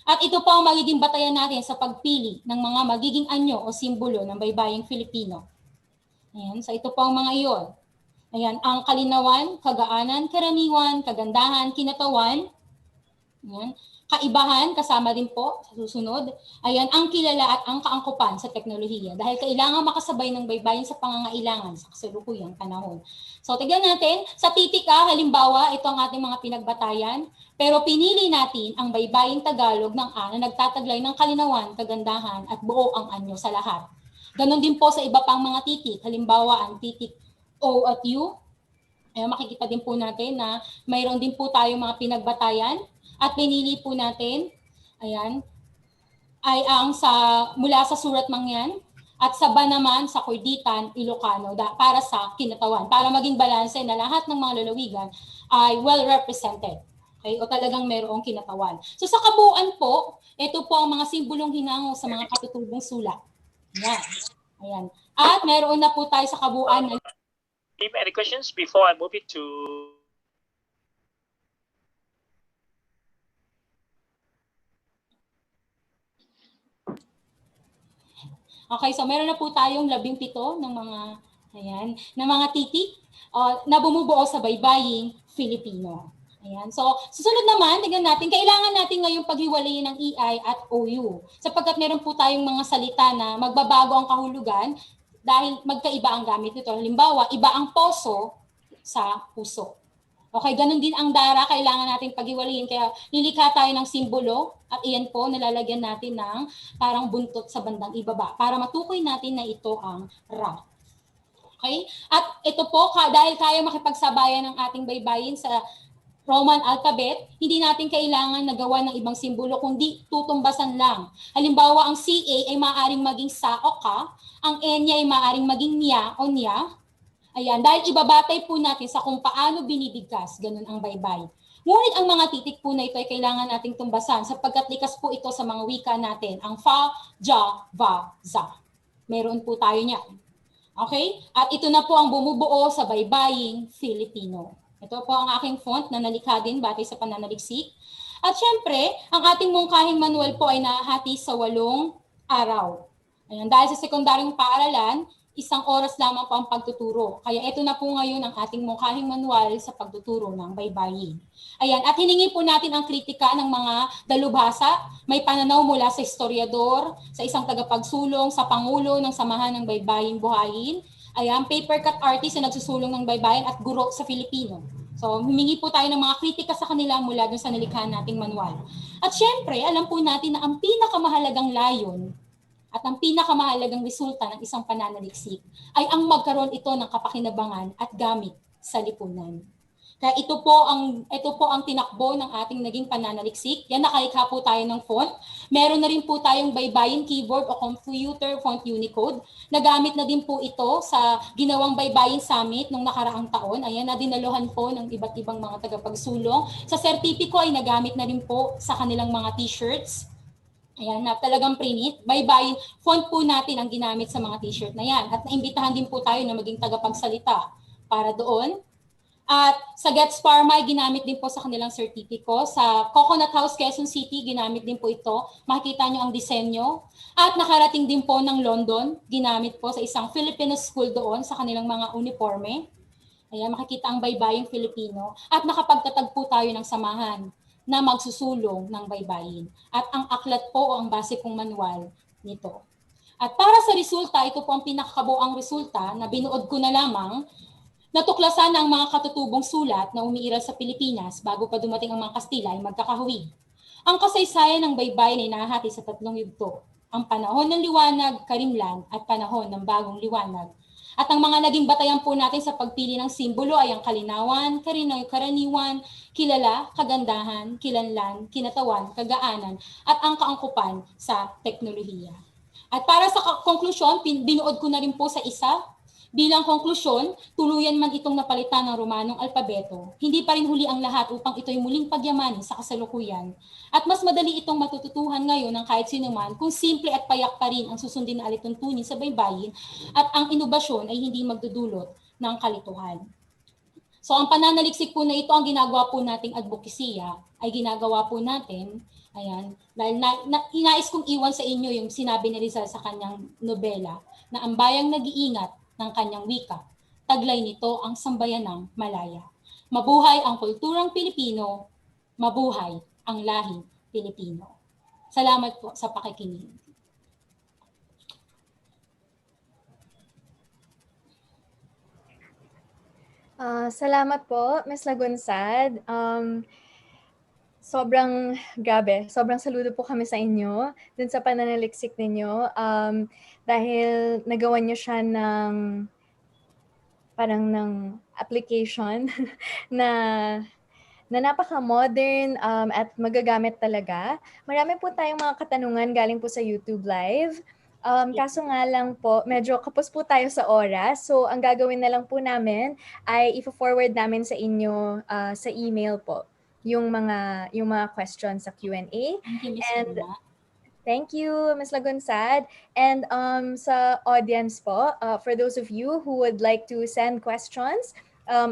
At ito po ang magiging batayan natin sa pagpili ng mga magiging anyo o simbolo ng baybaying Filipino. Ayan, so ito po ang mga iyon. Ayan, ang kalinawan, kagaanan, karaniwan, kagandahan, kinatawan. Ayan, kaibahan, kasama din po sa susunod. Ayan, ang kilala at ang kaangkupan sa teknolohiya. Dahil kailangan makasabay ng baybayin sa pangangailangan sa kasalukuyang panahon. So, tignan natin. Sa titik halimbawa, ito ang ating mga pinagbatayan. Pero pinili natin ang baybaying Tagalog ng A na nagtataglay ng kalinawan, kagandahan at buo ang anyo sa lahat. Ganon din po sa iba pang mga titik. Halimbawa, ang titik O at U. Ayan, makikita din po natin na mayroon din po tayong mga pinagbatayan. At pinili po natin, ayan, ay ang mula sa surat mangyan at sa ba naman sa Kurditan, Ilocano para sa kinatawan. Para maging balanse na lahat ng mga lalawigan ay well represented. Okay? O talagang mayroong kinatawan. So sa kabuuan po, ito po ang mga simbolong hinango sa mga katutubong sulat. Ayan. Ayan. At meron na po tayo sa kabuuan. Any questions before I move it to... Okay, so meron na po tayong 17 ng mga titik na bumubuo sa baybaying Filipino. Ayan. So, susunod naman, tignan natin, kailangan natin ngayong paghiwalayin ng EI at OU sapagkat meron po tayong mga salita na magbabago ang kahulugan dahil magkaiba ang gamit nito. Halimbawa, iba ang poso sa puso. Okay, ganun din ang dara, kailangan natin paghiwalayin. Kaya nilikha tayo ng simbolo at iyan po, nalalagyan natin ng parang buntot sa bandang ibaba para matukoy natin na ito ang ra. Okay? At ito po, dahil kaya makipagsabayan ng ating baybayin sa Roman alphabet, hindi natin kailangan nagawa ng ibang simbolo kundi tutumbasan lang. Halimbawa, ang CA ay maaaring maging sa o ka, ang N niya ay maaaring maging niya o niya. Ayan, dahil ibabatay po natin sa kung paano binibigkas, ganun ang baybay. Ngunit ang mga titik po na ito ay kailangan nating tumbasan sapagkat likas po ito sa mga wika natin, ang fa, ja, va, za. Meron po tayo niyan. Okay? At ito na po ang bumubuo sa baybaying Filipino. Ito po ang aking font na nalikha din batay sa pananaliksik. At syempre, ang ating mungkahing manual po ay nahati sa 8 araw. Ayan, dahil sa sekundaryong paaralan, 1 oras lamang po ang pagtuturo. Kaya ito na po ngayon ang ating mungkahing manual sa pagtuturo ng baybayin. Ayan, at hiningi po natin ang kritika ng mga dalubhasa. May pananaw mula sa historiador, sa isang tagapagsulong, sa pangulo ng Samahan ng Baybaying Buhayin. Ayan, paper cut artist na nagsusulong ng baybayin at guro sa Filipino. So, humingi po tayo ng mga kritika sa kanila mula dun sa nalikhaan nating manual. At syempre, alam po natin na ang pinakamahalagang layon at ang pinakamahalagang resulta ng isang pananaliksik ay ang magkaroon ito ng kapakinabangan at gamit sa lipunan. Kaya ito po ang tinakbo ng ating naging pananaliksik. Yan, nakalikha po tayo ng font. Meron na rin po tayong baybayin keyboard o computer font Unicode. Nagamit na din po ito sa ginawang baybayin summit nung nakaraang taon. Ayan, nadinaluhan po ng iba't ibang mga tagapagsulong. Sa sertipiko ay nagamit na rin po sa kanilang mga t-shirts. Ayan, na talagang prinit. Baybayin font po natin ang ginamit sa mga t-shirt na yan. At naimbitahan din po tayo na maging tagapagsalita para doon. At sa Gets Pharma, ginamit din po sa kanilang sertipiko. Sa Coconut House, Quezon City, ginamit din po ito. Makikita nyo ang disenyo. At nakarating din po ng London, ginamit po sa isang Filipino school doon sa kanilang mga uniforme. Ayan, makikita ang baybaying Filipino. At nakapagtatag po tayo ng samahan na magsusulong ng baybayin. At ang aklat po o ang base kong manual nito. At para sa resulta, ito po ang pinakakabuang resulta na binuod ko na lamang. Natuklasan ang mga katutubong sulat na umiiral sa Pilipinas bago pa dumating ang mga Kastila ay magkakahawig. Ang kasaysayan ng baybayin ay nahahati sa 3 yugto. Ang panahon ng liwanag, karimlan, at panahon ng bagong liwanag. At ang mga naging batayan po natin sa pagpili ng simbolo ay ang kalinawan, karaniwan, kilala, kagandahan, kilanlan, kinatawan, kagaanan, at ang kaangkupan sa teknolohiya. At para sa konklusyon, binuod ko na rin po sa isa. Bilang konklusyon, tuluyan man itong napalitan ng Romanong alpabeto, hindi pa rin huli ang lahat upang ito'y muling pagyamanin sa kasalukuyan. At mas madali itong matututuhan ngayon ng kahit sino man kung simple at payak pa rin ang susundin na alituntunin sa baybayin at ang inobasyon ay hindi magdudulot ng kalituhan. So ang pananaliksik po na ito, ang ginagawa po nating advokasya, ay ginagawa po natin, ayan, dahil inais kong iwan sa inyo yung sinabi ni Rizal sa kanyang nobela, na ang bayang nag-iingat ng kanyang wika. Taglay nito ang sambayanang Malaya. Mabuhay ang kulturang Pilipino, mabuhay ang lahing Pilipino. Salamat po sa pakikinig. Salamat po, Ms. Lagunsad. Sobrang grabe, sobrang saludo po kami sa inyo dun sa pananaliksik ninyo dahil nagawa niyo siya ng parang ng application na napaka-modern at magagamit talaga. Marami po tayong mga katanungan galing po sa YouTube Live. Kaso nga lang po, medyo kapos po tayo sa oras. So, ang gagawin na lang po namin ay i-forward namin sa inyo sa email po yung mga questions sa Q&A. Thank you, Ms. And Luna. thank you, Ms. Lagunsad. And sa audience po, for those of you who would like to send questions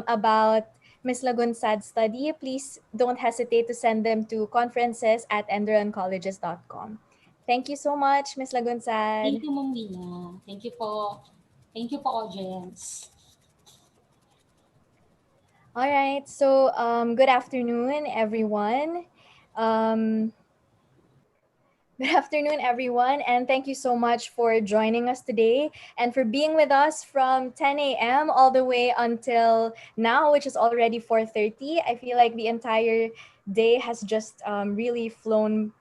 about Ms. Lagunsad's study, please don't hesitate to send them to conferences@endurancolleges.com. Thank you so much, Ms. Lagunsad. Thank you, Ma'am Lina. Thank you po. Thank you po, audience. All right, so good afternoon, everyone. Good afternoon, everyone, and thank you so much for joining us today and for being with us from 10 a.m. all the way until now, which is already 4:30. I feel like the entire day has just really flown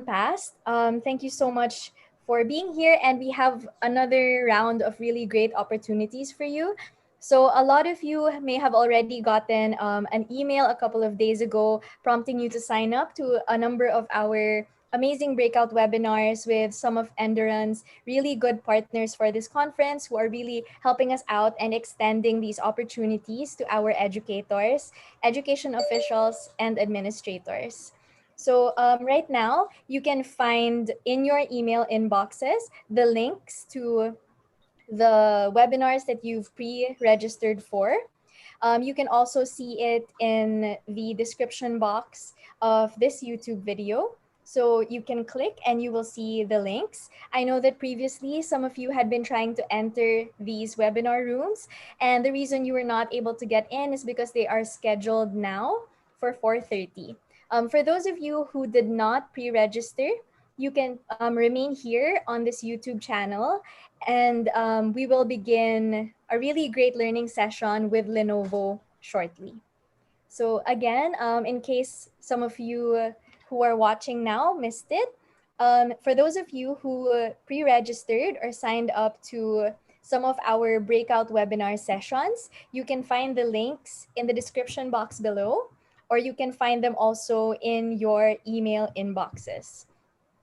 past. Thank you so much for being here, and we have another round of really great opportunities for you. So a lot of you may have already gotten an email a couple of days ago prompting you to sign up to a number of our amazing breakout webinars with some of Enduran's really good partners for this conference who are really helping us out and extending these opportunities to our educators, education officials, and administrators. So right now, you can find in your email inboxes the links to the webinars that you've pre-registered for. You can also see it in the description box of this YouTube video. So you can click and you will see the links. I know that previously some of you had been trying to enter these webinar rooms, and the reason you were not able to get in is because they are scheduled now for 4:30. For those of you who did not pre-register, you can remain here on this YouTube channel, and we will begin a really great learning session with Lenovo shortly. So again, in case some of you who are watching now missed it, for those of you who pre-registered or signed up to some of our breakout webinar sessions, you can find the links in the description box below, or you can find them also in your email inboxes.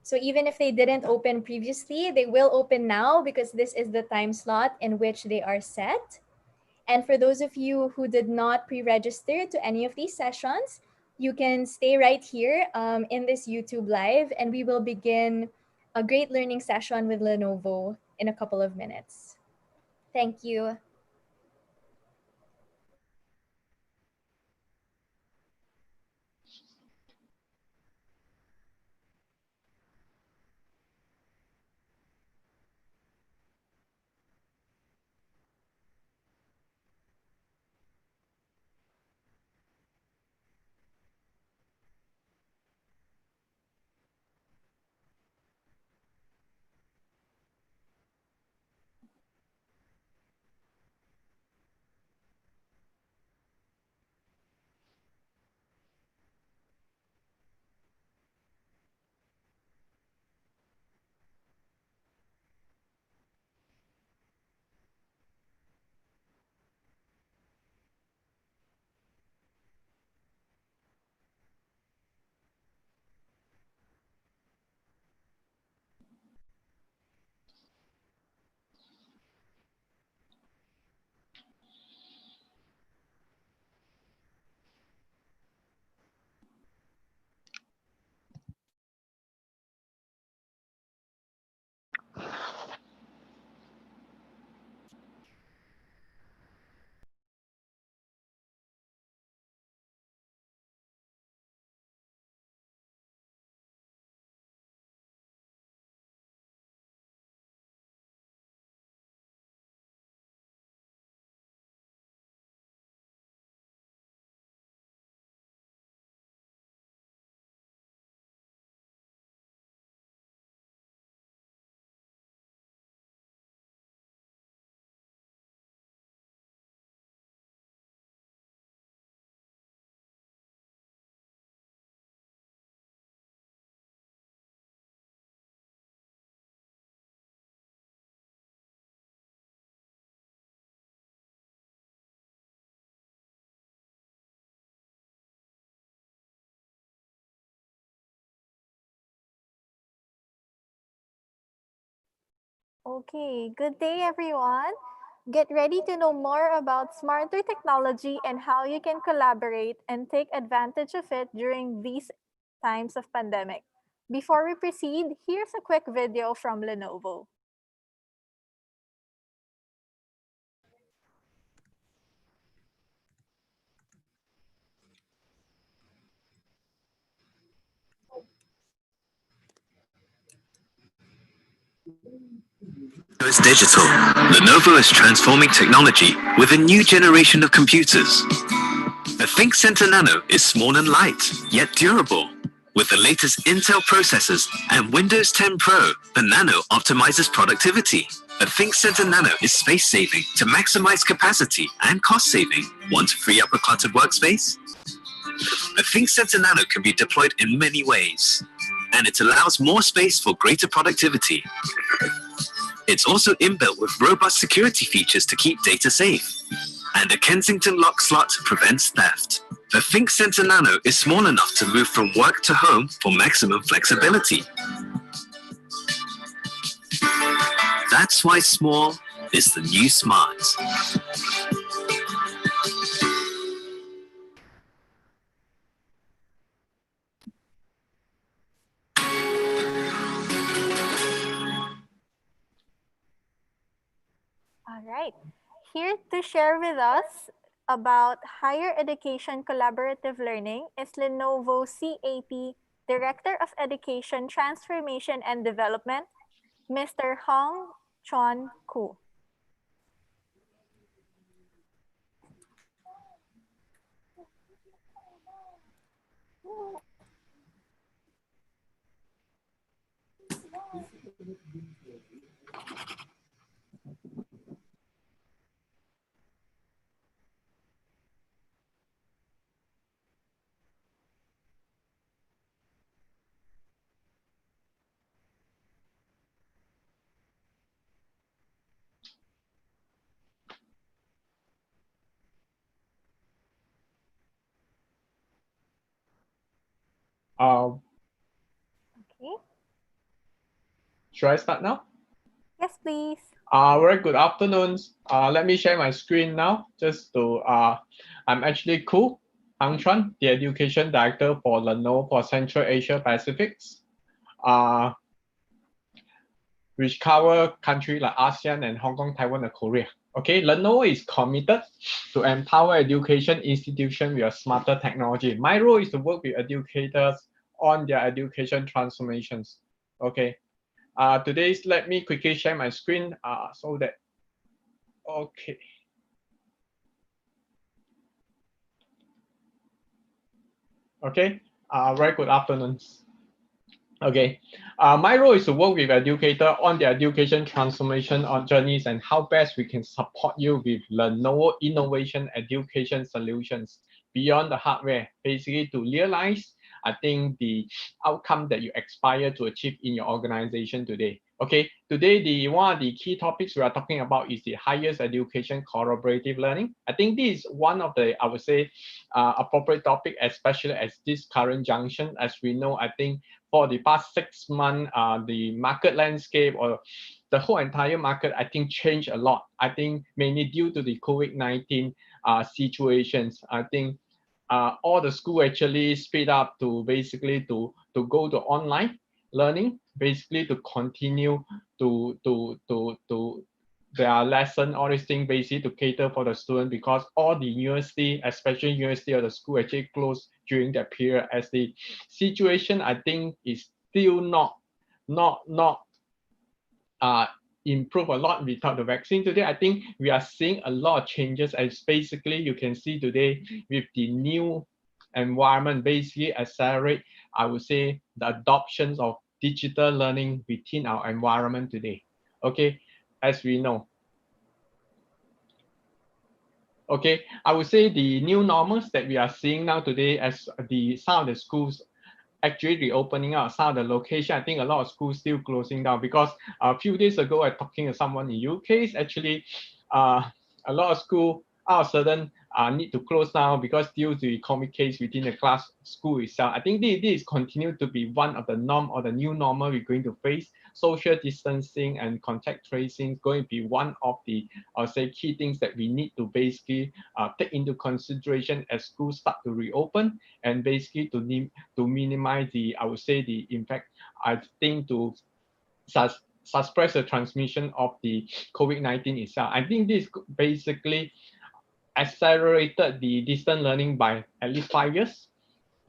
So even if they didn't open previously, they will open now because this is the time slot in which they are set. And for those of you who did not pre-register to any of these sessions, you can stay right here in this YouTube live, and we will begin a great learning session with Lenovo in a couple of minutes. Thank you. Okay, good day everyone. Get ready to know more about smarter technology and how you can collaborate and take advantage of it during these times of pandemic. Before we proceed, here's a quick video from Lenovo. Goes digital. Lenovo is transforming technology with a new generation of computers. The ThinkCenter Nano is small and light, yet durable. With the latest Intel processors and Windows 10 Pro, the Nano optimizes productivity. The ThinkCenter Nano is space-saving to maximize capacity and cost-saving. Want to free up a cluttered workspace? The ThinkCenter Nano can be deployed in many ways, and it allows more space for greater productivity. It's also inbuilt with robust security features to keep data safe. And a Kensington lock slot prevents theft. The ThinkCentre Nano is small enough to move from work to home for maximum flexibility. That's why small is the new smart. All right. Here to share with us about higher education collaborative learning is Lenovo CAP Director of Education Transformation and Development, Mr. Hong Chon Koo. Um, Okay. should I start now? Yes, please. Very good afternoon. Let me share my screen now. I'm actually Ku Hang Chuan, the Education Director for Lenovo for Central Asia Pacific, which cover countries like ASEAN and Hong Kong, Taiwan, and Korea. Okay, Lenovo is committed to empower education institutions with smarter technology. My role is to work with educators on their education transformations. Okay. Today's, let me quickly share my screen so that, okay. Okay, very good afternoon. Okay, my role is to work with educators on their education transformation on journeys and how best we can support you with Lenovo innovation education solutions beyond the hardware, basically to realize, I think, the outcome that you aspire to achieve in your organization today. Okay, today one of the key topics we are talking about is the highest education collaborative learning. I think this is one of the, I would say, appropriate topic, especially at this current junction. As we know, I think for the past 6 months, the market landscape or the whole entire market, I think, changed a lot. I think mainly due to the COVID-19 situations. I think all the school actually speed up to basically to go to online learning, basically to continue to their lesson, all these things basically to cater for the student, because all the university, especially university or the school, actually closed during that period, as the situation, I think, is still not improve a lot without the vaccine. Today, I think we are seeing a lot of changes, as basically you can see today with the new environment basically accelerate, I would say, the adoptions of digital learning within our environment today. Okay, as we know. Okay, I would say the new normals that we are seeing now today, as some of the schools actually reopening up, some of the location, I think a lot of schools still closing down, because a few days ago, I talking to someone in UK, actually a lot of school all of a sudden need to close down because due to economic case within the class school itself. I think this continue to be one of the norm or the new normal we're going to face. Social distancing and contact tracing is going to be one of the, I'll say, key things that we need to basically take into consideration as schools start to reopen, and basically to minimize the, I would say, the impact, I think, to suppress the transmission of the COVID-19 itself. I think this basically accelerated the distance learning by at least 5 years,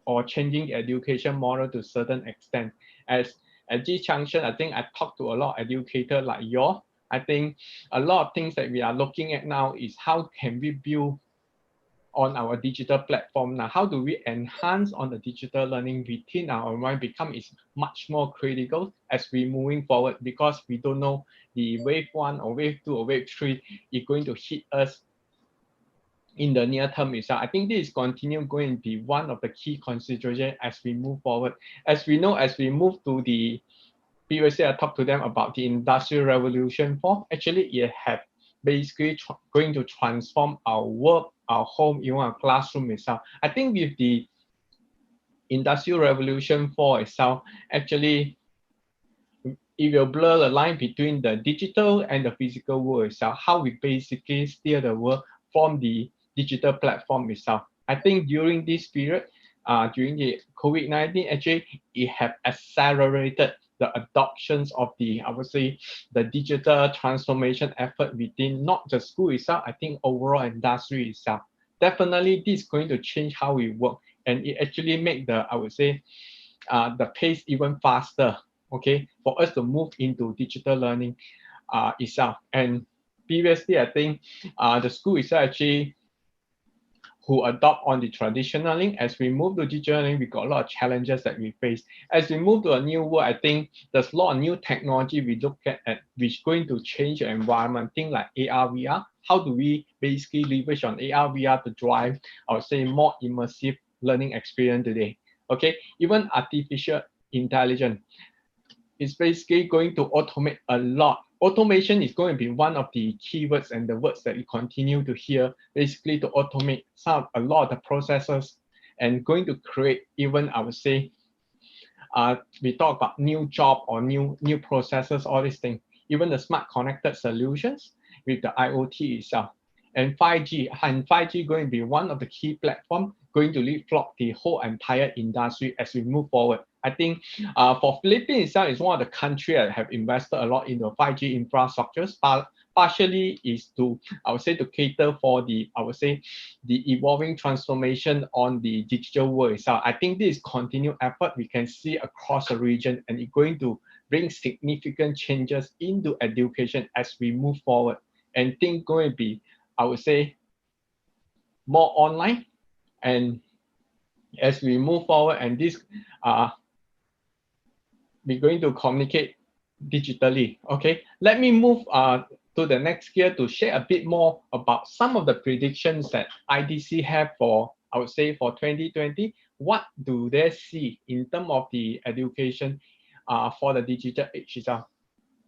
or changing the education model to a certain extent. As at this junction, I think I talked to a lot of educators like you. I think a lot of things that we are looking at now is how can we build on our digital platform now? How do we enhance on the digital learning within our environment become is much more critical as we moving forward, because we don't know the wave 1 or wave 2 or wave 3 is going to hit us in the near term itself. I think this is continue going to be one of the key considerations as we move forward. As we know, as we move to the previously I talked to them about the Industrial Revolution 4. Actually, it had basically going to transform our work, our home, even our classroom itself. I think with the Industrial Revolution 4 itself, actually, it will blur the line between the digital and the physical world itself, how we basically steer the world from the digital platform itself. I think during this period, during the COVID-19, actually, it have accelerated the adoptions of the, I would say, the digital transformation effort within not the school itself, I think overall industry itself. Definitely, this is going to change how we work, and it actually make the, I would say, the pace even faster, okay, for us to move into digital learning itself. And previously, I think the school itself actually who adopt on the traditional learning. As we move to digital learning, we got a lot of challenges that we face. As we move to a new world, I think there's a lot of new technology we look at which is going to change the environment, things like AR, VR. How do we basically leverage on AR, VR to drive, I would say, more immersive learning experience today? Okay, even artificial intelligence is basically going to automate a lot. Automation is going to be one of the keywords and the words that we continue to hear, basically to automate a lot of the processes and going to create even, I would say, we talk about new job or new processes, all these things, even the smart connected solutions with the IoT itself. And 5G going to be one of the key platforms going to leapfrog the whole entire industry as we move forward. I think for Philippines itself is one of the countries that have invested a lot in the 5G infrastructures, but partially is to, I would say, to cater for the, I would say, the evolving transformation on the digital world itself. I think this continued effort we can see across the region, and it's going to bring significant changes into education as we move forward. And things going to be, I would say, more online. And as we move forward, and this we're going to communicate digitally. Okay, let me move to the next gear to share a bit more about some of the predictions that IDC have for, I would say, for 2020. What do they see in terms of the education for the digital age itself?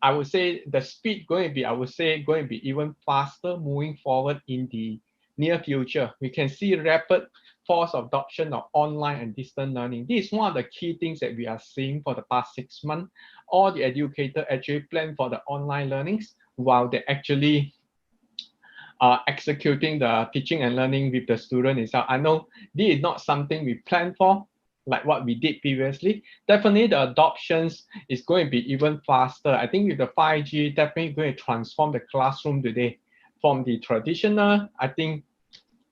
I would say the speed going to be, I would say, going to be even faster moving forward in the near future. We can see rapid force adoption of online and distance learning. This is one of the key things that we are seeing for the past 6 months. All the educators actually plan for the online learnings while they actually executing the teaching and learning with the student itself. I know this is not something we planned for, like what we did previously. Definitely the adoptions is going to be even faster. I think with the 5G, definitely going to transform the classroom today from the traditional, I think,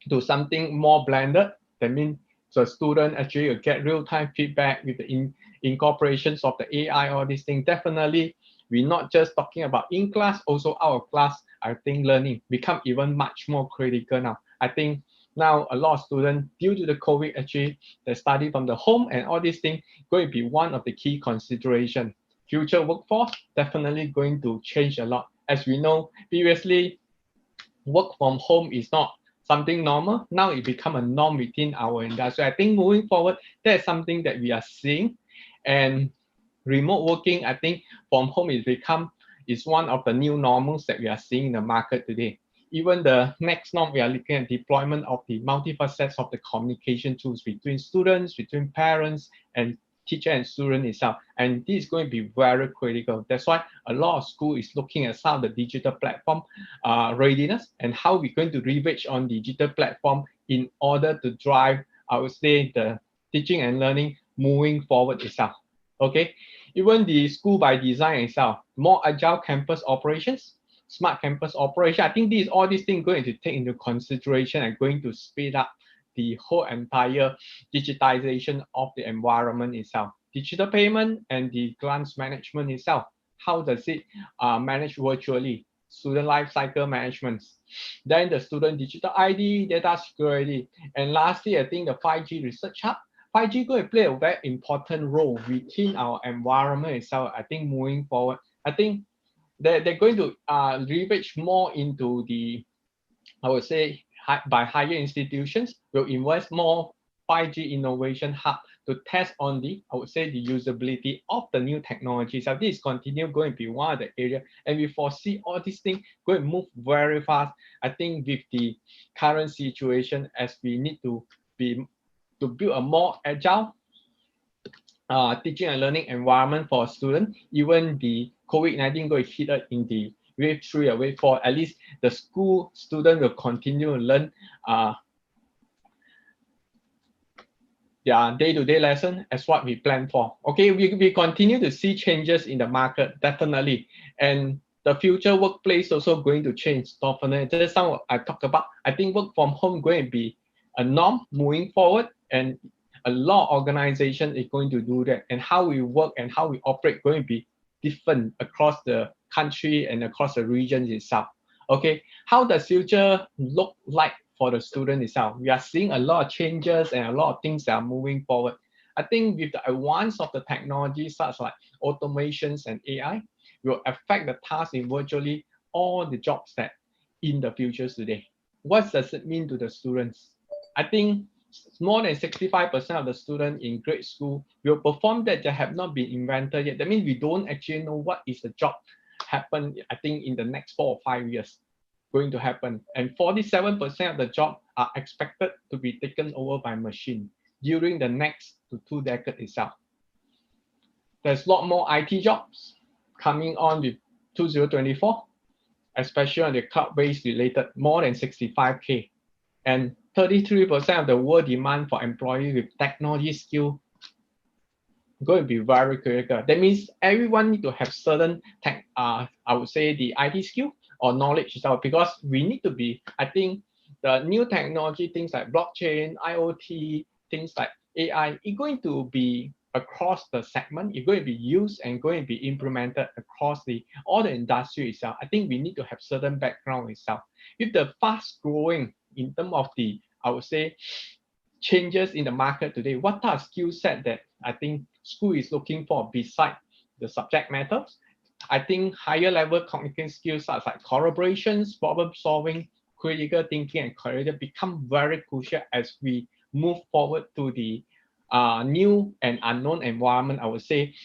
to something more blended. That means the student actually will get real-time feedback with the incorporations of the AI, all these things. Definitely, we're not just talking about in-class, also out of class, I think learning become even much more critical now. I think now a lot of students, due to the COVID, actually, they study from the home and all these things going to be one of the key consideration. Future workforce definitely going to change a lot. As we know, previously, work from home is not something normal. Now it become a norm within our industry. I think moving forward, that's something that we are seeing. And remote working, I think from home is one of the new normals that we are seeing in the market today. Even the next norm, we are looking at deployment of the multi-facets of the communication tools between students, between parents, and teacher and student itself. And this is going to be very critical. That's why a lot of school is looking at some of the digital platform readiness and how we're going to leverage on digital platform in order to drive, I would say, the teaching and learning moving forward itself. Okay, even the school by design itself, more agile campus operations, smart campus operation. I think all these things going to take into consideration and going to speed up the whole entire digitization of the environment itself. Digital payment and the grants management itself. How does it manage virtually? Student life cycle management. Then the student digital ID, data security. And lastly, I think the 5G research hub. 5G going to play a very important role within our environment itself. I think moving forward, I think they're going to leverage more into the, I would say, by higher institutions will invest more 5G innovation hub to test on the, I would say, the usability of the new technologies. So this continue going to be one of the area, and we foresee all these things going to move very fast. I think with the current situation, as we need to build a more agile teaching and learning environment for students, even the COVID-19 going to hit us in the wave 3 or wave 4, at least the school student will continue to learn their day-to-day lesson as what we plan for. Okay, we continue to see changes in the market, definitely. And the future workplace also going to change, definitely. Just some I talked about. I think work from home going to be a norm moving forward, and a lot of organization is going to do that. And how we work and how we operate going to be different across the country and across the region itself. Okay, how does future look like for the student itself? We are seeing a lot of changes and a lot of things that are moving forward. I think with the advance of the technology such like automations and AI will affect the task in virtually all the jobs that in the future today. What does it mean to the students? I think more than 65% of the students in grade school will perform that have not been invented yet. That means we don't actually know what is the job happen, I think, in the next 4 or 5 years going to happen. And 47% of the job are expected to be taken over by machine during the next 2 decades itself. There's a lot more IT jobs coming on with 2024, especially on the cloud-based related, more than 65K. And 33% of the world demand for employees with technology skill going to be very critical. That means everyone need to have certain tech, I would say the IT skill or knowledge itself, because we need to be, I think the new technology, things like blockchain, IoT, things like AI, it's going to be across the segment, it's going to be used and going to be implemented across all the industry itself. I think we need to have certain background itself. If the fast growing in terms of the, I would say, changes in the market today, what are skill set that I think school is looking for beside the subject matters? I think higher level cognitive skills such like collaborations, problem solving, critical thinking, and career become very crucial as we move forward to the new and unknown environment. I would say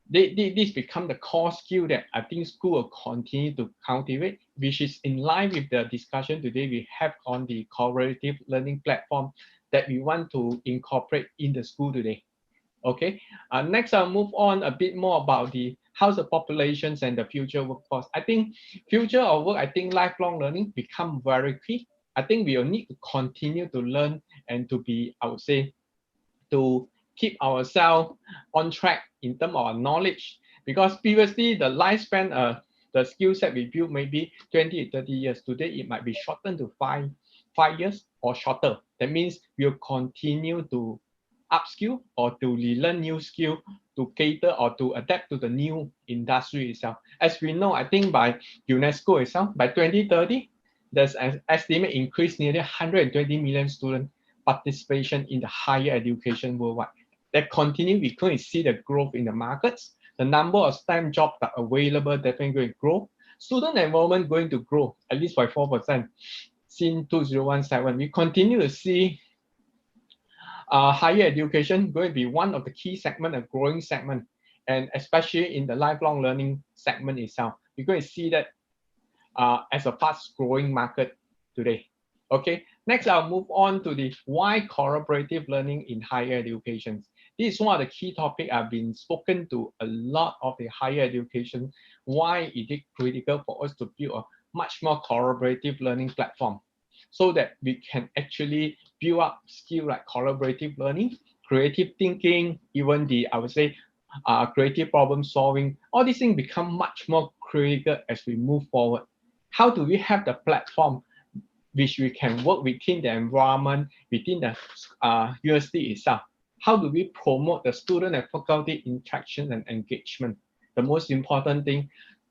this become the core skill that I think school will continue to cultivate, which is in line with the discussion today we have on the collaborative learning platform that we want to incorporate in the school today. Okay, next I'll move on a bit more about how's the populations and the future workforce. I think future of work, I think lifelong learning become very key. I think we will need to continue to learn and to be, I would say, to keep ourselves on track in terms of our knowledge, because previously the lifespan, the skill set we built maybe 20 to 30 years. Today it might be shortened to five years or shorter. That means we'll continue to upskill or to relearn new skill to cater or to adapt to the new industry itself. As we know, I think by UNESCO itself, by 2030, there's an estimate increase nearly 120 million student participation in the higher education worldwide. That continue, we going to see the growth in the markets. The number of STEM jobs that are available definitely going to grow. Student enrollment going to grow at least by 4% since 2017. We continue to see higher education going to be one of the key segment, a growing segment, and especially in the lifelong learning segment itself. We're going to see that as a fast growing market today. Okay, next I'll move on to the why collaborative learning in higher education. This is one of the key topics I've been spoken to a lot of the higher education. Why is it critical for us to build a much more collaborative learning platform so that we can actually build up skill like collaborative learning, creative thinking, even I would say, creative problem solving. All these things become much more critical as we move forward. How do we have the platform which we can work within the environment, within the university itself? How do we promote the student and faculty interaction and engagement? The most important thing,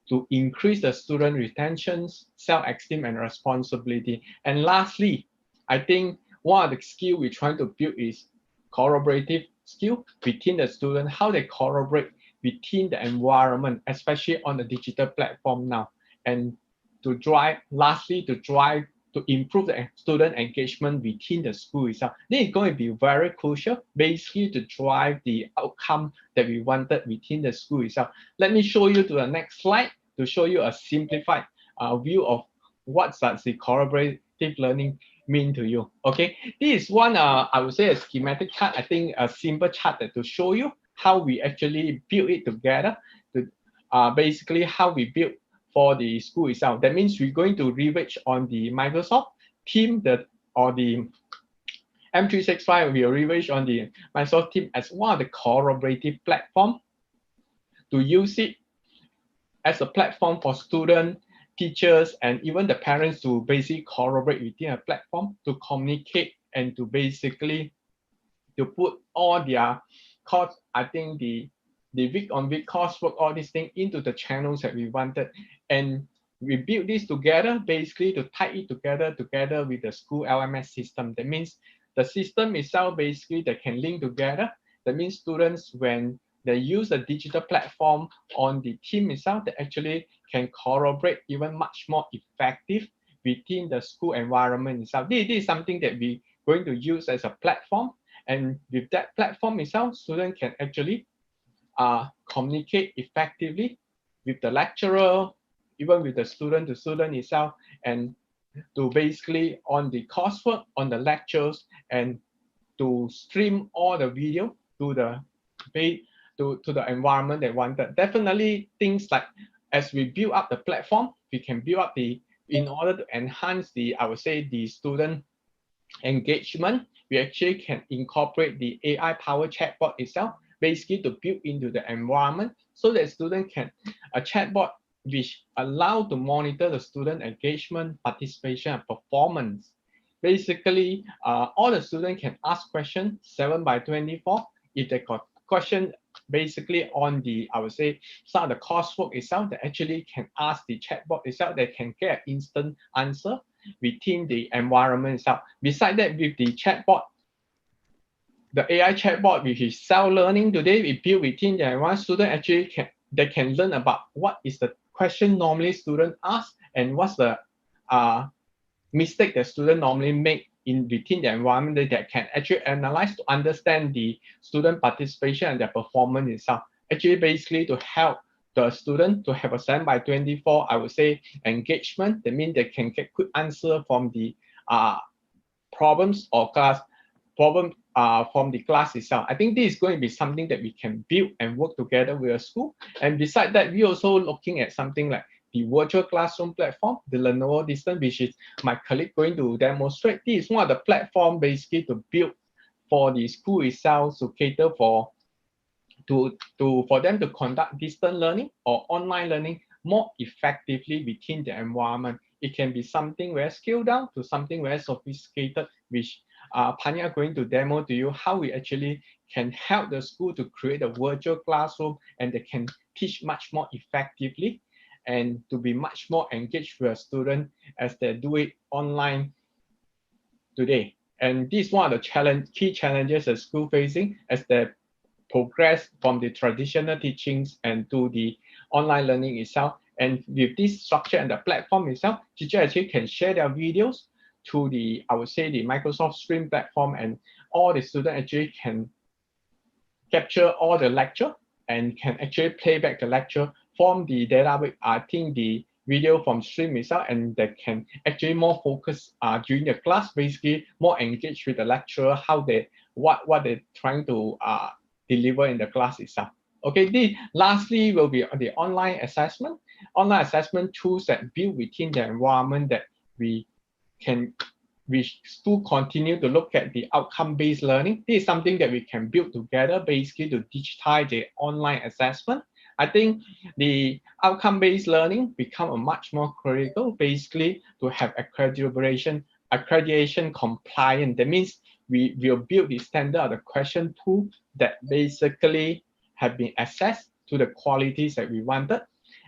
to increase the student retention, self-esteem, and responsibility. And lastly, I think one of the skills we're trying to build is collaborative skill between the student, how they collaborate within the environment, especially on the digital platform now. And to drive, lastly, to drive to improve the student engagement within the school itself. This is going to be very crucial, basically to drive the outcome that we wanted within the school itself. Let me show you to the next slide to show you a simplified view of what does the collaborative learning mean to you. Okay, this is one I would say a schematic chart. I think a simple chart that to show you how we actually build it together, to basically how we build for the school itself. That means we're going to leverage on the Microsoft Team or the M365. We will leverage on the Microsoft Team as one of the collaborative platform to use it as a platform for students, teachers, and even the parents to basically collaborate within a platform to communicate and to basically to put all their course, I think the week-on-week coursework, all these things into the channels that we wanted. And we built this together, basically to tie it together with the school LMS system. That means the system itself, basically, that can link together. That means students, when they use a digital platform on the team itself, they actually can collaborate even much more effective within the school environment itself. This is something that we're going to use as a platform. And with that platform itself, students can actually communicate effectively with the lecturer, even with the student itself, and to basically on the coursework, on the lectures, and to stream all the video to the environment they wanted. Definitely things like as we build up the platform, we can build up in order to enhance I would say the student engagement, we actually can incorporate the AI powered chatbot itself, basically to build into the environment so that student can, a chatbot which allow to monitor the student engagement, participation, and performance. Basically, all the students can ask questions 7/24. If they got question basically on I would say, some of the coursework itself, they actually can ask the chatbot itself, they can get instant answer within the environment itself. Besides that, with the chatbot, the AI chatbot, which is self-learning today, we build within the environment, student actually can learn about what is the question normally student ask and what's the mistake that student normally make within the environment that can actually analyze to understand the student participation and their performance itself. Actually, basically to help the student to have a 7/24, I would say, engagement. That means they can get quick answer from the problems or from the class itself. I think this is going to be something that we can build and work together with a school. And besides that, we're also looking at something like the virtual classroom platform, the Lenovo Distance, which is my colleague going to demonstrate. This is one of the platform basically to build for the school itself to cater for them to conduct distance learning or online learning more effectively within the environment. It can be something very scaled down to something very sophisticated, which Panya are going to demo to you how we actually can help the school to create a virtual classroom and they can teach much more effectively and to be much more engaged with a student as they do it online today. And this is one of the key challenges the school facing as they progress from the traditional teachings and to the online learning itself. And with this structure and the platform itself, teachers actually can share their videos to I would say, the Microsoft Stream platform, and all the students actually can capture all the lecture and can actually play back the lecture from the database. I think the video from Stream itself, and they can actually more focus during the class, basically more engaged with the lecturer, what they're trying to deliver in the class itself. Okay, lastly will be the online assessment. Online assessment tools that build within the environment that we still continue to look at the outcome-based learning. This is something that we can build together, basically to digitize the online assessment. I think the outcome-based learning become a much more critical, basically to have accreditation compliant. That means we will build the standard of the question tool that basically have been assessed to the qualities that we wanted.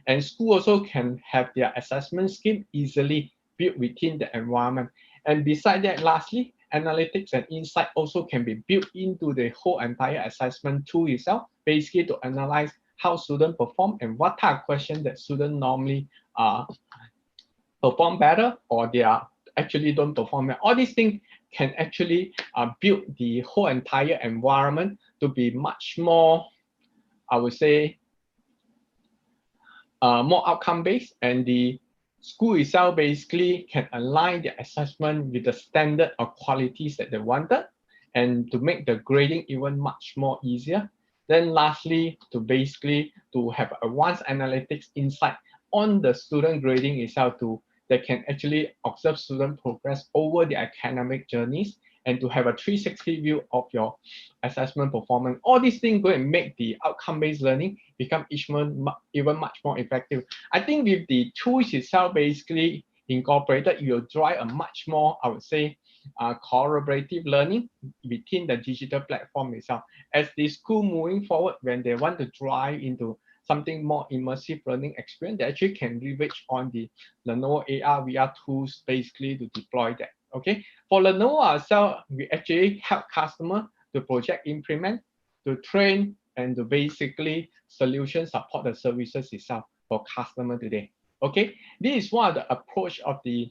And school also can have their assessment scheme easily built within the environment. And beside that, lastly, analytics and insight also can be built into the whole entire assessment tool itself, basically to analyze how students perform and what type of questions that students normally perform better, or actually don't perform well. All these things can actually build the whole entire environment to be much more, I would say, more outcome-based, and the school itself basically can align the assessment with the standard or qualities that they wanted, and to make the grading even much more easier. Then lastly, to have advanced analytics insight on the student grading itself, that can actually observe student progress over the academic journeys, and to have a 360 view of your assessment performance. All these things go and make the outcome-based learning become even much more effective. I think with the tools itself basically incorporated, you'll drive a much more, I would say, collaborative learning within the digital platform itself. As the school moving forward, when they want to drive into something more immersive learning experience, they actually can leverage on the Lenovo AR, VR tools basically to deploy that. Okay, for Lenovo ourselves, we actually help customers to project implement, to train, and to basically solution support the services itself for customer today. Okay, this is one of the approach of the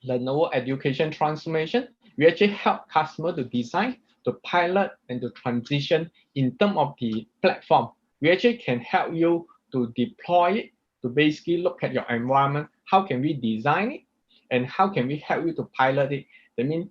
Lenovo education transformation. We actually help customer to design, to pilot, and to transition in terms of the platform. We actually can help you to deploy it, to basically look at your environment. How can we design it? And how can we help you to pilot it? That means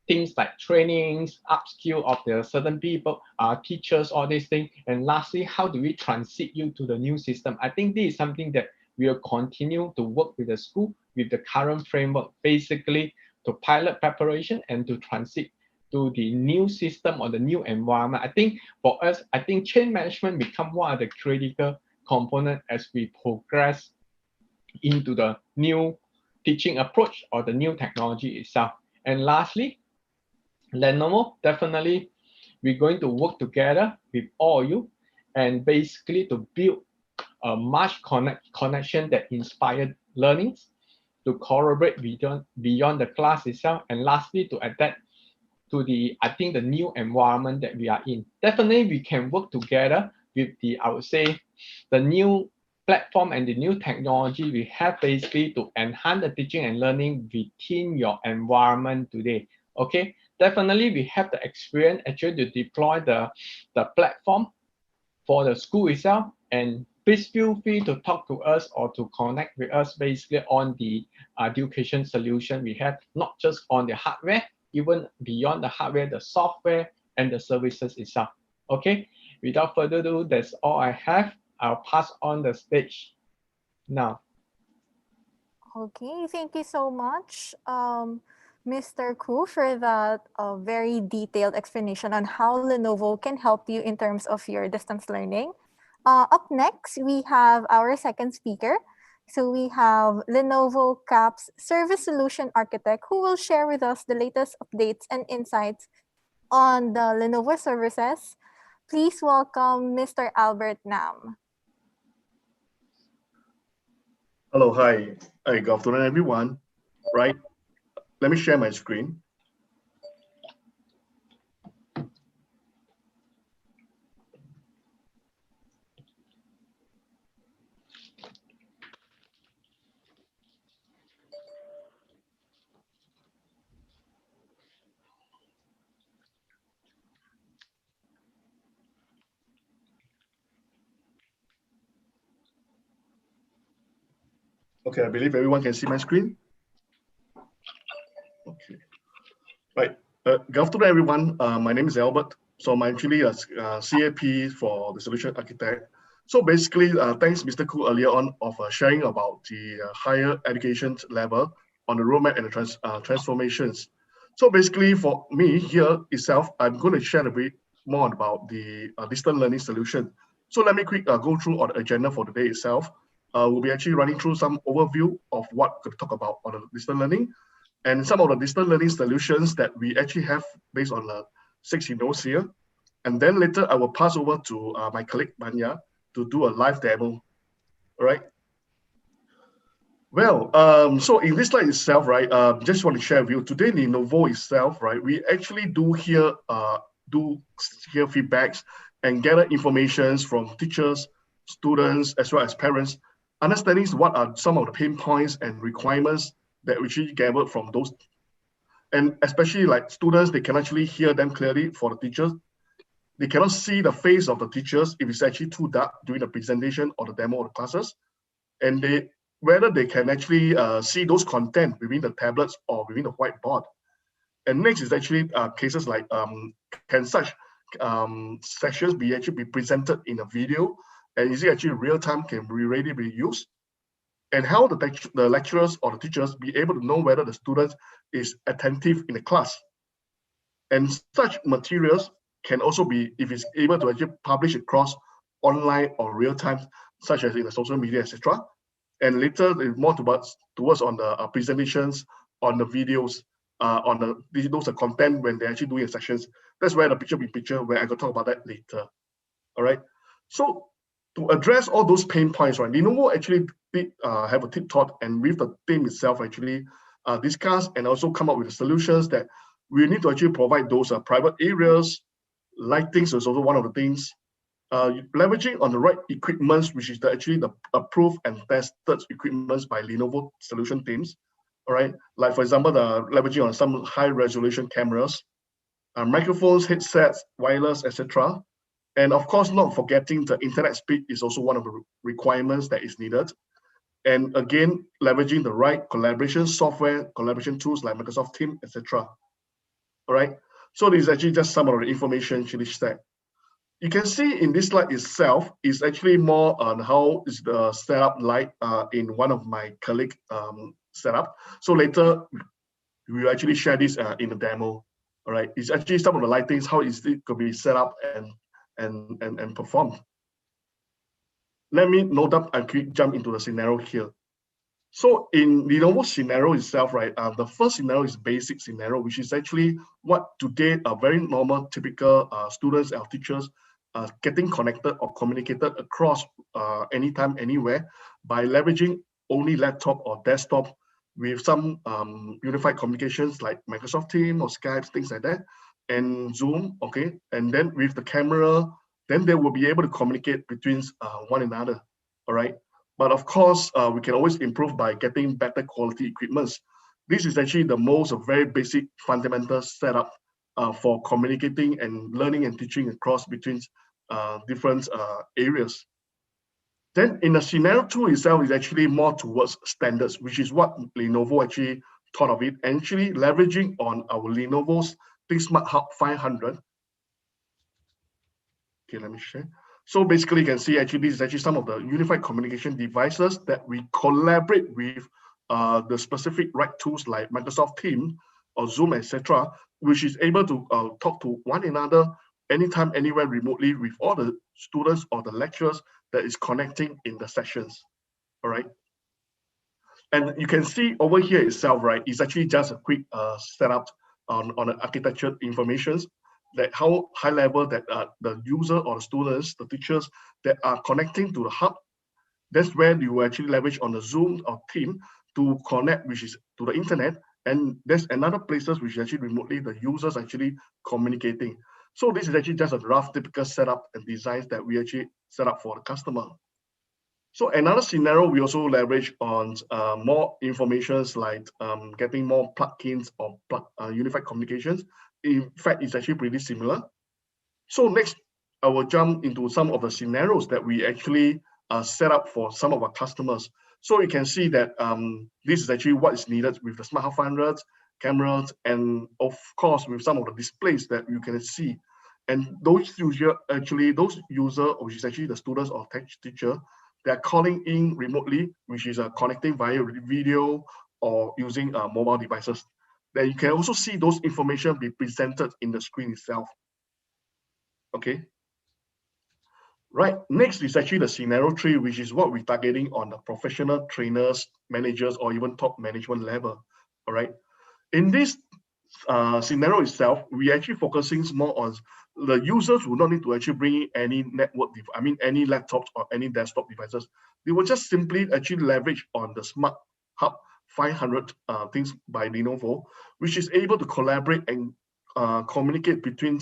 things like trainings, upskill of the certain people, teachers, all these things. And lastly, how do we transit you to the new system? I think this is something that we will continue to work with the school with the current framework, basically to pilot preparation and to transit to the new system or the new environment. I think for us, I think change management become one of the critical components as we progress into the new teaching approach or the new technology itself. And lastly, Lenovo, definitely we're going to work together with all of you and basically to build a much connection that inspired learnings, to collaborate beyond the class itself, and lastly to adapt to the new environment that we are in. Definitely we can work together with I would say, the new platform and the new technology we have basically to enhance the teaching and learning within your environment today. Okay, definitely we have the experience actually to deploy the platform for the school itself, and please feel free to talk to us or to connect with us basically on the education solution we have, not just on the hardware, even beyond the hardware, the software and the services itself. Okay, without further ado, that's all I have. I'll pass on the stage now. Okay, thank you so much, Mr. Koo, for that very detailed explanation on how Lenovo can help you in terms of your distance learning. Up next, we have our second speaker. So we have Lenovo CAP's Service Solution Architect, who will share with us the latest updates and insights on the Lenovo services. Please welcome Mr. Albert Nam. Hello, hi. Good afternoon, everyone. Right, let me share my screen. Okay, I believe everyone can see my screen. Okay, right. Good afternoon, everyone. My name is Albert. So I'm actually a CAP for the Solution Architect. So basically, thanks Mr. Koo earlier on of sharing about the higher education level on the roadmap and the transformations. So basically for me here itself, I'm going to share a bit more about the distance learning solution. So let me quick go through on the agenda for the day itself. We'll be actually running through some overview of what we're going to talk about on the distance learning and some of the distance learning solutions that we actually have based on the 6 notes here. And then later I will pass over to my colleague Manya to do a live demo. All right. Well, so in this slide itself, right, just want to share with you today, Lenovo itself, right, we actually do hear feedbacks and gather informations from teachers, students, as well as parents, understanding what are some of the pain points and requirements that we actually gathered from those. And especially like students, they can actually hear them clearly for the teachers. They cannot see the face of the teachers if it's actually too dark during the presentation or the demo of the classes. And whether they can actually see those content within the tablets or within the whiteboard. And next is actually cases like can such sessions be actually be presented in a video, and is it actually real time can be ready be used, and how the lecturers or the teachers be able to know whether the student is attentive in the class. And such materials can also be, if it's able to actually publish across online or real time, such as in the social media, etc. And later, more towards on the presentations, on the videos, on those are content when they're actually doing sessions. That's where the picture, where I could talk about that later. All right. So to address all those pain points, right, Lenovo actually did have a tip thought, and with the team itself actually discuss and also come up with the solutions that we need to actually provide those private areas. Lighting is also one of the things. Leveraging on the right equipments, which is actually the approved and tested equipments by Lenovo solution teams. All right, like for example, the leveraging on some high resolution cameras, microphones, headsets, wireless, etc. And of course, not forgetting the internet speed is also one of the requirements that is needed. And again, leveraging the right collaboration software, collaboration tools like Microsoft Teams, etc. All right, so this is actually just some of the information actually shared. You can see in this slide itself is actually more on how is the setup like in one of my colleague setup. So later we will actually share this in the demo. All right, it's actually some of the lightings, how is it could be set up and performed. Let me note up and quick jump into the scenario here. So in Lenovo scenario itself, right, the first scenario is basic scenario, which is actually what today are very normal, typical students and teachers getting connected or communicated across anytime, anywhere by leveraging only laptop or desktop with some unified communications like Microsoft Teams or Skype, things like that, and Zoom, okay? And then with the camera, then they will be able to communicate between one another, all right? But of course, we can always improve by getting better quality equipments. This is actually the most very basic fundamental setup for communicating and learning and teaching across between different areas. Then in the scenario 2 itself is actually more towards standards, which is what Lenovo actually thought of it, and actually leveraging on our Lenovo's ThinkSmart Hub 500. Okay, let me share. So basically you can see actually this is actually some of the unified communication devices that we collaborate with the specific right tools like Microsoft Teams or Zoom, etc., which is able to talk to one another anytime, anywhere remotely with all the students or the lecturers that is connecting in the sessions, all right? And you can see over here itself, right, it's actually just a quick setup on the architecture informations that how high level that the user or the students, the teachers that are connecting to the hub, that's where you actually leverage on the Zoom or Team to connect, which is to the internet. And there's another places which is actually remotely the users actually communicating. So this is actually just a rough typical setup and designs that we actually set up for the customer. So another scenario, we also leverage on more informations like getting more plugins or unified communications. In fact, it's actually pretty similar. So next, I will jump into some of the scenarios that we actually set up for some of our customers. So you can see that this is actually what is needed with the Smart Hub 500, cameras, and of course with some of the displays that you can see. And those users, which is actually the students or teacher, they're calling in remotely, which is connecting via video or using mobile devices. Then you can also see those information be presented in the screen itself. Okay. Right, next is actually the scenario 3, which is what we're targeting on the professional trainers, managers, or even top management level. All right. In this scenario itself, we're actually focusing more on the users will not need to actually bring in any network, any laptops or any desktop devices. They will just simply actually leverage on the Smart Hub 500 things by Lenovo, which is able to collaborate and communicate between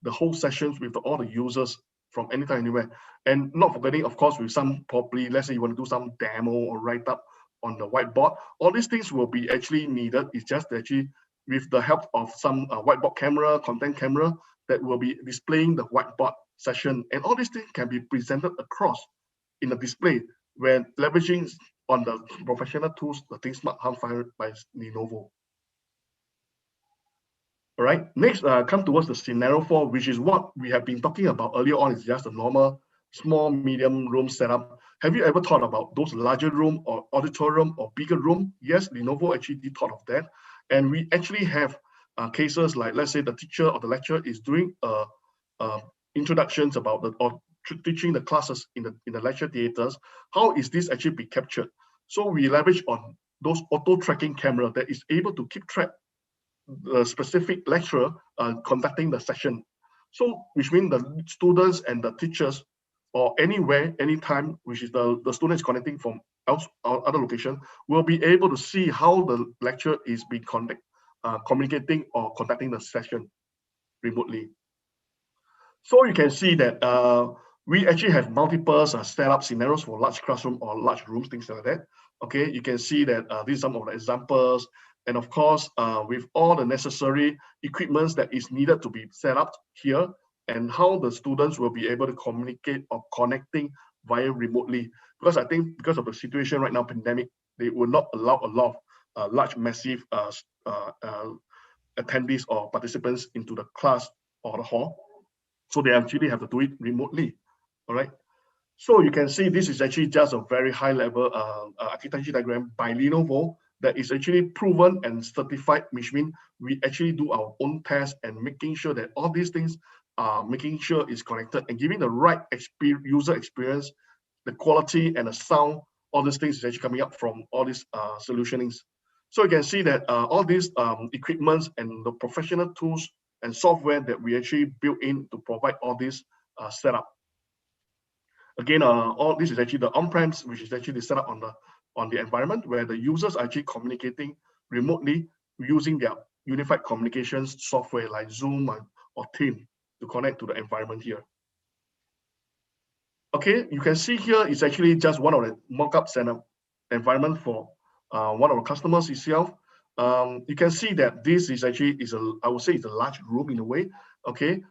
the whole sessions with all the users from anytime, anywhere. And not forgetting, of course, with some probably, let's say you want to do some demo or write up on the whiteboard. All these things will be actually needed. It's just actually with the help of some whiteboard camera, content camera, that will be displaying the whiteboard session. And all these things can be presented across in the display when leveraging on the professional tools, the ThinkSmart Hub 500 by Lenovo. All right, next, come towards the scenario 4, which is what we have been talking about earlier on. Is just a normal, small, medium room setup. Have you ever thought about those larger room or auditorium or bigger room? Yes, Lenovo actually did thought of that. And we actually have cases like, let's say the teacher or the lecturer is doing introductions about the, or teaching the classes in the lecture theaters. How is this actually be captured? So we leverage on those auto tracking camera that is able to keep track the specific lecturer conducting the session. So which means the students and the teachers, or anywhere, anytime, which is the students connecting from other location, will be able to see how the lecture is being communicating or conducting the session remotely. So you can see that we actually have multiple setup scenarios for large classroom or large rooms, things like that. Okay, you can see that these are some of the examples. And of course, with all the necessary equipments that is needed to be set up here, and how the students will be able to communicate or connecting via remotely. Because I think because of the situation right now, pandemic, they will not allow a lot of large, massive attendees or participants into the class or the hall. So they actually have to do it remotely, all right? So you can see this is actually just a very high level architecture diagram by Lenovo that is actually proven and certified, which means we actually do our own tests and making sure that all these things are making sure it's connected and giving the right user experience, the quality and the sound, all these things is actually coming up from all these solutionings. So you can see that all these equipments and the professional tools and software that we actually built in to provide all this setup. Again, all this is actually the on-premise, which is actually the setup on the environment where the users are actually communicating remotely using their unified communications software like Zoom or Teams to connect to the environment here. Okay, you can see here it's actually just one of the mock-up setup environment for one of the customers itself. You can see that this is actually I would say it's a large room in a way. Okay,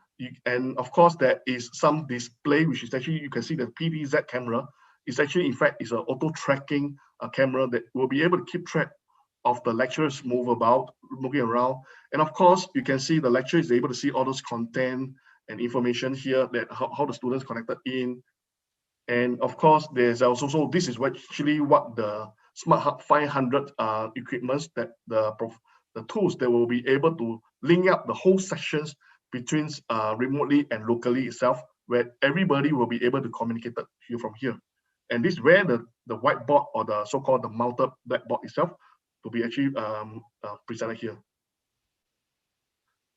and of course there is some display which is actually you can see the PVZ camera is actually in fact is an auto tracking camera that will be able to keep track of the lecturers moving around, and of course you can see the lecturer is able to see all those content and information here that how the students connected in. And of course, there's also, so this is actually what the Smart Hub 500 equipments that the tools that will be able to link up the whole sections between remotely and locally itself, where everybody will be able to communicate here from here. And this is where the whiteboard or the so-called the mounted blackboard itself to be actually presented here.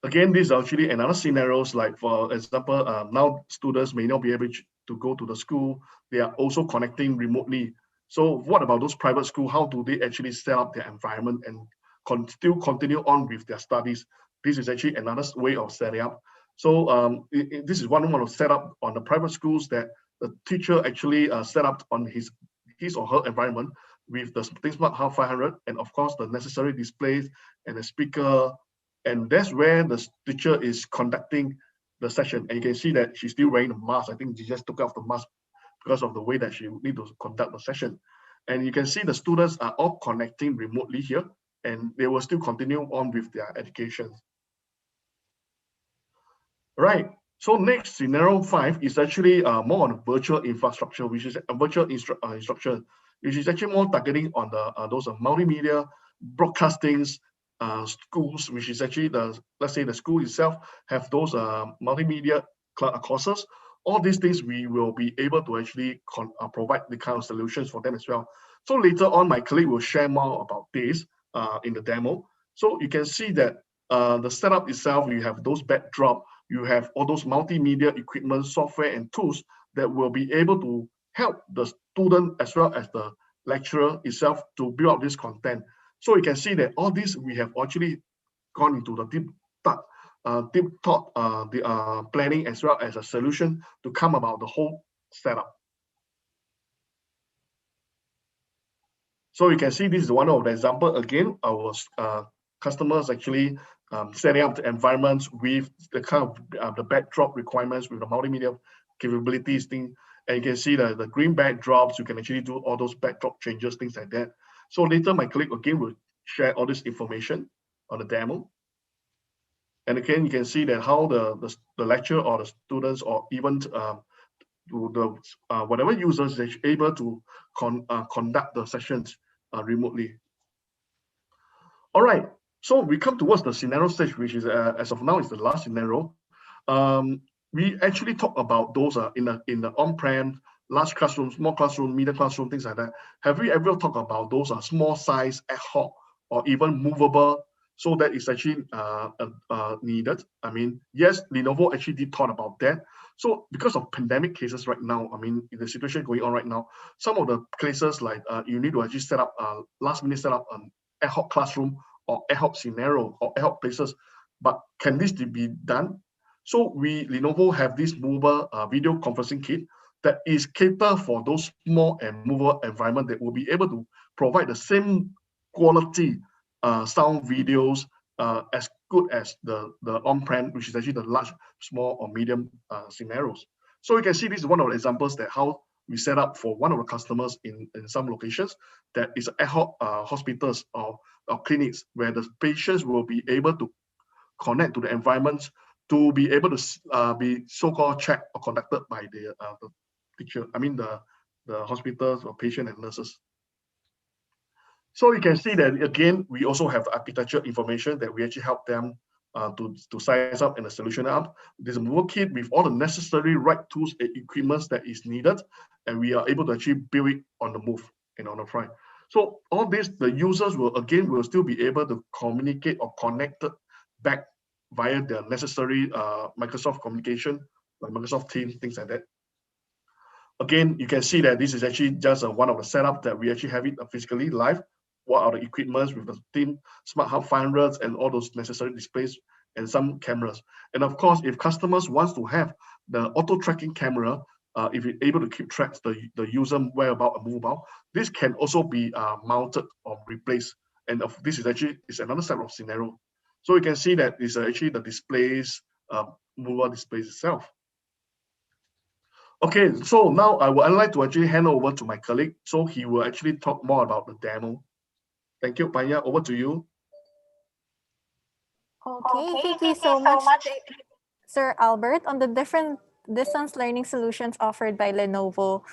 Again, these are actually another scenarios, like for example, now students may not be able to go to the school. They are also connecting remotely. So what about those private schools? How do they actually set up their environment and still continue on with their studies? This is actually another way of setting up. So this is one of the setup on the private schools that the teacher actually set up on his or her environment with the ThinkSmart Hub 500, and of course the necessary displays and the speaker. And that's where the teacher is conducting the session. And you can see that she's still wearing a mask. I think she just took off the mask because of the way that she need to conduct the session. And you can see the students are all connecting remotely here, and they will still continue on with their education. Right. So next, scenario 5 is actually more on virtual infrastructure, which is a virtual instruction, which is actually more targeting on the those multimedia broadcastings, schools, which is actually let's say the school itself have those multimedia courses. All these things we will be able to actually provide the kind of solutions for them as well. So later on, my colleague will share more about this in the demo. So you can see that the setup itself, you have those backdrop, you have all those multimedia equipment, software and tools that will be able to help the student as well as the lecturer itself to build up this content. So you can see that all this we have actually gone into the deep thought, the planning as well as a solution to come about the whole setup. So you can see this is one of the example. Again, our customers actually setting up the environments with the kind of the backdrop requirements with the multimedia capabilities thing. And you can see the green backdrops, you can actually do all those backdrop changes, things like that. So later my colleague again will share all this information on the demo. And again, you can see that how the lecturer or the students or even whatever users is able to conduct the sessions remotely. All right, so we come towards the scenario stage, which is as of now is the last scenario. We actually talk about those in the on-prem, large classroom, small classroom, medium classroom, things like that. Have we ever talked about those small size, ad hoc, or even movable? So that is actually needed. I mean, yes, Lenovo actually did talk about that. So because of pandemic cases right now, I mean, in the situation going on right now, some of the places like you need to actually set up last minute set up an ad hoc classroom or ad hoc scenario or ad hoc places. But can this be done? So Lenovo have this mobile video conferencing kit that is catered for those small and movable environment that will be able to provide the same quality sound videos as good as the on-prem, which is actually the large, small, or medium scenarios. So you can see this is one of the examples that how we set up for one of the customers in some locations that is ad hoc hospitals or clinics where the patients will be able to connect to the environments to be able to be so-called checked or conducted by the teacher, I mean the hospitals or patient and nurses. So you can see that again, we also have architecture information that we actually help them to size up and the solution up. There's a mobile kit with all the necessary right tools and equipment that is needed, and we are able to actually build it on the move and on the fly. So all this, the users will still be able to communicate or connect back via the necessary Microsoft communication, like Microsoft Teams, things like that. Again, you can see that this is actually just one of the setups that we actually have it physically live. What are the equipments with the team, Smart Hub 500s, and all those necessary displays and some cameras. And of course, if customers wants to have the auto tracking camera, if you're able to keep track the user whereabout and move about, this can also be mounted or replaced. And this is actually another set of scenario. So you can see that it's actually the displays, mobile displays itself. Okay, so now I'd like to actually hand over to my colleague, so he will actually talk more about the demo. Thank you, Panya. Over to you. Okay, thank you so much, Sir Albert, on the different distance learning solutions offered by Lenovo.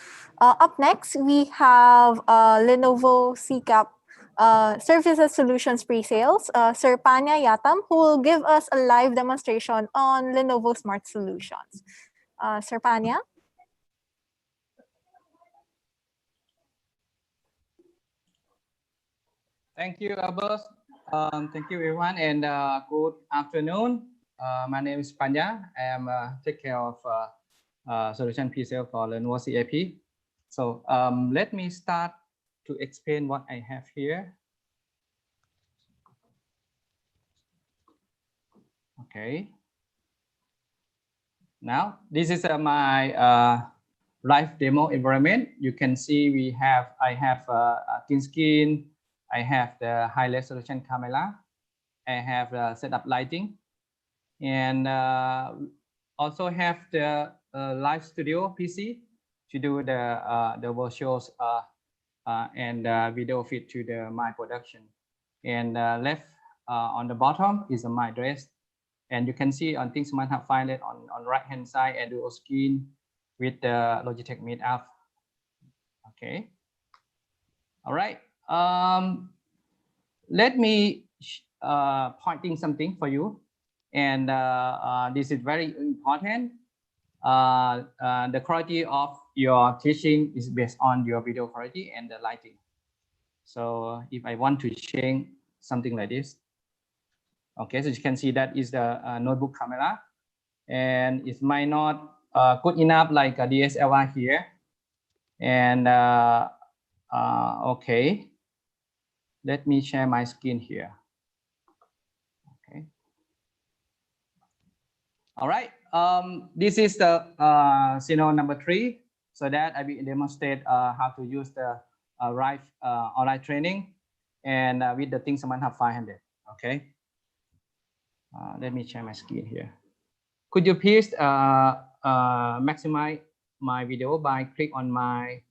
Up next, we have Lenovo CCAP Services Solutions Pre-Sales, Sir Panya Yatam, who will give us a live demonstration on Lenovo Smart Solutions. Sir Panya? Thank you, Albert. Thank you, everyone, and good afternoon. My name is Panya. I am take care of solution pre-sale for Lenovo CAP. So let me start to explain what I have here. Okay. Now this is my live demo environment. You can see I have a thin screen. I have the high resolution camera. I have the setup lighting, and also have the live studio PC to do the virtuals and video feed to my production. And left on the bottom is my address, and you can see on things might have find it on right hand side and dual screen with the Logitech Meet app. Okay. All right. Let me pointing something for you, and this is very important. The quality of your teaching is based on your video quality and the lighting. So if I want to change something like this, okay, so you can see that is the notebook camera, and it might not good enough like a DSLR here. And okay, let me share my screen here. Okay. All right. This is the scenario number 3, so that I will demonstrate how to use the online training and with the Think Smart Hub 500. Okay. Let me share my screen here. Could you please maximize my video by click on my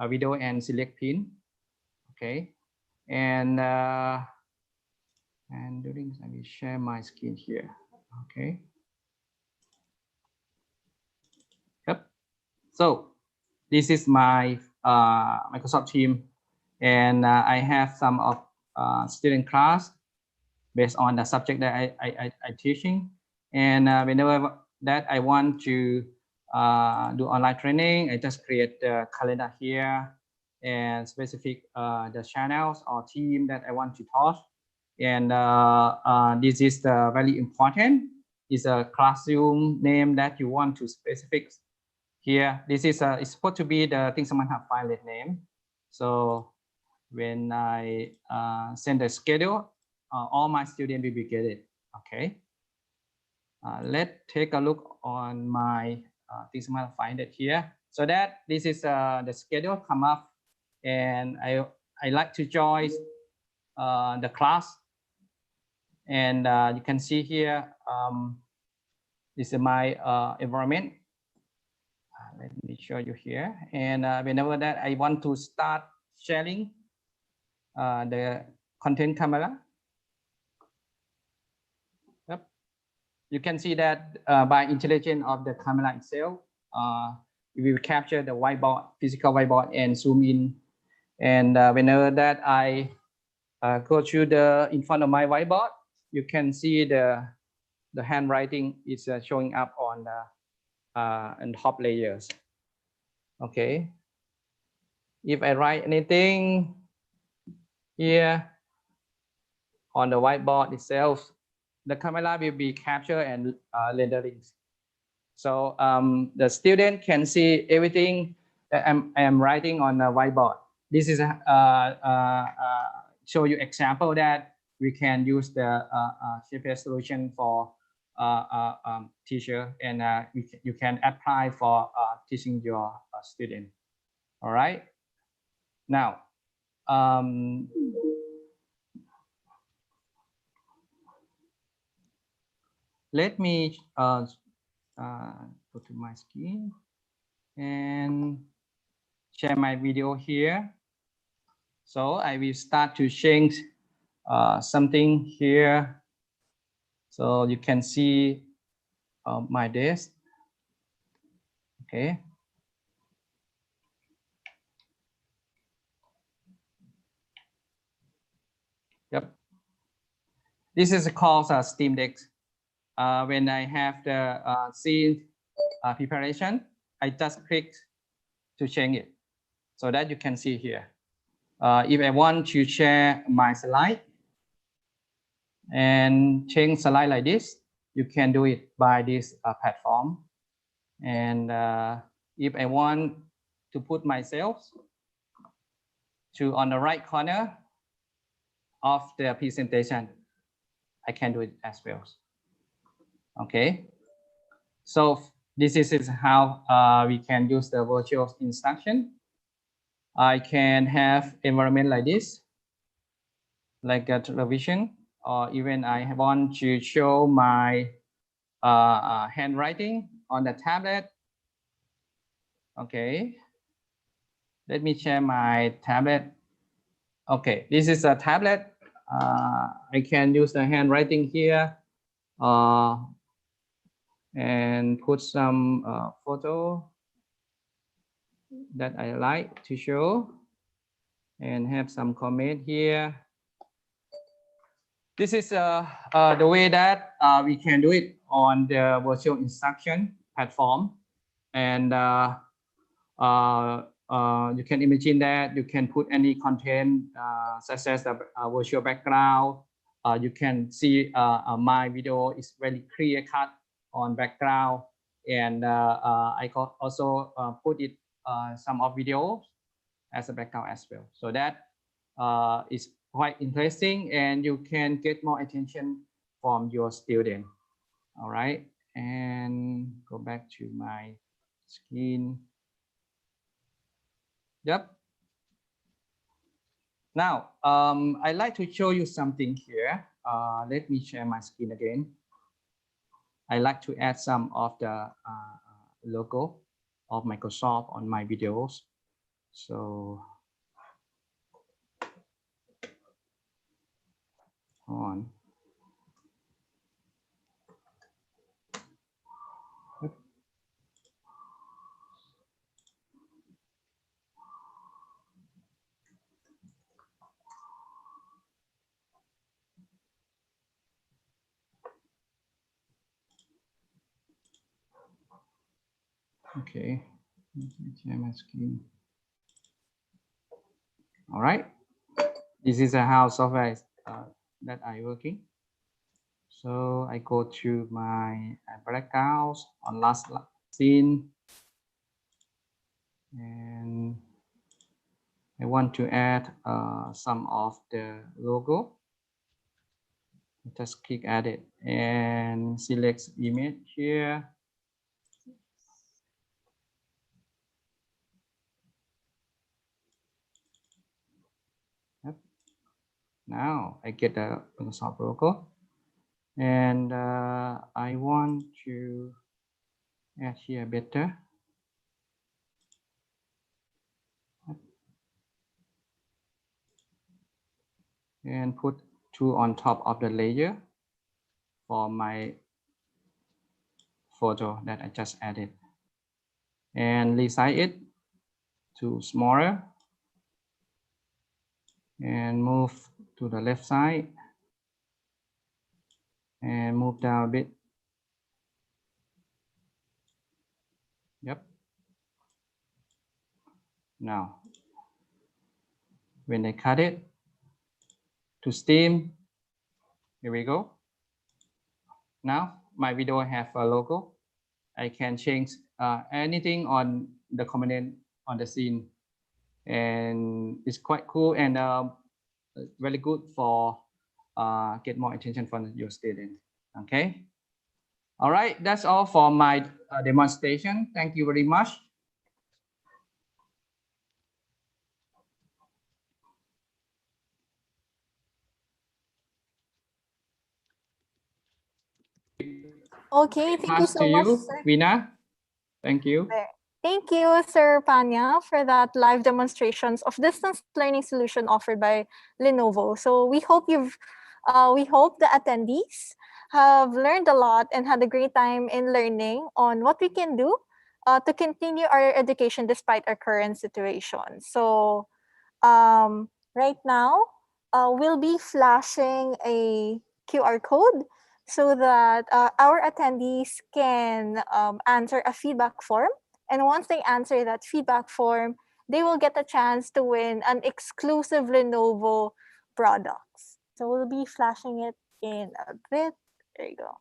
video and select pin? Okay. And doing this, I will share my screen here. Okay. Yep. So this is my Microsoft team, and I have some of student class based on the subject that I'm teaching. And whenever that I want to do online training, I just create the calendar here and specific the channels or team that I want to talk. And this is the very important. Is a classroom name that you want to specific here. This is it's supposed to be the Think Smart Hub file name. So when I send the schedule, all my students will be get it. Okay. Let's take a look on my Think Smart Hub find it here. So that this is the schedule come up, and I like to join the class. And you can see here, this is my environment. Let me show you here. And whenever that I want to start sharing the content camera. Yep. You can see that by intelligence of the camera itself, it will capture the whiteboard, physical whiteboard, and zoom in. And whenever that I go to the in front of my whiteboard, you can see the handwriting is showing up on the top layers. Okay. If I write anything here on the whiteboard itself, the camera will be captured and rendering. So the student can see everything that I am writing on the whiteboard. This is show you example that we can use the CPS solution for teacher, and you can apply for teaching your student. All right. Now, let me go to my screen and share my video here. So I will start to change something here. So you can see my desk. Okay. Yep. This is called Steam Deck. When I have the scene preparation, I just click to change it so that you can see here. If I want to share my slide and change slide like this, you can do it by this platform. And if I want to put myself to on the right corner of the presentation, I can do it as well. Okay. So this is how we can use the virtual instruction. I can have environment like this, like a television, or even I want to show my handwriting on the tablet. Okay. Let me share my tablet. Okay, this is a tablet. I can use the handwriting here and put some photo that I like to show and have some comment here. This is the way that we can do it on the virtual instruction platform. And you can imagine that you can put any content such as the virtual background. You can see my video is very clear cut on background, and I can also put it some of videos as a background as well. So that is quite interesting, and you can get more attention from your student. All right, and go back to my screen. Yep. Now, I'd like to show you something here. Let me share my screen again. I like to add some of the logo of Microsoft on my videos. So, on. Okay, let me share my screen. All right, this is how software that I working. So I go to my breakout on last scene, and I want to add some of the logo. Just click add it and select image here. Yep. Now I get the Microsoft logo, and I want to add here better. And put two on top of the layer for my photo that I just added, and resize it to smaller and move to the left side and move down a bit. Yep. Now, when I cut it to steam, here we go. Now my video have a logo. I can change anything on the component on the scene, and it's quite cool and very good for get more attention from your students. Okay. All right, that's all for my demonstration. Thank you very much. Okay, thank you Pass to so much, you, sir. Vina. Thank you. Thank you, Sir Panya, for that live demonstrations of distance learning solution offered by Lenovo. So we hope we hope the attendees have learned a lot and had a great time in learning on what we can do to continue our education despite our current situation. So right now, we'll be flashing a QR code so that our attendees can answer a feedback form. And once they answer that feedback form, they will get a chance to win an exclusive Lenovo products. So we'll be flashing it in a bit. There you go.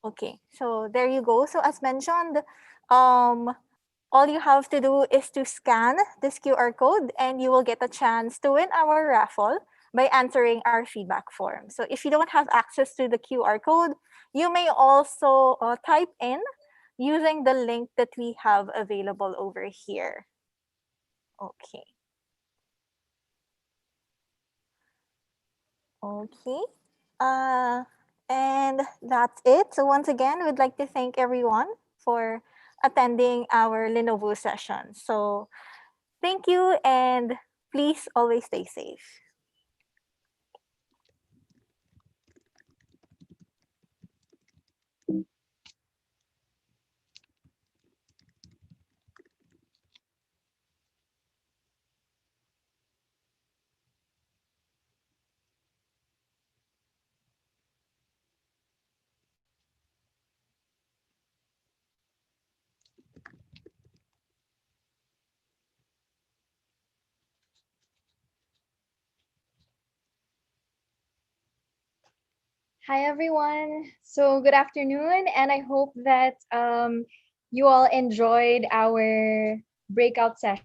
Okay, so there you go. So as mentioned, all you have to do is to scan this QR code and you will get a chance to win our raffle by answering our feedback form. So if you don't have access to the QR code, you may also type in using the link that we have available over here. Okay. Okay. And that's it. So once again, we'd like to thank everyone for attending our Lenovo session. So thank you, and please always stay safe. Hi, everyone. So, good afternoon, and I hope that you all enjoyed our breakout session.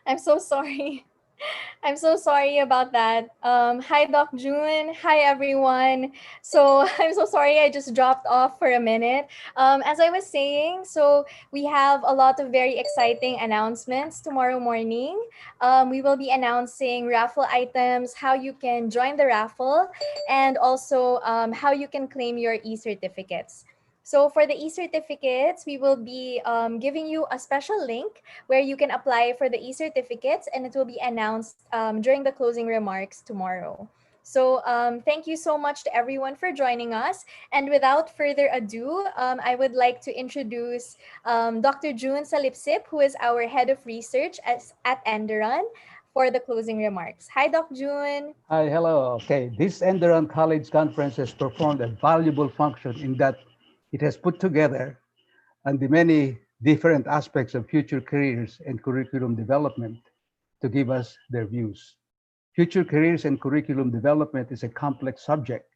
I'm so sorry. I'm so sorry about that. Hi, Doc June. Hi, everyone. So I'm so sorry I just dropped off for a minute. As I was saying, so we have a lot of very exciting announcements tomorrow morning. We will be announcing raffle items, how you can join the raffle, and also how you can claim your e-certificates. So for the e-certificates, we will be giving you a special link where you can apply for the e-certificates, and it will be announced during the closing remarks tomorrow. So thank you so much to everyone for joining us. And without further ado, I would like to introduce Dr. June Salipsip, who is our head of research at Enderon, for the closing remarks. Hi, Doc June. Hi, hello. Okay, this Enderon College Conference has performed a valuable function in that it has put together and the many different aspects of future careers and curriculum development to give us their views. Future careers and curriculum development is a complex subject,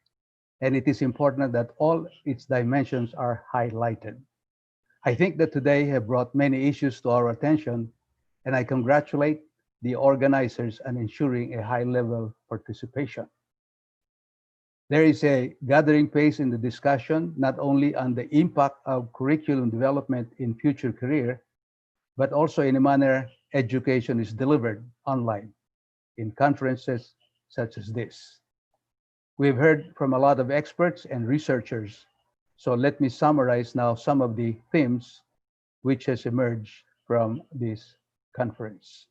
and it is important that all its dimensions are highlighted. I think that today have brought many issues to our attention, and I congratulate the organizers on ensuring a high-level participation. There is a gathering pace in the discussion, not only on the impact of curriculum development in future career, but also in the manner education is delivered online in conferences such as this. We've heard from a lot of experts and researchers, so let me summarize now some of the themes which has emerged from this conference.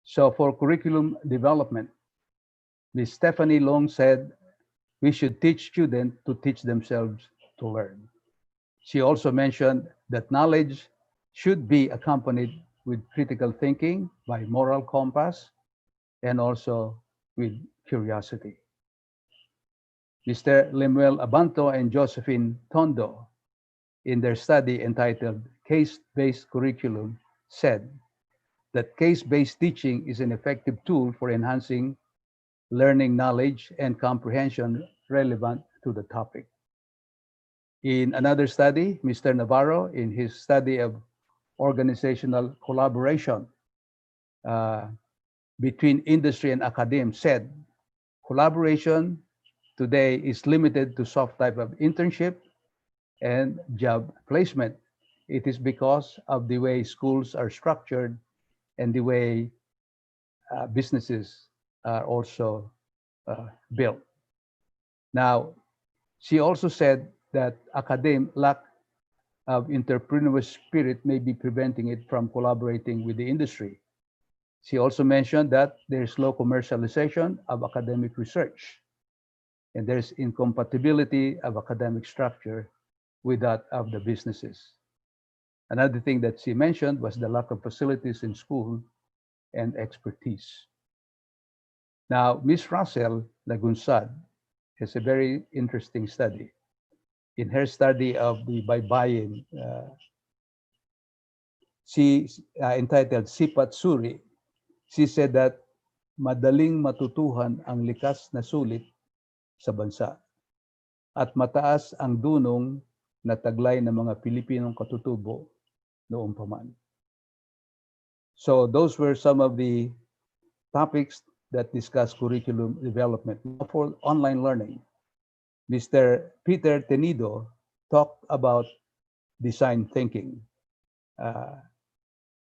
So for curriculum development, Ms. Stephanie Long said, we should teach students to teach themselves to learn. She also mentioned that knowledge should be accompanied with critical thinking by moral compass and also with curiosity. Mr. Lemuel Abanto and Josephine Tondo, in their study entitled Case-Based Curriculum, said that case-based teaching is an effective tool for enhancing learning knowledge and comprehension relevant to the topic. In another study, Mr. Navarro, in his study of organizational collaboration between industry and academia, said collaboration today is limited to soft type of internship and job placement. It is because of the way schools are structured and the way businesses are also built. Now, she also said that academic lack of entrepreneurial spirit may be preventing it from collaborating with the industry. She also mentioned that there's low commercialization of academic research, and there's incompatibility of academic structure with that of the businesses. Another thing that she mentioned was the lack of facilities in school and expertise. Now, Ms. Russell Lagunsad has a very interesting study. In her study of the baybayin, she entitled Sipat Suri, she said that madaling matutuhan ang likas na sulit sa bansa at mataas ang dunong na taglay ng mga Pilipinong katutubo noong paman. So those were some of the topics that discuss curriculum development. For online learning, Mr. Peter Tenido talked about design thinking.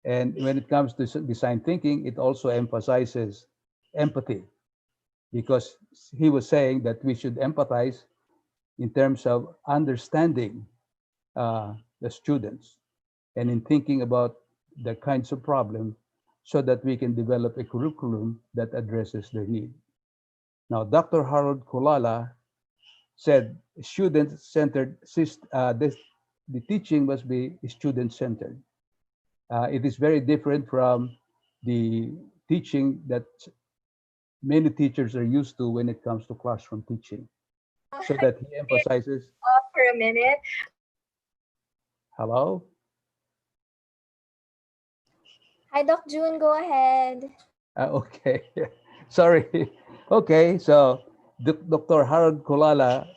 And when it comes to design thinking, it also emphasizes empathy, because he was saying that we should empathize in terms of understanding the students and in thinking about the kinds of problems so that we can develop a curriculum that addresses their need. Now, Dr. Harold Kulala said student-centered, the teaching must be student-centered. It is very different from the teaching that many teachers are used to when it comes to classroom teaching. So that he emphasizes. Off for a minute. Hello? Hi, Doc June, go ahead. Okay, sorry. Okay, so Dr. Harold Kulala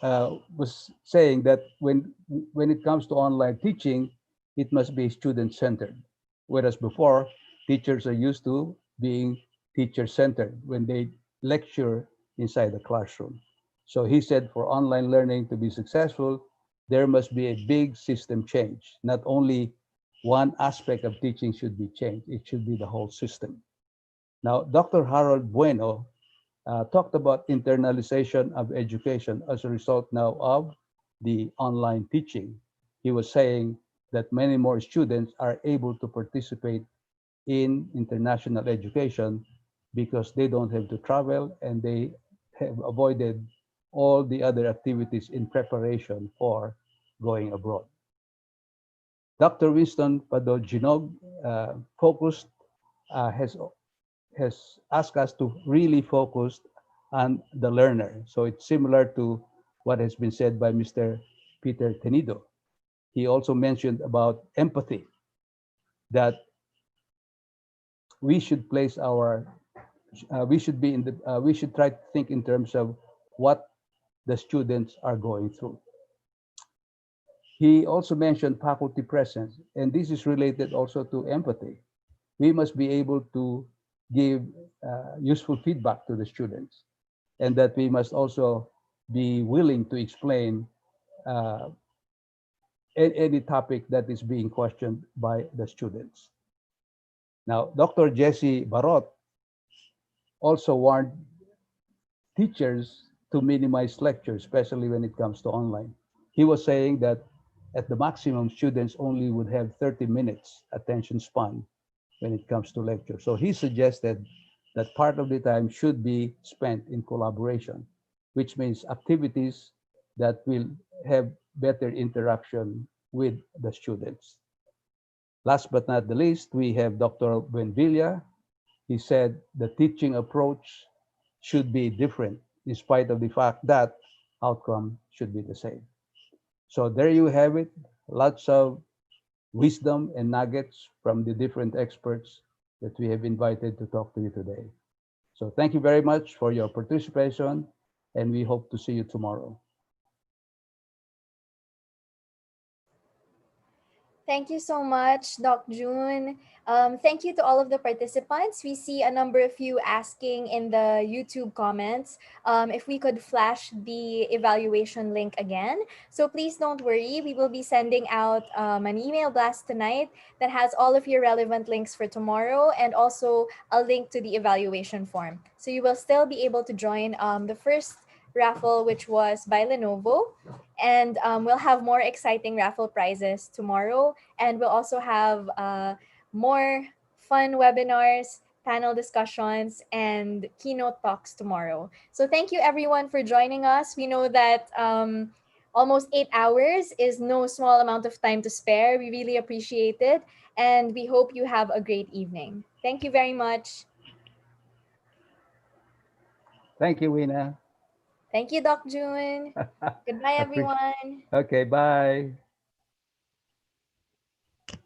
was saying that when it comes to online teaching, it must be student-centered. Whereas before, Teachers are used to being teacher-centered when they lecture inside the classroom. So he said for online learning to be successful, there must be a big system change. Not only one aspect of teaching should be changed, it should be the whole system. Now, Dr. Harold Bueno talked about internalization of education as a result now of the online teaching. He was saying that many more students are able to participate in international education because they don't have to travel and they have avoided all the other activities in preparation for going abroad. Dr. Winston Padoginog focused has asked us to really focus on the learner. So it's similar to what has been said by Mr. Peter Tenido. He also mentioned about empathy, that we should place our, we should be in the, we should try to think in terms of what the students are going through. He also mentioned faculty presence, and this is related also to empathy. We must be able to give useful feedback to the students, and that we must also be willing to explain any topic that is being questioned by the students. Now, Dr. Jesse Barot also warned teachers to minimize lectures, especially when it comes to online. He was saying that at the maximum, students only would have 30 minutes attention span when it comes to lecture. So he suggested that part of the time should be spent in collaboration, which means activities that will have better interaction with the students. Last but not the least, we have Dr. Buenvilla. He said the teaching approach should be different in spite of the fact that outcome should be the same. So there you have it, lots of wisdom and nuggets from the different experts that we have invited to talk to you today. So thank you very much for your participation, and we hope to see you tomorrow. Thank you so much, Doc June. Thank you to all of the participants. We see a number of you asking in the YouTube comments if we could flash the evaluation link again. So please don't worry. We will be sending out an email blast tonight that has all of your relevant links for tomorrow and also a link to the evaluation form. So you will still be able to join the first raffle, which was by Lenovo. And we'll have more exciting raffle prizes tomorrow. And we'll also have more fun webinars, panel discussions, and keynote talks tomorrow. So thank you everyone for joining us. We know that almost 8 hours is no small amount of time to spare. We really appreciate it. And we hope you have a great evening. Thank you very much. Thank you, Wina. Thank you, Doc June. Goodbye, everyone. Okay, bye.